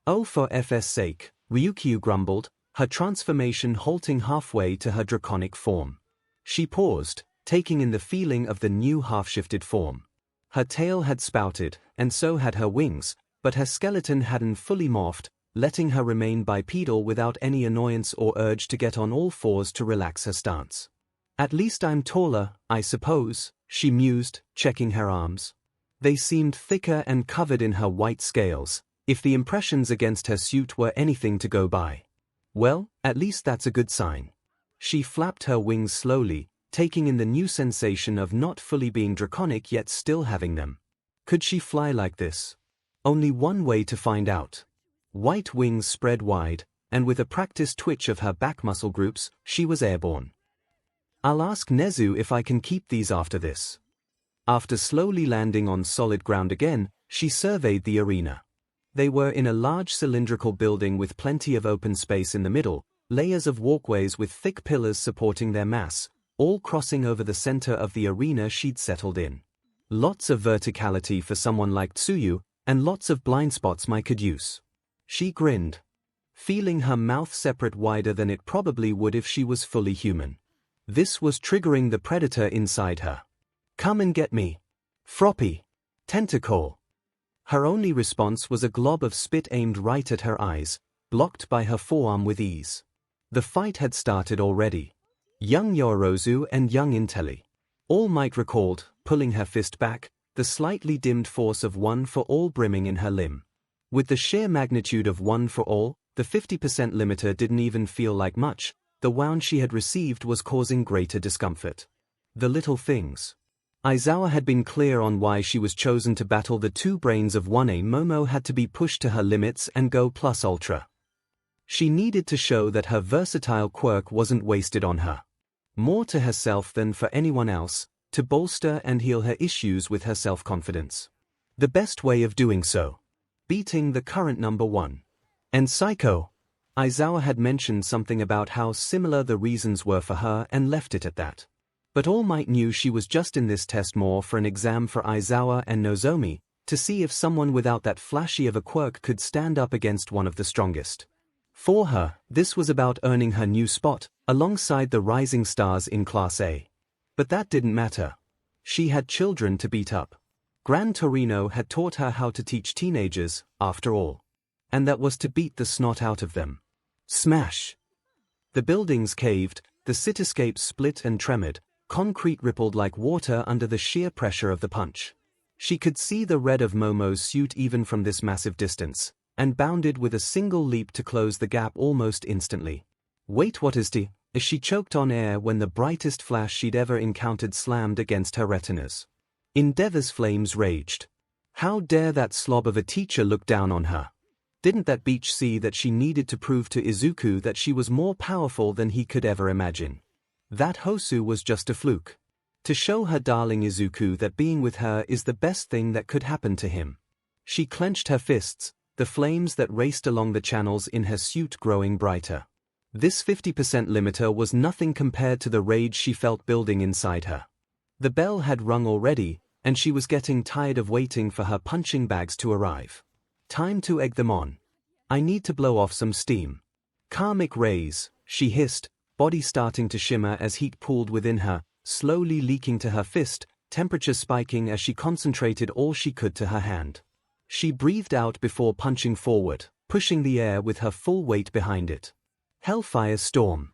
Oh, for FS sake, Ryukyu grumbled, her transformation halting halfway to her draconic form. She paused, taking in the feeling of the new half-shifted form. Her tail had spouted, and so had her wings, but her skeleton hadn't fully morphed, letting her remain bipedal without any annoyance or urge to get on all fours to relax her stance. At least I'm taller, I suppose, she mused, checking her arms. They seemed thicker and covered in her white scales, if the impressions against her suit were anything to go by. Well, at least that's a good sign. She flapped her wings slowly, taking in the new sensation of not fully being draconic yet still having them. Could she fly like this? Only one way to find out. White wings spread wide, and with a practiced twitch of her back muscle groups, she was airborne. I'll ask Nezu if I can keep these after this. After slowly landing on solid ground again, she surveyed the arena. They were in a large cylindrical building with plenty of open space in the middle, layers of walkways with thick pillars supporting their mass, all crossing over the center of the arena she'd settled in. Lots of verticality for someone like Tsuyu, and lots of blind spots I could use. She grinned, feeling her mouth separate wider than it probably would if she was fully human. This was triggering the predator inside her. Come and get me. Froppy. Tentacle. Her only response was a glob of spit aimed right at her eyes, blocked by her forearm with ease. The fight had started already. Young Yorozu and young Intelli. All Might recalled, pulling her fist back, the slightly dimmed force of One for All brimming in her limb. With the sheer magnitude of One for All, the 50% limiter didn't even feel like much, the wound she had received was causing greater discomfort. The little things. Aizawa had been clear on why she was chosen to battle the two brains of 1A. Momo had to be pushed to her limits and go plus ultra. She needed to show that her versatile quirk wasn't wasted on her. More to herself than for anyone else, to bolster and heal her issues with her self-confidence. The best way of doing so. Beating the current number 1. And Psycho. Aizawa had mentioned something about how similar the reasons were for her and left it at that. But All Might knew she was just in this test more for an exam for Aizawa and Nozomi, to see if someone without that flashy of a quirk could stand up against one of the strongest. For her, this was about earning her new spot, alongside the rising stars in Class A. But that didn't matter. She had children to beat up. Gran Torino had taught her how to teach teenagers, after all. And that was to beat the snot out of them. Smash! The buildings caved, the cityscape split and tremored, concrete rippled like water under the sheer pressure of the punch. She could see the red of Momo's suit even from this massive distance, and bounded with a single leap to close the gap almost instantly. Wait, what is the? As she choked on air when the brightest flash she'd ever encountered slammed against her retinas. Endeavor's flames raged. How dare that slob of a teacher look down on her? Didn't that beach see that she needed to prove to Izuku that she was more powerful than he could ever imagine? That Hosu was just a fluke. To show her darling Izuku that being with her is the best thing that could happen to him. She clenched her fists, the flames that raced along the channels in her suit growing brighter. This 50% limiter was nothing compared to the rage she felt building inside her. The bell had rung already, and she was getting tired of waiting for her punching bags to arrive. Time to egg them on. I need to blow off some steam. Karmic rays, she hissed, body starting to shimmer as heat pooled within her, slowly leaking to her fist, temperature spiking as she concentrated all she could to her hand. She breathed out before punching forward, pushing the air with her full weight behind it. Hellfire storm.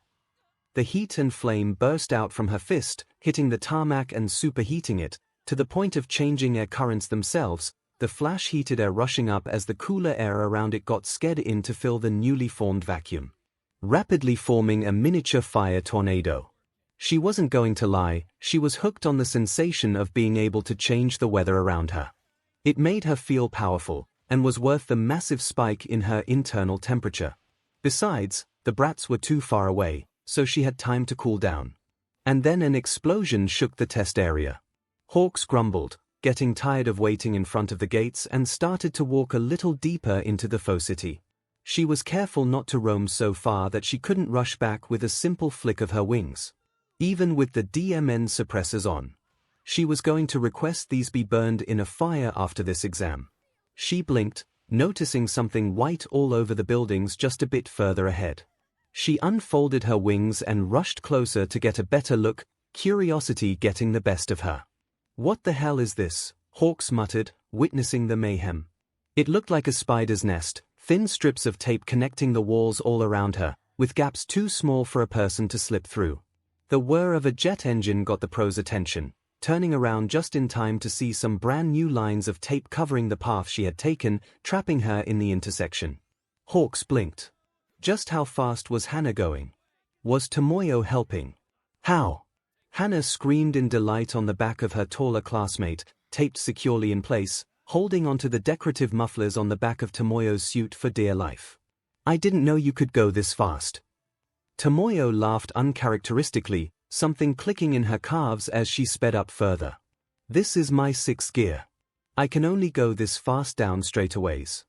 The heat and flame burst out from her fist, hitting the tarmac and superheating it, to the point of changing air currents themselves, the flash-heated air rushing up as the cooler air around it got sked in to fill the newly formed vacuum. Rapidly forming a miniature fire tornado. She wasn't going to lie, she was hooked on the sensation of being able to change the weather around her. It made her feel powerful, and was worth the massive spike in her internal temperature. Besides, the brats were too far away, so she had time to cool down. And then an explosion shook the test area. Hawks grumbled, getting tired of waiting in front of the gates, and started to walk a little deeper into the faux city. She was careful not to roam so far that she couldn't rush back with a simple flick of her wings. Even with the DMN suppressors on. She was going to request these be burned in a fire after this exam. She blinked, noticing something white all over the buildings just a bit further ahead. She unfolded her wings and rushed closer to get a better look, curiosity getting the best of her. What the hell is this? Hawks muttered, witnessing the mayhem. It looked like a spider's nest, thin strips of tape connecting the walls all around her, with gaps too small for a person to slip through. The whir of a jet engine got the pro's attention, turning around just in time to see some brand new lines of tape covering the path she had taken, trapping her in the intersection. Hawks blinked. Just how fast was Hana going? Was Tomoyo helping? How? Hana screamed in delight on the back of her taller classmate, taped securely in place, holding onto the decorative mufflers on the back of Tomoyo's suit for dear life. I didn't know you could go this fast. Tomoyo laughed uncharacteristically, something clicking in her calves as she sped up further. This is my 6th gear. I can only go this fast down straightaways.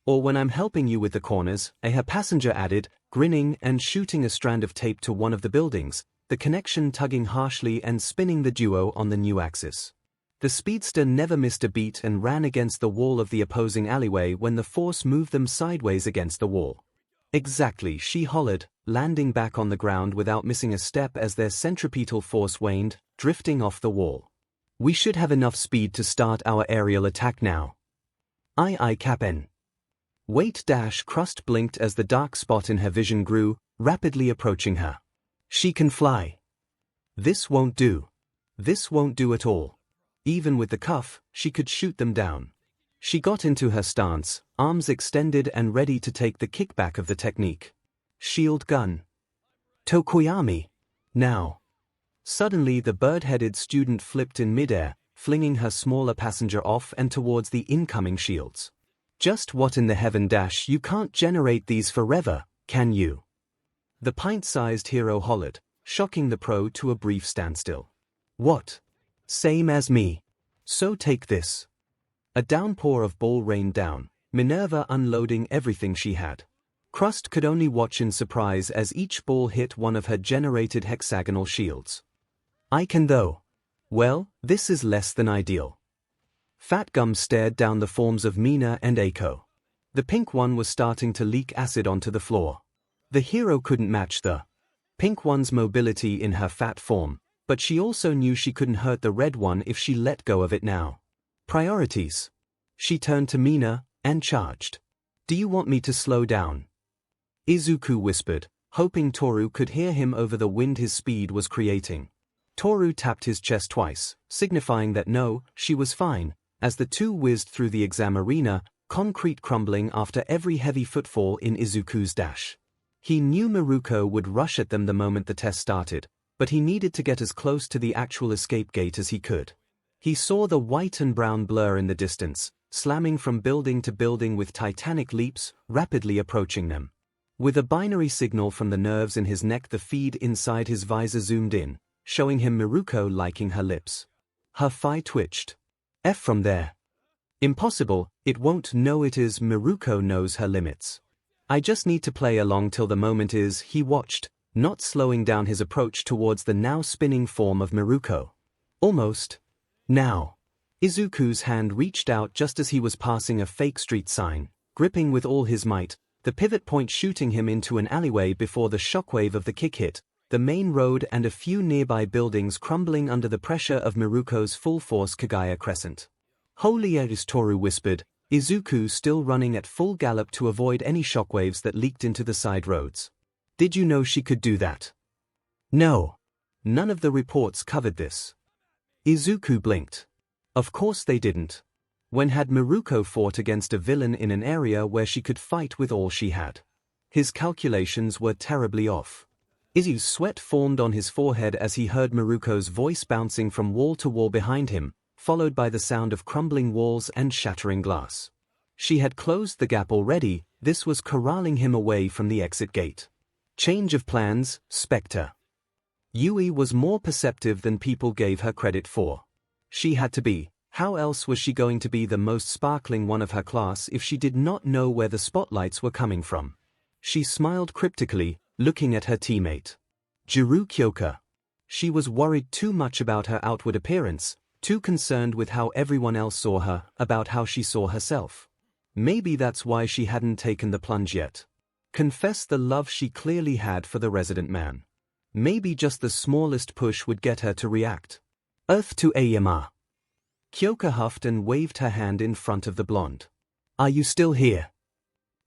Or when I'm helping you with the corners, her passenger added, grinning and shooting a strand of tape to one of the buildings, the connection tugging harshly and spinning the duo on the new axis. The speedster never missed a beat and ran against the wall of the opposing alleyway when the force moved them sideways against the wall. Exactly, she hollered, landing back on the ground without missing a step as their centripetal force waned, drifting off the wall. We should have enough speed to start our aerial attack now. Aye Cap'n. Wait Crust blinked as the dark spot in her vision grew, rapidly approaching her. She can fly. This won't do. This won't do at all. Even with the cuff, she could shoot them down. She got into her stance, arms extended and ready to take the kickback of the technique. Shield gun. Tokoyami. Now. Suddenly the bird-headed student flipped in midair, flinging her smaller passenger off and towards the incoming shields. Just what in the heaven dash, you can't generate these forever, can you? The pint-sized hero hollered, shocking the pro to a brief standstill. What? Same as me. So take this. A downpour of ball rained down, Minerva unloading everything she had. Crust could only watch in surprise as each ball hit one of her generated hexagonal shields. I can though. Well, this is less than ideal. Fat Gum stared down the forms of Mina and 𝐒𝐭. The pink one was starting to leak acid onto the floor. The hero couldn't match the pink one's mobility in her fat form, but she also knew she couldn't hurt the red one if she let go of it now. Priorities. She turned to Mina and charged. Do you want me to slow down? Izuku whispered, hoping Toru could hear him over the wind his speed was creating. Toru tapped his chest twice, signifying that no, she was fine, as the two whizzed through the exam arena, concrete crumbling after every heavy footfall in Izuku's dash. He knew Miruko would rush at them the moment the test started, but he needed to get as close to the actual escape gate as he could. He saw the white and brown blur in the distance, slamming from building to building with titanic leaps, rapidly approaching them. With a binary signal from the nerves in his neck, the feed inside his visor zoomed in, showing him Miruko liking her lips. Her thigh twitched. F from there. Impossible, it won't know it is. Miruko knows her limits. I just need to play along till the moment is, he watched, not slowing down his approach towards the now spinning form of Miruko. Almost. Now. Izuku's hand reached out just as he was passing a fake street sign, gripping with all his might, the pivot point shooting him into an alleyway before the shockwave of the kick hit, the main road and a few nearby buildings crumbling under the pressure of Miruko's full-force Kaguya crescent. Holy Eris, Toru whispered, Izuku still running at full gallop to avoid any shockwaves that leaked into the side roads. Did you know she could do that? No. None of the reports covered this. Izuku blinked. Of course they didn't. When had Miruko fought against a villain in an area where she could fight with all she had? His calculations were terribly off. Izu's sweat formed on his forehead as he heard Miruko's voice bouncing from wall to wall behind him, followed by the sound of crumbling walls and shattering glass. She had closed the gap already, this was corralling him away from the exit gate. Change of plans, Spectre. Yui was more perceptive than people gave her credit for. She had to be. How else was she going to be the most sparkling one of her class if she did not know where the spotlights were coming from? She smiled cryptically, looking at her teammate. Juru Kyoka. She was worried too much about her outward appearance, too concerned with how everyone else saw her, about how she saw herself. Maybe that's why she hadn't taken the plunge yet. Confess the love she clearly had for the resident man. Maybe just the smallest push would get her to react. Earth to Ayama. Kyoka huffed and waved her hand in front of the blonde. Are you still here?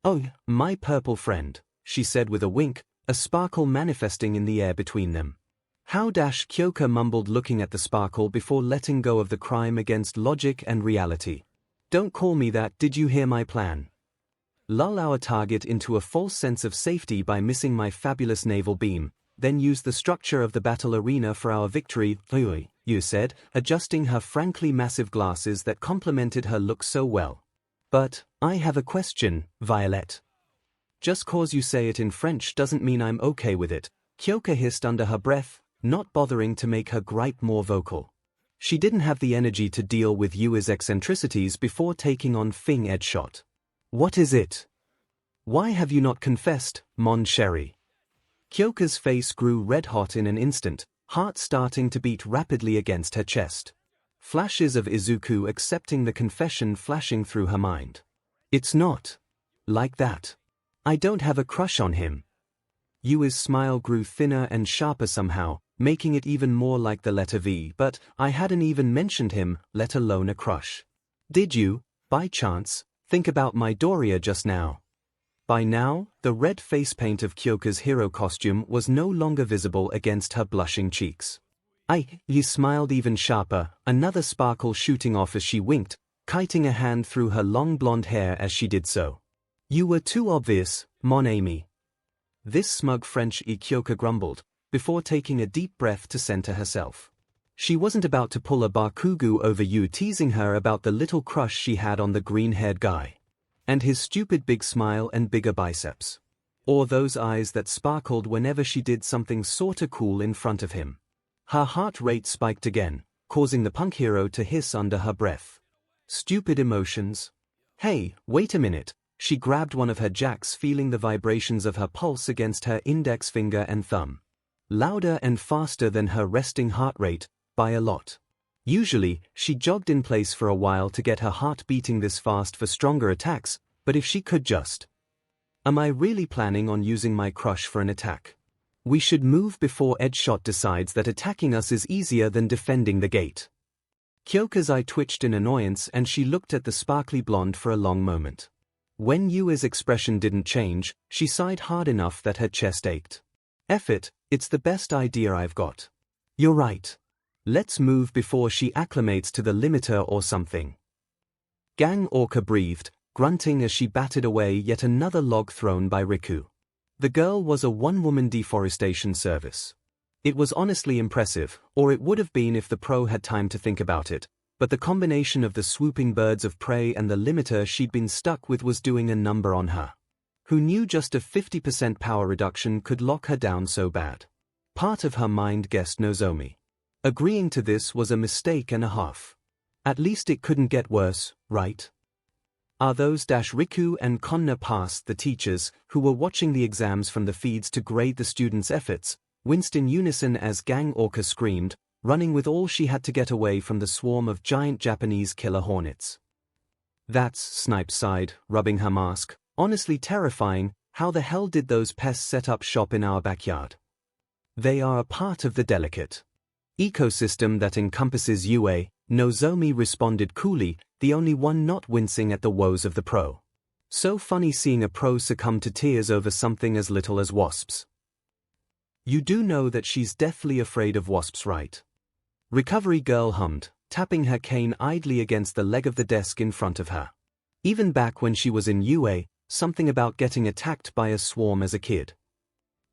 Oh, my purple friend, she said with a wink, a sparkle manifesting in the air between them. How dash, Kyoka mumbled, looking at the sparkle before letting go of the crime against logic and reality. Don't call me that, did you hear my plan? Lull our target into a false sense of safety by missing my fabulous naval beam, then use the structure of the battle arena for our victory, you said, adjusting her frankly massive glasses that complemented her look so well. But, I have a question, Violet. Just cause you say it in French doesn't mean I'm okay with it, Kyoka hissed under her breath, not bothering to make her gripe more vocal. She didn't have the energy to deal with Yui's eccentricities before taking on Fing Edshot. What is it? Why have you not confessed, mon chéri? Kyoka's face grew red-hot in an instant, heart starting to beat rapidly against her chest. Flashes of Izuku accepting the confession flashing through her mind. It's not like that. I don't have a crush on him. Yui's smile grew thinner and sharper somehow, making it even more like the letter V, but I hadn't even mentioned him, let alone a crush. Did you, by chance, think about my Doria just now? By now, the red face paint of Kyoka's hero costume was no longer visible against her blushing cheeks. You smiled even sharper, another sparkle shooting off as she winked, kiting a hand through her long blonde hair as she did so. You were too obvious, mon ami. This smug French 𝐒𝐭𝐽𝐿 grumbled, before taking a deep breath to center herself. She wasn't about to pull a Bakugu over you, teasing her about the little crush she had on the green-haired guy. And his stupid big smile and bigger biceps. Or those eyes that sparkled whenever she did something sorta cool in front of him. Her heart rate spiked again, causing the punk hero to hiss under her breath. Stupid emotions. Hey, wait a minute. She grabbed one of her jacks, feeling the vibrations of her pulse against her index finger and thumb. Louder and faster than her resting heart rate, by a lot. Usually, she jogged in place for a while to get her heart beating this fast for stronger attacks, but if she could just... Am I really planning on using my crush for an attack? We should move before 𝐻𝐸 decides that attacking us is easier than defending the gate. Kyoka's eye twitched in annoyance and she looked at the sparkly blonde for a long moment. When Yue's expression didn't change, she sighed hard enough that her chest ached. F it, it's the best idea I've got. You're right. Let's move before she acclimates to the limiter or something. 𝐂𝐸𝐽𝐿 breathed, grunting as she batted away yet another log thrown by Riku. The girl was a one-woman deforestation service. It was honestly impressive, or it would have been if the pro had time to think about it, but the combination of the swooping birds of prey and the limiter she'd been stuck with was doing a number on her. Who knew just a 50% power reduction could lock her down so bad? Part of her mind guessed Nozomi. Agreeing to this was a mistake and a half. At least it couldn't get worse, right? Are those Riku and Konna past the teachers, who were watching the exams from the feeds to grade the students' efforts, winced in unison as 𝐂𝐸𝐽𝐿 screamed, running with all she had to get away from the swarm of giant Japanese killer hornets. That's, Snipe sighed, rubbing her mask, honestly terrifying. How the hell did those pests set up shop in our backyard? They are a part of the delicate ecosystem that encompasses UA, Nozomi responded coolly, the only one not wincing at the woes of the pro. So funny seeing a pro succumb to tears over something as little as wasps. You do know that she's deathly afraid of wasps, right? Recovery girl hummed, tapping her cane idly against the leg of the desk in front of her. Even back when she was in UA, something about getting attacked by a swarm as a kid.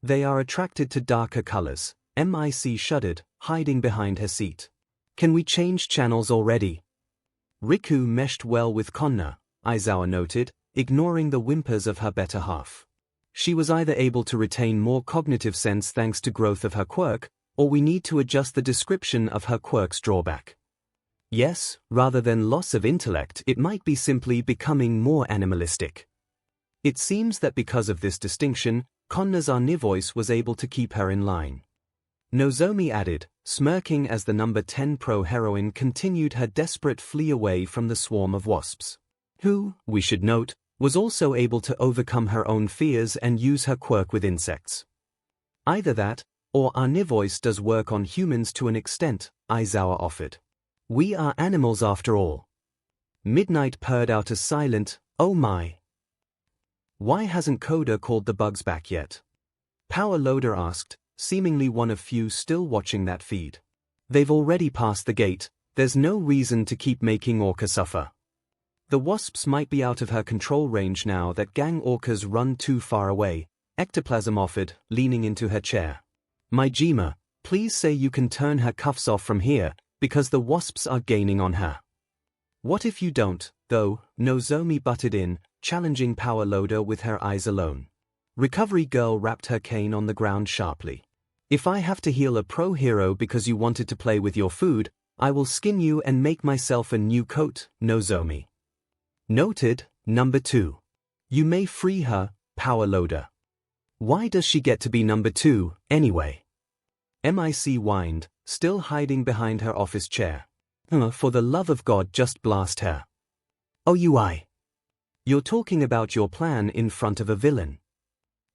They are attracted to darker colors. MIC shuddered, hiding behind her seat. Can we change channels already? Riku meshed well with Konna, Aizawa noted, ignoring the whimpers of her better half. She was either able to retain more cognitive sense thanks to growth of her quirk, or we need to adjust the description of her quirk's drawback. Yes, rather than loss of intellect, it might be simply becoming more animalistic. It seems that because of this distinction, Konna's voice was able to keep her in line. Nozomi added, smirking as the number 10 pro heroine continued her desperate flee away from the swarm of wasps. Who, we should note, was also able to overcome her own fears and use her quirk with insects. Either that, or our voice does work on humans to an extent, Aizawa offered. We are animals after all. Midnight purred out a silent, oh my. Why hasn't Koda called the bugs back yet? Power Loader asked, seemingly one of few still watching that feed. They've already passed the gate, there's no reason to keep making 𝐒𝐭𝐸𝐽 suffer. The wasps might be out of her control range now that 𝐒𝐸𝐽𝐸's run too far away, Ectoplasm offered, leaning into her chair. Myheroacademia, please say you can turn her cuffs off from here, because the wasps are gaining on her. What if you don't, though? Nozomi butted in, challenging Power Loader with her eyes alone. Recovery girl rapped her cane on the ground sharply. If I have to heal a pro hero because you wanted to play with your food, I will skin you and make myself a new coat, Nozomi. Noted, number 2. You may free her, Power Loader. Why does she get to be number 2, anyway? MIC whined, still hiding behind her office chair. For the love of God, just blast her. OUI. You're talking about your plan in front of a villain.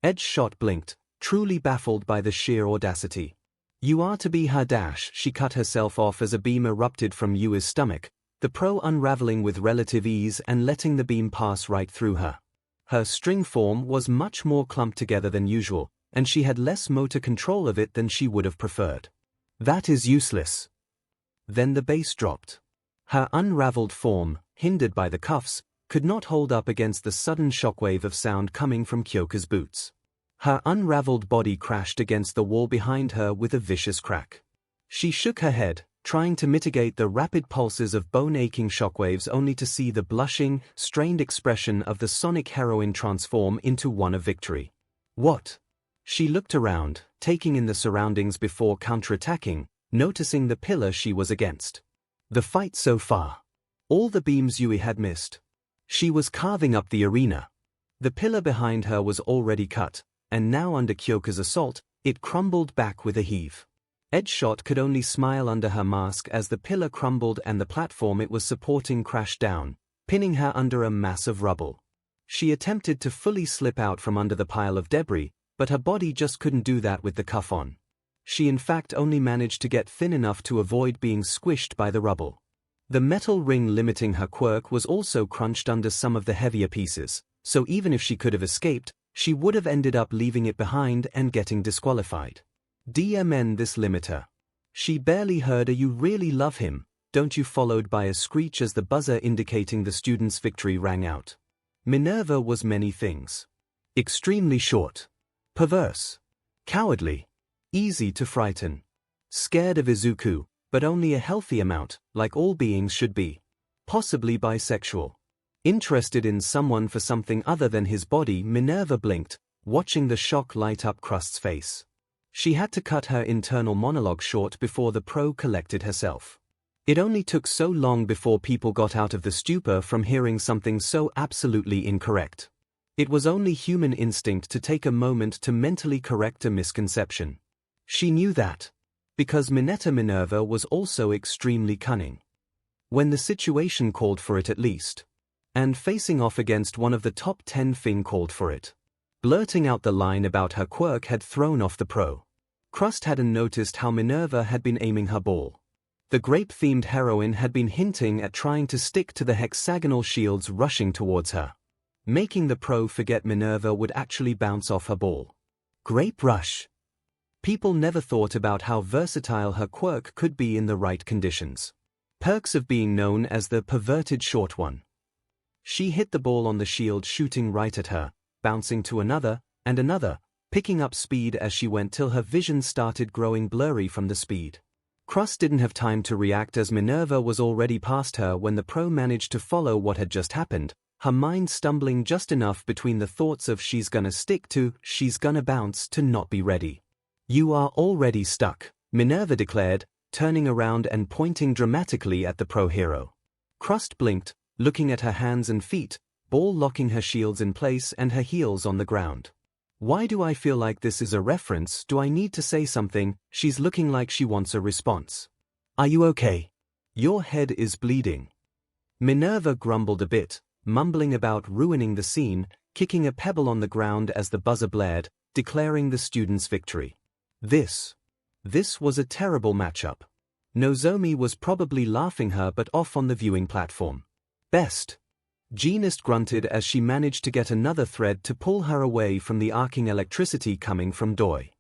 𝐻𝐸 blinked, truly baffled by the sheer audacity. You are to be her dash. She cut herself off as a beam erupted from Yue's stomach, the pro unraveling with relative ease and letting the beam pass right through her. Her string form was much more clumped together than usual, and she had less motor control of it than she would have preferred. That is useless. Then the base dropped. Her unraveled form, hindered by the cuffs, could not hold up against the sudden shockwave of sound coming from Kyoka's boots. Her unraveled body crashed against the wall behind her with a vicious crack. She shook her head, trying to mitigate the rapid pulses of bone-aching shockwaves, only to see the blushing, strained expression of the sonic heroine transform into one of victory. What? She looked around, taking in the surroundings before counterattacking, noticing the pillar she was against. The fight so far. All the beams Yui had missed. She was carving up the arena. The pillar behind her was already cut, and now under Kyoka's assault, it crumbled back with a heave. Edgeshot could only smile under her mask as the pillar crumbled and the platform it was supporting crashed down, pinning her under a mass of rubble. She attempted to fully slip out from under the pile of debris, but her body just couldn't do that with the cuff on. She in fact only managed to get thin enough to avoid being squished by the rubble. The metal ring limiting her quirk was also crunched under some of the heavier pieces, so even if she could have escaped, she would have ended up leaving it behind and getting disqualified. DMN this limiter. She barely heard a "you really love him, don't you?" followed by a screech as the buzzer indicating the student's victory rang out. Minerva was many things. Extremely short. Perverse. Cowardly. Easy to frighten. Scared of Izuku, but only a healthy amount, like all beings should be. Possibly bisexual. Interested in someone for something other than his body. Minerva blinked, watching the shock light up Crust's face. She had to cut her internal monologue short before the pro collected herself. It only took so long before people got out of the stupor from hearing something so absolutely incorrect. It was only human instinct to take a moment to mentally correct a misconception. She knew that. Because Mineta Minerva was also extremely cunning. When the situation called for it at least. And facing off against one of the top 10 thing called for it. Blurting out the line about her quirk had thrown off the pro. Crust hadn't noticed how Minerva had been aiming her ball. The grape-themed heroine had been hinting at trying to stick to the hexagonal shields rushing towards her. Making the pro forget Minerva would actually bounce off her ball. Grape rush. People never thought about how versatile her quirk could be in the right conditions. Perks of being known as the perverted short one. She hit the ball on the shield shooting right at her, bouncing to another, and another, picking up speed as she went till her vision started growing blurry from the speed. Crust didn't have time to react as Minerva was already past her when the pro managed to follow what had just happened, her mind stumbling just enough between the thoughts of "she's gonna stick" to "she's gonna bounce" to not be ready. "You are already stuck," Minerva declared, turning around and pointing dramatically at the pro hero. Crust blinked, looking at her hands and feet, ball locking her shields in place and her heels on the ground. Why do I feel like this is a reference? Do I need to say something? She's looking like she wants a response. Are you okay? Your head is bleeding. Minerva grumbled a bit, mumbling about ruining the scene, kicking a pebble on the ground as the buzzer blared, declaring the student's victory. This was a terrible matchup. Nozomi was probably laughing her butt off on the viewing platform. Best. 𝐺 grunted as she managed to get another thread to pull her away from the arcing electricity coming from Doi.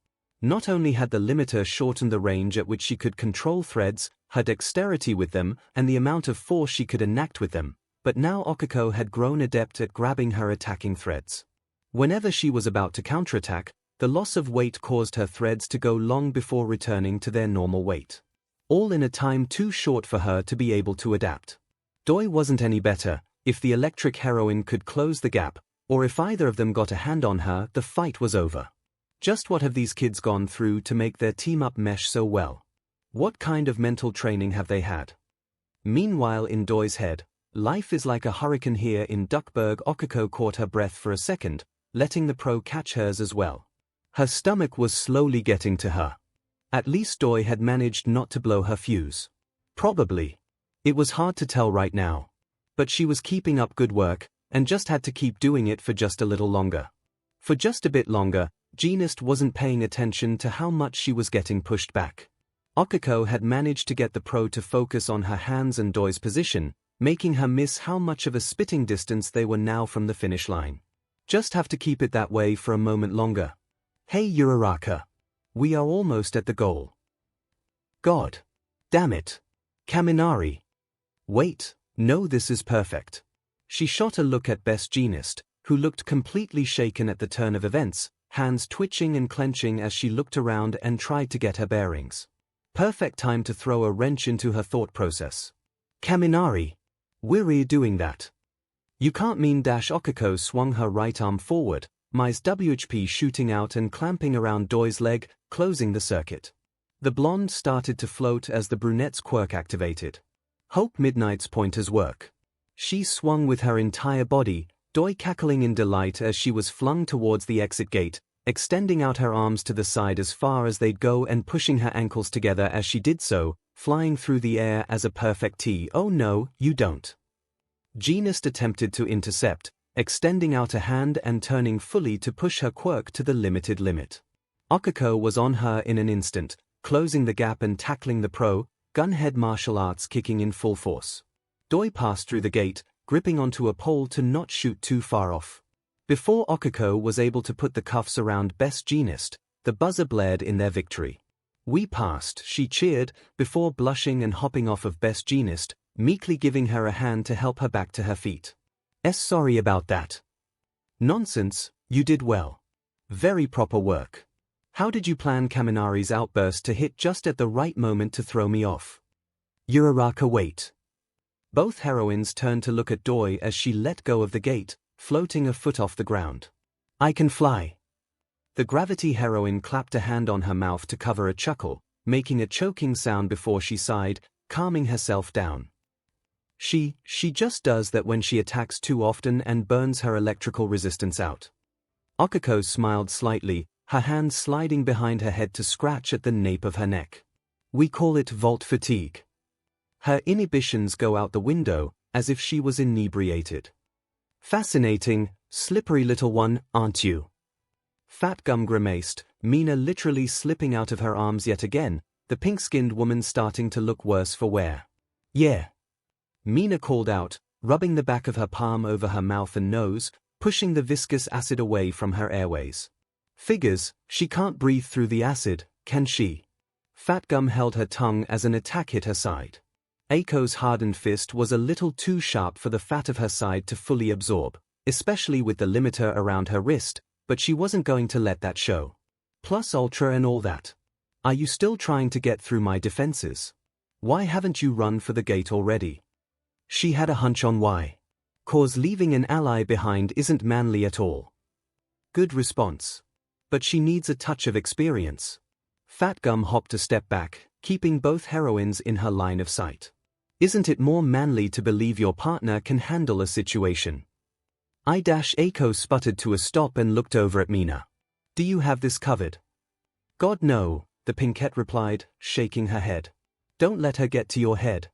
Not only had the limiter shortened the range at which she could control threads, her dexterity with them, and the amount of force she could enact with them, but now 𝐒𝐭𝐻 had grown adept at grabbing her attacking threads. Whenever she was about to counterattack, the loss of weight caused her threads to go long before returning to their normal weight. All in a time too short for her to be able to adapt. Doi wasn't any better. If the electric heroine could close the gap, or if either of them got a hand on her, the fight was over. Just what have these kids gone through to make their team-up mesh so well? What kind of mental training have they had? Meanwhile in Doi's head, life is like a hurricane here in Duckburg. 𝐒𝐭𝐻 caught her breath for a second, letting the pro catch hers as well. Her stomach was slowly getting to her. At least Doi had managed not to blow her fuse. Probably. It was hard to tell right now. But she was keeping up good work, and just had to keep doing it for just a little longer. For just a bit longer, 𝐺 wasn't paying attention to how much she was getting pushed back. 𝐒𝐭𝐻 had managed to get the pro to focus on her hands and Doi's position, making her miss how much of a spitting distance they were now from the finish line. Just have to keep it that way for a moment longer. Hey Uraraka. We are almost at the goal. God. Damn it. Kaminari. Wait. No, this is perfect. She shot a look at Best 𝐺, who looked completely shaken at the turn of events, hands twitching and clenching as she looked around and tried to get her bearings. Perfect time to throw a wrench into her thought process. Kaminari, were you doing that? You can't mean dash Okako swung her right arm forward, my's WHP shooting out and clamping around Doi's leg, closing the circuit. The blonde started to float as the brunette's quirk activated. Hope Midnight's pointers work. She swung with her entire body, Doi cackling in delight as she was flung towards the exit gate, extending out her arms to the side as far as they'd go and pushing her ankles together as she did so, flying through the air as a perfect T. Oh no, you don't. Genist attempted to intercept, extending out a hand and turning fully to push her quirk to the limited limit. Okako was on her in an instant, closing the gap and tackling the pro, gunhead martial arts kicking in full force. Doi passed through the gate, gripping onto a pole to not shoot too far off. Before Okako was able to put the cuffs around Best Genist, the buzzer blared in their victory. We passed, she cheered, before blushing and hopping off of Best Genist, meekly giving her a hand to help her back to her feet. Sorry about that. Nonsense, you did well. Very proper work. How did you plan Kaminari's outburst to hit just at the right moment to throw me off? Uraraka, wait. Both heroines turned to look at Doi as she let go of the gate, floating a foot off the ground. I can fly. The gravity heroine clapped a hand on her mouth to cover a chuckle, making a choking sound before she sighed, calming herself down. She just does that when she attacks too often and burns her electrical resistance out. Okako smiled slightly, her hand sliding behind her head to scratch at the nape of her neck. We call it vault fatigue. Her inhibitions go out the window, as if she was inebriated. Fascinating, slippery little one, aren't you? Fat Gum grimaced, Mina literally slipping out of her arms yet again, the pink-skinned woman starting to look worse for wear. Yeah. Mina called out, rubbing the back of her palm over her mouth and nose, pushing the viscous acid away from her airways. Figures, she can't breathe through the acid, can she? Fat Gum held her tongue as an attack hit her side. Aiko's hardened fist was a little too sharp for the fat of her side to fully absorb, especially with the limiter around her wrist, but she wasn't going to let that show. Plus ultra and all that. Are you still trying to get through my defenses? Why haven't you run for the gate already? She had a hunch on why. 'Cause leaving an ally behind isn't manly at all. Good response. But she needs a touch of experience. Fat Gum hopped a step back, keeping both heroines in her line of sight. Isn't it more manly to believe your partner can handle a situation? Aiko sputtered to a stop and looked over at Mina. Do you have this covered? God no, the pinkette replied, shaking her head. Don't let her get to your head.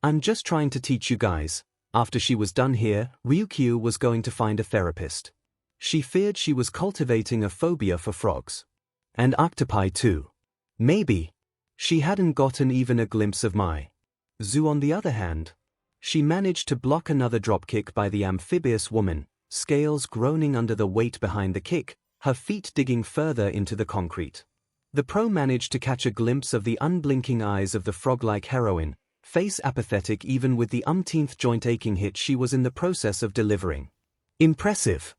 I'm just trying to teach you guys. After she was done here, Ryukyu was going to find a therapist. She feared she was cultivating a phobia for frogs. And octopi too. Maybe. She hadn't gotten even a glimpse of Zu on the other hand. She managed to block another dropkick by the amphibious woman, scales groaning under the weight behind the kick, her feet digging further into the concrete. The pro managed to catch a glimpse of the unblinking eyes of the frog-like heroine, face apathetic even with the umpteenth joint aching hit she was in the process of delivering. Impressive.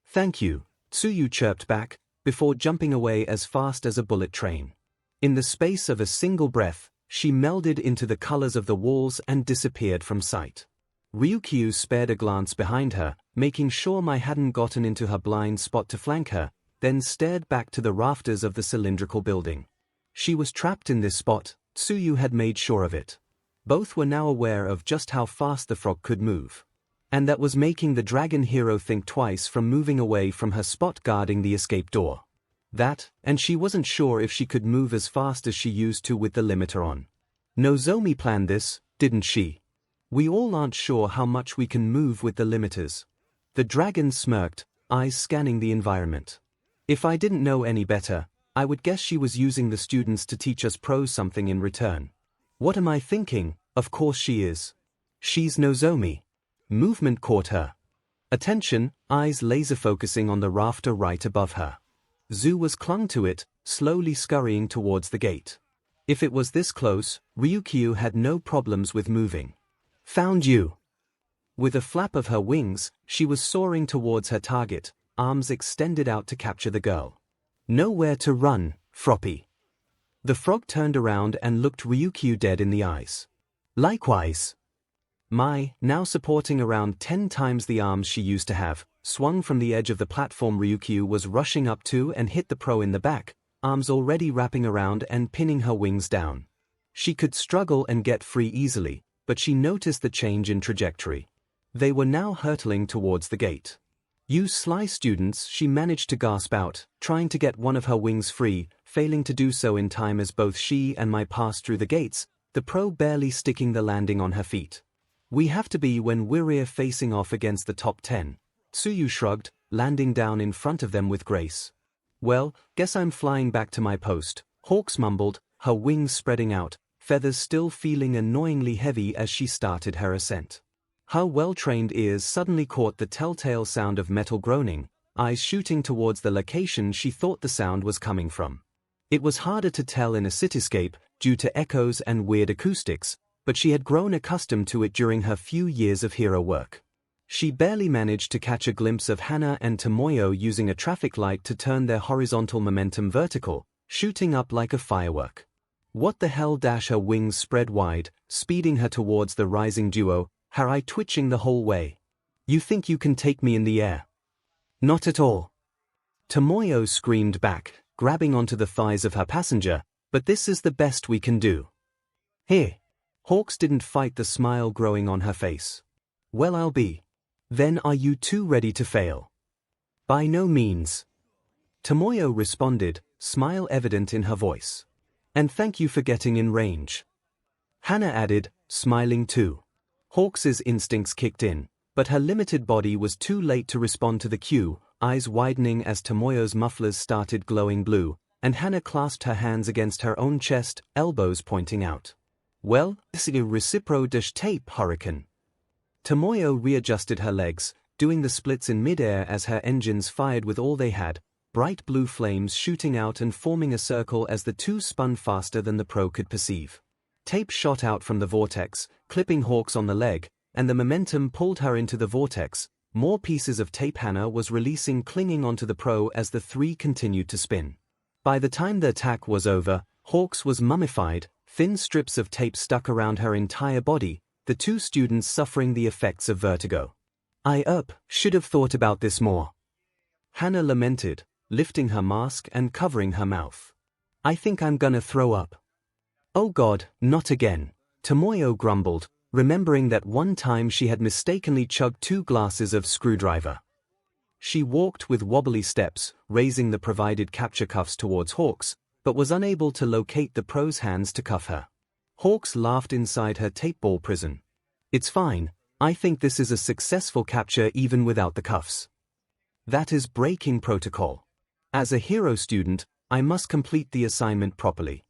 Thank you, Tsuyu chirped back, before jumping away as fast as a bullet train. In the space of a single breath, she melded into the colors of the walls and disappeared from sight. Ryukyu spared a glance behind her, making sure Mai hadn't gotten into her blind spot to flank her, then stared back to the rafters of the cylindrical building. She was trapped in this spot, Tsuyu had made sure of it. Both were now aware of just how fast the frog could move. And that was making the dragon hero think twice from moving away from her spot guarding the escape door. That, and she wasn't sure if she could move as fast as she used to with the limiter on. Nozomi planned this, didn't she? We all aren't sure how much we can move with the limiters. The dragon smirked, eyes scanning the environment. If I didn't know any better, I would guess she was using the students to teach us pros something in return. What am I thinking? Of course she is. She's Nozomi. Movement caught her. Attention, eyes laser focusing on the rafter right above her. Zu was clung to it, slowly scurrying towards the gate. If it was this close, Ryukyu had no problems with moving. Found you. With a flap of her wings, she was soaring towards her target, arms extended out to capture the girl. Nowhere to run, Froppy. The frog turned around and looked Ryukyu dead in the eyes. Likewise. Mai, now supporting around 10 times the arms she used to have, swung from the edge of the platform Ryukyu was rushing up to and hit the pro in the back, arms already wrapping around and pinning her wings down. She could struggle and get free easily, but she noticed the change in trajectory. They were now hurtling towards the gate. "You sly students," she managed to gasp out, trying to get one of her wings free, failing to do so in time as both she and Mai passed through the gates, the pro barely sticking the landing on her feet. "We have to be when we're facing off against the top 10. Tsuyu shrugged, landing down in front of them with grace. "Well, guess I'm flying back to my post," Hawks mumbled, her wings spreading out, feathers still feeling annoyingly heavy as she started her ascent. Her well-trained ears suddenly caught the telltale sound of metal groaning, eyes shooting towards the location she thought the sound was coming from. It was harder to tell in a cityscape due to echoes and weird acoustics, but she had grown accustomed to it during her few years of hero work. She barely managed to catch a glimpse of Hana and Tomoyo using a traffic light to turn their horizontal momentum vertical, shooting up like a firework. What the hell? Her wings spread wide, speeding her towards the rising duo, her eye twitching the whole way. "You think you can take me in the air?" "Not at all." Tomoyo screamed back, grabbing onto the thighs of her passenger, "But this is the best we can do." "Here." Hawks didn't fight the smile growing on her face. "Well, I'll be." "Then are you two ready to fail?" "By no means." Tomoyo responded, smile evident in her voice. "And thank you for getting in range." Hana added, smiling too. Hawks's instincts kicked in, but her limited body was too late to respond to the cue, eyes widening as Tomoyo's mufflers started glowing blue, and Hana clasped her hands against her own chest, elbows pointing out. "Well, this is a reciprocal-tape hurricane." Tomoyo readjusted her legs, doing the splits in midair as her engines fired with all they had, bright blue flames shooting out and forming a circle as the two spun faster than the pro could perceive. Tape shot out from the vortex, clipping Hawks on the leg, and the momentum pulled her into the vortex. More pieces of tape Hana was releasing clinging onto the pro as the three continued to spin. By the time the attack was over, Hawks was mummified, thin strips of tape stuck around her entire body, the two students suffering the effects of vertigo. "I should have thought about this more," Hana lamented, lifting her mask and covering her mouth. "I think I'm gonna throw up." "Oh God, not again," Tomoyo grumbled, remembering that one time she had mistakenly chugged 2 glasses of screwdriver. She walked with wobbly steps, raising the provided capture cuffs towards Hawks, but was unable to locate the pro's hands to cuff her. Hawks laughed inside her tape ball prison. "It's fine, I think this is a successful capture even without the cuffs. That is breaking protocol. As a hero student, I must complete the assignment properly."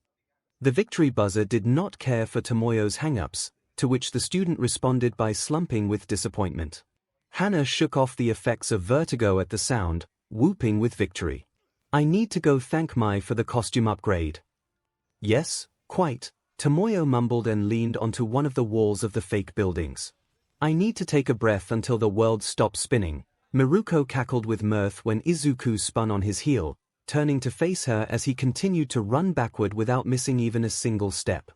The victory buzzer did not care for Tomoyo's hang-ups, to which the student responded by slumping with disappointment. Hana shook off the effects of vertigo at the sound, whooping with victory. "I need to go thank Mai for the costume upgrade." "Yes, quite," Tomoyo mumbled and leaned onto one of the walls of the fake buildings. "I need to take a breath until the world stops spinning." Miruko cackled with mirth when Izuku spun on his heel, turning to face her as he continued to run backward without missing even a single step.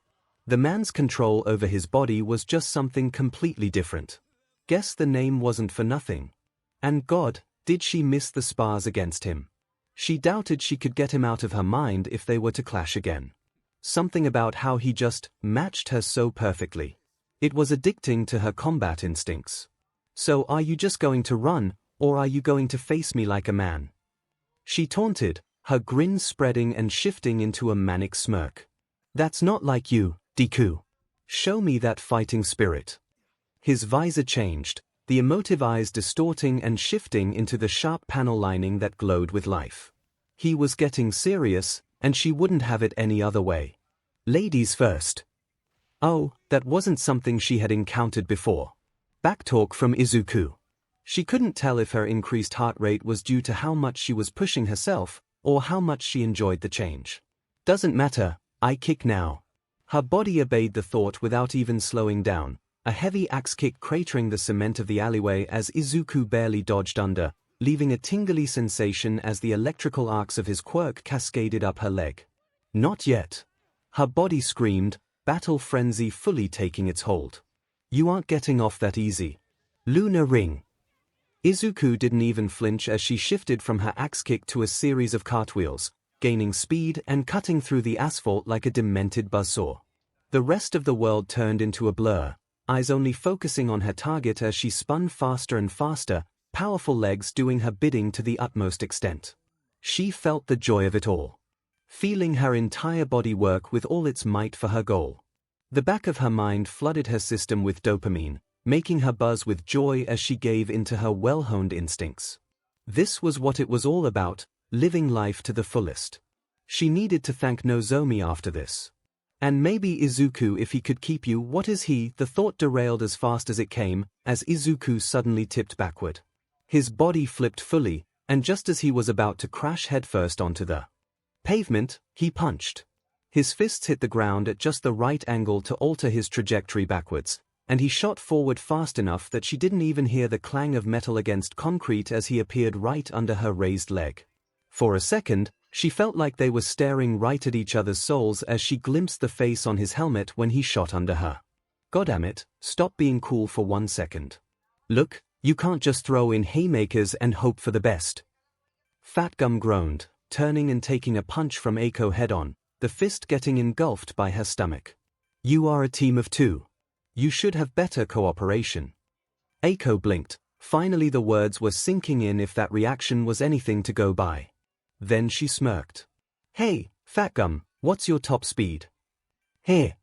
The man's control over his body was just something completely different. Guess the name wasn't for nothing. And God, did she miss the spars against him. She doubted she could get him out of her mind if they were to clash again. Something about how he just matched her so perfectly. It was addicting to her combat instincts. "So are you just going to run, or are you going to face me like a man?" She taunted, her grin spreading and shifting into a manic smirk. "That's not like you, Deku. Show me that fighting spirit." His visor changed, the emotive eyes distorting and shifting into the sharp panel lining that glowed with life. He was getting serious, and she wouldn't have it any other way. "Ladies first." Oh, that wasn't something she had encountered before. Backtalk from Izuku. She couldn't tell if her increased heart rate was due to how much she was pushing herself, or how much she enjoyed the change. "Doesn't matter, I kick now." Her body obeyed the thought without even slowing down, a heavy axe kick cratering the cement of the alleyway as Izuku barely dodged under, leaving a tingly sensation as the electrical arcs of his quirk cascaded up her leg. Not yet. Her body screamed, battle frenzy fully taking its hold. You aren't getting off that easy. Lunar ring. Izuku didn't even flinch as she shifted from her axe kick to a series of cartwheels, gaining speed and cutting through the asphalt like a demented buzzsaw. The rest of the world turned into a blur, eyes only focusing on her target as she spun faster and faster, powerful legs doing her bidding to the utmost extent. She felt the joy of it all, feeling her entire body work with all its might for her goal. The back of her mind flooded her system with dopamine, making her buzz with joy as she gave into her well-honed instincts. This was what it was all about, living life to the fullest. She needed to thank Nozomi after this. And maybe Izuku if he could keep you. What is he? The thought derailed as fast as it came, as Izuku suddenly tipped backward. His body flipped fully, and just as he was about to crash headfirst onto the pavement, he punched. His fists hit the ground at just the right angle to alter his trajectory backwards, and he shot forward fast enough that she didn't even hear the clang of metal against concrete as he appeared right under her raised leg. For a second, she felt like they were staring right at each other's souls as she glimpsed the face on his helmet when he shot under her. Goddamn, stop being cool for 1 second. Look, you can't just throw in haymakers and hope for the best. Fat Gum groaned, turning and taking a punch from Eiko head-on, the fist getting engulfed by her stomach. You are a team of two. You should have better cooperation. Eiko blinked. Finally the words were sinking in if that reaction was anything to go by. Then she smirked. Hey, Fat Gum, what's your top speed? Hey.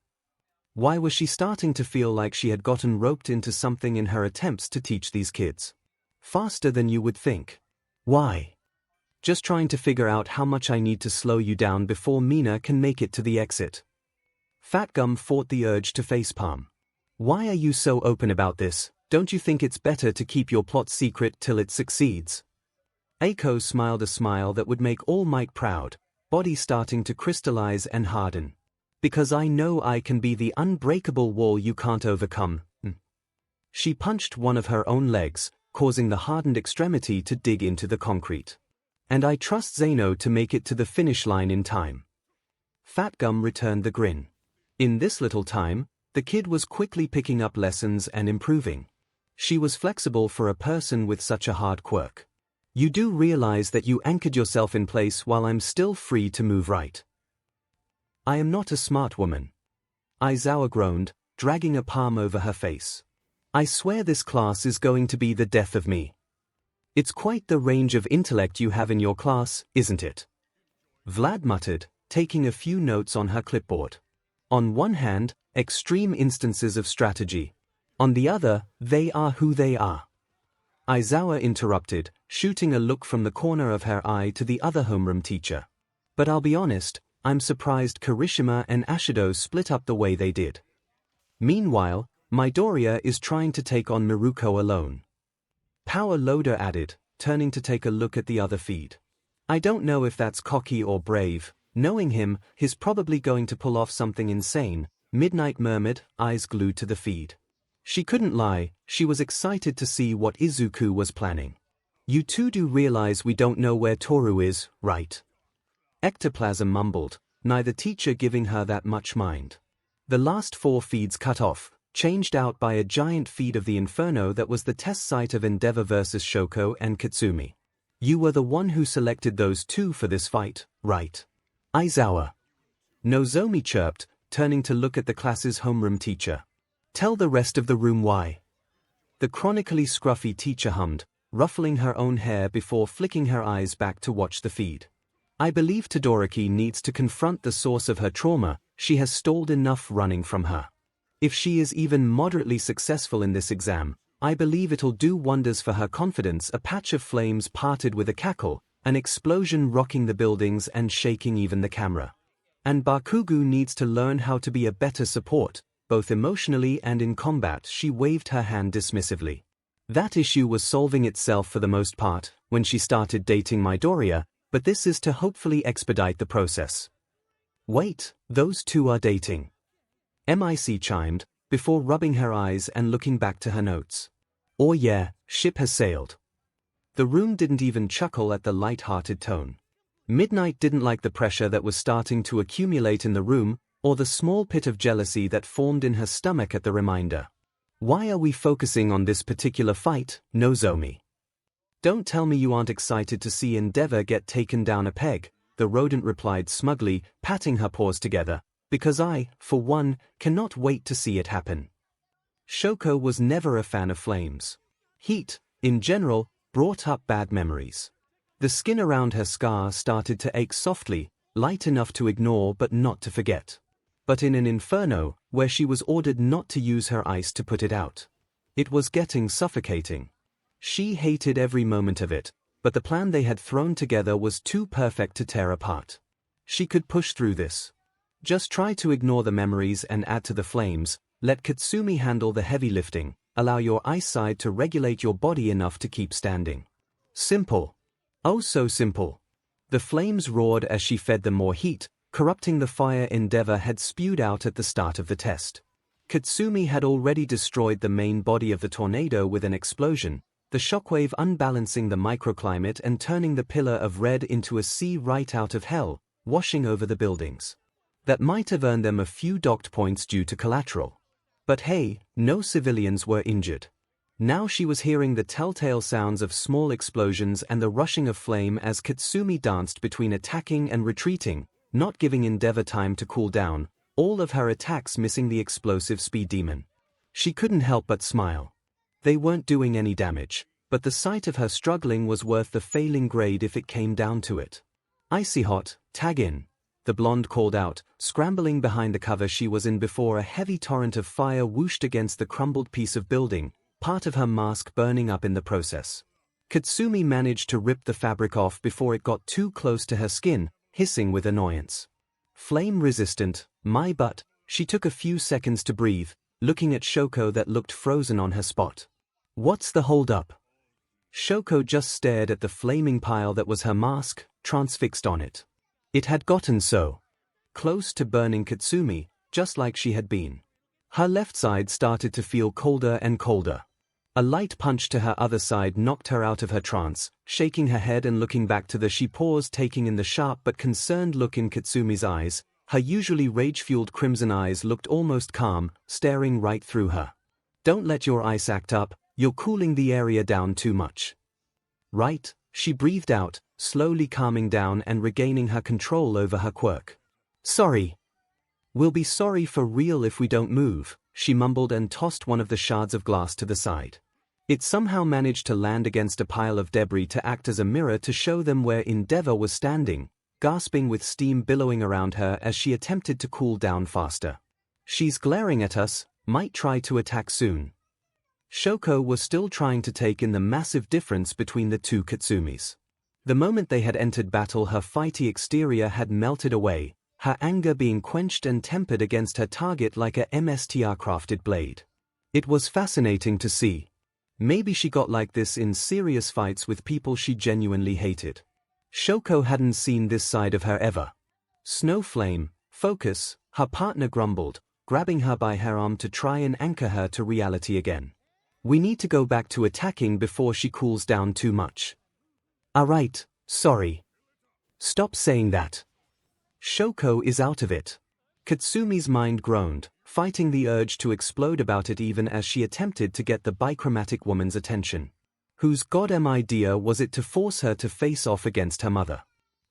Why was she starting to feel like she had gotten roped into something in her attempts to teach these kids? Faster than you would think. Why? Just trying to figure out how much I need to slow you down before Mina can make it to the exit. Fat Gum fought the urge to facepalm. Why are you so open about this? Don't you think it's better to keep your plot secret till it succeeds? Eiko smiled a smile that would make All Might proud, body starting to crystallize and harden. Because I know I can be the unbreakable wall you can't overcome. She punched one of her own legs, causing the hardened extremity to dig into the concrete. And I trust Zeno to make it to the finish line in time. Fat Gum returned the grin. In this little time, the kid was quickly picking up lessons and improving. She was flexible for a person with such a hard quirk. You do realize that you anchored yourself in place while I'm still free to move right. I am not a smart woman. Aizawa groaned, dragging a palm over her face. I swear this class is going to be the death of me. It's quite the range of intellect you have in your class, isn't it? Vlad muttered, taking a few notes on her clipboard. On one hand, extreme instances of strategy. On the other, they are who they are. Aizawa interrupted, shooting a look from the corner of her eye to the other homeroom teacher. But I'll be honest, I'm surprised Kirishima and Ashido split up the way they did. Meanwhile, Midoriya is trying to take on Miruko alone. Power Loader added, turning to take a look at the other feed. I don't know if that's cocky or brave. Knowing him, he's probably going to pull off something insane, Midnight murmured, eyes glued to the feed. She couldn't lie, she was excited to see what Izuku was planning. You two do realize we don't know where Toru is, right? Ectoplasm mumbled, neither teacher giving her that much mind. The last 4 feeds cut off, changed out by a giant feed of the Inferno that was the test site of Endeavor vs. Shoko and Katsumi. You were the one who selected those 2 for this fight, right? Aizawa. Nozomi chirped, turning to look at the class's homeroom teacher. Tell the rest of the room why. The chronically scruffy teacher hummed, ruffling her own hair before flicking her eyes back to watch the feed. I believe Todoroki needs to confront the source of her trauma. She has stalled enough running from her. If she is even moderately successful in this exam, I believe it'll do wonders for her confidence. A patch of flames parted with a cackle, an explosion rocking the buildings and shaking even the camera. And Bakugo needs to learn how to be a better support, both emotionally and in combat. She waved her hand dismissively. That issue was solving itself for the most part when she started dating Midoriya, but this is to hopefully expedite the process. Wait, those 2 are dating. MIC chimed, before rubbing her eyes and looking back to her notes. Oh yeah, ship has sailed. The room didn't even chuckle at the light-hearted tone. Midnight didn't like the pressure that was starting to accumulate in the room, or the small pit of jealousy that formed in her stomach at the reminder. Why are we focusing on this particular fight, Nozomi? Don't tell me you aren't excited to see Endeavor get taken down a peg, the rodent replied smugly, patting her paws together, because I, for one, cannot wait to see it happen. Shoko was never a fan of flames. Heat, in general, brought up bad memories. The skin around her scar started to ache softly, light enough to ignore but not to forget. But in an inferno, where she was ordered not to use her ice to put it out. It was getting suffocating. She hated every moment of it, but the plan they had thrown together was too perfect to tear apart. She could push through this. Just try to ignore the memories and add to the flames, let Katsumi handle the heavy lifting, allow your ice side to regulate your body enough to keep standing. Simple. Oh, so simple. The flames roared as she fed them more heat, corrupting the fire Endeavor had spewed out at the start of the test. Katsumi had already destroyed the main body of the tornado with an explosion, the shockwave unbalancing the microclimate and turning the pillar of red into a sea right out of hell, washing over the buildings. That might have earned them a few docked points due to collateral. But hey, no civilians were injured. Now she was hearing the telltale sounds of small explosions and the rushing of flame as Katsumi danced between attacking and retreating, not giving Endeavor time to cool down, all of her attacks missing the explosive speed demon. She couldn't help but smile. They weren't doing any damage, but the sight of her struggling was worth the failing grade if it came down to it. Icy hot, tag in, the blonde called out, scrambling behind the cover she was in before a heavy torrent of fire whooshed against the crumbled piece of building, part of her mask burning up in the process. Katsumi managed to rip the fabric off before it got too close to her skin, hissing with annoyance. Flame-resistant, my butt, she took a few seconds to breathe, looking at Shoko that looked frozen on her spot. What's the hold-up? Shoko just stared at the flaming pile that was her mask, transfixed on it. It had gotten so close to burning Katsumi, just like she had been. Her left side started to feel colder and colder. A light punch to her other side knocked her out of her trance, shaking her head and looking back to she paused, taking in the sharp but concerned look in Katsumi's eyes. Her usually rage-fueled crimson eyes looked almost calm, staring right through her. Don't let your ice act up, you're cooling the area down too much. Right, she breathed out, slowly calming down and regaining her control over her quirk. Sorry. We'll be sorry for real if we don't move, she mumbled and tossed one of the shards of glass to the side. It somehow managed to land against a pile of debris to act as a mirror to show them where Endeavor was standing, gasping with steam billowing around her as she attempted to cool down faster. She's glaring at us, might try to attack soon. Shoko was still trying to take in the massive difference between the two Katsumis. The moment they had entered battle, her fighty exterior had melted away, her anger being quenched and tempered against her target like a MSTR-crafted blade. It was fascinating to see. Maybe she got like this in serious fights with people she genuinely hated. Shoko hadn't seen this side of her ever. Snowflame, focus, her partner grumbled, grabbing her by her arm to try and anchor her to reality again. We need to go back to attacking before she cools down too much. Alright, sorry. Stop saying that. Shoko is out of it. Katsumi's mind groaned, fighting the urge to explode about it even as she attempted to get the bichromatic woman's attention. Whose goddamn idea was it to force her to face off against her mother?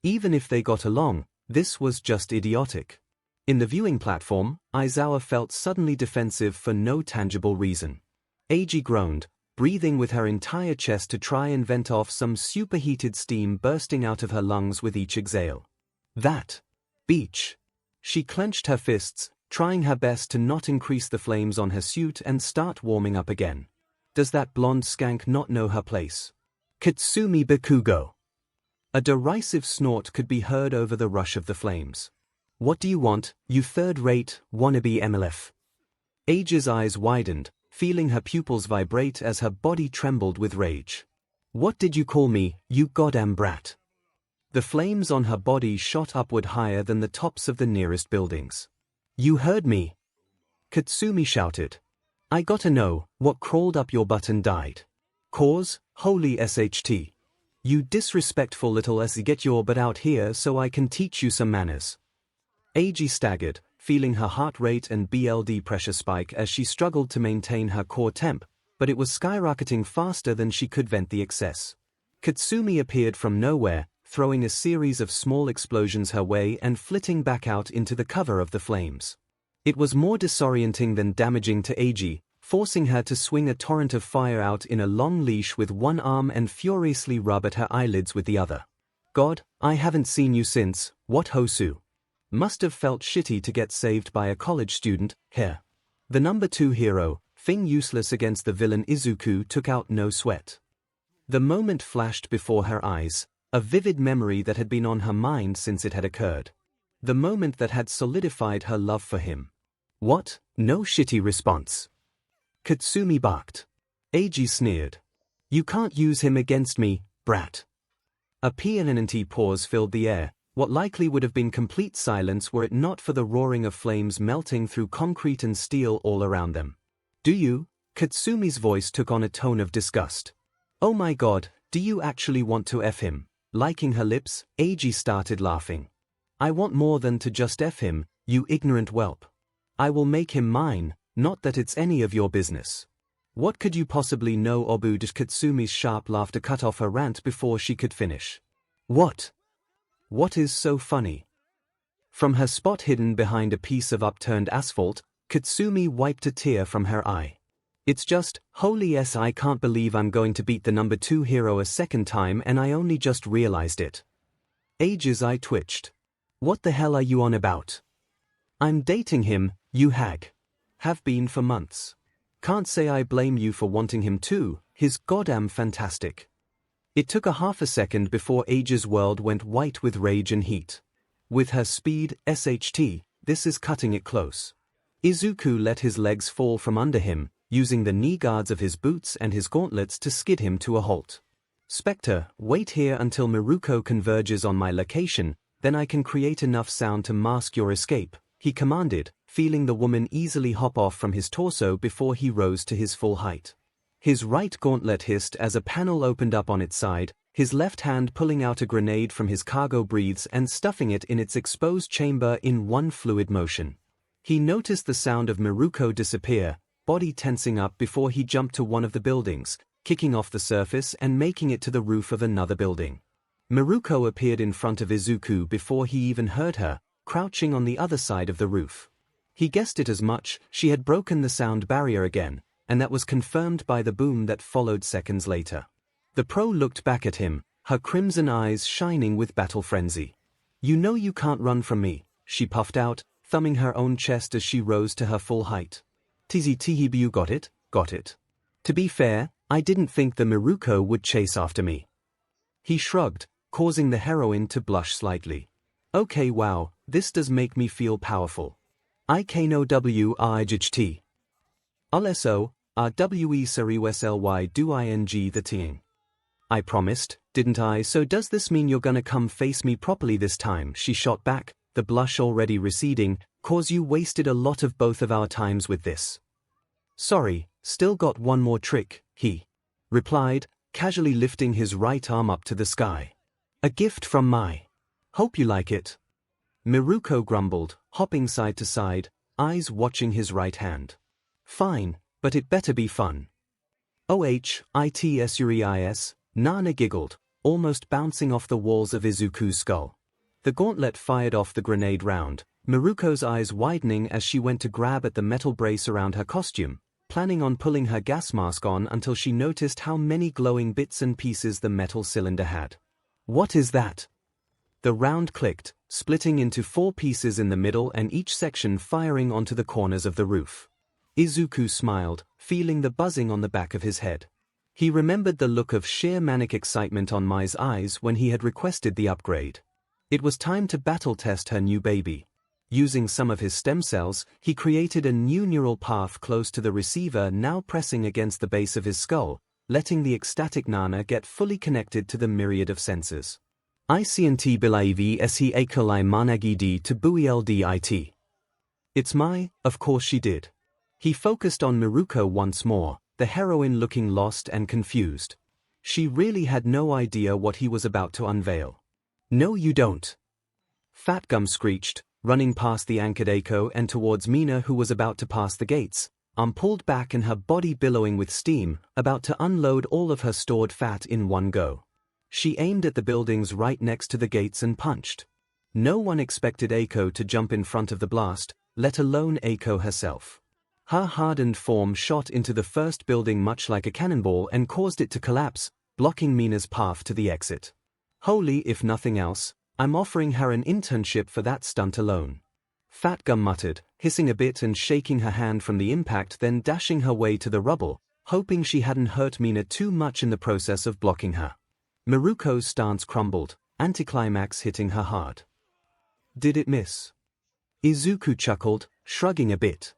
Even if they got along, this was just idiotic. In the viewing platform, Aizawa felt suddenly defensive for no tangible reason. Eiji groaned, breathing with her entire chest to try and vent off some superheated steam bursting out of her lungs with each exhale. That beach. She clenched her fists, trying her best to not increase the flames on her suit and start warming up again. Does that blonde skank not know her place? Katsumi Bakugo. A derisive snort could be heard over the rush of the flames. What do you want, you third-rate, wannabe MLF? Eiji's eyes widened, feeling her pupils vibrate as her body trembled with rage. What did you call me, you goddamn brat? The flames on her body shot upward higher than the tops of the nearest buildings. You heard me. Katsumi shouted. I gotta know, what crawled up your butt and died? Cause, holy SHT. You disrespectful little 𝐒𝐻𝐲 get your butt out here so I can teach you some manners. 𝐻𝐲 staggered, feeling her heart rate and blood pressure spike as she struggled to maintain her core temp, but it was skyrocketing faster than she could vent the excess. Katsumi appeared from nowhere, throwing a series of small explosions her way and flitting back out into the cover of the flames. It was more disorienting than damaging to 𝐻𝐲, forcing her to swing a torrent of fire out in a long leash with one arm and furiously rub at her eyelids with the other. God, I haven't seen you since, what Hosu? Must have felt shitty to get saved by a college student, here. The number 2 hero, thing useless against the villain Izuku, took out no sweat. The moment flashed before her eyes, a vivid memory that had been on her mind since it had occurred. The moment that had solidified her love for him. What? No shitty response. Katsumi barked. 𝐻𝐲 sneered. You can't use him against me, brat. A permanent pause filled the air, what likely would have been complete silence were it not for the roaring of flames melting through concrete and steel all around them. Do you? Katsumi's voice took on a tone of disgust. Oh my god, do you actually want to F him? Liking her lips, 𝐻𝐲 started laughing. I want more than to just F him, you ignorant whelp. I will make him mine, not that it's any of your business. What could you possibly know? Katsumi's sharp laughter cut off her rant before she could finish. What? What is so funny? From her spot hidden behind a piece of upturned asphalt, Katsumi wiped a tear from her eye. It's just, holy s, I can't believe I'm going to beat the number 2 hero a second time and I only just realized it. 𝐻𝐲's eye twitched. What the hell are you on about? I'm dating him, you hag. Have been for months. Can't say I blame you for wanting him too, he's goddamn fantastic. It took a half a second before 𝐻𝐲's world went white with rage and heat. With her speed, SHT, this is cutting it close. Izuku let his legs fall from under him, using the knee guards of his boots and his gauntlets to skid him to a halt. Spectre, wait here until Miruko converges on my location, then I can create enough sound to mask your escape, he commanded, feeling the woman easily hop off from his torso before he rose to his full height. His right gauntlet hissed as a panel opened up on its side, his left hand pulling out a grenade from his cargo breathes and stuffing it in its exposed chamber in one fluid motion. He noticed the sound of Miruko disappear, body tensing up before he jumped to one of the buildings, kicking off the surface and making it to the roof of another building. Miruko appeared in front of Izuku before he even heard her, crouching on the other side of the roof. He guessed it as much, she had broken the sound barrier again, and that was confirmed by the boom that followed seconds later. The pro looked back at him, her crimson eyes shining with battle frenzy. You know you can't run from me, she puffed out, thumbing her own chest as she rose to her full height. 𝐶𝐶 got it, got it. To be fair, I didn't think the Miruko would chase after me. He shrugged, causing the heroine to blush slightly. Okay, wow, this does make me feel powerful. 𝐭𝐻𝐲 𝐔𝐸𝐽𝐻𝐻. Also, 𝐿𝑆𝑂 do ing the ting. I promised, didn't I? So does this mean you're gonna come face me properly this time? She shot back, the blush already receding, cause you wasted a lot of both of our times with this. Sorry, still got one more trick, he replied, casually lifting his right arm up to the sky. A gift from my. Hope you like it. Miruko grumbled, hopping side to side, eyes watching his right hand. Fine, but it better be fun. OHITSUREIS, Nana giggled, almost bouncing off the walls of Izuku's skull. The gauntlet fired off the grenade round, Miruko's eyes widening as she went to grab at the metal brace around her costume, planning on pulling her gas mask on until she noticed how many glowing bits and pieces the metal cylinder had. What is that? The round clicked, splitting into 4 pieces in the middle and each section firing onto the corners of the roof. Izuku smiled, feeling the buzzing on the back of his head. He remembered the look of sheer manic excitement on Mai's eyes when he had requested the upgrade. It was time to battle test her new baby. Using some of his stem cells, he created a new neural path close to the receiver now pressing against the base of his skull, letting the ecstatic Nana get fully connected to the myriad of sensors. ICNT Bilaiv SHEAKLI Managid to BUELDIT. It's my, of course she did. He focused on Miruko once more, the heroine looking lost and confused. She really had no idea what he was about to unveil. "No you don't," Fat Gum screeched, running past the anchored 𝐒𝐽 and towards Mina, who was about to pass the gates, arm pulled back and her body billowing with steam, about to unload all of her stored fat in one go. She aimed at the buildings right next to the gates and punched. No one expected 𝐒𝐽 to jump in front of the blast, let alone 𝐒𝐽 herself. Her hardened form shot into the first building much like a cannonball and caused it to collapse, blocking Mina's path to the exit. "Holy, if nothing else, I'm offering her an internship for that stunt alone," Fat Gum muttered, hissing a bit and shaking her hand from the impact, then dashing her way to the rubble, hoping she hadn't hurt Mina too much in the process of blocking her. Miruko's stance crumbled, anticlimax hitting her hard. "Did it miss?" Izuku chuckled, shrugging a bit.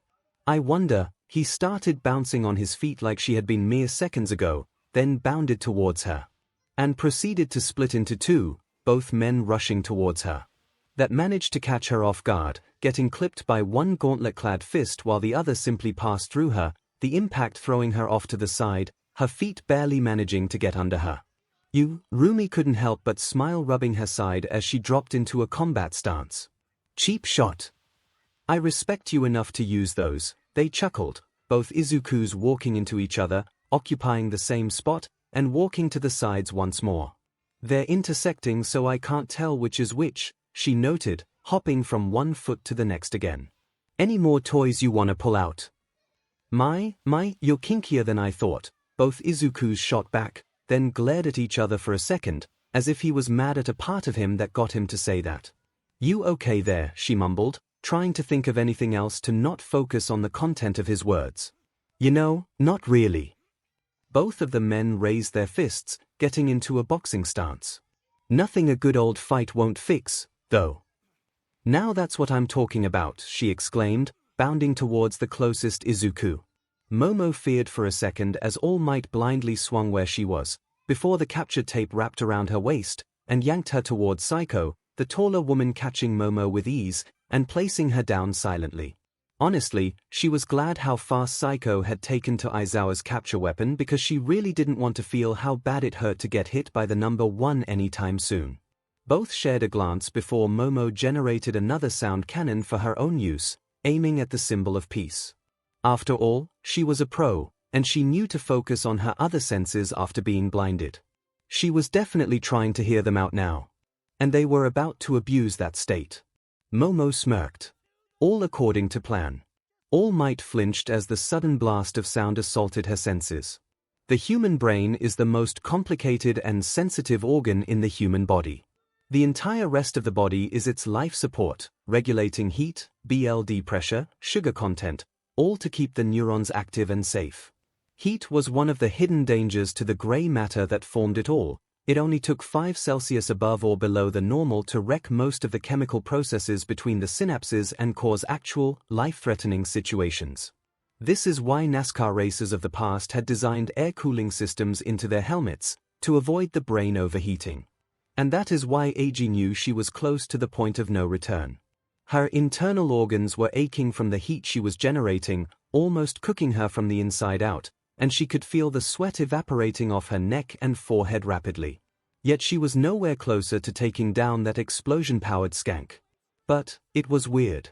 "I wonder." He started bouncing on his feet like she had been mere seconds ago, then bounded towards her. And proceeded to split into two, both men rushing towards her. That managed to catch her off guard, getting clipped by one gauntlet-clad fist while the other simply passed through her, the impact throwing her off to the side, her feet barely managing to get under her. Rumi couldn't help but smile, rubbing her side as she dropped into a combat stance. "Cheap shot. I respect you enough to use those," they chuckled, both Izuku's walking into each other, occupying the same spot, and walking to the sides once more. "They're intersecting so I can't tell which is which," she noted, hopping from one foot to the next again. "Any more toys you wanna pull out?" You're kinkier than I thought," both Izuku's shot back, then glared at each other for a second, as if he was mad at a part of him that got him to say that. "You okay there?" she mumbled, trying to think of anything else to not focus on the content of his words. "You know, not really." Both of the men raised their fists, getting into a boxing stance. "Nothing a good old fight won't fix, though." "Now that's what I'm talking about," she exclaimed, bounding towards the closest Izuku. Momo feared for a second as All Might blindly swung where she was, before the capture tape wrapped around her waist, and yanked her towards 𝐒𝐽, the taller woman catching Momo with ease, and placing her down silently. Honestly, she was glad how fast 𝐒𝐽 had taken to Aizawa's capture weapon, because she really didn't want to feel how bad it hurt to get hit by the number one anytime soon. Both shared a glance before Momo generated another sound cannon for her own use, aiming at the symbol of peace. After all, she was a pro, and she knew to focus on her other senses after being blinded. She was definitely trying to hear them out now. And they were about to abuse that state. Momo smirked. All according to plan. All Might flinched as the sudden blast of sound assaulted her senses. The human brain is the most complicated and sensitive organ in the human body. The entire rest of the body is its life support, regulating heat, blood pressure, sugar content, all to keep the neurons active and safe. Heat was one of the hidden dangers to the gray matter that formed it all. It only took 5 Celsius above or below the normal to wreck most of the chemical processes between the synapses and cause actual, life-threatening situations. This is why NASCAR racers of the past had designed air cooling systems into their helmets, to avoid the brain overheating. And that is why 𝐒𝐽 knew she was close to the point of no return. Her internal organs were aching from the heat she was generating, almost cooking her from the inside out, and she could feel the sweat evaporating off her neck and forehead rapidly. Yet she was nowhere closer to taking down that explosion-powered skank. But it was weird.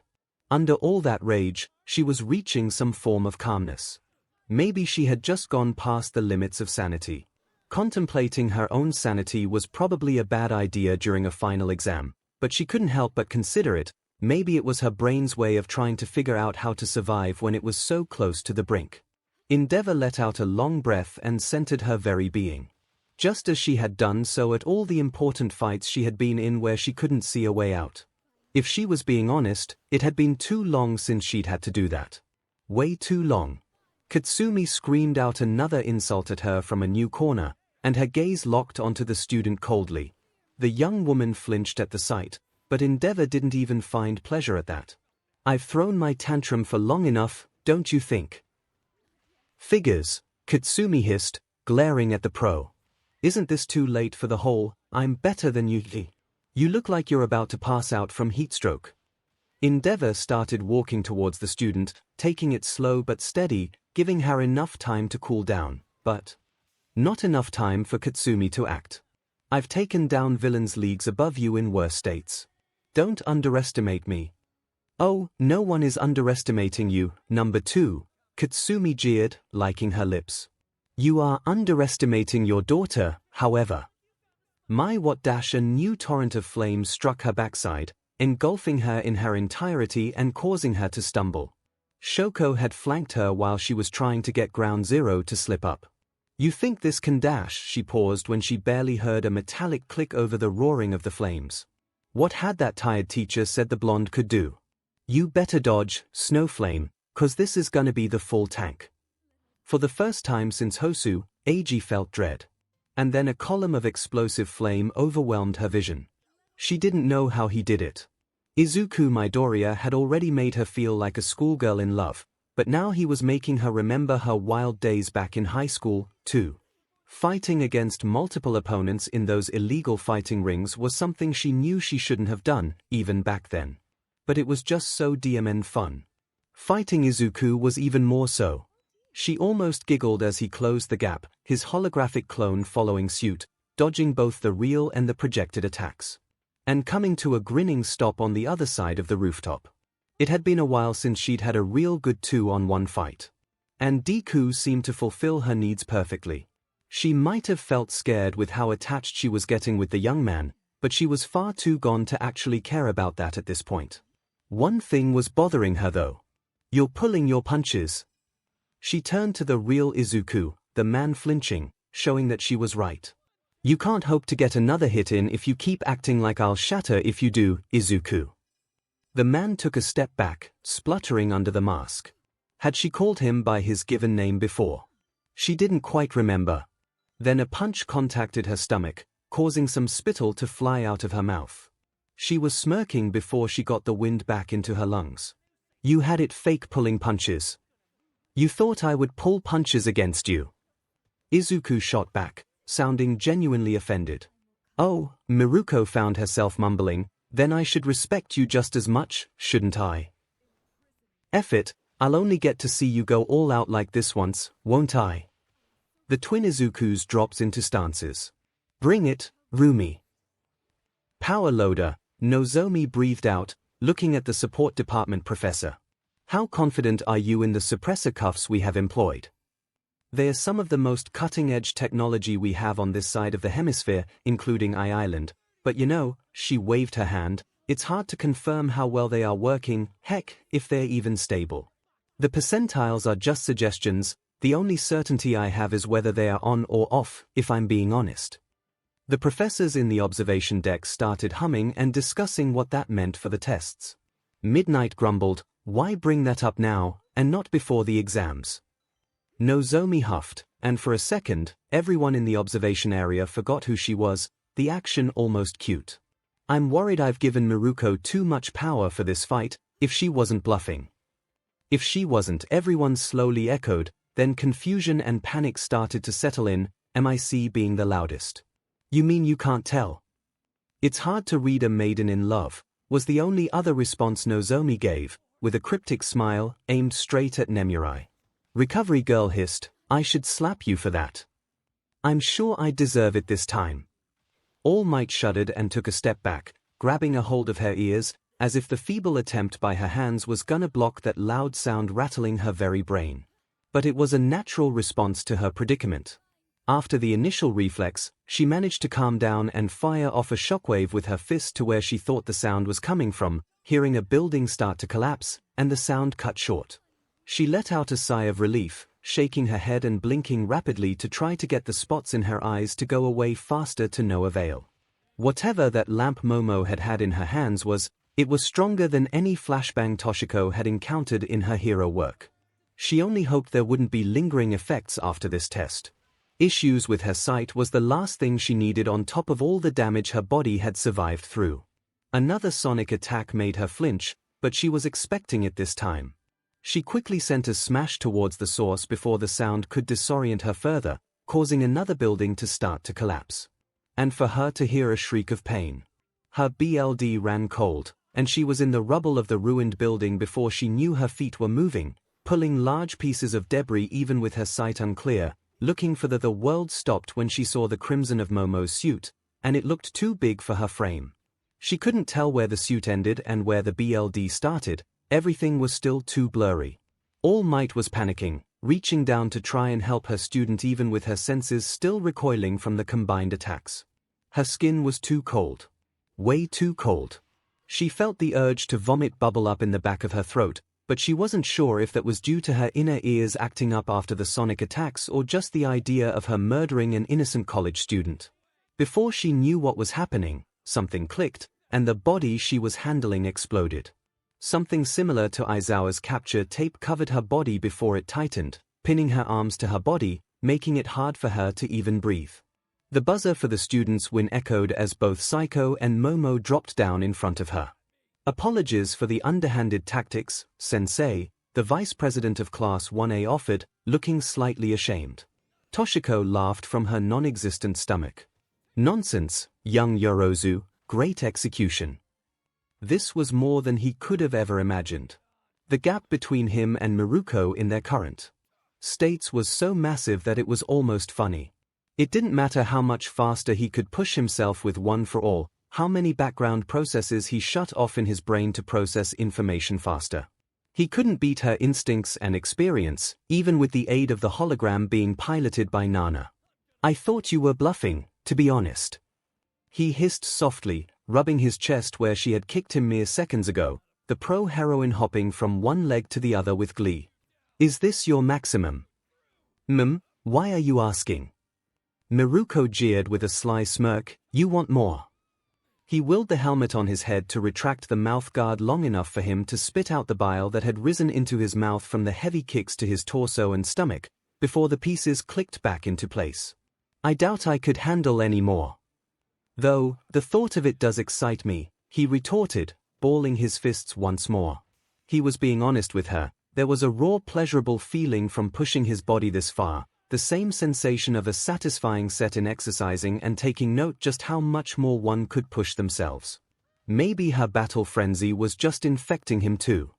Under all that rage, she was reaching some form of calmness. Maybe she had just gone past the limits of sanity. Contemplating her own sanity was probably a bad idea during a final exam, but she couldn't help but consider it. Maybe it was her brain's way of trying to figure out how to survive when it was so close to the brink. Endeavor let out a long breath and centered her very being. Just as she had done so at all the important fights she had been in where she couldn't see a way out. If she was being honest, it had been too long since she'd had to do that. Way too long. Katsumi screamed out another insult at her from a new corner, and her gaze locked onto the student coldly. The young woman flinched at the sight, but Endeavor didn't even find pleasure at that. "I've thrown my tantrum for long enough, don't you think?" "Figures," Katsumi hissed, glaring at the pro. "Isn't this too late for the whole, 'I'm better than you'? You look like you're about to pass out from heatstroke." Endeavor started walking towards the student, taking it slow but steady, giving her enough time to cool down, but Not enough time for Katsumi to act. I've taken down villains leagues above you in worse states. Don't underestimate me. Oh, no one is underestimating you. Number 2, Katsumi jeered, liking her lips. You are underestimating your daughter, however. A new torrent of flames struck her backside, engulfing her in her entirety and causing her to stumble. Shoko had flanked her while she was trying to get ground zero to slip up. You think this can dash? She paused when she barely heard a metallic click over the roaring of the flames. What had that tired teacher said the blonde could do? You better dodge, Snowflame, 'cause this is gonna be the full tank. For the first time since Hosu, Eiji felt dread. And then a column of explosive flame overwhelmed her vision. She didn't know how he did it. Izuku Midoriya had already made her feel like a schoolgirl in love, but now he was making her remember her wild days back in high school, too. Fighting against multiple opponents in those illegal fighting rings was something she knew she shouldn't have done, even back then. But it was just so DMN fun. Fighting Izuku was even more so. She almost giggled as he closed the gap, his holographic clone following suit, dodging both the real and the projected attacks. And coming to a grinning stop on the other side of the rooftop. It had been a while since she'd had a real good 2-on-1 fight. And Deku seemed to fulfill her needs perfectly. She might have felt scared with how attached she was getting with the young man, but she was far too gone to actually care about that at this point. One thing was bothering her though. You're pulling your punches. She turned to the real Izuku, the man flinching, showing that she was right. You can't hope to get another hit in if you keep acting like I'll shatter if you do, Izuku. The man took a step back, spluttering under the mask. Had she called him by his given name before? She didn't quite remember. Then a punch contacted her stomach, causing some spittle to fly out of her mouth. She was smirking before she got the wind back into her lungs. You had it fake pulling punches. You thought I would pull punches against you. Izuku shot back, sounding genuinely offended. Oh, Miruko found herself mumbling, then I should respect you just as much, shouldn't I? F it, I'll only get to see you go all out like this once, won't I? The twin Izukus dropped into stances. Bring it, Rumi. Power loader, Nozomi breathed out, looking at the support department professor. How confident are you in the suppressor cuffs we have employed? They are some of the most cutting-edge technology we have on this side of the hemisphere, including Island, but you know, she waved her hand, it's hard to confirm how well they are working, heck, if they're even stable. The percentiles are just suggestions, the only certainty I have is whether they are on or off, if I'm being honest. The professors in the observation deck started humming and discussing what that meant for the tests. Midnight grumbled, why bring that up now, and not before the exams? Nozomi huffed, and for a second, everyone in the observation area forgot who she was, the action almost cute. I'm worried I've given Miruko too much power for this fight, if she wasn't bluffing. If she wasn't, everyone slowly echoed, then confusion and panic started to settle in, MIC being the loudest. You mean you can't tell? It's hard to read a maiden in love, was the only other response Nozomi gave, with a cryptic smile, aimed straight at Nemurai. Recovery girl hissed, I should slap you for that. I'm sure I deserve it this time. All Might shuddered and took a step back, grabbing a hold of her ears, as if the feeble attempt by her hands was gonna block that loud sound rattling her very brain. But it was a natural response to her predicament. After the initial reflex, she managed to calm down and fire off a shockwave with her fist to where she thought the sound was coming from, hearing a building start to collapse, and the sound cut short. She let out a sigh of relief, shaking her head and blinking rapidly to try to get the spots in her eyes to go away faster to no avail. Whatever that lamp Momo had in her hands it was stronger than any flashbang Toshiko had encountered in her hero work. She only hoped there wouldn't be lingering effects after this test. Issues with her sight was the last thing she needed on top of all the damage her body had survived through. Another sonic attack made her flinch, but she was expecting it this time. She quickly sent a smash towards the source before the sound could disorient her further, causing another building to start to collapse. And for her to hear a shriek of pain. Her BLD ran cold, and she was in the rubble of the ruined building before she knew her feet were moving, pulling large pieces of debris even with her sight unclear, looking for the world stopped when she saw the crimson of Momo's suit, and it looked too big for her frame. She couldn't tell where the suit ended and where the BLD started, everything was still too blurry. All Might was panicking, reaching down to try and help her student even with her senses still recoiling from the combined attacks. Her skin was too cold. Way too cold. She felt the urge to vomit bubble up in the back of her throat, but she wasn't sure if that was due to her inner ears acting up after the sonic attacks or just the idea of her murdering an innocent college student. Before she knew what was happening, something clicked, and the body she was handling exploded. Something similar to Aizawa's capture tape covered her body before it tightened, pinning her arms to her body, making it hard for her to even breathe. The buzzer for the student's win echoed as both Psycho and Momo dropped down in front of her. Apologies for the underhanded tactics, Sensei, the vice president of Class 1A offered, looking slightly ashamed. Toshiko laughed from her non-existent stomach. Nonsense, young Yorozu, great execution. This was more than he could have ever imagined. The gap between him and Miruko in their current states was so massive that it was almost funny. It didn't matter how much faster he could push himself with One for All, how many background processes he shut off in his brain to process information faster. He couldn't beat her instincts and experience, even with the aid of the hologram being piloted by Nana. I thought you were bluffing, to be honest. He hissed softly, rubbing his chest where she had kicked him mere seconds ago, the pro-heroine hopping from one leg to the other with glee. Is this your maximum? Why are you asking? Miruko jeered with a sly smirk, you want more. He willed the helmet on his head to retract the mouthguard long enough for him to spit out the bile that had risen into his mouth from the heavy kicks to his torso and stomach, before the pieces clicked back into place. I doubt I could handle any more. Though, the thought of it does excite me, he retorted, balling his fists once more. He was being honest with her, there was a raw pleasurable feeling from pushing his body this far, the same sensation of a satisfying set in exercising and taking note just how much more one could push themselves. Maybe her battle frenzy was just infecting him too.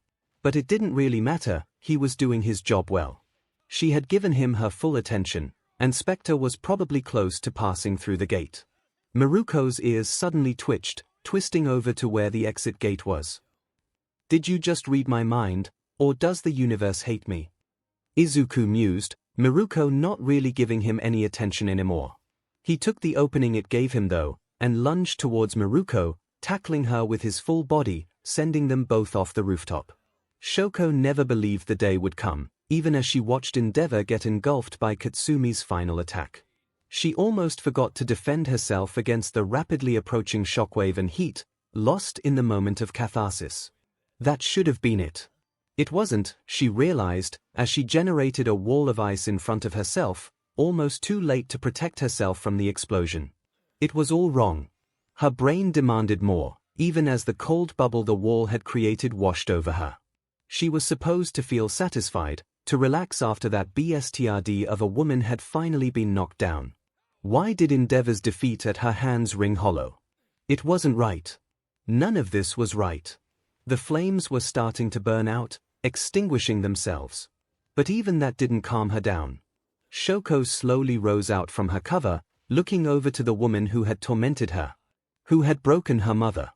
But it didn't really matter, he was doing his job well. She had given him her full attention, and Spectre was probably close to passing through the gate. Miruko's ears suddenly twitched, twisting over to where the exit gate was. Did you just read my mind, or does the universe hate me? Izuku mused, Miruko not really giving him any attention anymore. He took the opening it gave him though, and lunged towards Miruko, tackling her with his full body, sending them both off the rooftop. Shoko never believed the day would come, even as she watched Endeavor get engulfed by Katsumi's final attack. She almost forgot to defend herself against the rapidly approaching shockwave and heat, lost in the moment of catharsis. That should have been it. It wasn't, she realized, as she generated a wall of ice in front of herself, almost too late to protect herself from the explosion. It was all wrong. Her brain demanded more, even as the cold bubble the wall had created washed over her. She was supposed to feel satisfied, to relax after that BSTRD of a woman had finally been knocked down. Why did Endeavor's defeat at her hands ring hollow? It wasn't right. None of this was right. The flames were starting to burn out, extinguishing themselves. But even that didn't calm her down. Shoko slowly rose out from her cover, looking over to the woman who had tormented her, who had broken her mother,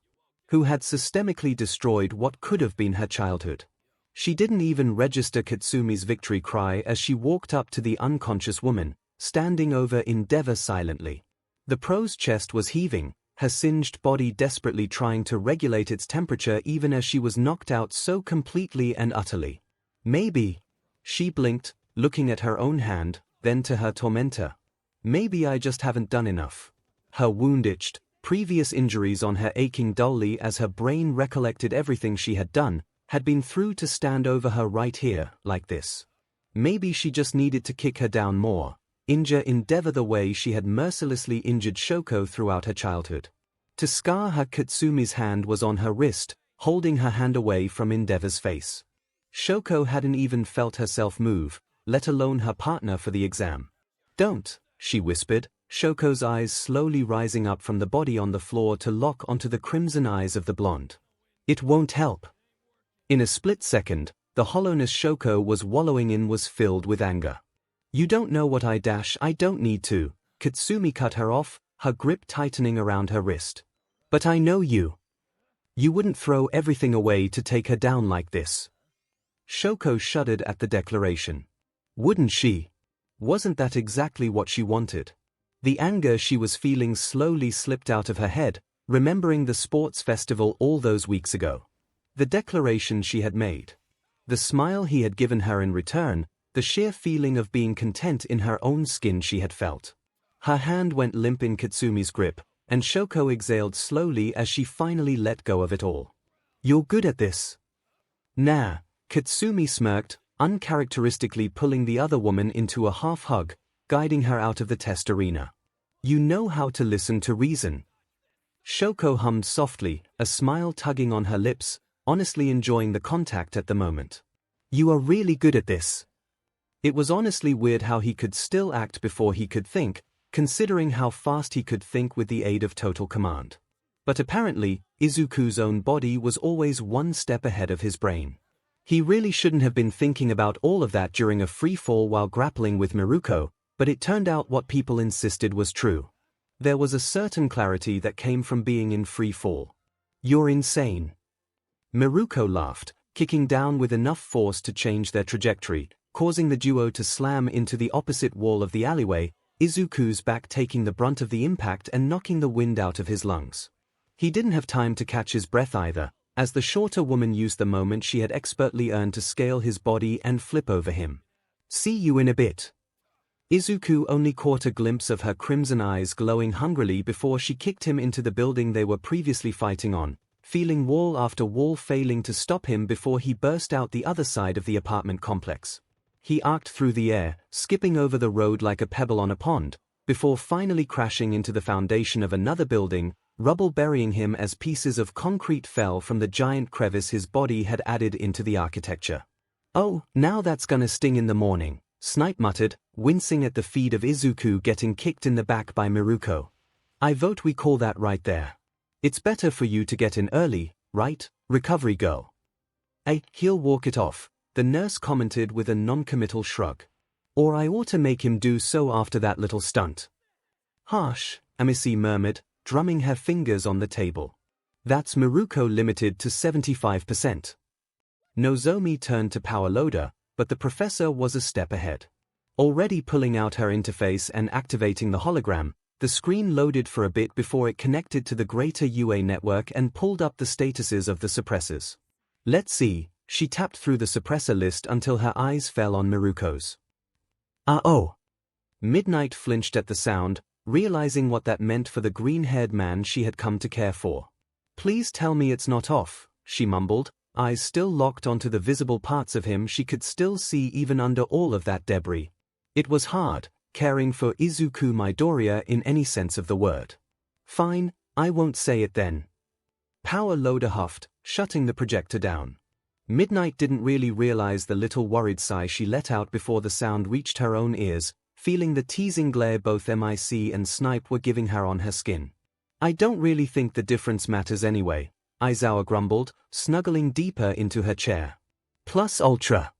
who had systemically destroyed what could have been her childhood. She didn't even register Katsumi's victory cry as she walked up to the unconscious woman, standing over Endeavor silently. The pro's chest was heaving, her singed body desperately trying to regulate its temperature even as she was knocked out so completely and utterly. Maybe. She blinked, looking at her own hand, then to her tormentor. Maybe I just haven't done enough. Her wound itched, previous injuries on her aching dully as her brain recollected everything she had done, had been through to stand over her right here, like this. Maybe she just needed to kick her down more, injure Endeavor the way she had mercilessly injured Shoko throughout her childhood. To scar her, Katsumi's hand was on her wrist, holding her hand away from Endeavor's face. Shoko hadn't even felt herself move, let alone her partner for the exam. Don't, she whispered, Shoko's eyes slowly rising up from the body on the floor to lock onto the crimson eyes of the blonde. It won't help. In a split second, the hollowness Shoko was wallowing in was filled with anger. You don't know what I don't need to. Katsumi cut her off, her grip tightening around her wrist. But I know you. You wouldn't throw everything away to take her down like this. Shoko shuddered at the declaration. Wouldn't she? Wasn't that exactly what she wanted? The anger she was feeling slowly slipped out of her head, remembering the sports festival all those weeks ago. The declaration she had made. The smile he had given her in return, the sheer feeling of being content in her own skin she had felt. Her hand went limp in Katsumi's grip, and Shoko exhaled slowly as she finally let go of it all. You're good at this. Nah, Katsumi smirked, uncharacteristically pulling the other woman into a half-hug, guiding her out of the test arena. You know how to listen to reason. Shoko hummed softly, a smile tugging on her lips, honestly enjoying the contact at the moment. You are really good at this. It was honestly weird how he could still act before he could think, considering how fast he could think with the aid of total command. But apparently, Izuku's own body was always one step ahead of his brain. He really shouldn't have been thinking about all of that during a free fall while grappling with Miruko, but it turned out what people insisted was true. There was a certain clarity that came from being in free fall. You're insane. Miruko laughed, kicking down with enough force to change their trajectory, causing the duo to slam into the opposite wall of the alleyway, Izuku's back taking the brunt of the impact and knocking the wind out of his lungs. He didn't have time to catch his breath either, as the shorter woman used the moment she had expertly earned to scale his body and flip over him. See you in a bit. Izuku only caught a glimpse of her crimson eyes glowing hungrily before she kicked him into the building they were previously fighting on, feeling wall after wall failing to stop him before he burst out the other side of the apartment complex. He arced through the air, skipping over the road like a pebble on a pond, before finally crashing into the foundation of another building, rubble burying him as pieces of concrete fell from the giant crevice his body had added into the architecture. Oh, now that's gonna sting in the morning, Snipe muttered, wincing at the feed of Izuku getting kicked in the back by Miruko. I vote we call that right there. It's better for you to get in early, right, recovery girl? He'll walk it off, the nurse commented with a non-committal shrug. Or I ought to make him do so after that little stunt. Harsh, Amisi murmured, drumming her fingers on the table. That's Miruko limited to 75%. Nozomi turned to power loader, but the professor was a step ahead. Already pulling out her interface and activating the hologram, the screen loaded for a bit before it connected to the greater UA network and pulled up the statuses of the suppressors. Let's see, she tapped through the suppressor list until her eyes fell on Miruko's. Oh. Midnight flinched at the sound, realizing what that meant for the green-haired man she had come to care for. Please tell me it's not off, she mumbled, eyes still locked onto the visible parts of him she could still see even under all of that debris. It was hard, caring for Izuku Midoriya in any sense of the word. Fine, I won't say it then. Power loader huffed, shutting the projector down. Midnight didn't really realize the little worried sigh she let out before the sound reached her own ears, feeling the teasing glare both MIC and Snipe were giving her on her skin. I don't really think the difference matters anyway, Aizawa grumbled, snuggling deeper into her chair. Plus ultra.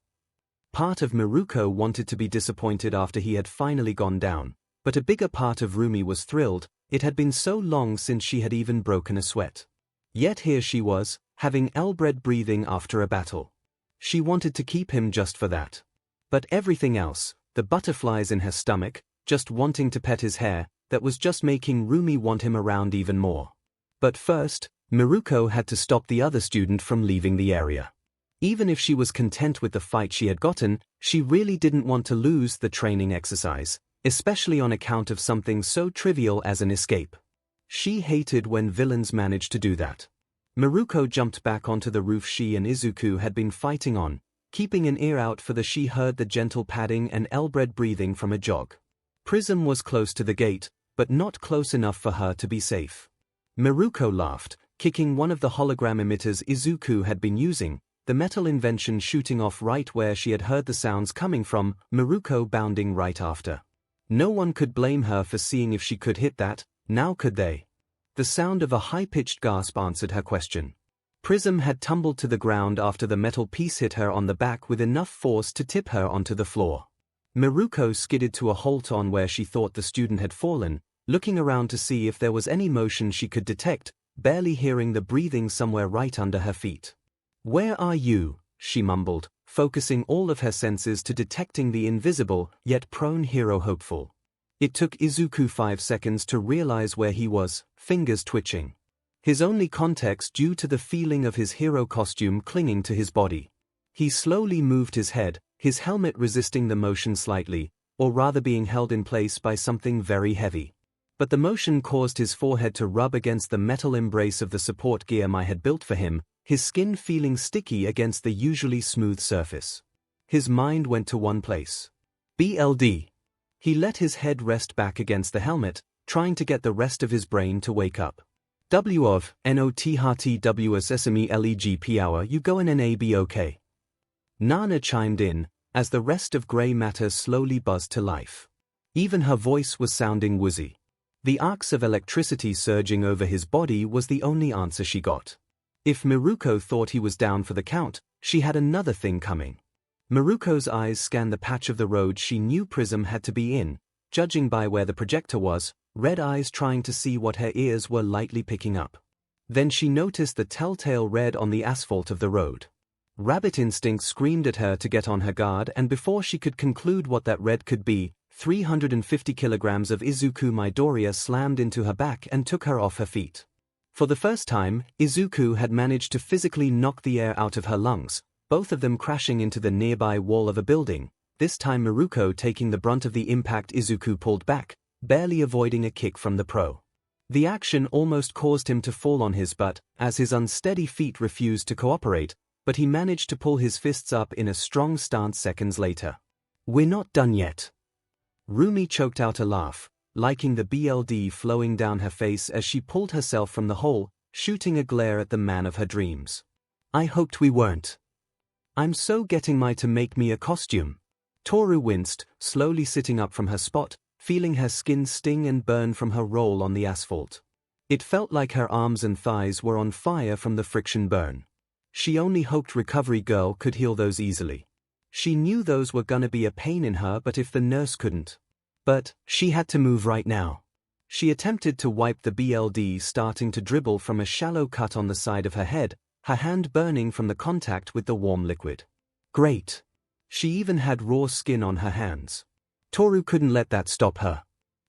Part of Miruko wanted to be disappointed after he had finally gone down, but a bigger part of Rumi was thrilled. It had been so long since she had even broken a sweat. Yet here she was, having Elbred breathing after a battle. She wanted to keep him just for that. But everything else, the butterflies in her stomach, just wanting to pet his hair, that was just making Rumi want him around even more. But first, Miruko had to stop the other student from leaving the area. Even if she was content with the fight she had gotten, she really didn't want to lose the training exercise, especially on account of something so trivial as an escape. She hated when villains managed to do that. Miruko jumped back onto the roof she and Izuku had been fighting on, keeping an ear out for she heard the gentle padding and Elbred breathing from a jog. Prism was close to the gate, but not close enough for her to be safe. Miruko laughed, kicking one of the hologram emitters Izuku had been using, the metal invention shooting off right where she had heard the sounds coming from, Miruko bounding right after. No one could blame her for seeing if she could hit that, now could they? The sound of a high-pitched gasp answered her question. Prism had tumbled to the ground after the metal piece hit her on the back with enough force to tip her onto the floor. Miruko skidded to a halt on where she thought the student had fallen, looking around to see if there was any motion she could detect, barely hearing the breathing somewhere right under her feet. "Where are you?" she mumbled, focusing all of her senses to detecting the invisible, yet prone hero hopeful. It took Izuku 5 seconds to realize where he was, fingers twitching. His only context due to the feeling of his hero costume clinging to his body. He slowly moved his head, his helmet resisting the motion slightly, or rather being held in place by something very heavy. But the motion caused his forehead to rub against the metal embrace of the support gear Mai had built for him, his skin feeling sticky against the usually smooth surface. His mind went to one place. BLD. He let his head rest back against the helmet, trying to get the rest of his brain to wake up. W of 𝐿𝑒𝐺𝐻𝑇𝑊𝑠𝐴𝐶𝑚𝐿𝑒𝐺𝑝𝑜WER you go in Nana chimed in, as the rest of grey matter slowly buzzed to life. Even her voice was sounding woozy. The arcs of electricity surging over his body was the only answer she got. If Miruko thought he was down for the count, she had another thing coming. Miruko's eyes scanned the patch of the road she knew Prism had to be in, judging by where the projector was, red eyes trying to see what her ears were lightly picking up. Then she noticed the telltale red on the asphalt of the road. Rabbit instinct screamed at her to get on her guard, and before she could conclude what that red could be, 350 kilograms of Izuku Midoriya slammed into her back and took her off her feet. For the first time, Izuku had managed to physically knock the air out of her lungs, both of them crashing into the nearby wall of a building, this time Miruko taking the brunt of the impact. Izuku pulled back, barely avoiding a kick from the pro. The action almost caused him to fall on his butt, as his unsteady feet refused to cooperate, but he managed to pull his fists up in a strong stance seconds later. "We're not done yet." Rumi choked out a laugh, liking the BLD flowing down her face as she pulled herself from the hole, shooting a glare at the man of her dreams. "I hoped we weren't. I'm so getting Mai to make me a costume." Toru winced, slowly sitting up from her spot, feeling her skin sting and burn from her roll on the asphalt. It felt like her arms and thighs were on fire from the friction burn. She only hoped Recovery Girl could heal those easily. She knew those were gonna be a pain in her, but if the nurse couldn't. But she had to move right now. She attempted to wipe the BLD starting to dribble from a shallow cut on the side of her head, her hand burning from the contact with the warm liquid. Great. She even had raw skin on her hands. Toru couldn't let that stop her.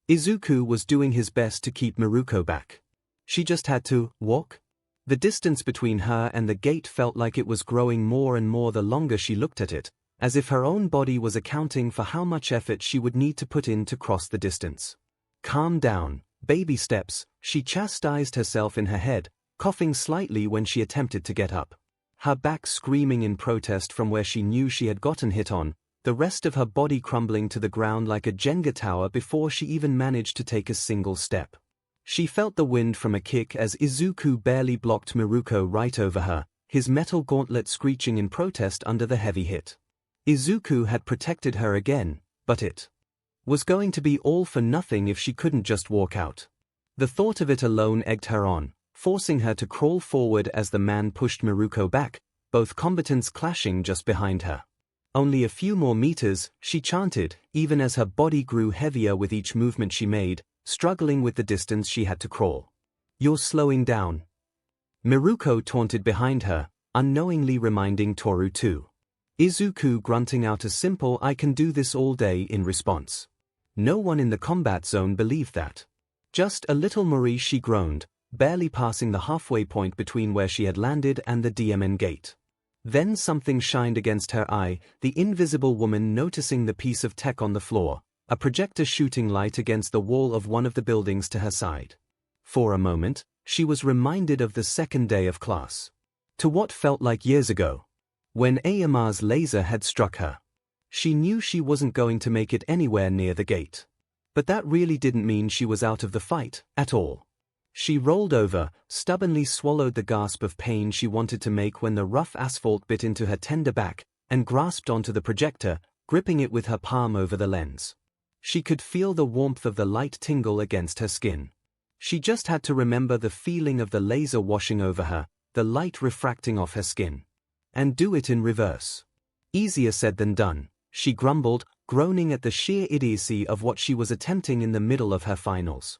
Izuku was doing his best to keep Miruko back. She just had to walk. The distance between her and the gate felt like it was growing more and more the longer she looked at it, as if her own body was accounting for how much effort she would need to put in to cross the distance. "Calm down, baby steps," she chastised herself in her head, coughing slightly when she attempted to get up. Her back screaming in protest from where she knew she had gotten hit on, the rest of her body crumbling to the ground like a Jenga tower before she even managed to take a single step. She felt the wind from a kick as Izuku barely blocked Miruko right over her, his metal gauntlet screeching in protest under the heavy hit. Izuku had protected her again, but it was going to be all for nothing if she couldn't just walk out. The thought of it alone egged her on, forcing her to crawl forward as the man pushed Miruko back, both combatants clashing just behind her. "Only a few more meters," she chanted, even as her body grew heavier with each movement she made, struggling with the distance she had to crawl. "You're slowing down." Miruko taunted behind her, unknowingly reminding Toru too. Izuku grunting out a simple "I can do this all day" in response. No one in the combat zone believed that. "Just a little Maurice," she groaned, barely passing the halfway point between where she had landed and the DMN gate. Then something shined against her eye, the invisible woman noticing the piece of tech on the floor, a projector shooting light against the wall of one of the buildings to her side. For a moment, she was reminded of the second day of class. To what felt like years ago, when Ayama's laser had struck her. She knew she wasn't going to make it anywhere near the gate. But that really didn't mean she was out of the fight, at all. She rolled over, stubbornly swallowed the gasp of pain she wanted to make when the rough asphalt bit into her tender back, and grasped onto the projector, gripping it with her palm over the lens. She could feel the warmth of the light tingle against her skin. She just had to remember the feeling of the laser washing over her, the light refracting off her skin. And do it in reverse. Easier said than done, she grumbled, groaning at the sheer idiocy of what she was attempting in the middle of her finals.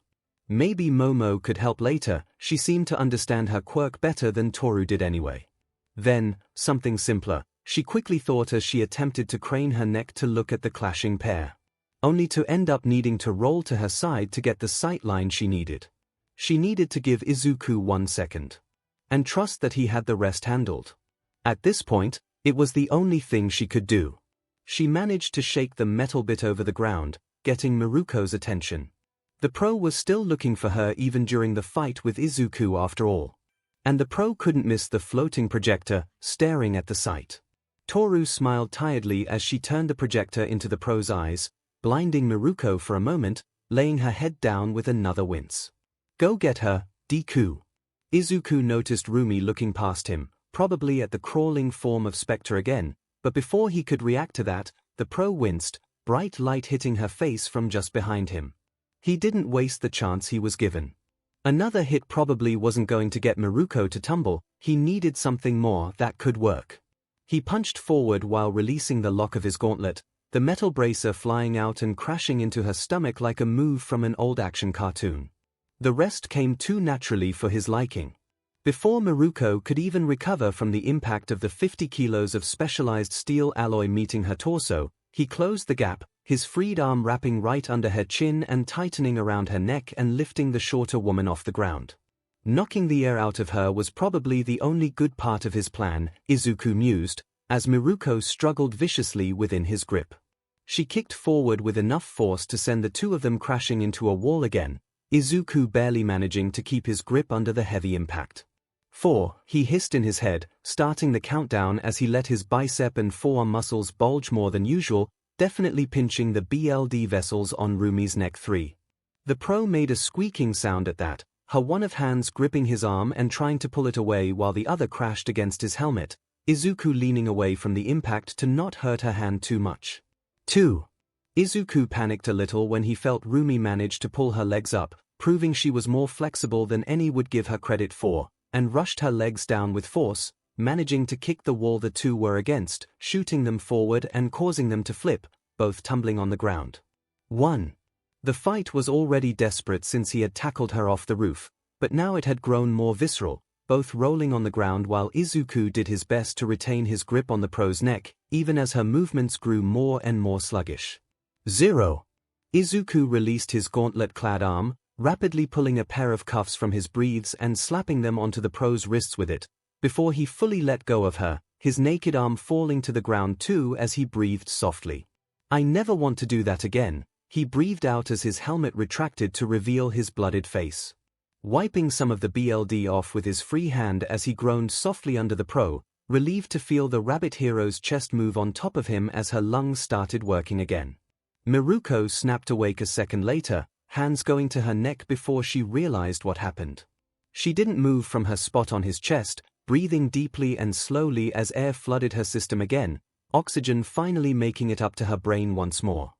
Maybe Momo could help later, she seemed to understand her quirk better than Toru did anyway. Then, something simpler, she quickly thought as she attempted to crane her neck to look at the clashing pair. Only to end up needing to roll to her side to get the sight line she needed. She needed to give Izuku 1 second. And trust that he had the rest handled. At this point, it was the only thing she could do. She managed to shake the metal bit over the ground, getting Miruko's attention. The pro was still looking for her even during the fight with Izuku after all. And the pro couldn't miss the floating projector, staring at the sight. Toru smiled tiredly as she turned the projector into the pro's eyes, blinding Miruko for a moment, laying her head down with another wince. Go get her, Deku. Izuku noticed Rumi looking past him, probably at the crawling form of Spectre again, but before he could react to that, the pro winced, bright light hitting her face from just behind him. He didn't waste the chance he was given. Another hit probably wasn't going to get Miruko to tumble, he needed something more that could work. He punched forward while releasing the lock of his gauntlet, the metal bracer flying out and crashing into her stomach like a move from an old action cartoon. The rest came too naturally for his liking. Before Miruko could even recover from the impact of the 50 kilos of specialized steel alloy meeting her torso, he closed the gap, his freed arm wrapping right under her chin and tightening around her neck and lifting the shorter woman off the ground. Knocking the air out of her was probably the only good part of his plan, Izuku mused, as Miruko struggled viciously within his grip. She kicked forward with enough force to send the two of them crashing into a wall again, Izuku barely managing to keep his grip under the heavy impact. 4, he hissed in his head, starting the countdown as he let his bicep and forearm muscles bulge more than usual, definitely pinching the BLD vessels on Rumi's neck. 3. The pro made a squeaking sound at that, her one of hands gripping his arm and trying to pull it away while the other crashed against his helmet, Izuku leaning away from the impact to not hurt her hand too much. 2. Izuku panicked a little when he felt Rumi manage to pull her legs up, proving she was more flexible than any would give her credit for, and rushed her legs down with force, managing to kick the wall the two were against, shooting them forward and causing them to flip, both tumbling on the ground. 1. The fight was already desperate since he had tackled her off the roof, but now it had grown more visceral, both rolling on the ground while Izuku did his best to retain his grip on the pro's neck, even as her movements grew more and more sluggish. 0. Izuku released his gauntlet-clad arm, rapidly pulling a pair of cuffs from his breaths and slapping them onto the pro's wrists with it, before he fully let go of her, his naked arm falling to the ground too as he breathed softly. I never want to do that again, he breathed out as his helmet retracted to reveal his blooded face. Wiping some of the BLD off with his free hand as he groaned softly under the pro, relieved to feel the rabbit hero's chest move on top of him as her lungs started working again. Miruko snapped awake a second later, hands going to her neck before she realized what happened. She didn't move from her spot on his chest, breathing deeply and slowly as air flooded her system again, oxygen finally making it up to her brain once more.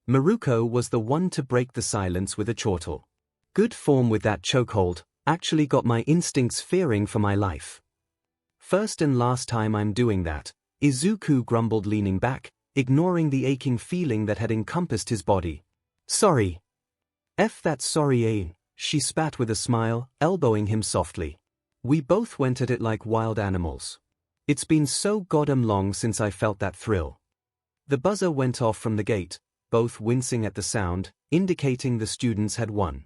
Miruko was the one to break the silence with a chortle. Good form with that chokehold, actually got my instincts fearing for my life. First and last time I'm doing that, Izuku grumbled leaning back, ignoring the aching feeling that had encompassed his body. Sorry. F that sorry ain't, she spat with a smile, elbowing him softly. We both went at it like wild animals. It's been so goddamn long since I felt that thrill. The buzzer went off from the gate, both wincing at the sound, indicating the students had won.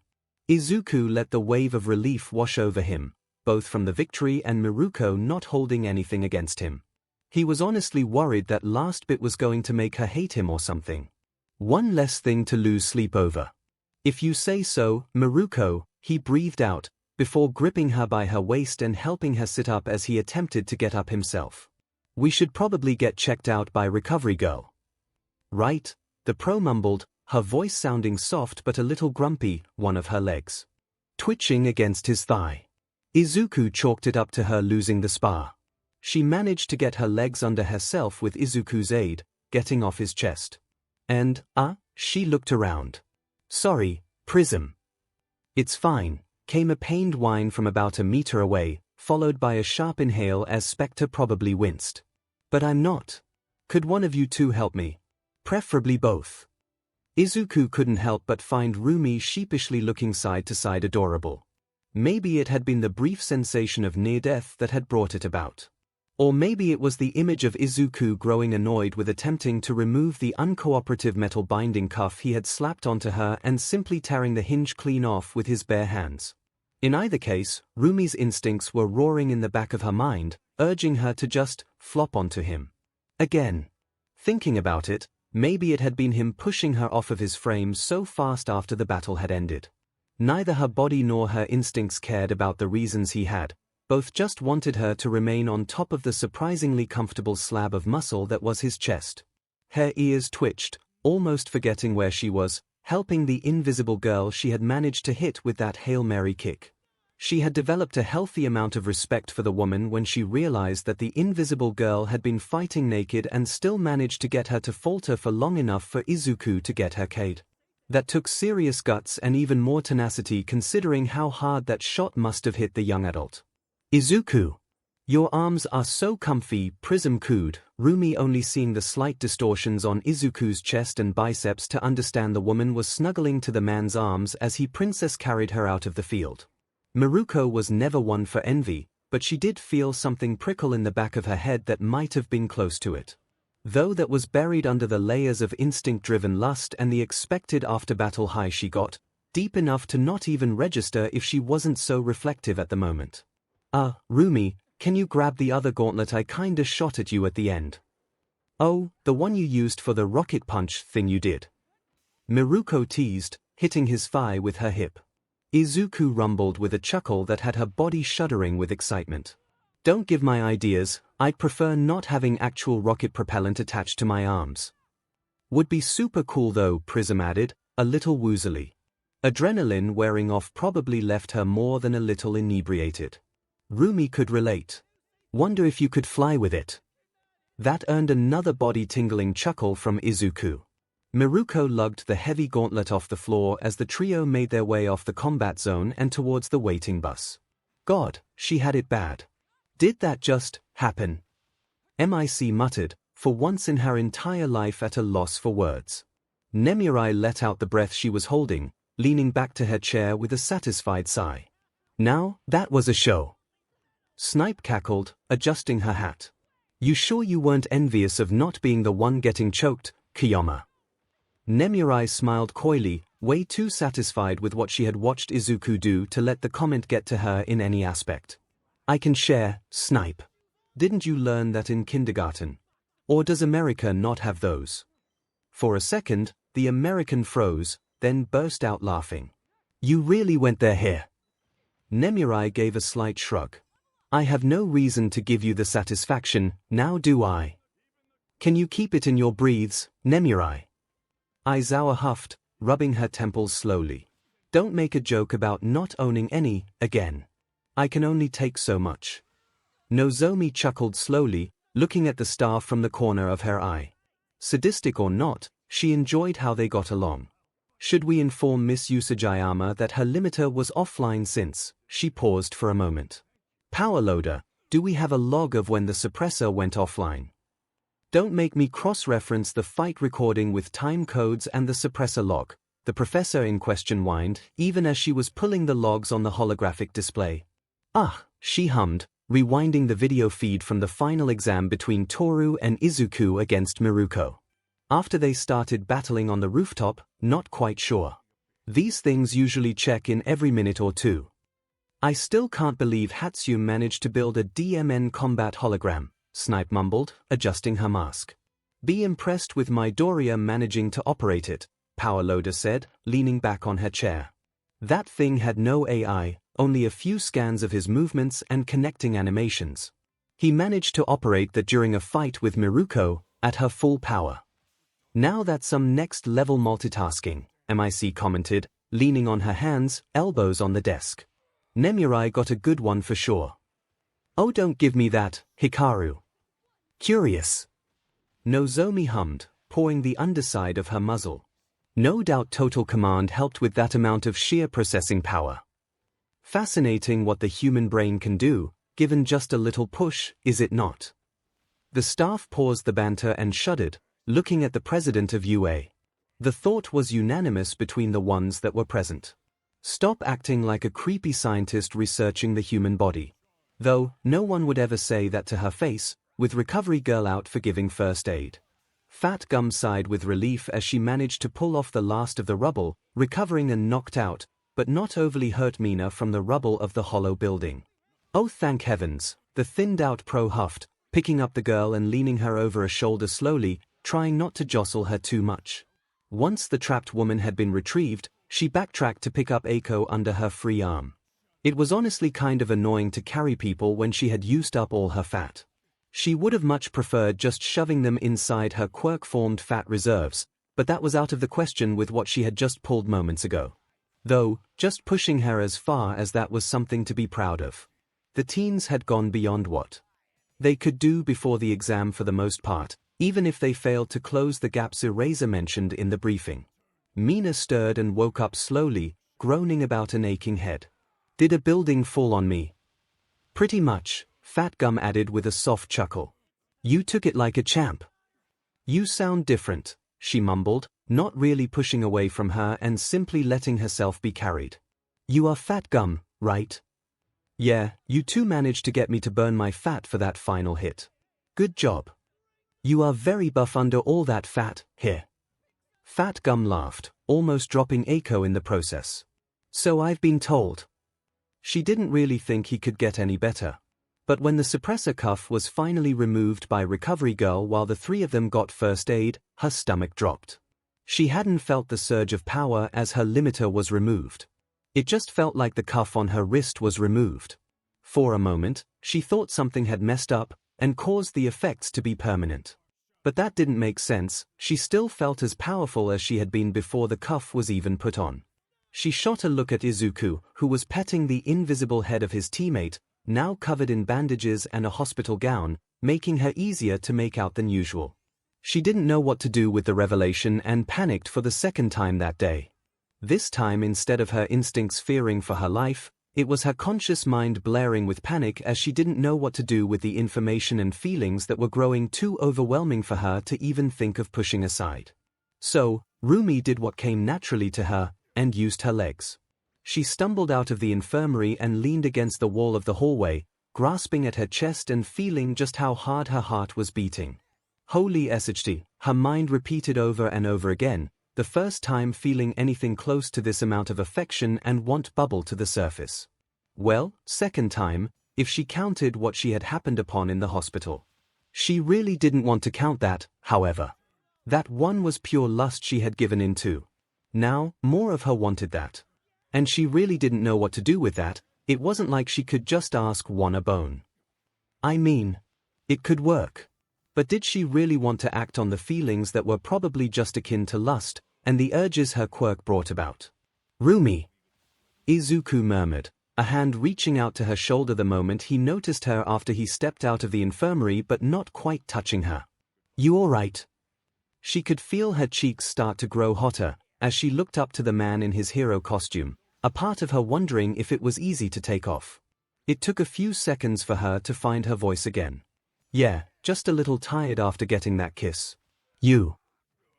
Izuku let the wave of relief wash over him, both from the victory and Miruko not holding anything against him. He was honestly worried that last bit was going to make her hate him or something. One less thing to lose sleep over. If you say so, Miruko, he breathed out, before gripping her by her waist and helping her sit up as he attempted to get up himself. We should probably get checked out by recovery girl. Right? The pro mumbled, her voice sounding soft but a little grumpy, one of her legs twitching against his thigh. Izuku chalked it up to her losing the spar. She managed to get her legs under herself with Izuku's aid, getting off his chest. And, she looked around. Sorry, Prism. It's fine, came a pained whine from about a meter away, followed by a sharp inhale as Spectre probably winced. But I'm not. Could one of you two help me? Preferably both. Izuku couldn't help but find Rumi sheepishly looking side to side adorable. Maybe it had been the brief sensation of near-death that had brought it about. Or maybe it was the image of Izuku growing annoyed with attempting to remove the uncooperative metal binding cuff he had slapped onto her and simply tearing the hinge clean off with his bare hands. In either case, Rumi's instincts were roaring in the back of her mind, urging her to just flop onto him. Again. Thinking about it, maybe it had been him pushing her off of his frame so fast after the battle had ended. Neither her body nor her instincts cared about the reasons he had, both just wanted her to remain on top of the surprisingly comfortable slab of muscle that was his chest. Her ears twitched, almost forgetting where she was, helping the invisible girl she had managed to hit with that Hail Mary kick. She had developed a healthy amount of respect for the woman when she realized that the invisible girl had been fighting naked and still managed to get her to falter for long enough for Izuku to get her k'd. That took serious guts and even more tenacity considering how hard that shot must have hit the young adult. Izuku. Your arms are so comfy, Prism cooed, Rumi only seeing the slight distortions on Izuku's chest and biceps to understand the woman was snuggling to the man's arms as he princess carried her out of the field. Miruko was never one for envy, but she did feel something prickle in the back of her head that might have been close to it. Though that was buried under the layers of instinct-driven lust and the expected after-battle high she got, deep enough to not even register if she wasn't so reflective at the moment. Rumi, can you grab the other gauntlet I kinda shot at you at the end? Oh, the one you used for the rocket punch thing you did. Miruko teased, hitting his thigh with her hip. Izuku rumbled with a chuckle that had her body shuddering with excitement. Don't give my ideas, I'd prefer not having actual rocket propellant attached to my arms. Would be super cool though, Prism added, a little woozily. Adrenaline wearing off probably left her more than a little inebriated. Rumi could relate. Wonder if you could fly with it. That earned another body-tingling chuckle from Izuku. Miruko lugged the heavy gauntlet off the floor as the trio made their way off the combat zone and towards the waiting bus. God, she had it bad. Did that just happen? MIC muttered, for once in her entire life at a loss for words. Nemurai let out the breath she was holding, leaning back to her chair with a satisfied sigh. Now, that was a show. Snipe cackled, adjusting her hat. You sure you weren't envious of not being the one getting choked, Kiyama? Nemurai smiled coyly, way too satisfied with what she had watched Izuku do to let the comment get to her in any aspect. I can share, Snipe. Didn't you learn that in kindergarten? Or does America not have those? For a second, the American froze, then burst out laughing. You really went there here? Nemurai gave a slight shrug. I have no reason to give you the satisfaction, now do I? Can you keep it in your breathes, Nemurai? Aizawa huffed, rubbing her temples slowly. Don't make a joke about not owning any, again. I can only take so much. Nozomi chuckled slowly, looking at the staff from the corner of her eye. Sadistic or not, she enjoyed how they got along. Should we inform Miss Usajiyama that her limiter was offline since? She paused for a moment. Power loader, do we have a log of when the suppressor went offline? Don't make me cross-reference the fight recording with time codes and the suppressor log, the professor in question whined, even as she was pulling the logs on the holographic display. She hummed, rewinding the video feed from the final exam between Toru and Izuku against Miruko. After they started battling on the rooftop, not quite sure. These things usually check in every minute or two. I still can't believe Hatsune managed to build a DMN combat hologram, Snipe mumbled, adjusting her mask. Be impressed with Midoriya managing to operate it, Power Loader said, leaning back on her chair. That thing had no AI, only a few scans of his movements and connecting animations. He managed to operate that during a fight with Miruko, at her full power. Now that's some next-level multitasking, MIC commented, leaning on her hands, elbows on the desk. Nemurai got a good one for sure. Oh, don't give me that, Hikaru. Curious. Nozomi hummed, pawing the underside of her muzzle. No doubt Total Command helped with that amount of sheer processing power. Fascinating what the human brain can do, given just a little push, is it not? The staff paused the banter and shuddered, looking at the president of UA. The thought was unanimous between the ones that were present. Stop acting like a creepy scientist researching the human body. Though, no one would ever say that to her face, with Recovery Girl out for giving first aid. Fat Gum sighed with relief as she managed to pull off the last of the rubble, recovering and knocked out, but not overly hurt Mina from the rubble of the hollow building. Oh, thank heavens, the thinned-out pro huffed, picking up the girl and leaning her over a shoulder slowly, trying not to jostle her too much. Once the trapped woman had been retrieved, she backtracked to pick up 𝐒𝐭 under her free arm. It was honestly kind of annoying to carry people when she had used up all her fat. She would have much preferred just shoving them inside her quirk-formed fat reserves, but that was out of the question with what she had just pulled moments ago. Though, just pushing her as far as that was something to be proud of. The teens had gone beyond what they could do before the exam for the most part, even if they failed to close the gaps Eraser mentioned in the briefing. Mina stirred and woke up slowly, groaning about an aching head. Did a building fall on me? Pretty much, Fat Gum added with a soft chuckle. You took it like a champ. You sound different, she mumbled, not really pushing away from her and simply letting herself be carried. You are Fat Gum, right? Yeah, you two managed to get me to burn my fat for that final hit. Good job. You are very buff under all that fat, here. Fat Gum laughed, almost dropping 𝐒𝐿 in the process. So I've been told. She didn't really think he could get any better. But when the suppressor cuff was finally removed by Recovery Girl while the three of them got first aid, her stomach dropped. She hadn't felt the surge of power as her limiter was removed. It just felt like the cuff on her wrist was removed. For a moment, she thought something had messed up and caused the effects to be permanent. But that didn't make sense. She still felt as powerful as she had been before the cuff was even put on. She shot a look at Izuku, who was petting the invisible head of his teammate, now covered in bandages and a hospital gown, making her easier to make out than usual. She didn't know what to do with the revelation and panicked for the second time that day. This time, instead of her instincts fearing for her life, it was her conscious mind blaring with panic as she didn't know what to do with the information and feelings that were growing too overwhelming for her to even think of pushing aside. So, Rumi did what came naturally to her, and used her legs. She stumbled out of the infirmary and leaned against the wall of the hallway, grasping at her chest and feeling just how hard her heart was beating. Holy 𝐒𝐻, her mind repeated over and over again, the first time feeling anything close to this amount of affection and want bubble to the surface. Well, second time, if she counted what she had happened upon in the hospital. She really didn't want to count that, however. That one was pure lust she had given in to. Now, more of her wanted that. And she really didn't know what to do with that. It wasn't like she could just ask one a bone. I mean, it could work. But did she really want to act on the feelings that were probably just akin to lust, and the urges her quirk brought about? Rumi, Izuku murmured, a hand reaching out to her shoulder the moment he noticed her after he stepped out of the infirmary but not quite touching her. You all right? She could feel her cheeks start to grow hotter as she looked up to the man in his hero costume, a part of her wondering if it was easy to take off. It took a few seconds for her to find her voice again. Yeah, just a little tired after getting that kiss. You.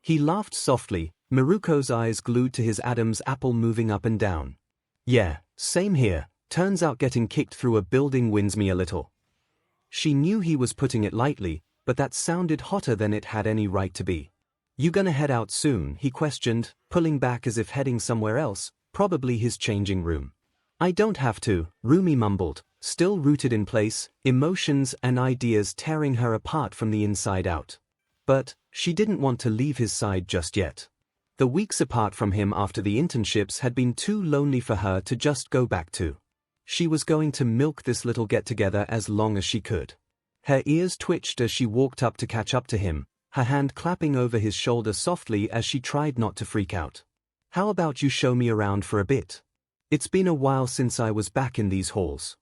He laughed softly, Miruko's eyes glued to his Adam's apple moving up and down. Yeah, same here, turns out getting kicked through a building wins me a little. She knew he was putting it lightly, but that sounded hotter than it had any right to be. You gonna head out soon? He questioned, pulling back as if heading somewhere else, probably his changing room. I don't have to, Rumi mumbled, still rooted in place, emotions and ideas tearing her apart from the inside out. But she didn't want to leave his side just yet. The weeks apart from him after the internships had been too lonely for her to just go back to. She was going to milk this little get-together as long as she could. Her ears twitched as she walked up to catch up to him, her hand clapping over his shoulder softly as she tried not to freak out. How about you show me around for a bit? It's been a while since I was back in these halls.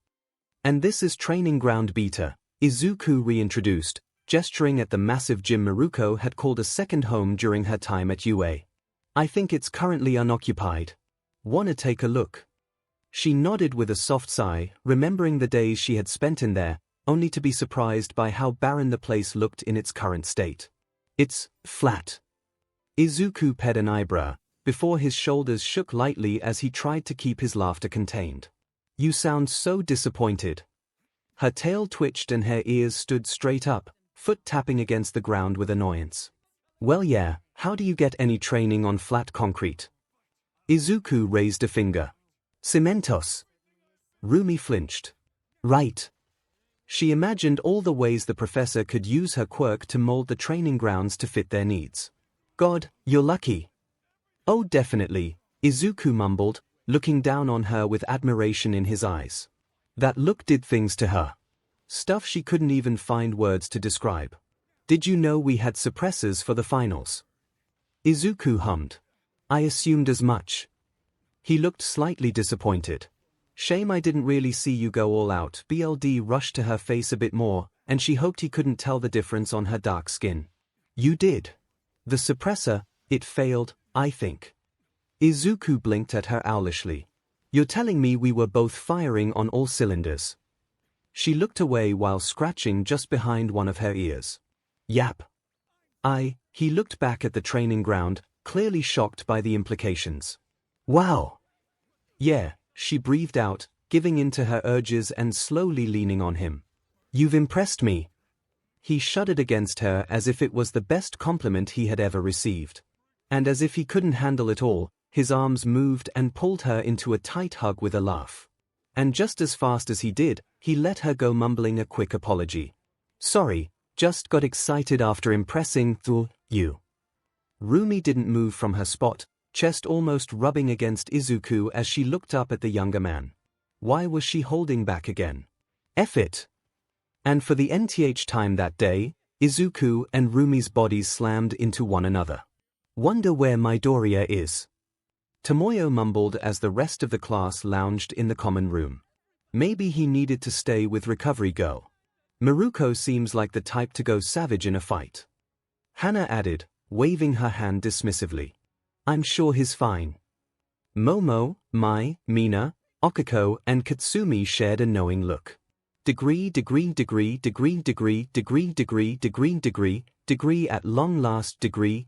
And this is training ground beta, Izuku reintroduced, gesturing at the massive gym Miruko had called a second home during her time at UA. I think it's currently unoccupied. Wanna take a look? She nodded with a soft sigh, remembering the days she had spent in there, only to be surprised by how barren the place looked in its current state. It's flat. Izuku pared an eyebrow, before his shoulders shook lightly as he tried to keep his laughter contained. You sound so disappointed. Her tail twitched and her ears stood straight up, foot tapping against the ground with annoyance. Well yeah, how do you get any training on flat concrete? Izuku raised a finger. Cementos. Rumi flinched. Right. She imagined all the ways the professor could use her quirk to mold the training grounds to fit their needs. God, you're lucky. Oh definitely, Izuku mumbled, looking down on her with admiration in his eyes. That look did things to her. Stuff she couldn't even find words to describe. Did you know we had suppressors for the finals? Izuku hummed. I assumed as much. He looked slightly disappointed. Shame I didn't really see you go all out. BLD rushed to her face a bit more, and she hoped he couldn't tell the difference on her dark skin. You did. The suppressor, it failed, I think. Izuku blinked at her owlishly. You're telling me we were both firing on all cylinders. She looked away while scratching just behind one of her ears. Yap. He looked back at the training ground, clearly shocked by the implications. Wow. Yeah, she breathed out, giving in to her urges and slowly leaning on him. You've impressed me. He shuddered against her as if it was the best compliment he had ever received. And as if he couldn't handle it all, his arms moved and pulled her into a tight hug with a laugh. And just as fast as he did, he let her go, mumbling a quick apology. Sorry, just got excited after impressing you. Rumi didn't move from her spot, chest almost rubbing against Izuku as she looked up at the younger man. Why was she holding back again? F it. And for the nth time that day, Izuku and Rumi's bodies slammed into one another. Wonder where Midoriya is. Tomoyo mumbled as the rest of the class lounged in the common room. Maybe he needed to stay with Recovery Girl. Miruko seems like the type to go savage in a fight. Hana added, waving her hand dismissively. I'm sure he's fine. Momo, Mai, Mina, Okiko, and Katsumi shared a knowing look. Degree at long last, degree.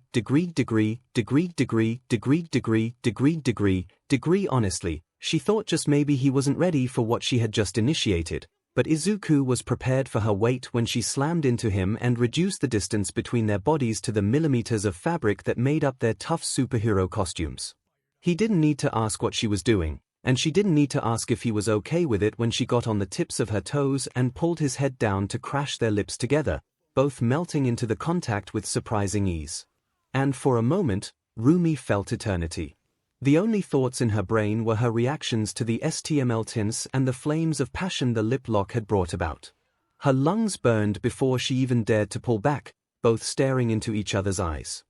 Honestly, she thought just maybe he wasn't ready for what she had just initiated, but Izuku was prepared for her weight when she slammed into him and reduced the distance between their bodies to the millimeters of fabric that made up their tough superhero costumes. He didn't need to ask what she was doing, and she didn't need to ask if he was okay with it when she got on the tips of her toes and pulled his head down to crash their lips together, both melting into the contact with surprising ease. And for a moment, Rumi felt eternity. The only thoughts in her brain were her reactions to the STML tints and the flames of passion the lip lock had brought about. Her lungs burned before she even dared to pull back, both staring into each other's eyes.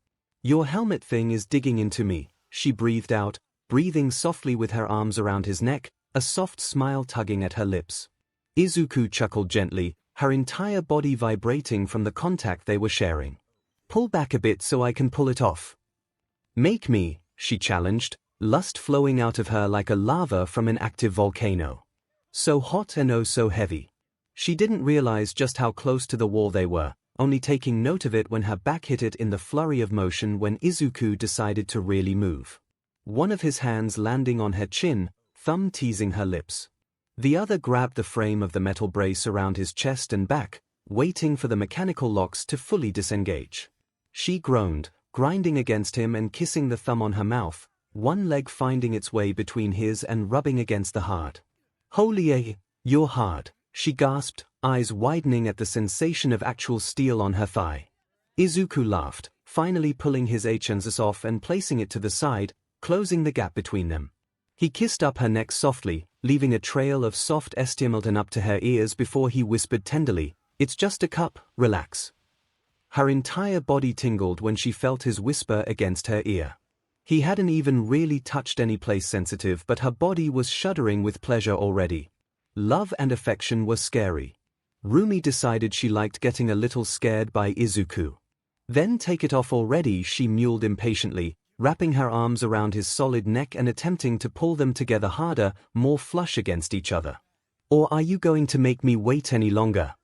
Your helmet thing is digging into me, she breathed out, breathing softly with her arms around his neck, a soft smile tugging at her lips. Izuku chuckled gently, her entire body vibrating from the contact they were sharing. Pull back a bit so I can pull it off. Make me, she challenged, lust flowing out of her like a lava from an active volcano. So hot and oh so heavy. She didn't realize just how close to the wall they were, only taking note of it when her back hit it in the flurry of motion when Izuku decided to really move. One of his hands landing on her chin, thumb teasing her lips. The other grabbed the frame of the metal brace around his chest and back, waiting for the mechanical locks to fully disengage. She groaned, grinding against him and kissing the thumb on her mouth, one leg finding its way between his and rubbing against the hard. Holy, you're hard, she gasped, eyes widening at the sensation of actual steel on her thigh. Izuku laughed, finally pulling his 𝐒𝐿 off and placing it to the side, closing the gap between them. He kissed up her neck softly, leaving a trail of soft STML up to her ears before he whispered tenderly, "It's just a cup, relax." Her entire body tingled when she felt his whisper against her ear. He hadn't even really touched any place sensitive, but her body was shuddering with pleasure already. Love and affection were scary. Rumi decided she liked getting a little scared by Izuku. Then take it off already, she mewed impatiently, wrapping her arms around his solid neck and attempting to pull them together harder, more flush against each other. Or are you going to make me wait any longer?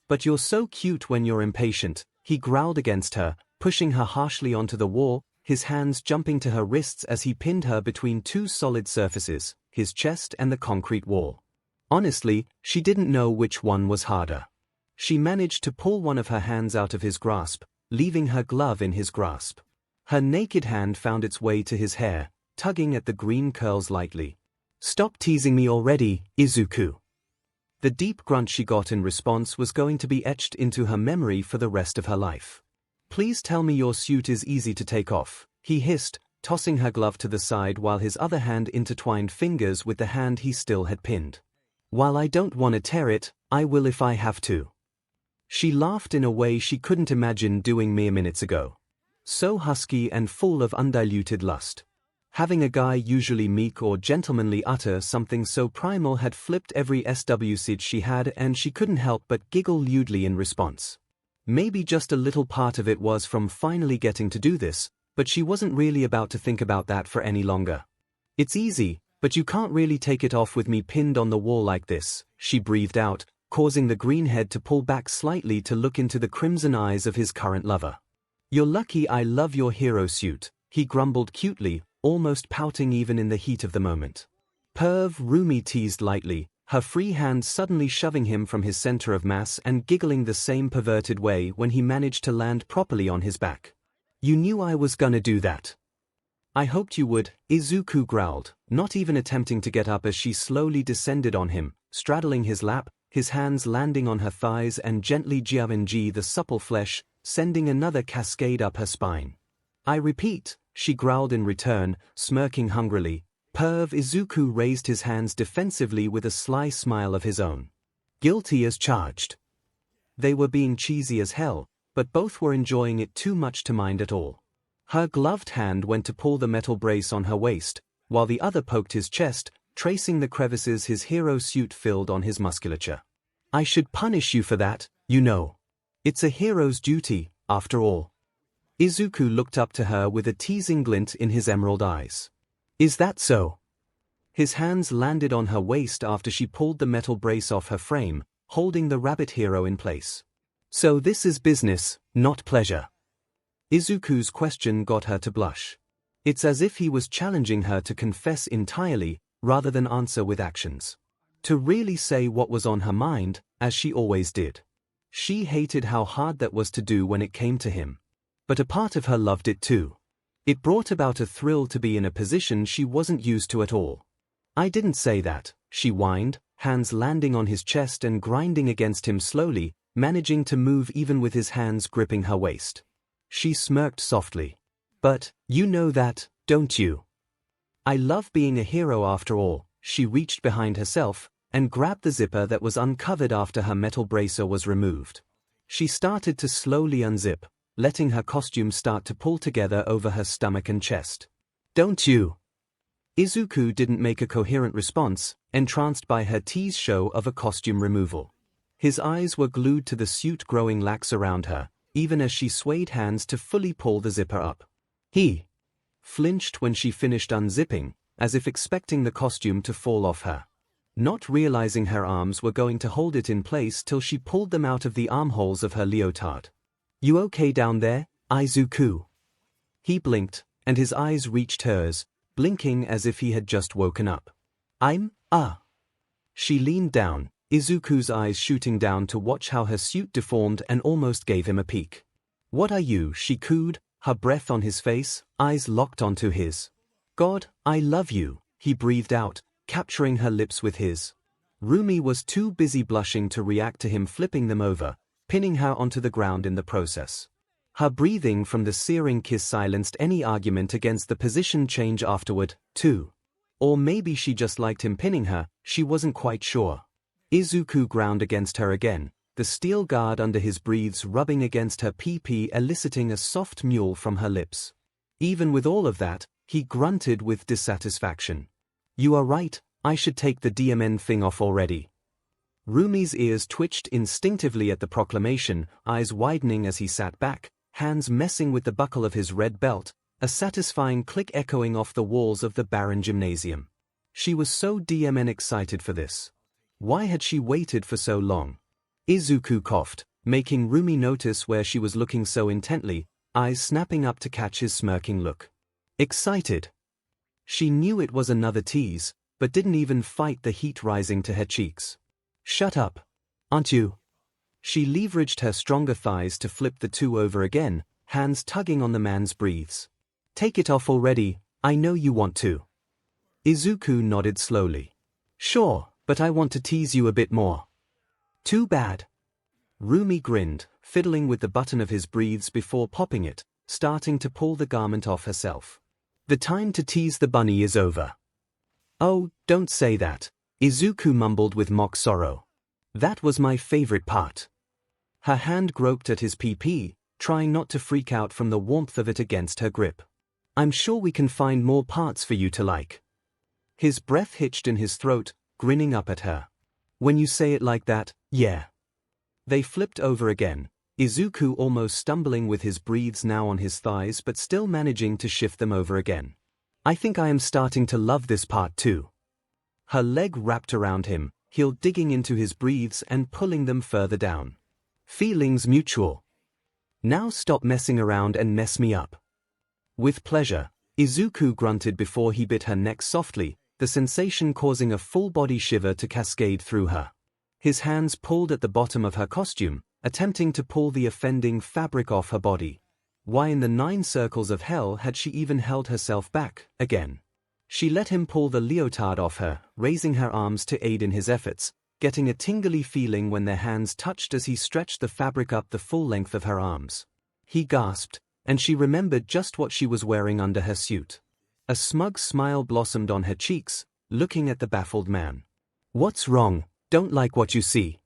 But you're so cute when you're impatient, He growled against her, pushing her harshly onto the wall, his hands jumping to her wrists as he pinned her between two solid surfaces, his chest and the concrete wall. Honestly, she didn't know which one was harder. She managed to pull one of her hands out of his grasp, leaving her glove in his grasp. Her naked hand found its way to his hair, tugging at the green curls lightly. "Stop teasing me already, Izuku." The deep grunt she got in response was going to be etched into her memory for the rest of her life. "Please tell me your suit is easy to take off," he hissed, tossing her glove to the side while his other hand intertwined fingers with the hand he still had pinned. "While I don't want to tear it, I will if I have to." She laughed in a way she couldn't imagine doing mere minutes ago. So husky and full of undiluted lust. Having a guy usually meek or gentlemanly utter something so primal had flipped every SWC she had, and she couldn't help but giggle lewdly in response. Maybe just a little part of it was from finally getting to do this, but she wasn't really about to think about that for any longer. "It's easy, but you can't really take it off with me pinned on the wall like this," she breathed out, causing the green head to pull back slightly to look into the crimson eyes of his current lover. "You're lucky I love your hero suit," he grumbled cutely, almost pouting even in the heat of the moment. "Perv," Rumi teased lightly, her free hand suddenly shoving him from his center of mass and giggling the same perverted way when he managed to land properly on his back. "You knew I was gonna do that." "I hoped you would," Izuku growled, not even attempting to get up as she slowly descended on him, straddling his lap, his hands landing on her thighs and gently 𝐔𝐬𝐵 the supple flesh, sending another cascade up her spine. "I repeat," she growled in return, smirking hungrily. Perv. Izuku raised his hands defensively with a sly smile of his own. "Guilty as charged." They were being cheesy as hell, but both were enjoying it too much to mind at all. Her gloved hand went to pull the metal brace on her waist, while the other poked his chest, tracing the crevices his hero suit filled on his musculature. "I should punish you for that, you know. It's a hero's duty, after all." Izuku looked up to her with a teasing glint in his emerald eyes. "Is that so?" His hands landed on her waist after she pulled the metal brace off her frame, holding the rabbit hero in place. "So this is business, not pleasure." Izuku's question got her to blush. It's as if he was challenging her to confess entirely, rather than answer with actions. To really say what was on her mind, as she always did. She hated how hard that was to do when it came to him. But a part of her loved it too. It brought about a thrill to be in a position she wasn't used to at all. "I didn't say that," she whined, hands landing on his chest and grinding against him slowly, managing to move even with his hands gripping her waist. She smirked softly. "But, you know that, don't you? I love being a hero after all." She reached behind herself and grabbed the zipper that was uncovered after her metal bracer was removed. She started to slowly unzip, letting her costume start to pull together over her stomach and chest. "Don't you?" Izuku didn't make a coherent response, entranced by her tease show of a costume removal. His eyes were glued to the suit growing lax around her, even as she swayed hands to fully pull the zipper up. He flinched when she finished unzipping, as if expecting the costume to fall off her. Not realizing her arms were going to hold it in place till she pulled them out of the armholes of her leotard. "You okay down there, Izuku?" He blinked, and his eyes reached hers, blinking as if he had just woken up. She leaned down, Izuku's eyes shooting down to watch how her suit deformed and almost gave him a peek. "What are you?" she cooed, her breath on his face, eyes locked onto his. "God, I love you," he breathed out, capturing her lips with his. Rumi was too busy blushing to react to him flipping them over, pinning her onto the ground in the process. Her breathing from the searing kiss silenced any argument against the position change afterward, too. Or maybe she just liked him pinning her, she wasn't quite sure. Izuku ground against her again, the steel guard under his breathes rubbing against her PP eliciting a soft mewl from her lips. Even with all of that, he grunted with dissatisfaction. "You are right, I should take the DMN thing off already." Rumi's ears twitched instinctively at the proclamation, eyes widening as he sat back, hands messing with the buckle of his red belt, a satisfying click echoing off the walls of the barren gymnasium. She was so DMN excited for this. Why had she waited for so long? Izuku coughed, making Rumi notice where she was looking so intently, eyes snapping up to catch his smirking look. Excited. She knew it was another tease, but didn't even fight the heat rising to her cheeks. Shut up. Aren't you? She leveraged her stronger thighs to flip the two over again, hands tugging on the man's breathes. Take it off already, I know you want to. Izuku nodded slowly. Sure, but I want to tease you a bit more. Too bad. Rumi grinned, fiddling with the button of his breathes before popping it, starting to pull the garment off herself. The time to tease the bunny is over. Oh, don't say that, Izuku mumbled with mock sorrow. That was my favorite part. Her hand groped at his PP, trying not to freak out from the warmth of it against her grip. I'm sure we can find more parts for you to like. His breath hitched in his throat, grinning up at her. When you say it like that, yeah. They flipped over again, Izuku almost stumbling with his breathes now on his thighs but still managing to shift them over again. I think I am starting to love this part too. Her leg wrapped around him, heel digging into his breathes and pulling them further down. Feelings mutual. Now stop messing around and mess me up. With pleasure, Izuku grunted before he bit her neck softly, the sensation causing a full-body shiver to cascade through her. His hands pulled at the bottom of her costume, attempting to pull the offending fabric off her body. Why in the 9 circles of hell had she even held herself back, again? She let him pull the leotard off her, raising her arms to aid in his efforts, getting a tingly feeling when their hands touched as he stretched the fabric up the full length of her arms. He gasped, and she remembered just what she was wearing under her suit. A smug smile blossomed on her cheeks, looking at the baffled man. What's wrong? Don't like what you see.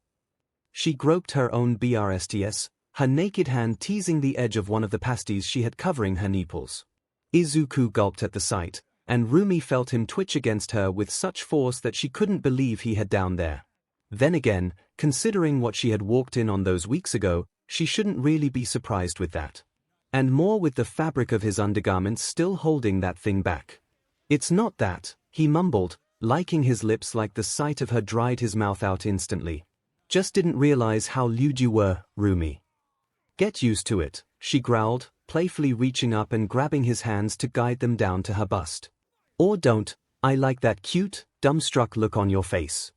She groped her own BRSTS, her naked hand teasing the edge of one of the pasties she had covering her nipples. Izuku gulped at the sight, and Rumi felt him twitch against her with such force that she couldn't believe he had down there. Then again, considering what she had walked in on those weeks ago, she shouldn't really be surprised with that. And more with the fabric of his undergarments still holding that thing back. It's not that, he mumbled, liking his lips like the sight of her dried his mouth out instantly. Just didn't realize how lewd you were, Rumi. Get used to it, she growled, playfully reaching up and grabbing his hands to guide them down to her bust. Or don't, I like that cute, dumbstruck look on your face.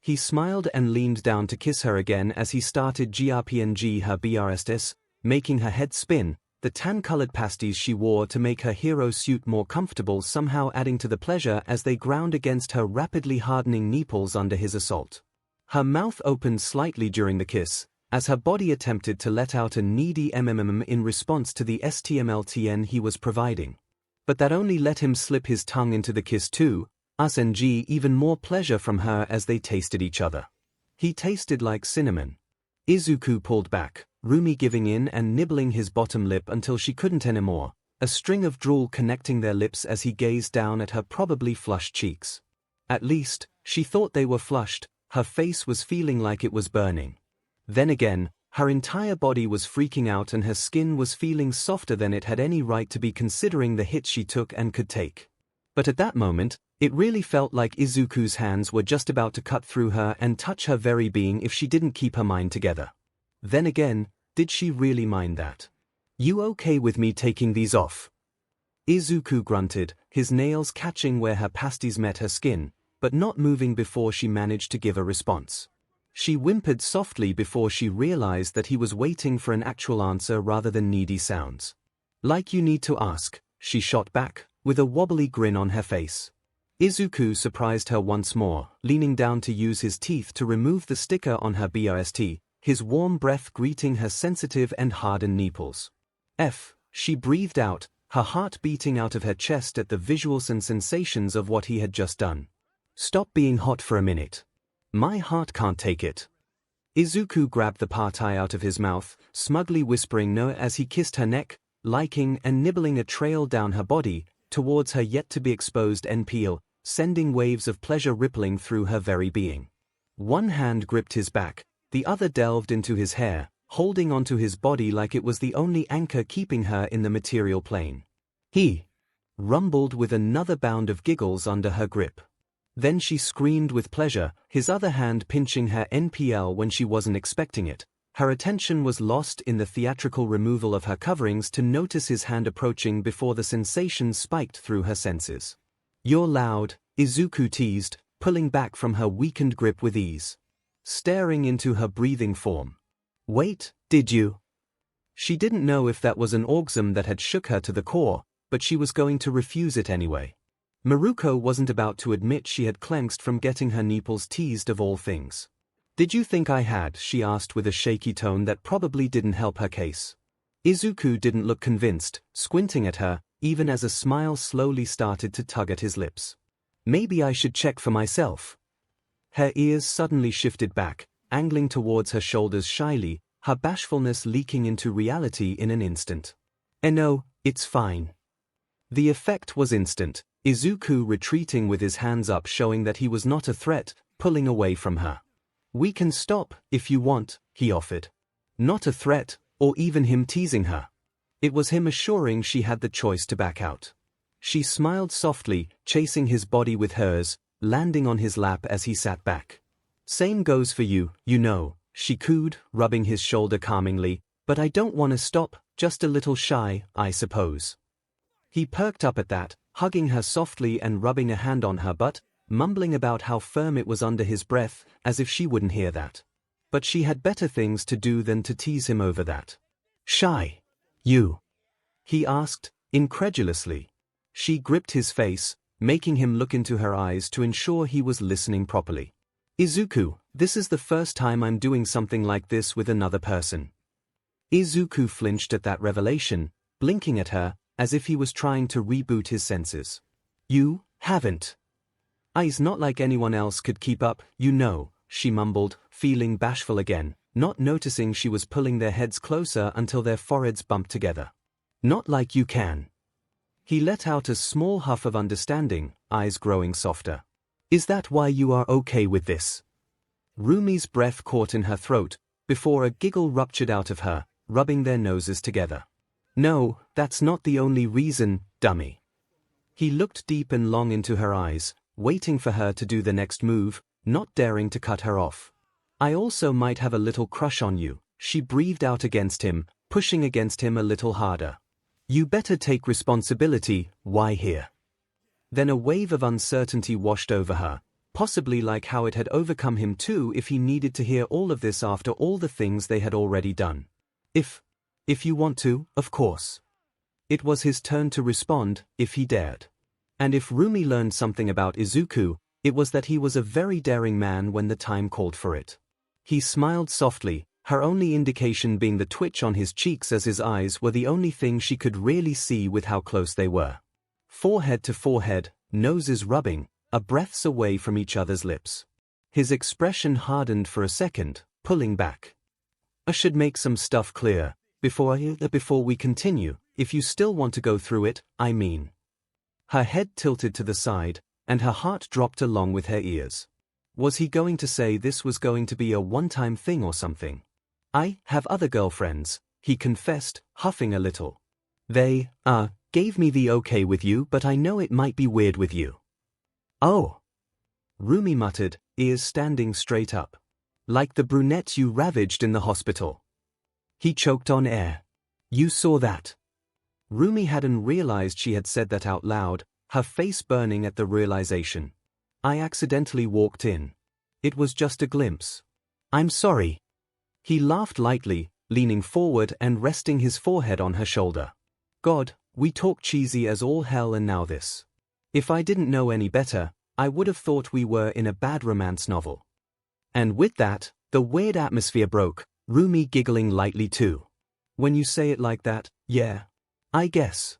He smiled and leaned down to kiss her again as he started GRPNG her BRSTS, making her head spin, the tan-colored pasties she wore to make her hero suit more comfortable somehow adding to the pleasure as they ground against her rapidly hardening nipples under his assault. Her mouth opened slightly during the kiss, as her body attempted to let out a needy in response to the STMLTN he was providing. But that only let him slip his tongue into the kiss too, SNG even more pleasure from her as they tasted each other. He tasted like cinnamon. Izuku pulled back, Rumi giving in and nibbling his bottom lip until she couldn't anymore, a string of drool connecting their lips as he gazed down at her probably flushed cheeks. At least, she thought they were flushed, her face was feeling like it was burning. Then again, her entire body was freaking out and her skin was feeling softer than it had any right to be considering the hits she took and could take. But at that moment, it really felt like Izuku's hands were just about to cut through her and touch her very being if she didn't keep her mind together. Then again, did she really mind that? You okay with me taking these off? Izuku grunted, his nails catching where her pasties met her skin, but not moving before she managed to give a response. She whimpered softly before she realized that he was waiting for an actual answer rather than needy sounds. Like you need to ask, she shot back, with a wobbly grin on her face. Izuku surprised her once more, leaning down to use his teeth to remove the sticker on her BRST, his warm breath greeting her sensitive and hardened nipples. She breathed out, her heart beating out of her chest at the visuals and sensations of what he had just done. Stop being hot for a minute. My heart can't take it. Izuku grabbed the partai out of his mouth, smugly whispering no as he kissed her neck, liking and nibbling a trail down her body, towards her yet-to-be-exposed NPL, sending waves of pleasure rippling through her very being. One hand gripped his back, the other delved into his hair, holding onto his body like it was the only anchor keeping her in the material plane. He rumbled with another bound of giggles under her grip. Then she screamed with pleasure, his other hand pinching her NPL when she wasn't expecting it, Her attention was lost in the theatrical removal of her coverings to notice his hand approaching before the sensation spiked through her senses. "You're loud," Izuku teased, pulling back from her weakened grip with ease. Staring into her breathing form. "Wait, did you?" She didn't know if that was an orgasm that had shook her to the core, but she was going to refuse it anyway. Miruko wasn't about to admit she had clenched from getting her nipples teased of all things. "Did you think I had?" she asked with a shaky tone that probably didn't help her case. Izuku didn't look convinced, squinting at her, even as a smile slowly started to tug at his lips. "Maybe I should check for myself." Her ears suddenly shifted back, angling towards her shoulders shyly, her bashfulness leaking into reality in an instant. No, it's fine." The effect was instant, Izuku retreating with his hands up showing that he was not a threat, pulling away from her. "We can stop, if you want," he offered. Not a threat, or even him teasing her. It was him assuring she had the choice to back out. She smiled softly, chasing his body with hers, landing on his lap as he sat back. "Same goes for you, you know," she cooed, rubbing his shoulder calmingly, "but I don't want to stop, just a little shy, I suppose." He perked up at that, hugging her softly and rubbing a hand on her butt, mumbling about how firm it was under his breath, as if she wouldn't hear that. But she had better things to do than to tease him over that. "Shy? You?" he asked, incredulously. She gripped his face, making him look into her eyes to ensure he was listening properly. "Izuku, this is the first time I'm doing something like this with another person." Izuku flinched at that revelation, blinking at her, as if he was trying to reboot his senses. "You haven't?" "It's not like anyone else could keep up, you know," she mumbled, feeling bashful again, not noticing she was pulling their heads closer until their foreheads bumped together. "Not like you can." He let out a small huff of understanding, eyes growing softer. "Is that why you are okay with this?" Rumi's breath caught in her throat, before a giggle ruptured out of her, rubbing their noses together. "No, that's not the only reason, dummy." He looked deep and long into her eyes, waiting for her to do the next move, not daring to cut her off. "I also might have a little crush on you," she breathed out against him, pushing against him a little harder. "You better take responsibility, why here?" Then a wave of uncertainty washed over her, possibly like how it had overcome him too if he needed to hear all of this after all the things they had already done. If you want to, of course." It was his turn to respond, if he dared. And if Rumi learned something about Izuku, it was that he was a very daring man when the time called for it. He smiled softly, her only indication being the twitch on his cheeks as his eyes were the only thing she could really see with how close they were. Forehead to forehead, noses rubbing, a breaths away from each other's lips. His expression hardened for a second, pulling back. "I should make some stuff clear, before we continue, if you still want to go through it, I mean." Her head tilted to the side, and her heart dropped along with her ears. Was he going to say this was going to be a one-time thing or something? "I have other girlfriends," he confessed, huffing a little. "They, gave me the okay with you, but I know it might be weird with you." "Oh," Rumi muttered, ears standing straight up. "Like the brunette you ravaged in the hospital." He choked on air. "You saw that?" Rumi hadn't realized she had said that out loud, her face burning at the realization. "I accidentally walked in. It was just a glimpse. I'm sorry." He laughed lightly, leaning forward and resting his forehead on her shoulder. "God, we talk cheesy as all hell and now this. If I didn't know any better, I would have thought we were in a bad romance novel." And with that, the weird atmosphere broke, Rumi giggling lightly too. "When you say it like that, yeah. I guess."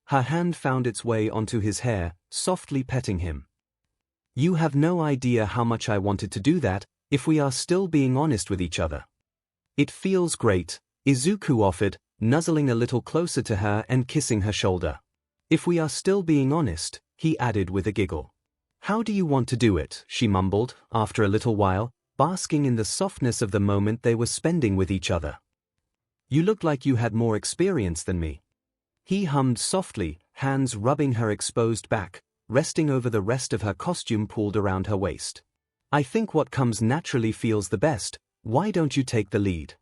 Her hand found its way onto his hair, softly petting him. "You have no idea how much I wanted to do that, if we are still being honest with each other." "It feels great," Izuku offered, nuzzling a little closer to her and kissing her shoulder. "If we are still being honest," he added with a giggle. "How do you want to do it?" she mumbled, after a little while, basking in the softness of the moment they were spending with each other. "You look like you had more experience than me." He hummed softly, hands rubbing her exposed back, resting over the rest of her costume pulled around her waist. "I think what comes naturally feels the best, why don't you take the lead?"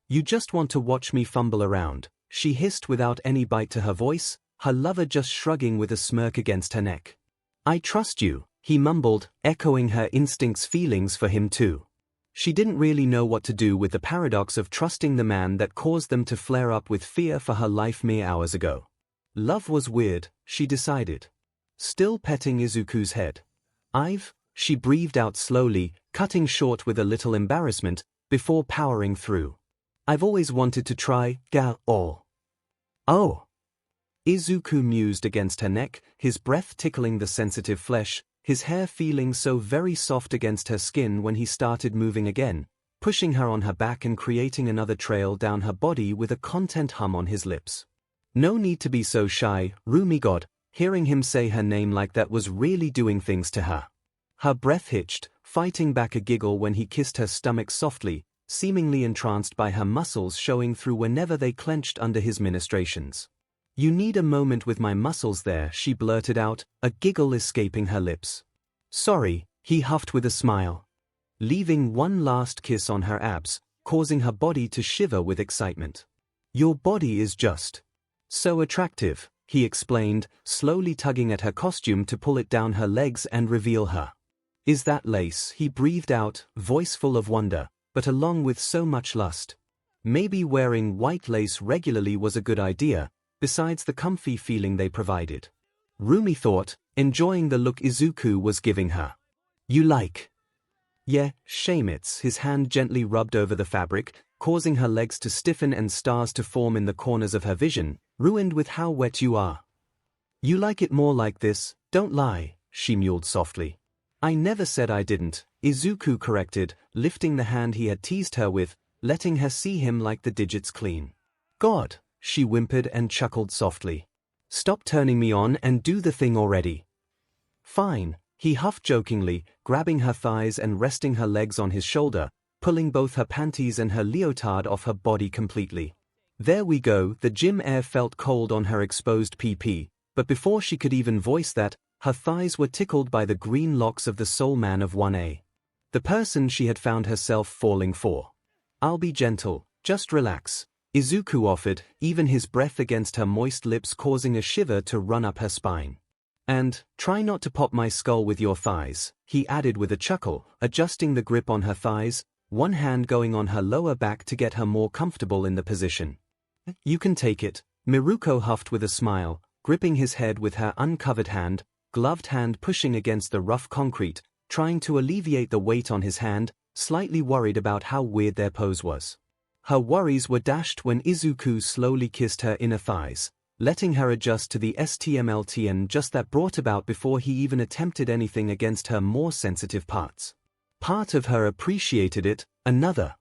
You just want to watch me fumble around, she hissed without any bite to her voice, her lover just shrugging with a smirk against her neck. I trust you, he mumbled, echoing her instinct's feelings for him too. She didn't really know what to do with the paradox of trusting the man that caused them to flare up with fear for her life mere hours ago. Love was weird, she decided. Still petting Izuku's head. She breathed out slowly, cutting short with a little embarrassment, before powering through. I've always wanted to try, 𝐤. Oh. Izuku mused against her neck, his breath tickling the sensitive flesh, his hair feeling so very soft against her skin when he started moving again, pushing her on her back and creating another trail down her body with a content hum on his lips. No need to be so shy, Rumi God, hearing him say her name like that was really doing things to her. Her breath hitched, fighting back a giggle when he kissed her stomach softly, seemingly entranced by her muscles showing through whenever they clenched under his ministrations. You need a moment with my muscles there, she blurted out, a giggle escaping her lips. Sorry, he huffed with a smile. Leaving one last kiss on her abs, causing her body to shiver with excitement. Your body is just so attractive, he explained, slowly tugging at her costume to pull it down her legs and reveal her. Is that lace? He breathed out, voice full of wonder, but along with so much lust. Maybe wearing white lace regularly was a good idea, besides the comfy feeling they provided. Rumi thought, enjoying the look Izuku was giving her. You like? Yeah, 𝐤𝐤𝐽𝐻. His hand gently rubbed over the fabric, causing her legs to stiffen and stars to form in the corners of her vision, ruined with how wet you are. You like it more like this, don't lie, she mewed softly. I never said I didn't, Izuku corrected, lifting the hand he had teased her with, letting her see him like the digits clean. God, she whimpered and chuckled softly. Stop turning me on and do the thing already. Fine, he huffed jokingly, grabbing her thighs and resting her legs on his shoulder, pulling both her panties and her leotard off her body completely. There we go, the gym air felt cold on her exposed PP, but before she could even voice that, her thighs were tickled by the green locks of the soul man of 1A. The person she had found herself falling for. I'll be gentle, just relax, Izuku offered, even his breath against her moist lips causing a shiver to run up her spine. And, try not to pop my skull with your thighs, he added with a chuckle, adjusting the grip on her thighs, one hand going on her lower back to get her more comfortable in the position. You can take it, Miruko huffed with a smile, gripping his head with her uncovered hand, gloved hand pushing against the rough concrete, trying to alleviate the weight on his hand, slightly worried about how weird their pose was. Her worries were dashed when Izuku slowly kissed her inner thighs, letting her adjust to the htmltn just that brought about before he even attempted anything against her more sensitive parts. Part of her appreciated it, another.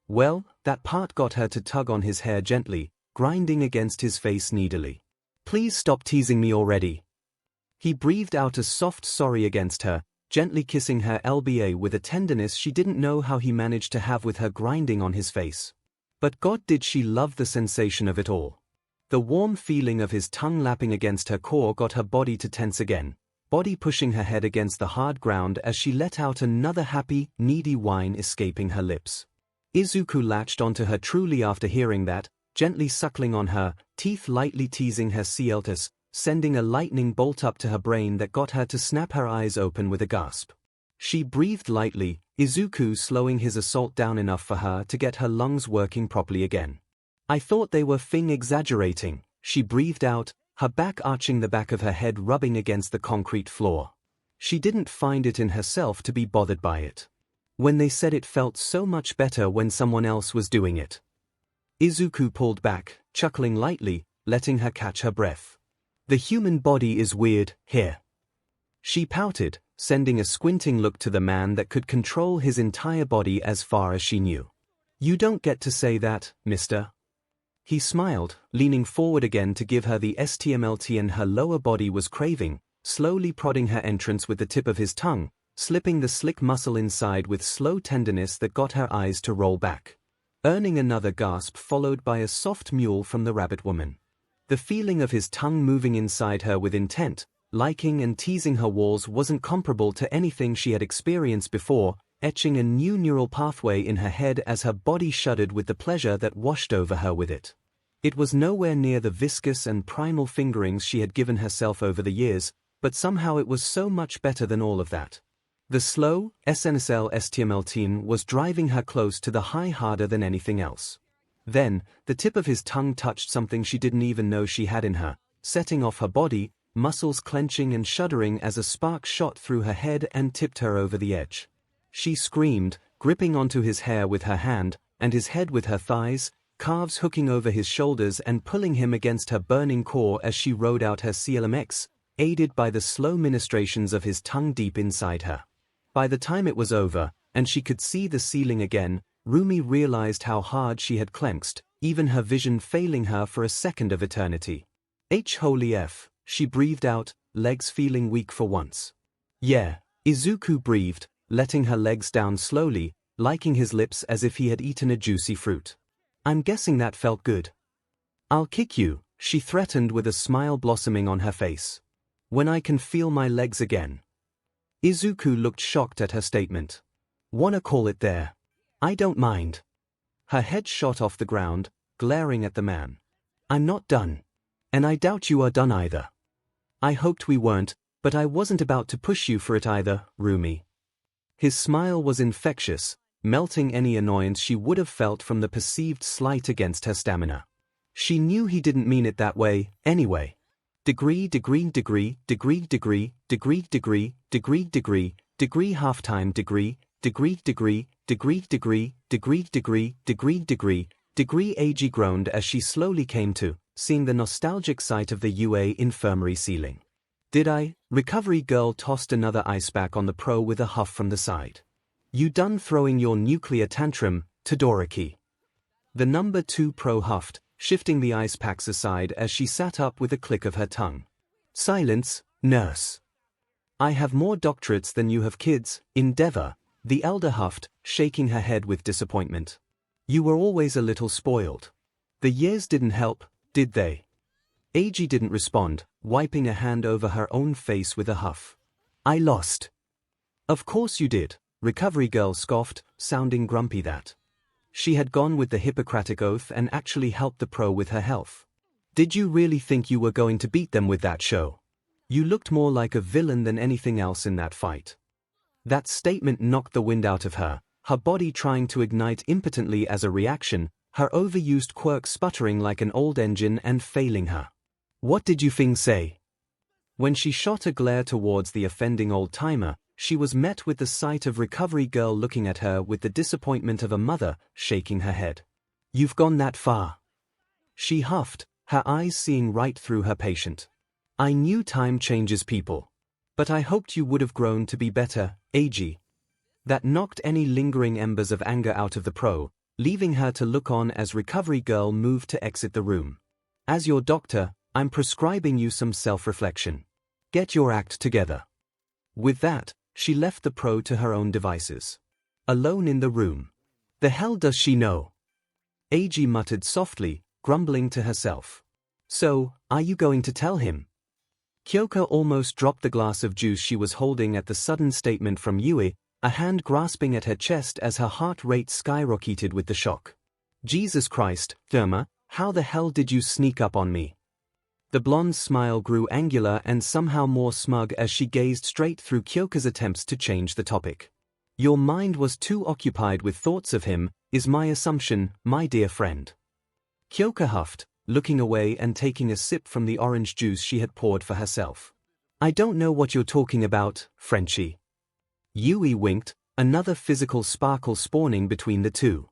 Well, that part got her to tug on his hair gently, grinding against his face needily. Please stop teasing me already. He breathed out a soft sorry against her, gently kissing her LBA with a tenderness she didn't know how he managed to have with her grinding on his face. But God, did she love the sensation of it all. The warm feeling of his tongue lapping against her core got her body to tense again, body pushing her head against the hard ground as she let out another happy, needy whine escaping her lips. Izuku latched onto her truly after hearing that, gently suckling on her, teeth lightly teasing her 𝐒𝐬𝐽𝐻, sending a lightning bolt up to her brain that got her to snap her eyes open with a gasp. She breathed lightly, Izuku slowing his assault down enough for her to get her lungs working properly again. I thought they were exaggerating, she breathed out, her back arching, the back of her head rubbing against the concrete floor. She didn't find it in herself to be bothered by it. When they said it felt so much better when someone else was doing it. Izuku pulled back, chuckling lightly, letting her catch her breath. The human body is weird, here. She pouted, sending a squinting look to the man that could control his entire body as far as she knew. You don't get to say that, mister. He smiled, leaning forward again to give her the htmltn her lower body was craving, slowly prodding her entrance with the tip of his tongue, slipping the slick muscle inside with slow tenderness that got her eyes to roll back. Earning another gasp followed by a soft mewl from the rabbit woman. The feeling of his tongue moving inside her with intent, liking and teasing her walls wasn't comparable to anything she had experienced before, etching a new neural pathway in her head as her body shuddered with the pleasure that washed over her with it. It was nowhere near the viscous and primal fingerings she had given herself over the years, but somehow it was so much better than all of that. The slow, 𝐶𝐻𝐿 was driving her close to the high harder than anything else. Then, the tip of his tongue touched something she didn't even know she had in her, setting off her body, muscles clenching and shuddering as a spark shot through her head and tipped her over the edge. She screamed, gripping onto his hair with her hand, and his head with her thighs, calves hooking over his shoulders and pulling him against her burning core as she rode out her 𝐶𝐿, aided by the slow ministrations of his tongue deep inside her. By the time it was over, and she could see the ceiling again, Rumi realized how hard she had clenched, even her vision failing her for a second of eternity. Holy F, she breathed out, legs feeling weak for once. Yeah, Izuku breathed, letting her legs down slowly, liking his lips as if he had eaten a juicy fruit. I'm guessing that felt good. I'll kick you, she threatened with a smile blossoming on her face. When I can feel my legs again. Izuku looked shocked at her statement. Wanna call it there? I don't mind. Her head shot off the ground, glaring at the man. I'm not done. And I doubt you are done either. I hoped we weren't, but I wasn't about to push you for it either, Rumi. His smile was infectious, melting any annoyance she would have felt from the perceived slight against her stamina. She knew he didn't mean it that way, anyway. Degree halftime degree ag groaned as she slowly came to, seeing the nostalgic sight of the UA infirmary ceiling. Did I? Recovery girl tossed another ice pack on the pro with a huff from the side. You done throwing your nuclear tantrum, Todoroki? The number 2 pro huffed, shifting the ice packs aside as she sat up with a click of her tongue. Silence, nurse. I have more doctorates than you have kids, Endeavor, the elder huffed, shaking her head with disappointment. You were always a little spoiled. The years didn't help, did they? Ag didn't respond, wiping a hand over her own face with a huff. I lost. Of course you did, recovery girl scoffed, sounding grumpy that. She had gone with the Hippocratic Oath and actually helped the pro with her health. Did you really think you were going to beat them with that show? You looked more like a villain than anything else in that fight. That statement knocked the wind out of her, her body trying to ignite impotently as a reaction, her overused quirk sputtering like an old engine and failing her. What did you think say? When she shot a glare towards the offending old-timer, she was met with the sight of recovery girl looking at her with the disappointment of a mother, shaking her head. You've gone that far. She huffed, her eyes seeing right through her patient. I knew time changes people. But I hoped you would have grown to be better, Ag. That knocked any lingering embers of anger out of the pro, leaving her to look on as recovery girl moved to exit the room. As your doctor, I'm prescribing you some self-reflection. Get your act together. With that, she left the pro to her own devices. Alone in the room. The hell does she know? Ag muttered softly, grumbling to herself. So, are you going to tell him? 𝐒𝐭𝐲 almost dropped the glass of juice she was holding at the sudden statement from Yui, a hand grasping at her chest as her heart rate skyrocketed with the shock. Jesus Christ, Therma, how the hell did you sneak up on me? The blonde's smile grew angular and somehow more smug as she gazed straight through 𝐒𝐭𝐲's attempts to change the topic. Your mind was too occupied with thoughts of him, is my assumption, my dear friend. 𝐒𝐭𝐲 huffed, looking away and taking a sip from the orange juice she had poured for herself. I don't know what you're talking about, Frenchie. Yui winked, another physical sparkle spawning between the two.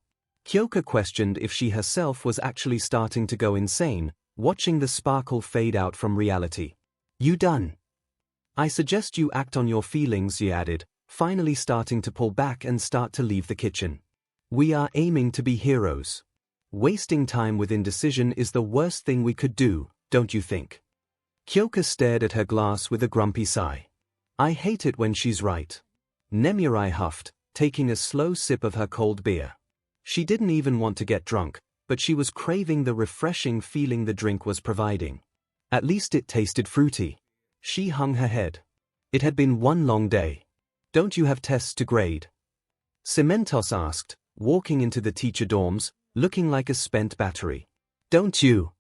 𝐒𝐭𝐲 questioned if she herself was actually starting to go insane, watching the sparkle fade out from reality. You done? I suggest you act on your feelings, he added, finally starting to pull back and start to leave the kitchen. We are aiming to be heroes. Wasting time with indecision is the worst thing we could do, don't you think? 𝐒𝐭𝐲 stared at her glass with a grumpy sigh. I hate it when she's right. Nemurai huffed, taking a slow sip of her cold beer. She didn't even want to get drunk, but she was craving the refreshing feeling the drink was providing. At least it tasted fruity. She hung her head. It had been one long day. Don't you have tests to grade? 𝐒𝐭𝐚𝐲 asked, walking into the teacher dorms, looking like a spent battery. Don't you?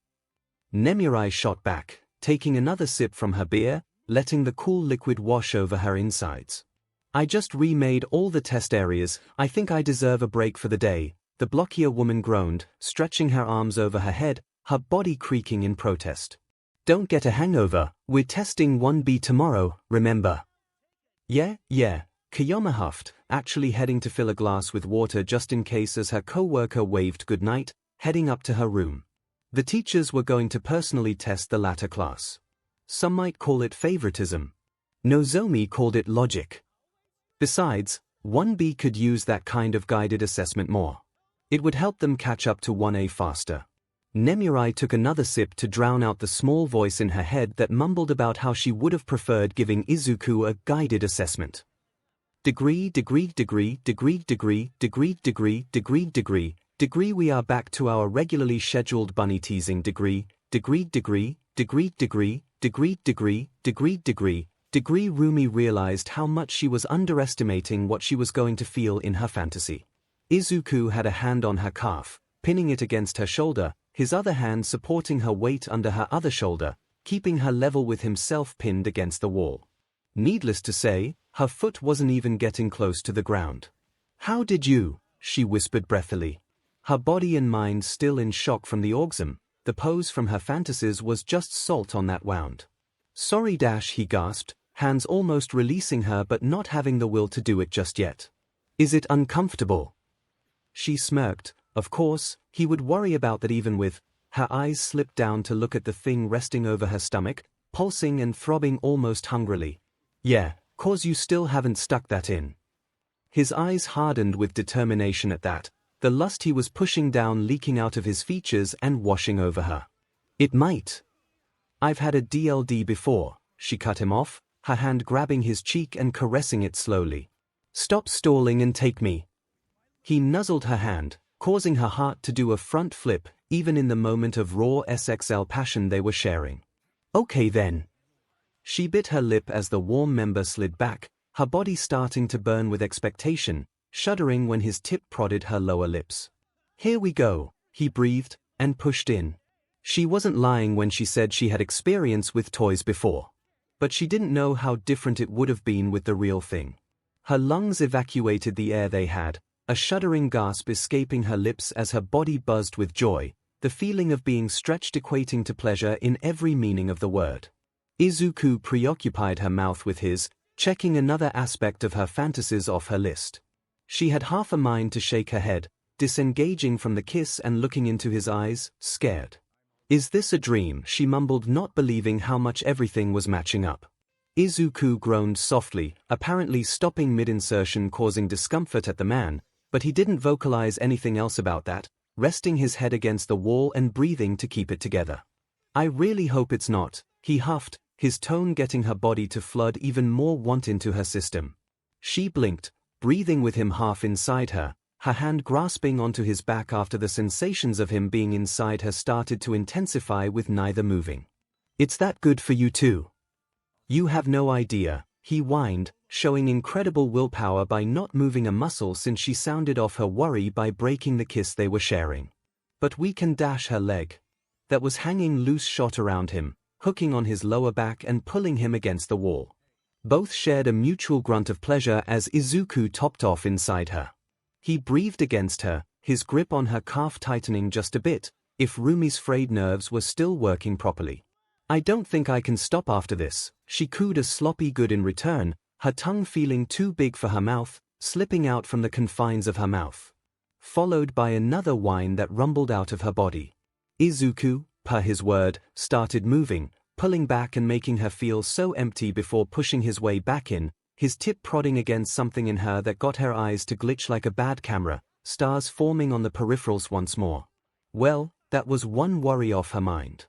Nemuri shot back, taking another sip from her beer, letting the cool liquid wash over her insides. I just remade all the test areas. I think I deserve a break for the day, the blockier woman groaned, stretching her arms over her head, her body creaking in protest. Don't get a hangover, we're testing 1B tomorrow, remember? Yeah, Kiyoma huffed, actually heading to fill a glass with water just in case as her co-worker waved goodnight, heading up to her room. The teachers were going to personally test the latter class. Some might call it favoritism. Nozomi called it logic. Besides, 1B could use that kind of guided assessment more. It would help them catch up to 1A faster. Nemuri took another sip to drown out the small voice in her head that mumbled about how she would have preferred giving Izuku a guided assessment. Degree, we are back to our regularly scheduled bunny teasing degree. Rumi realized how much she was underestimating what she was going to feel in her fantasy. Izuku had a hand on her calf, pinning it against her shoulder, his other hand supporting her weight under her other shoulder, keeping her level with himself pinned against the wall. Needless to say, her foot wasn't even getting close to the ground. How did you? She whispered breathily. Her body and mind still in shock from the 𝐒𝐽𝐽, the pose from her fantasies was just salt on that wound. Sorry, he gasped, hands almost releasing her but not having the will to do it just yet. Is it uncomfortable? She smirked. Of course, he would worry about that even with. Her eyes slipped down to look at the thing resting over her stomach, pulsing and throbbing almost hungrily. Yeah, 'cause you still haven't stuck that in. His eyes hardened with determination at that, the lust he was pushing down leaking out of his features and washing over her. It might. I've had a DLD before, she cut him off, her hand grabbing his cheek and caressing it slowly. Stop stalling and take me. He nuzzled her hand, causing her heart to do a front flip, even in the moment of raw SXL passion they were sharing. Okay then. She bit her lip as the warm member slid back, her body starting to burn with expectation, shuddering when his tip prodded her lower lips. Here we go, he breathed, and pushed in. She wasn't lying when she said she had experience with toys before. But she didn't know how different it would have been with the real thing. Her lungs evacuated the air they had, a shuddering gasp escaping her lips as her body buzzed with joy, the feeling of being stretched equating to pleasure in every meaning of the word. Izuku preoccupied her mouth with his, checking another aspect of her fantasies off her list. She had half a mind to shake her head, disengaging from the kiss and looking into his eyes, scared. Is this a dream? She mumbled, not believing how much everything was matching up. Izuku groaned softly, apparently stopping mid-insertion, causing discomfort at the man, but he didn't vocalize anything else about that, resting his head against the wall and breathing to keep it together. I really hope it's not, he huffed, his tone getting her body to flood even more want into her system. She blinked, breathing with him half inside her, her hand grasping onto his back after the sensations of him being inside her started to intensify with neither moving. It's that good for you too. You have no idea, he whined, showing incredible willpower by not moving a muscle since she sounded off her worry by breaking the kiss they were sharing. But we can dash her leg. That was hanging loose shot around him, hooking on his lower back and pulling him against the wall. Both shared a mutual grunt of pleasure as Izuku topped off inside her. He breathed against her, his grip on her calf tightening just a bit, if Rumi's frayed nerves were still working properly. I don't think I can stop after this, she cooed a sloppy good in return, her tongue feeling too big for her mouth, slipping out from the confines of her mouth. Followed by another whine that rumbled out of her body. Izuku, per his word, started moving, pulling back and making her feel so empty before pushing his way back in, his tip prodding against something in her that got her eyes to glitch like a bad camera, stars forming on the peripherals once more. Well, that was one worry off her mind.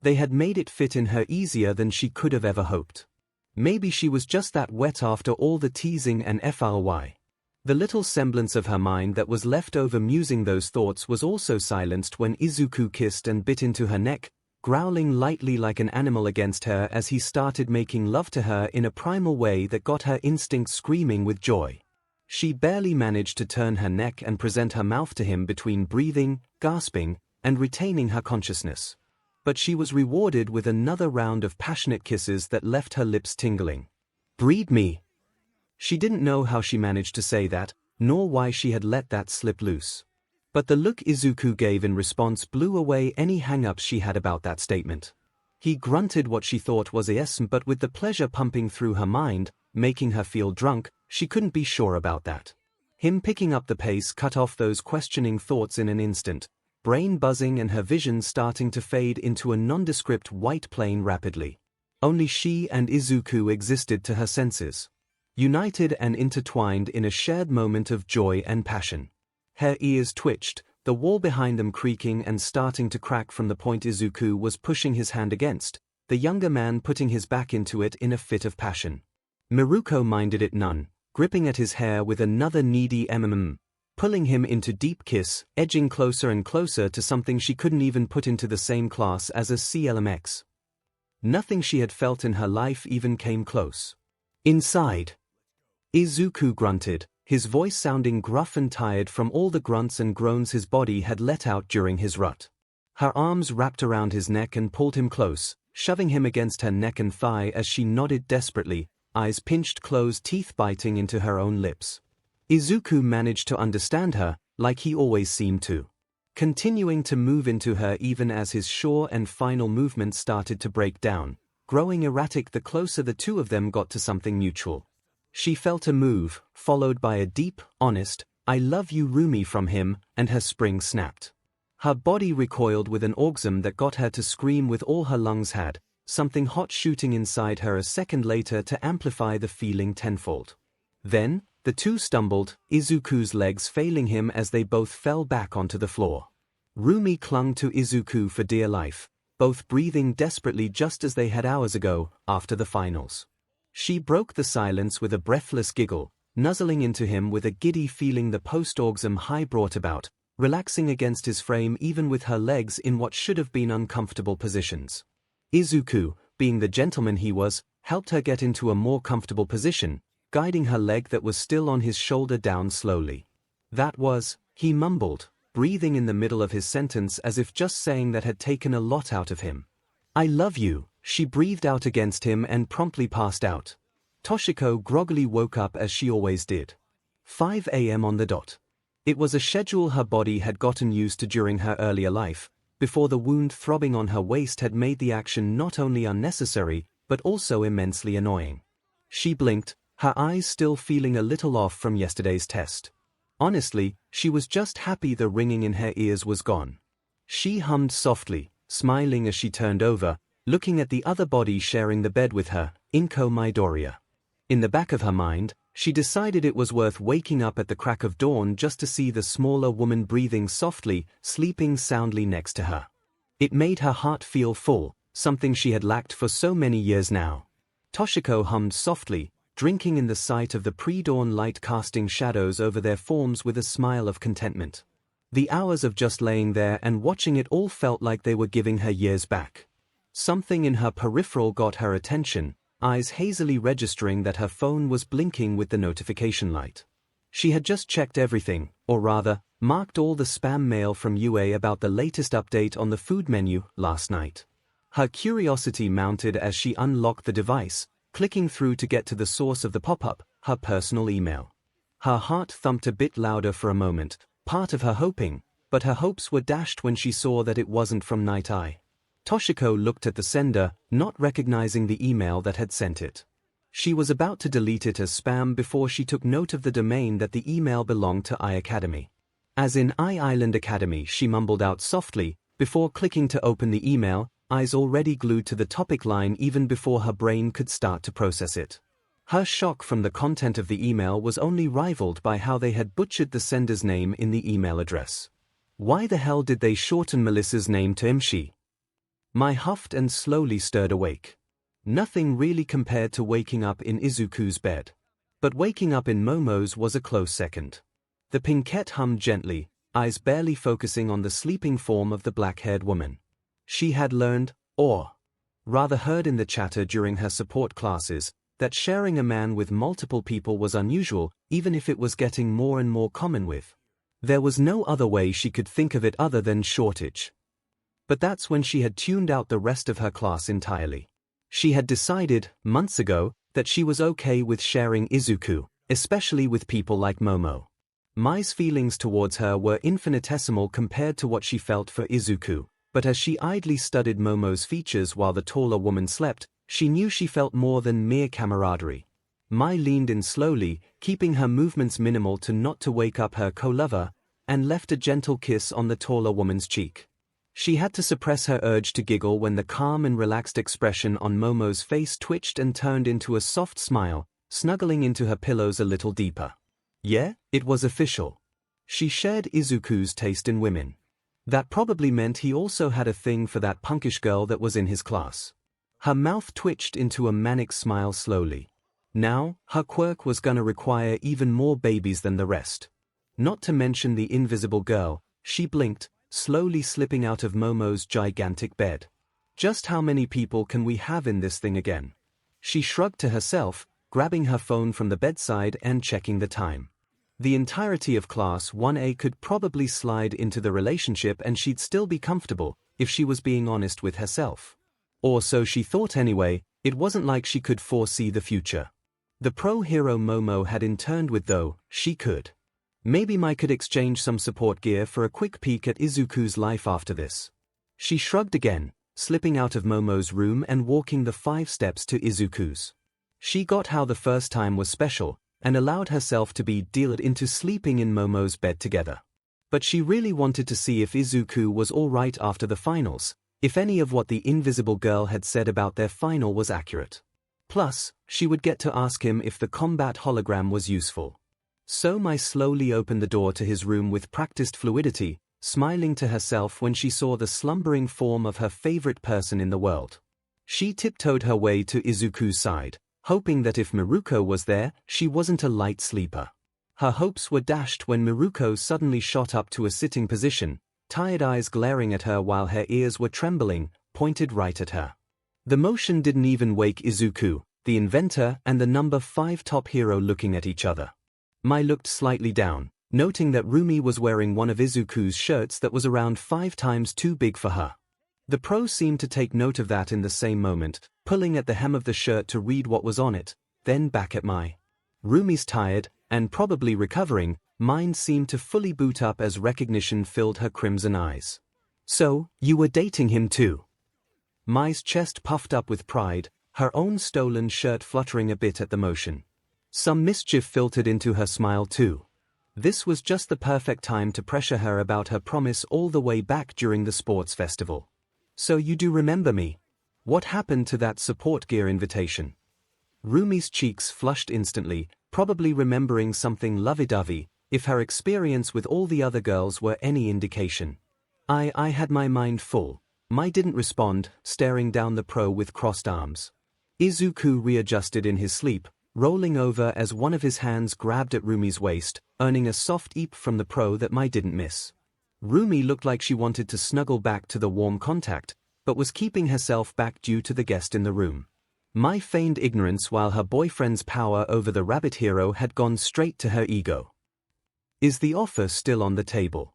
They had made it fit in her easier than she could have ever hoped. Maybe she was just that wet after all the teasing and FRY. The little semblance of her mind that was left over musing those thoughts was also silenced when Izuku kissed and bit into her neck, growling lightly like an animal against her as he started making love to her in a primal way that got her instincts screaming with joy. She barely managed to turn her neck and present her mouth to him between breathing, gasping, and retaining her consciousness. But she was rewarded with another round of passionate kisses that left her lips tingling. "Breed me." She didn't know how she managed to say that, nor why she had let that slip loose. But the look Izuku gave in response blew away any hang-ups she had about that statement. He grunted what she thought was a yes, but with the pleasure pumping through her mind, making her feel drunk, she couldn't be sure about that. Him picking up the pace cut off those questioning thoughts in an instant, brain buzzing and her vision starting to fade into a nondescript white plane rapidly. Only she and Izuku existed to her senses, united and intertwined in a shared moment of joy and passion. Her ears twitched, the wall behind them creaking and starting to crack from the point Izuku was pushing his hand against, the younger man putting his back into it in a fit of passion. Miruko minded it none, gripping at his hair with another needy pulling him into deep kiss, edging closer and closer to something she couldn't even put into the same class as a 𝐶LMX. Nothing she had felt in her life even came close. "Inside." Izuku grunted, his voice sounding gruff and tired from all the grunts and groans his body had let out during his rut. Her arms wrapped around his neck and pulled him close, shoving him against her neck and thigh as she nodded desperately, eyes pinched closed, teeth biting into her own lips. Izuku managed to understand her, like he always seemed to. Continuing to move into her even as his sure and final movements started to break down, growing erratic the closer the two of them got to something mutual. She felt a move, followed by a deep, honest, "I love you Rumi" from him, and her spring snapped. Her body recoiled with an orgasm that got her to scream with all her lungs had, something hot shooting inside her a second later to amplify the feeling tenfold. Then, the two stumbled, Izuku's legs failing him as they both fell back onto the floor. Rumi clung to Izuku for dear life, both breathing desperately just as they had hours ago, after the finals. She broke the silence with a breathless giggle, nuzzling into him with a giddy feeling the post-orgasm high brought about, relaxing against his frame even with her legs in what should have been uncomfortable positions. Izuku, being the gentleman he was, helped her get into a more comfortable position, guiding her leg that was still on his shoulder down slowly. "That was," he mumbled, breathing in the middle of his sentence as if just saying that had taken a lot out of him. "I love you," she breathed out against him and promptly passed out. Toshiko groggily woke up as she always did. 5 a.m. on the dot. It was a schedule her body had gotten used to during her earlier life, before the wound throbbing on her waist had made the action not only unnecessary, but also immensely annoying. She blinked, her eyes still feeling a little off from yesterday's test. Honestly, she was just happy the ringing in her ears was gone. She hummed softly, smiling as she turned over, looking at the other body sharing the bed with her, Inko Midoriya. In the back of her mind, she decided it was worth waking up at the crack of dawn just to see the smaller woman breathing softly, sleeping soundly next to her. It made her heart feel full, something she had lacked for so many years now. Toshiko hummed softly, drinking in the sight of the pre-dawn light casting shadows over their forms with a smile of contentment. The hours of just laying there and watching it all felt like they were giving her years back. Something in her peripheral got her attention, eyes hazily registering that her phone was blinking with the notification light. She had just checked everything, or rather, marked all the spam mail from UA about the latest update on the food menu last night. Her curiosity mounted as she unlocked the device, clicking through to get to the source of the pop-up, her personal email. Her heart thumped a bit louder for a moment, part of her hoping, but her hopes were dashed when she saw that it wasn't from Night Eye. Toshiko looked at the sender, not recognizing the email that had sent it. She was about to delete it as spam before she took note of the domain that the email belonged to iAcademy. As in iIsland Academy, she mumbled out softly, before clicking to open the email, eyes already glued to the topic line even before her brain could start to process it. Her shock from the content of the email was only rivaled by how they had butchered the sender's name in the email address. Why the hell did they shorten Melissa's name to Imshi? Mai huffed and slowly stirred awake. Nothing really compared to waking up in Izuku's bed. But waking up in Momo's was a close second. The pinkette hummed gently, eyes barely focusing on the sleeping form of the black-haired woman. She had learned, or rather heard in the chatter during her support classes, that sharing a man with multiple people was unusual, even if it was getting more and more common with. There was no other way she could think of it other than shortage. But that's when she had tuned out the rest of her class entirely. She had decided, months ago, that she was okay with sharing Izuku, especially with people like Momo. Mai's feelings towards her were infinitesimal compared to what she felt for Izuku, but as she idly studied Momo's features while the taller woman slept, she knew she felt more than mere camaraderie. Mai leaned in slowly, keeping her movements minimal not to wake up her co-lover, and left a gentle kiss on the taller woman's cheek. She had to suppress her urge to giggle when the calm and relaxed expression on Momo's face twitched and turned into a soft smile, snuggling into her pillows a little deeper. Yeah, it was official. She shared Izuku's taste in women. That probably meant he also had a thing for that punkish girl that was in his class. Her mouth twitched into a manic smile slowly. Now, her quirk was gonna require even more babies than the rest. Not to mention the invisible girl, she blinked, slowly slipping out of Momo's gigantic bed. Just how many people can we have in this thing again? She shrugged to herself, grabbing her phone from the bedside and checking the time. The entirety of Class 1A could probably slide into the relationship and she'd still be comfortable, if she was being honest with herself. Or so she thought anyway. It wasn't like she could foresee the future. The pro hero Momo had interned with though, she could. Maybe Mai could exchange some support gear for a quick peek at Izuku's life after this. She shrugged again, slipping out of Momo's room and walking the 5 steps to Izuku's. She got how the first time was special, and allowed herself to be dealed into sleeping in Momo's bed together. But she really wanted to see if Izuku was alright after the finals, if any of what the invisible girl had said about their final was accurate. Plus, she would get to ask him if the combat hologram was useful. So Mai slowly opened the door to his room with practiced fluidity, smiling to herself when she saw the slumbering form of her favorite person in the world. She tiptoed her way to Izuku's side, hoping that if Miruko was there, she wasn't a light sleeper. Her hopes were dashed when Miruko suddenly shot up to a sitting position, tired eyes glaring at her while her ears were trembling, pointed right at her. The motion didn't even wake Izuku, the inventor and the number 5 top hero looking at each other. Mai looked slightly down, noting that Rumi was wearing one of Izuku's shirts that was around 5 times too big for her. The pro seemed to take note of that in the same moment, pulling at the hem of the shirt to read what was on it, then back at Mai. Rumi's tired, and probably recovering, mind seemed to fully boot up as recognition filled her crimson eyes. So, you were dating him too? Mai's chest puffed up with pride, her own stolen shirt fluttering a bit at the motion. Some mischief filtered into her smile too. This was just the perfect time to pressure her about her promise all the way back during the sports festival. So you do remember me? What happened to that support gear invitation? Rumi's cheeks flushed instantly, probably remembering something lovey-dovey, if her experience with all the other girls were any indication. I had my mind full. Mai didn't respond, staring down the pro with crossed arms. Izuku readjusted in his sleep, rolling over as one of his hands grabbed at Rumi's waist, earning a soft eep from the pro that Mai didn't miss. Rumi looked like she wanted to snuggle back to the warm contact, but was keeping herself back due to the guest in the room. Mai feigned ignorance while her boyfriend's power over the rabbit hero had gone straight to her ego. Is the offer still on the table?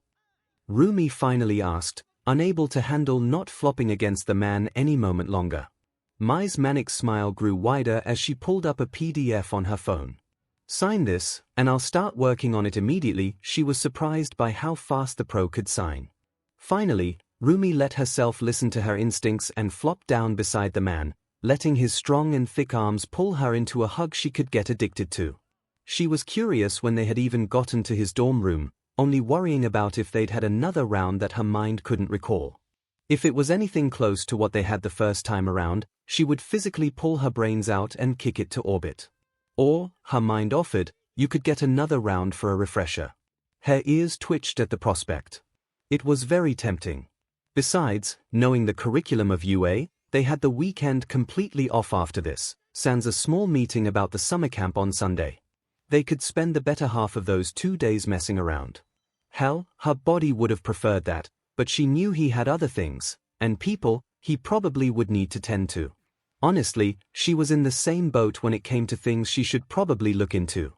Rumi finally asked, unable to handle not flopping against the man any moment longer. Mai's manic smile grew wider as she pulled up a PDF on her phone. Sign this, and I'll start working on it immediately. She was surprised by how fast the pro could sign. Finally, Rumi let herself listen to her instincts and flopped down beside the man, letting his strong and thick arms pull her into a hug she could get addicted to. She was curious when they had even gotten to his dorm room, only worrying about if they'd had another round that her mind couldn't recall. If it was anything close to what they had the first time around, she would physically pull her brains out and kick it to orbit. Or, her mind offered, you could get another round for a refresher. Her ears twitched at the prospect. It was very tempting. Besides, knowing the curriculum of UA, they had the weekend completely off after this, sans a small meeting about the summer camp on Sunday. They could spend the better half of those 2 days messing around. Hell, her body would have preferred that, but she knew he had other things, and people, he probably would need to tend to. Honestly, she was in the same boat when it came to things she should probably look into.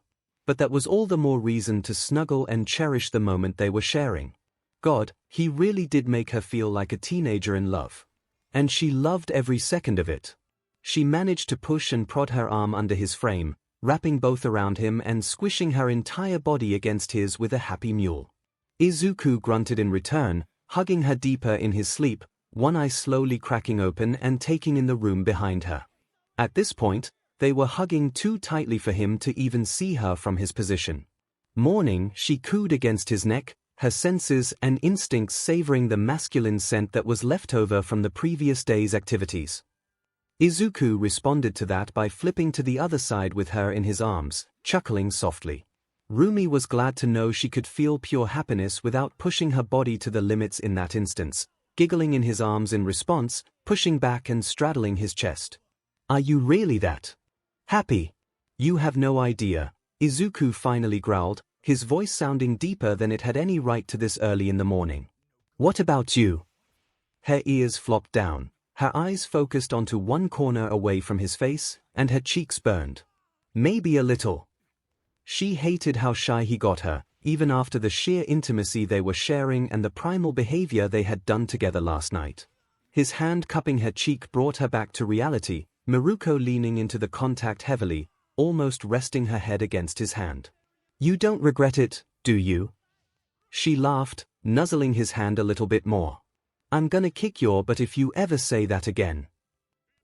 But that was all the more reason to snuggle and cherish the moment they were sharing. God, he really did make her feel like a teenager in love. And she loved every second of it. She managed to push and prod her arm under his frame, wrapping both around him and squishing her entire body against his with a happy mewl. Izuku grunted in return, hugging her deeper in his sleep, one eye slowly cracking open and taking in the room behind her. At this point, they were hugging too tightly for him to even see her from his position. Mourning, she cooed against his neck, her senses and instincts savoring the masculine scent that was left over from the previous day's activities. Izuku responded to that by flipping to the other side with her in his arms, chuckling softly. Rumi was glad to know she could feel pure happiness without pushing her body to the limits in that instance, giggling in his arms in response, pushing back and straddling his chest. "Are you really that happy? You have no idea," Izuku finally growled, his voice sounding deeper than it had any right to this early in the morning. "What about you?" Her ears flopped down, her eyes focused onto one corner away from his face, and her cheeks burned. "Maybe a little." She hated how shy he got her, even after the sheer intimacy they were sharing and the primal behavior they had done together last night. His hand cupping her cheek brought her back to reality, Miruko leaning into the contact heavily, almost resting her head against his hand. "You don't regret it, do you?" She laughed, nuzzling his hand a little bit more. "I'm gonna kick your butt if you ever say that again."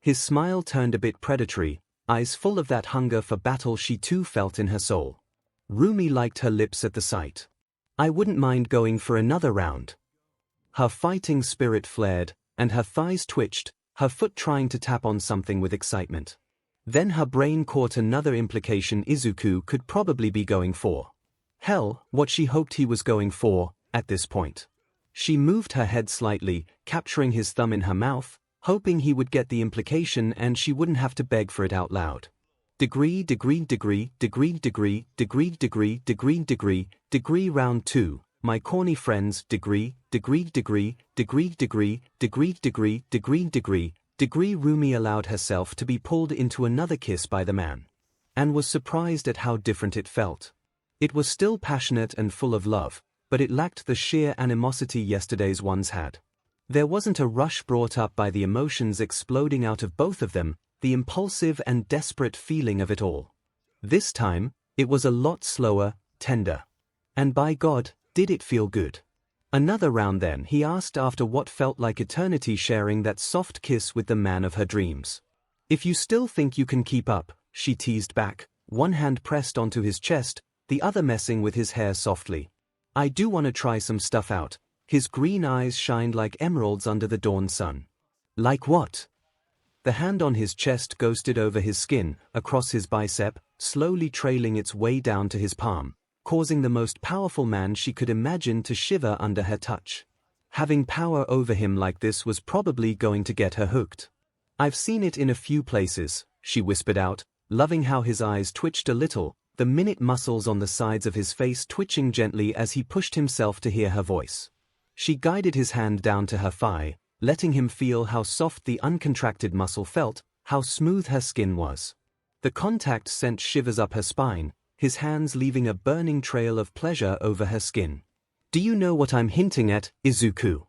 His smile turned a bit predatory, eyes full of that hunger for battle she too felt in her soul. Rumi liked her lips at the sight. "I wouldn't mind going for another round." Her fighting spirit flared, and her thighs twitched, her foot trying to tap on something with excitement. Then her brain caught another implication Izuku could probably be going for. Hell, what she hoped he was going for, at this point. She moved her head slightly, capturing his thumb in her mouth, hoping he would get the implication and she wouldn't have to beg for it out loud. Degree round 2, my corny friends, degree. Rumi allowed herself to be pulled into another kiss by the man. And was surprised at how different it felt. It was still passionate and full of love, but it lacked the sheer animosity yesterday's ones had. There wasn't a rush brought up by the emotions exploding out of both of them, the impulsive and desperate feeling of it all. This time, it was a lot slower, tender. And by God, did it feel good. Another round then, he asked after what felt like eternity, sharing that soft kiss with the man of her dreams. "If you still think you can keep up," she teased back, one hand pressed onto his chest, the other messing with his hair softly. "I do want to try some stuff out." His green eyes shined like emeralds under the dawn sun. "Like what?" The hand on his chest ghosted over his skin, across his bicep, slowly trailing its way down to his palm, causing the most powerful man she could imagine to shiver under her touch. Having power over him like this was probably going to get her hooked. "I've seen it in a few places," she whispered out, loving how his eyes twitched a little, the minute muscles on the sides of his face twitching gently as he pushed himself to hear her voice. She guided his hand down to her thigh, letting him feel how soft the uncontracted muscle felt, how smooth her skin was. The contact sent shivers up her spine, his hands leaving a burning trail of pleasure over her skin. "Do you know what I'm hinting at, Izuku?"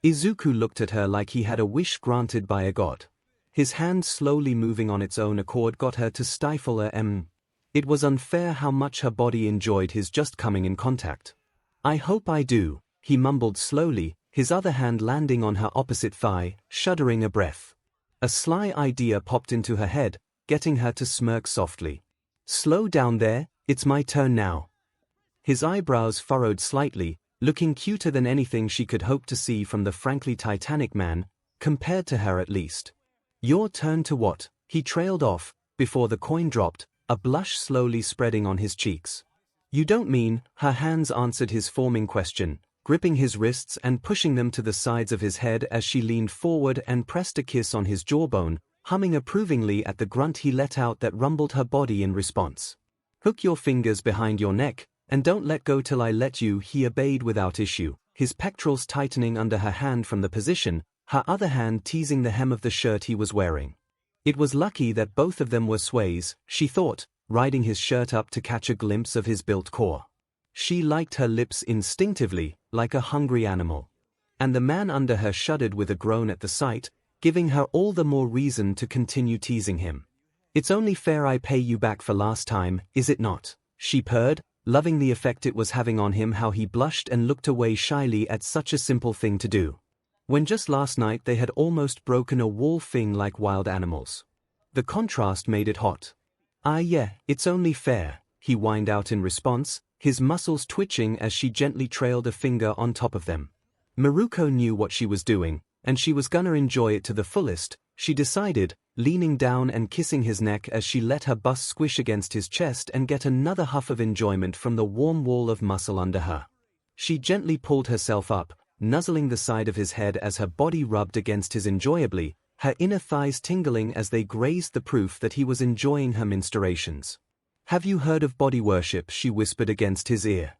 Izuku looked at her like he had a wish granted by a god. His hand slowly moving on its own accord got her to stifle a It was unfair how much her body enjoyed his just coming in contact. "I hope I do," he mumbled slowly, his other hand landing on her opposite thigh, shuddering a breath. A sly idea popped into her head, getting her to smirk softly. "Slow down there, it's my turn now." His eyebrows furrowed slightly, looking cuter than anything she could hope to see from the frankly titanic man, compared to her at least. "Your turn to what?" he trailed off, before the coin dropped, a blush slowly spreading on his cheeks. "You don't mean," her hands answered his forming question, gripping his wrists and pushing them to the sides of his head as she leaned forward and pressed a kiss on his jawbone, humming approvingly at the grunt he let out that rumbled her body in response. "Hook your fingers behind your neck, and don't let go till I let you," he obeyed without issue, his pectorals tightening under her hand from the position, her other hand teasing the hem of the shirt he was wearing. It was lucky that both of them were sways, she thought, riding his shirt up to catch a glimpse of his built core. She liked her lips instinctively, like a hungry animal. And the man under her shuddered with a groan at the sight, giving her all the more reason to continue teasing him. "It's only fair I pay you back for last time, is it not?" she purred, loving the effect it was having on him, how he blushed and looked away shyly at such a simple thing to do, when just last night they had almost broken a wall thing like wild animals. The contrast made it hot. "Ah yeah, it's only fair," he whined out in response, his muscles twitching as she gently trailed a finger on top of them. Miruko knew what she was doing, and she was gonna enjoy it to the fullest, she decided, leaning down and kissing his neck as she let her bust squish against his chest and get another huff of enjoyment from the warm wall of muscle under her. She gently pulled herself up, nuzzling the side of his head as her body rubbed against his enjoyably, her inner thighs tingling as they grazed the proof that he was enjoying her menstruations. "Have you heard of body worship?" she whispered against his ear.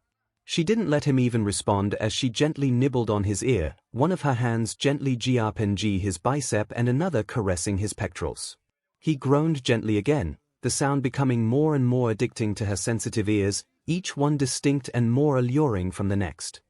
She didn't let him even respond as she gently nibbled on his ear, one of her hands gently 𝐺𝐻 his bicep and another caressing his pectorals. He groaned gently again, the sound becoming more and more addicting to her sensitive ears, each one distinct and more alluring from the next.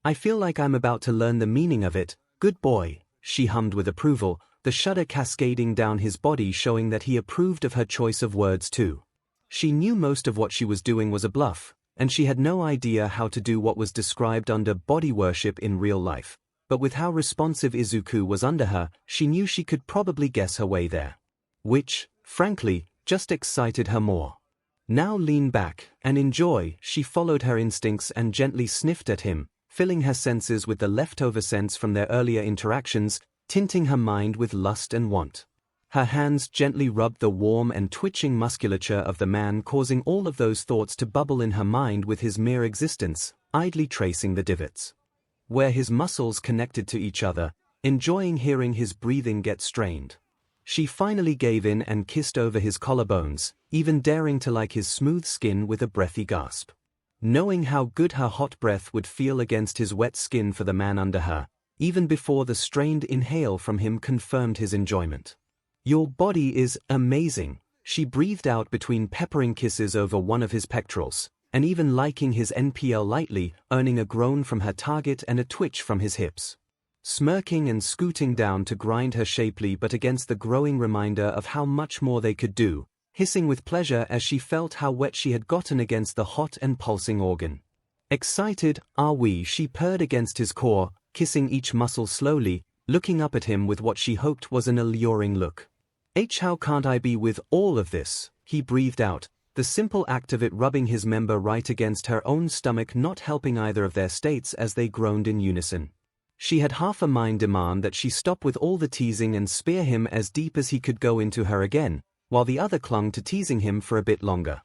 "I feel like I'm about to learn the meaning of it, good boy," she hummed with approval, the shudder cascading down his body showing that he approved of her choice of words too. She knew most of what she was doing was a bluff, and she had no idea how to do what was described under body worship in real life, but with how responsive Izuku was under her, she knew she could probably guess her way there. Which, frankly, just excited her more. "Now lean back and enjoy," she followed her instincts and gently sniffed at him, filling her senses with the leftover scents from their earlier interactions, tinting her mind with lust and want. Her hands gently rubbed the warm and twitching musculature of the man, causing all of those thoughts to bubble in her mind with his mere existence, idly tracing the divots where his muscles connected to each other, enjoying hearing his breathing get strained. She finally gave in and kissed over his collarbones, even daring to like his smooth skin with a breathy gasp. Knowing how good her hot breath would feel against his wet skin for the man under her, even before the strained inhale from him confirmed his enjoyment. "Your body is amazing," she breathed out between peppering kisses over one of his pectorals, and even liking his NPL lightly, earning a groan from her target and a twitch from his hips. Smirking and scooting down to grind her shapely but against the growing reminder of how much more they could do, hissing with pleasure as she felt how wet she had gotten against the hot and pulsing organ. "Excited, are we?" she purred against his core, kissing each muscle slowly, looking up at him with what she hoped was an alluring look. How can't I be with all of this?" he breathed out, the simple act of it rubbing his member right against her own stomach not helping either of their states as they groaned in unison. She had half a mind demand that she stop with all the teasing and spear him as deep as he could go into her again, while the other clung to teasing him for a bit longer.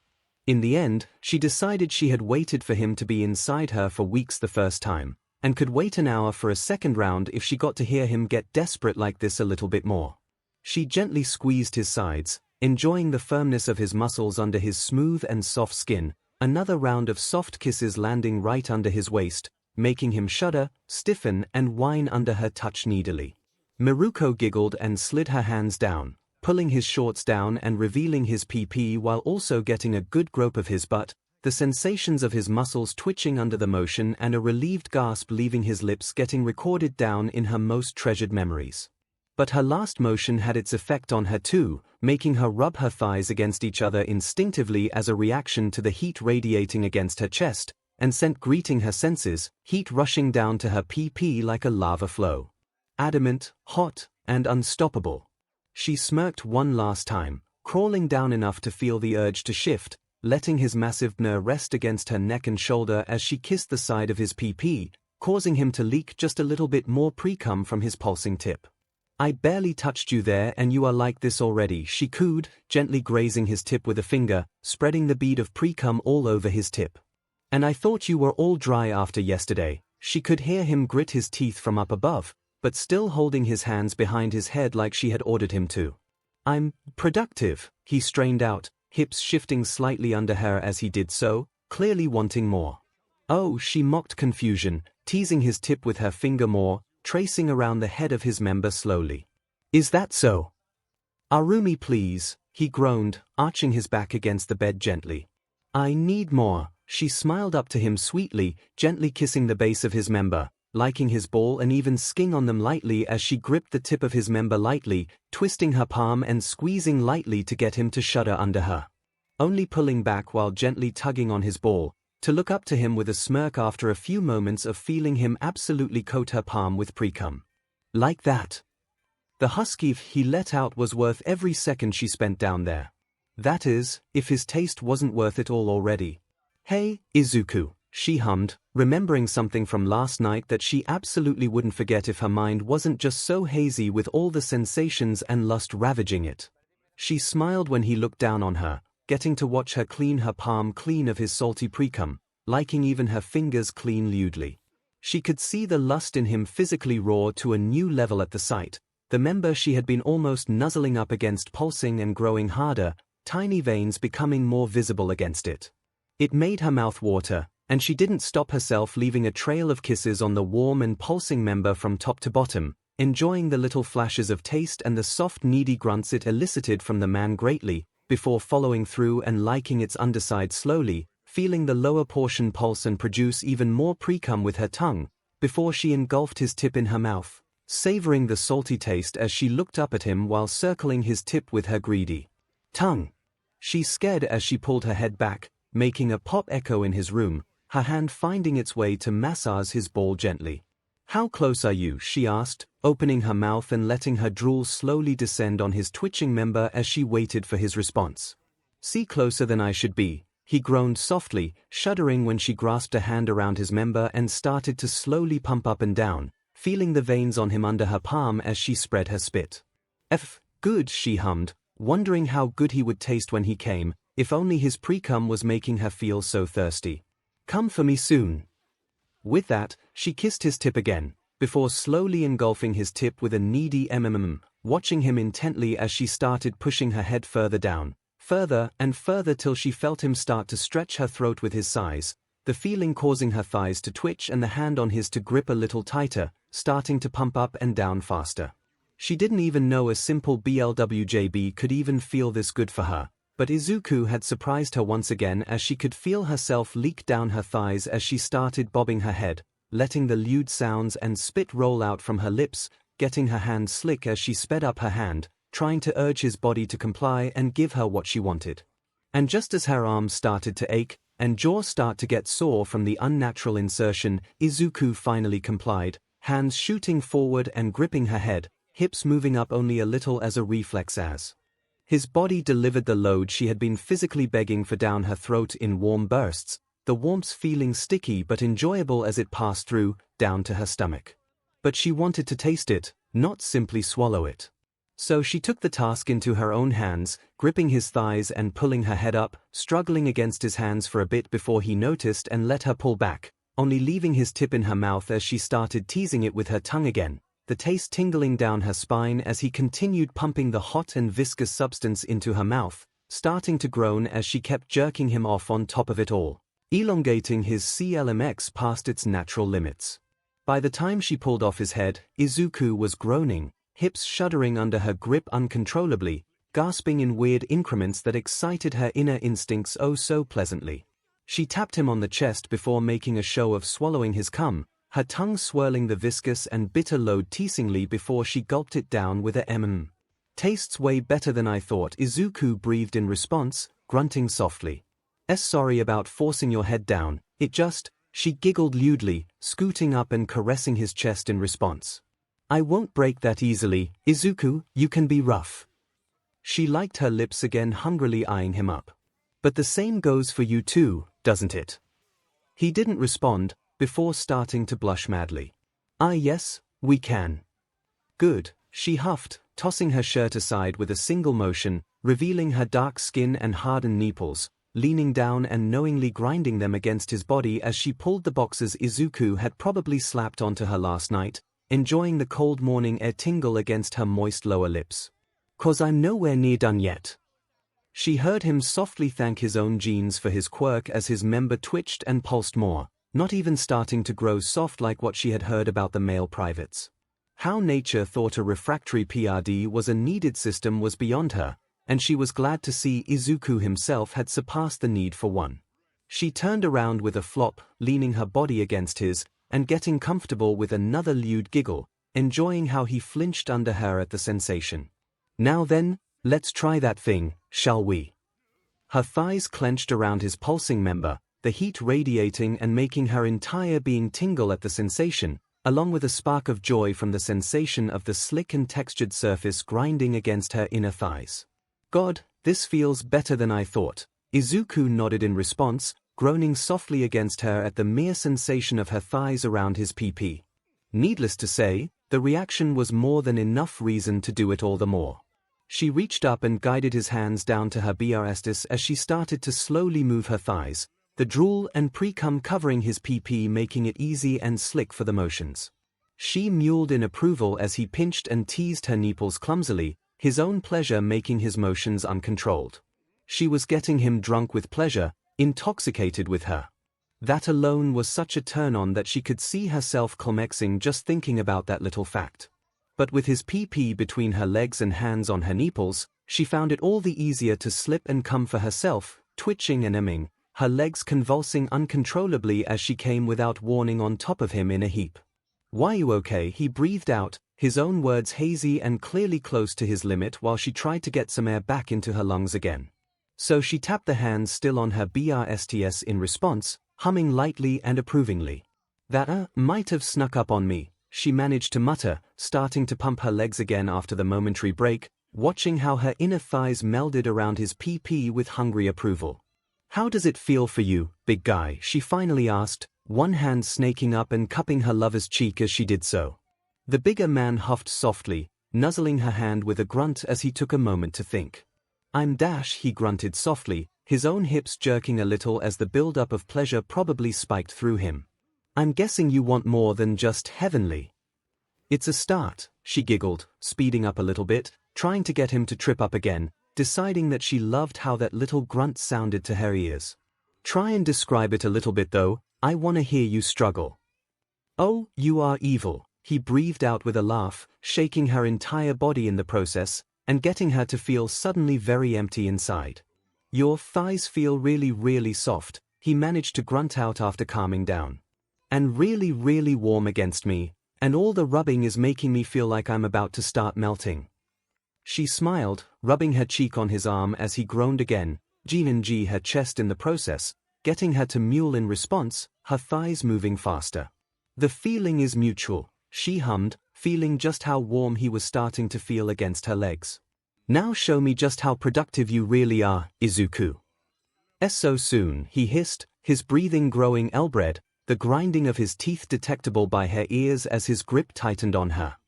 In the end, she decided she had waited for him to be inside her for weeks the first time, and could wait an hour for a second round if she got to hear him get desperate like this a little bit more. She gently squeezed his sides, enjoying the firmness of his muscles under his smooth and soft skin, another round of soft kisses landing right under his waist, making him shudder, stiffen and whine under her touch needily. Miruko giggled and slid her hands down, pulling his shorts down and revealing his PP while also getting a good grope of his butt, the sensations of his muscles twitching under the motion and a relieved gasp leaving his lips getting recorded down in her most treasured memories. But her last motion had its effect on her too, making her rub her thighs against each other instinctively as a reaction to the heat radiating against her chest, and sent greeting her senses, heat rushing down to her PP like a lava flow. Adamant, hot, and unstoppable. She smirked one last time, crawling down enough to feel the urge to shift, letting his massive bner rest against her neck and shoulder as she kissed the side of his PP, causing him to leak just a little bit more pre-cum from his pulsing tip. "I barely touched you there and you are like this already," she cooed, gently grazing his tip with a finger, spreading the bead of pre-cum all over his tip. "And I thought you were all dry after yesterday." She could hear him grit his teeth from up above, but still holding his hands behind his head like she had ordered him to. "I'm productive," he strained out, hips shifting slightly under her as he did so, clearly wanting more. "Oh," she mocked confusion, teasing his tip with her finger more, tracing around the head of his member slowly. "Is that so?" "Arumi, please," he groaned, arching his back against the bed gently. "I need more." She smiled up to him sweetly, gently kissing the base of his member, liking his ball and even skin on them lightly as she gripped the tip of his member lightly, twisting her palm and squeezing lightly to get him to shudder under her. Only pulling back while gently tugging on his ball, to look up to him with a smirk after a few moments of feeling him absolutely coat her palm with pre-cum. Like that. The husky he let out was worth every second she spent down there. That is, if his taste wasn't worth it all already. "Hey, Izuku," she hummed, remembering something from last night that she absolutely wouldn't forget if her mind wasn't just so hazy with all the sensations and lust ravaging it. She smiled when he looked down on her, getting to watch her clean her palm clean of his salty precum, liking even her fingers clean lewdly. She could see the lust in him physically roar to a new level at the sight, the member she had been almost nuzzling up against pulsing and growing harder, tiny veins becoming more visible against it. It made her mouth water, and she didn't stop herself, leaving a trail of kisses on the warm and pulsing member from top to bottom, enjoying the little flashes of taste and the soft needy grunts it elicited from the man greatly, before following through and liking its underside slowly, feeling the lower portion pulse and produce even more precum with her tongue, before she engulfed his tip in her mouth, savoring the salty taste as she looked up at him while circling his tip with her greedy tongue. She scared as she pulled her head back, making a pop echo in his room, her hand finding its way to massage his ball gently. "How close are you?" she asked, opening her mouth and letting her drool slowly descend on his twitching member as she waited for his response. "See, closer than I should be," he groaned softly, shuddering when she grasped a hand around his member and started to slowly pump up and down, feeling the veins on him under her palm as she spread her spit. Good," she hummed, wondering how good he would taste when he came, if only his precum was making her feel so thirsty. "Come for me soon." With that, she kissed his tip again, before slowly engulfing his tip with a needy watching him intently as she started pushing her head further down, further and further till she felt him start to stretch her throat with his sighs, the feeling causing her thighs to twitch and the hand on his to grip a little tighter, starting to pump up and down faster. She didn't even know a simple BLWJB could even feel this good for her. But Izuku had surprised her once again as she could feel herself leak down her thighs as she started bobbing her head, letting the lewd sounds and spit roll out from her lips, getting her hand slick as she sped up her hand, trying to urge his body to comply and give her what she wanted. And just as her arms started to ache, and jaw start to get sore from the unnatural insertion, Izuku finally complied, hands shooting forward and gripping her head, hips moving up only a little as a reflex as his body delivered the load she had been physically begging for down her throat in warm bursts, the warmth feeling sticky but enjoyable as it passed through, down to her stomach. But she wanted to taste it, not simply swallow it. So she took the task into her own hands, gripping his thighs and pulling her head up, struggling against his hands for a bit before he noticed and let her pull back, only leaving his tip in her mouth as she started teasing it with her tongue again, the taste tingling down her spine as he continued pumping the hot and viscous substance into her mouth, starting to groan as she kept jerking him off on top of it all, elongating his 𝐶LMX past its natural limits. By the time she pulled off his head, Izuku was groaning, hips shuddering under her grip uncontrollably, gasping in weird increments that excited her inner instincts oh so pleasantly. She tapped him on the chest before making a show of swallowing his cum, her tongue swirling the viscous and bitter load teasingly before she gulped it down with a "Tastes way better than I thought," Izuku breathed in response, grunting softly. Sorry about forcing your head down, it just," she giggled lewdly, scooting up and caressing his chest in response. "I won't break that easily, Izuku, you can be rough." She liked her lips again, hungrily eyeing him up. "But the same goes for you too, doesn't it?" He didn't respond, before starting to blush madly. "Ah yes, we can." "Good," she huffed, tossing her shirt aside with a single motion, revealing her dark skin and hardened nipples, leaning down and knowingly grinding them against his body as she pulled the boxes Izuku had probably slapped onto her last night, enjoying the cold morning air tingle against her moist lower lips. "'Cause I'm nowhere near done yet." She heard him softly thank his own genes for his quirk as his member twitched and pulsed more, not even starting to grow soft like what she had heard about the male privates. How nature thought a refractory PRD was a needed system was beyond her, and she was glad to see Izuku himself had surpassed the need for one. She turned around with a flop, leaning her body against his, and getting comfortable with another lewd giggle, enjoying how he flinched under her at the sensation. Now then, let's try that thing, shall we? Her thighs clenched around his pulsing member, the heat radiating and making her entire being tingle at the sensation, along with a spark of joy from the sensation of the slick and textured surface grinding against her inner thighs. God, this feels better than I thought. Izuku nodded in response, groaning softly against her at the mere sensation of her thighs around his PP. Needless to say, the reaction was more than enough reason to do it all the more. She reached up and guided his hands down to her breasts as she started to slowly move her thighs, the drool and pre-cum covering his PP, making it easy and slick for the motions. She mewled in approval as he pinched and teased her nipples clumsily, his own pleasure making his motions uncontrolled. She was getting him drunk with pleasure, intoxicated with her. That alone was such a turn-on that she could see herself climaxing just thinking about that little fact. But with his PP between her legs and hands on her nipples, she found it all the easier to slip and come for herself, twitching and emming, her legs convulsing uncontrollably as she came without warning on top of him in a heap. "Why you okay?" he breathed out, his own words hazy and clearly close to his limit while she tried to get some air back into her lungs again. So she tapped the hands still on her breasts in response, humming lightly and approvingly. "That might have snuck up on me," she managed to mutter, starting to pump her legs again after the momentary break, watching how her inner thighs melded around his PP with hungry approval. "How does it feel for you, big guy?" she finally asked, one hand snaking up and cupping her lover's cheek as she did so. The bigger man huffed softly, nuzzling her hand with a grunt as he took a moment to think. "I'm dash," he grunted softly, his own hips jerking a little as the build-up of pleasure probably spiked through him. "I'm guessing you want more than just heavenly." "It's a start," she giggled, speeding up a little bit, trying to get him to trip up again, deciding that she loved how that little grunt sounded to her ears. "Try and describe it a little bit though, I wanna hear you struggle." "Oh, you are evil," he breathed out with a laugh, shaking her entire body in the process, and getting her to feel suddenly very empty inside. "Your thighs feel really, really soft," he managed to grunt out after calming down. "And really, really warm against me, and all the rubbing is making me feel like I'm about to start melting." She smiled, rubbing her cheek on his arm as he groaned again, G her chest in the process, getting her to mewl in response, her thighs moving faster. "The feeling is mutual," she hummed, feeling just how warm he was starting to feel against her legs. "Now show me just how productive you really are, Izuku." "So soon," he hissed, his breathing growing elbred, the grinding of his teeth detectable by her ears as his grip tightened on her.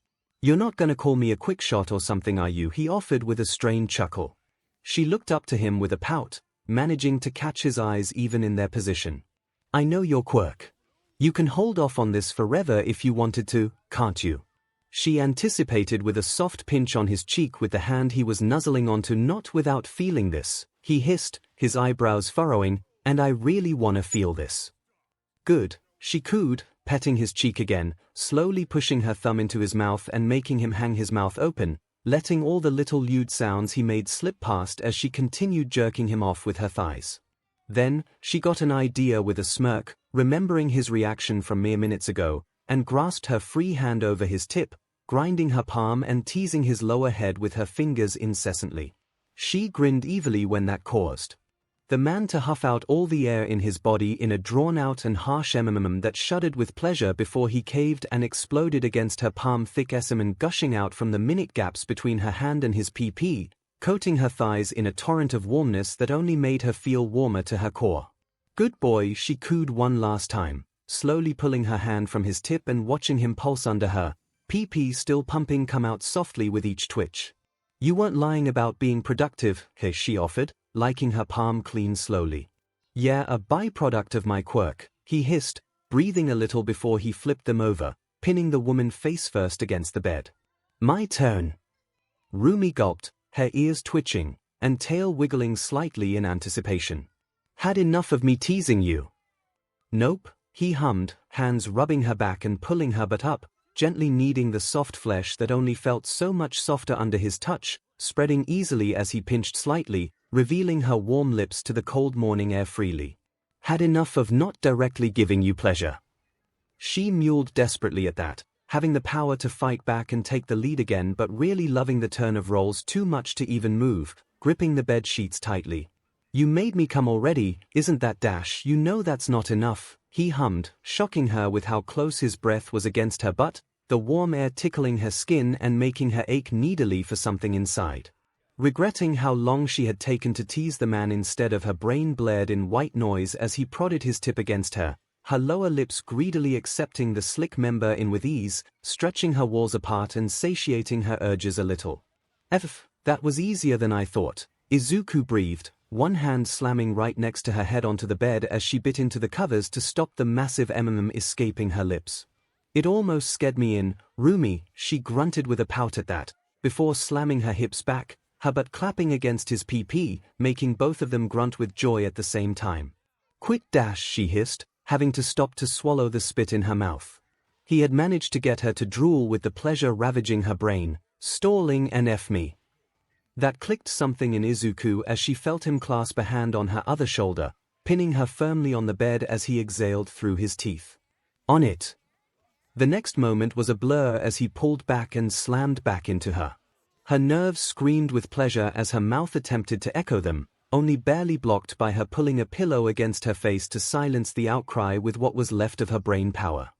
"You're not gonna call me a quick shot or something, are you?" he offered with a strained chuckle. She looked up to him with a pout, managing to catch his eyes even in their position. "I know your quirk. You can hold off on this forever if you wanted to, can't you?" She anticipated with a soft pinch on his cheek with the hand he was nuzzling onto. "Not without feeling this," he hissed, his eyebrows furrowing, "and I really wanna feel this." "Good," she cooed, petting his cheek again, slowly pushing her thumb into his mouth and making him hang his mouth open, letting all the little lewd sounds he made slip past as she continued jerking him off with her thighs. Then, she got an idea with a smirk, remembering his reaction from mere minutes ago, and grasped her free hand over his tip, grinding her palm and teasing his lower head with her fingers incessantly. She grinned evilly when that caused the man to huff out all the air in his body in a drawn-out and harsh that shuddered with pleasure before he caved and exploded against her palm-thick semen gushing out from the minute gaps between her hand and his PP, coating her thighs in a torrent of warmness that only made her feel warmer to her core. "Good boy," she cooed one last time, slowly pulling her hand from his tip and watching him pulse under her, PP still pumping come out softly with each twitch. "You weren't lying about being productive," she offered, liking her palm clean slowly. "Yeah, a byproduct of my quirk," he hissed, breathing a little before he flipped them over, pinning the woman face first against the bed. "My turn." Rumi gulped, her ears twitching, and tail wiggling slightly in anticipation. "Had enough of me teasing you?" "Nope," he hummed, hands rubbing her back and pulling her butt up, gently kneading the soft flesh that only felt so much softer under his touch, spreading easily as he pinched slightly, revealing her warm lips to the cold morning air freely. Had enough of not directly giving you pleasure. She mewed desperately at that, having the power to fight back and take the lead again but really loving the turn of roles too much to even move, gripping the bed sheets tightly. You made me come already, isn't that dash? You know that's not enough, he hummed, shocking her with how close his breath was against her butt, the warm air tickling her skin and making her ache needily for something inside. Regretting how long she had taken to tease the man instead of her brain blared in white noise as he prodded his tip against her, her lower lips greedily accepting the slick member in with ease, stretching her walls apart and satiating her urges a little. That was easier than I thought, Izuku breathed, one hand slamming right next to her head onto the bed as she bit into the covers to stop the massive escaping her lips. It almost scared me in, Rumi, she grunted with a pout at that, before slamming her hips back, her butt clapping against his PP, making both of them grunt with joy at the same time. Quit dash, she hissed, having to stop to swallow the spit in her mouth. He had managed to get her to drool with the pleasure ravaging her brain, stalling and F me. That clicked something in Izuku as she felt him clasp a hand on her other shoulder, pinning her firmly on the bed as he exhaled through his teeth. On it. The next moment was a blur as he pulled back and slammed back into her. Her nerves screamed with pleasure as her mouth attempted to echo them, only barely blocked by her pulling a pillow against her face to silence the outcry with what was left of her brain power.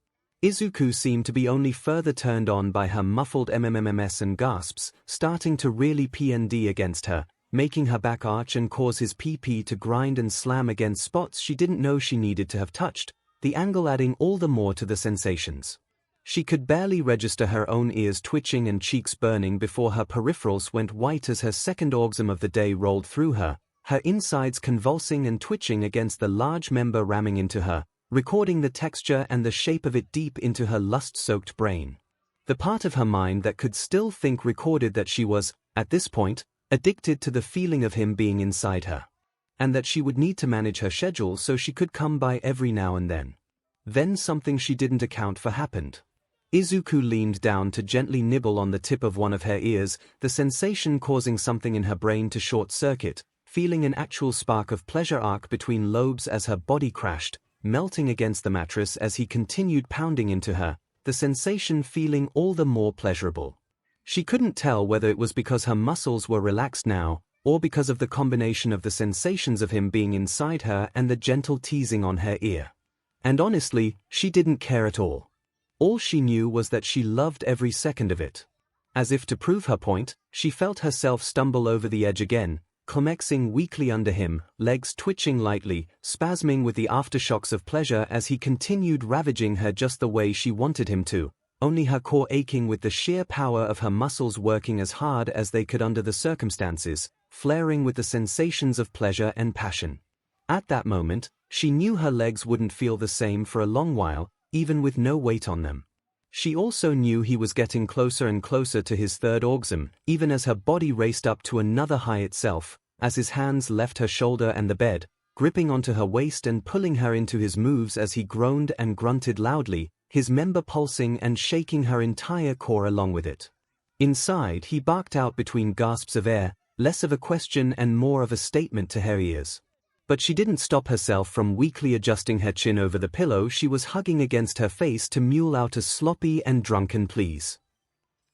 Izuku seemed to be only further turned on by her muffled mmms and gasps, starting to really PND against her, making her back arch and cause his PP to grind and slam against spots she didn't know she needed to have touched, the angle adding all the more to the sensations. She could barely register her own ears twitching and cheeks burning before her peripherals went white as her second orgasm of the day rolled through her, her insides convulsing and twitching against the large member ramming into her, recording the texture and the shape of it deep into her lust-soaked brain. The part of her mind that could still think recorded that she was, at this point, addicted to the feeling of him being inside her. And that she would need to manage her schedule so she could come by every now and then. Then something she didn't account for happened. Izuku leaned down to gently nibble on the tip of one of her ears, the sensation causing something in her brain to short-circuit, feeling an actual spark of pleasure arc between lobes as her body crashed, melting against the mattress as he continued pounding into her, the sensation feeling all the more pleasurable. She couldn't tell whether it was because her muscles were relaxed now, or because of the combination of the sensations of him being inside her and the gentle teasing on her ear. And honestly, she didn't care at all. All she knew was that she loved every second of it. As if to prove her point, she felt herself stumble over the edge again, climaxing weakly under him, legs twitching lightly, spasming with the aftershocks of pleasure as he continued ravaging her just the way she wanted him to, only her core aching with the sheer power of her muscles working as hard as they could under the circumstances, flaring with the sensations of pleasure and passion. At that moment, she knew her legs wouldn't feel the same for a long while, even with no weight on them. She also knew he was getting closer and closer to his third orgasm, even as her body raced up to another high itself, as his hands left her shoulder and the bed, gripping onto her waist and pulling her into his moves as he groaned and grunted loudly, his member pulsing and shaking her entire core along with it. Inside, he barked out between gasps of air, less of a question and more of a statement to her ears. But she didn't stop herself from weakly adjusting her chin over the pillow she was hugging against her face to mewl out a sloppy and drunken please.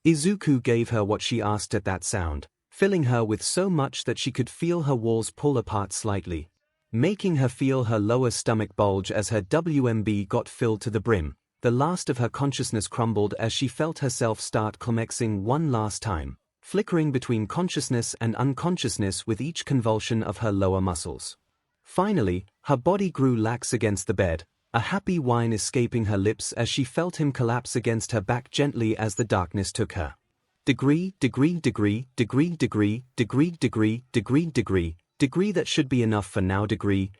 Izuku gave her what she asked at that sound, filling her with so much that she could feel her walls pull apart slightly, making her feel her lower stomach bulge as her WMB got filled to the brim. The last of her consciousness crumbled as she felt herself start climaxing one last time, flickering between consciousness and unconsciousness with each convulsion of her lower muscles. Finally, her body grew lax against the bed, a happy whine escaping her lips as she felt him collapse against her back gently as the darkness took her. Degree that should be enough for now. Degree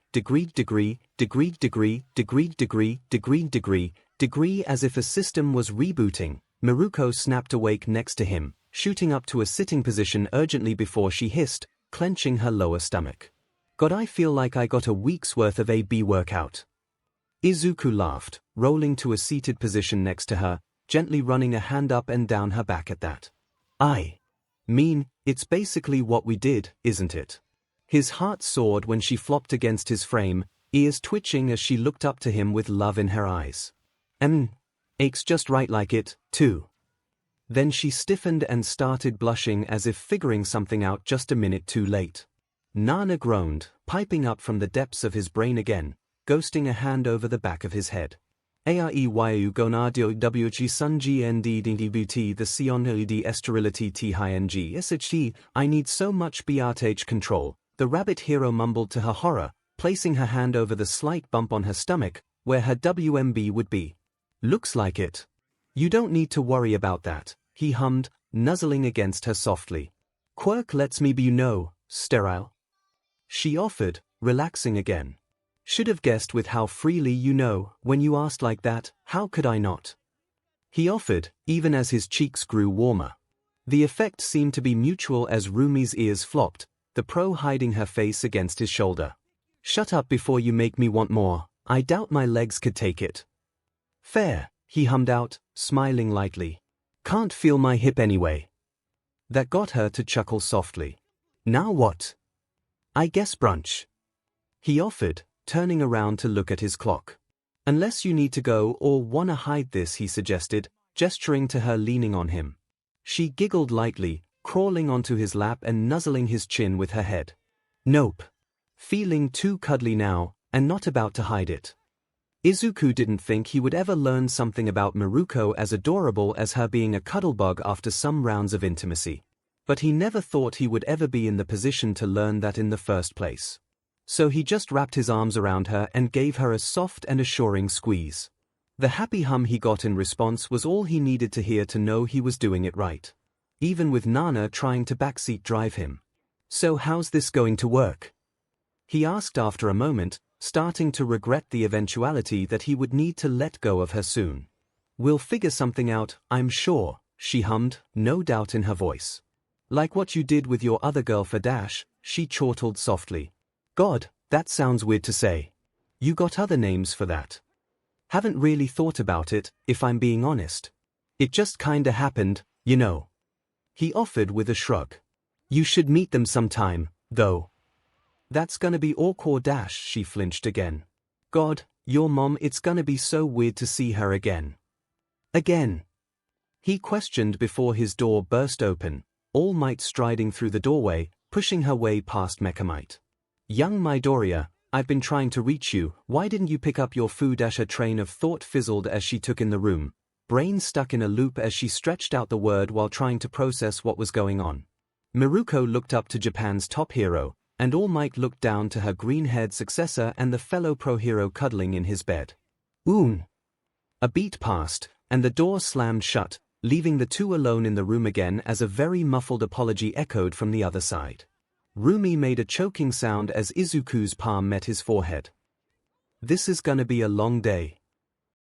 as if a system was rebooting. Miruko snapped awake next to him, shooting up to a sitting position urgently before she hissed, clenching her lower stomach. God, I feel like I got a week's worth of AB workout. Izuku laughed, rolling to a seated position next to her, gently running a hand up and down her back at that. I mean, it's basically what we did, isn't it? His heart soared when she flopped against his frame, ears twitching as she looked up to him with love in her eyes. Aches just right like it, too. Then she stiffened and started blushing as if figuring something out just a minute too late. Nana groaned, piping up from the depths of his brain again, ghosting a hand over the back of his head. 𝐂𝐢𝐲𝐵𝐻𝐻 𝐔𝐬𝐚𝐠𝐞 𝐁𝐸𝐷 I need so much BRTH control, the rabbit hero mumbled to her horror, placing her hand over the slight bump on her stomach, where her WMB would be. Looks like it. You don't need to worry about that, he hummed, nuzzling against her softly. Quirk lets me be sterile. She offered, relaxing again. Should have guessed with how freely when you asked like that, how could I not? He offered, even as his cheeks grew warmer. The effect seemed to be mutual as Rumi's ears flopped, the pro hiding her face against his shoulder. Shut up before you make me want more, I doubt my legs could take it. Fair, he hummed out, smiling lightly. Can't feel my hip anyway. That got her to chuckle softly. Now what? I guess brunch. He offered, turning around to look at his clock. Unless you need to go or wanna hide this, he suggested, gesturing to her leaning on him. She giggled lightly, crawling onto his lap and nuzzling his chin with her head. Nope. Feeling too cuddly now, and not about to hide it. Izuku didn't think he would ever learn something about Miruko as adorable as her being a cuddlebug after some rounds of intimacy. But he never thought he would ever be in the position to learn that in the first place. So he just wrapped his arms around her and gave her a soft and assuring squeeze. The happy hum he got in response was all he needed to hear to know he was doing it right. Even with Nana trying to backseat drive him. So how's this going to work? He asked after a moment, starting to regret the eventuality that he would need to let go of her soon. We'll figure something out, I'm sure, she hummed, no doubt in her voice. Like what you did with your other girl for Dash, she chortled softly. God, that sounds weird to say. You got other names for that. Haven't really thought about it, if I'm being honest. It just kinda happened, He offered with a shrug. You should meet them sometime, though. That's gonna be awkward Dash, she flinched again. God, your mom, it's gonna be so weird to see her again. Again? He questioned before his door burst open, All Might striding through the doorway, pushing her way past Mechamite. Young Midoriya, I've been trying to reach you, why didn't you pick up your food? A train of thought fizzled as she took in the room, brain stuck in a loop as she stretched out the word while trying to process what was going on. Miruko looked up to Japan's top hero, and All Might looked down to her green-haired successor and the fellow pro-hero cuddling in his bed. A beat passed, and the door slammed shut, leaving the two alone in the room again as a very muffled apology echoed from the other side. Rumi made a choking sound as Izuku's palm met his forehead. This is gonna be a long day.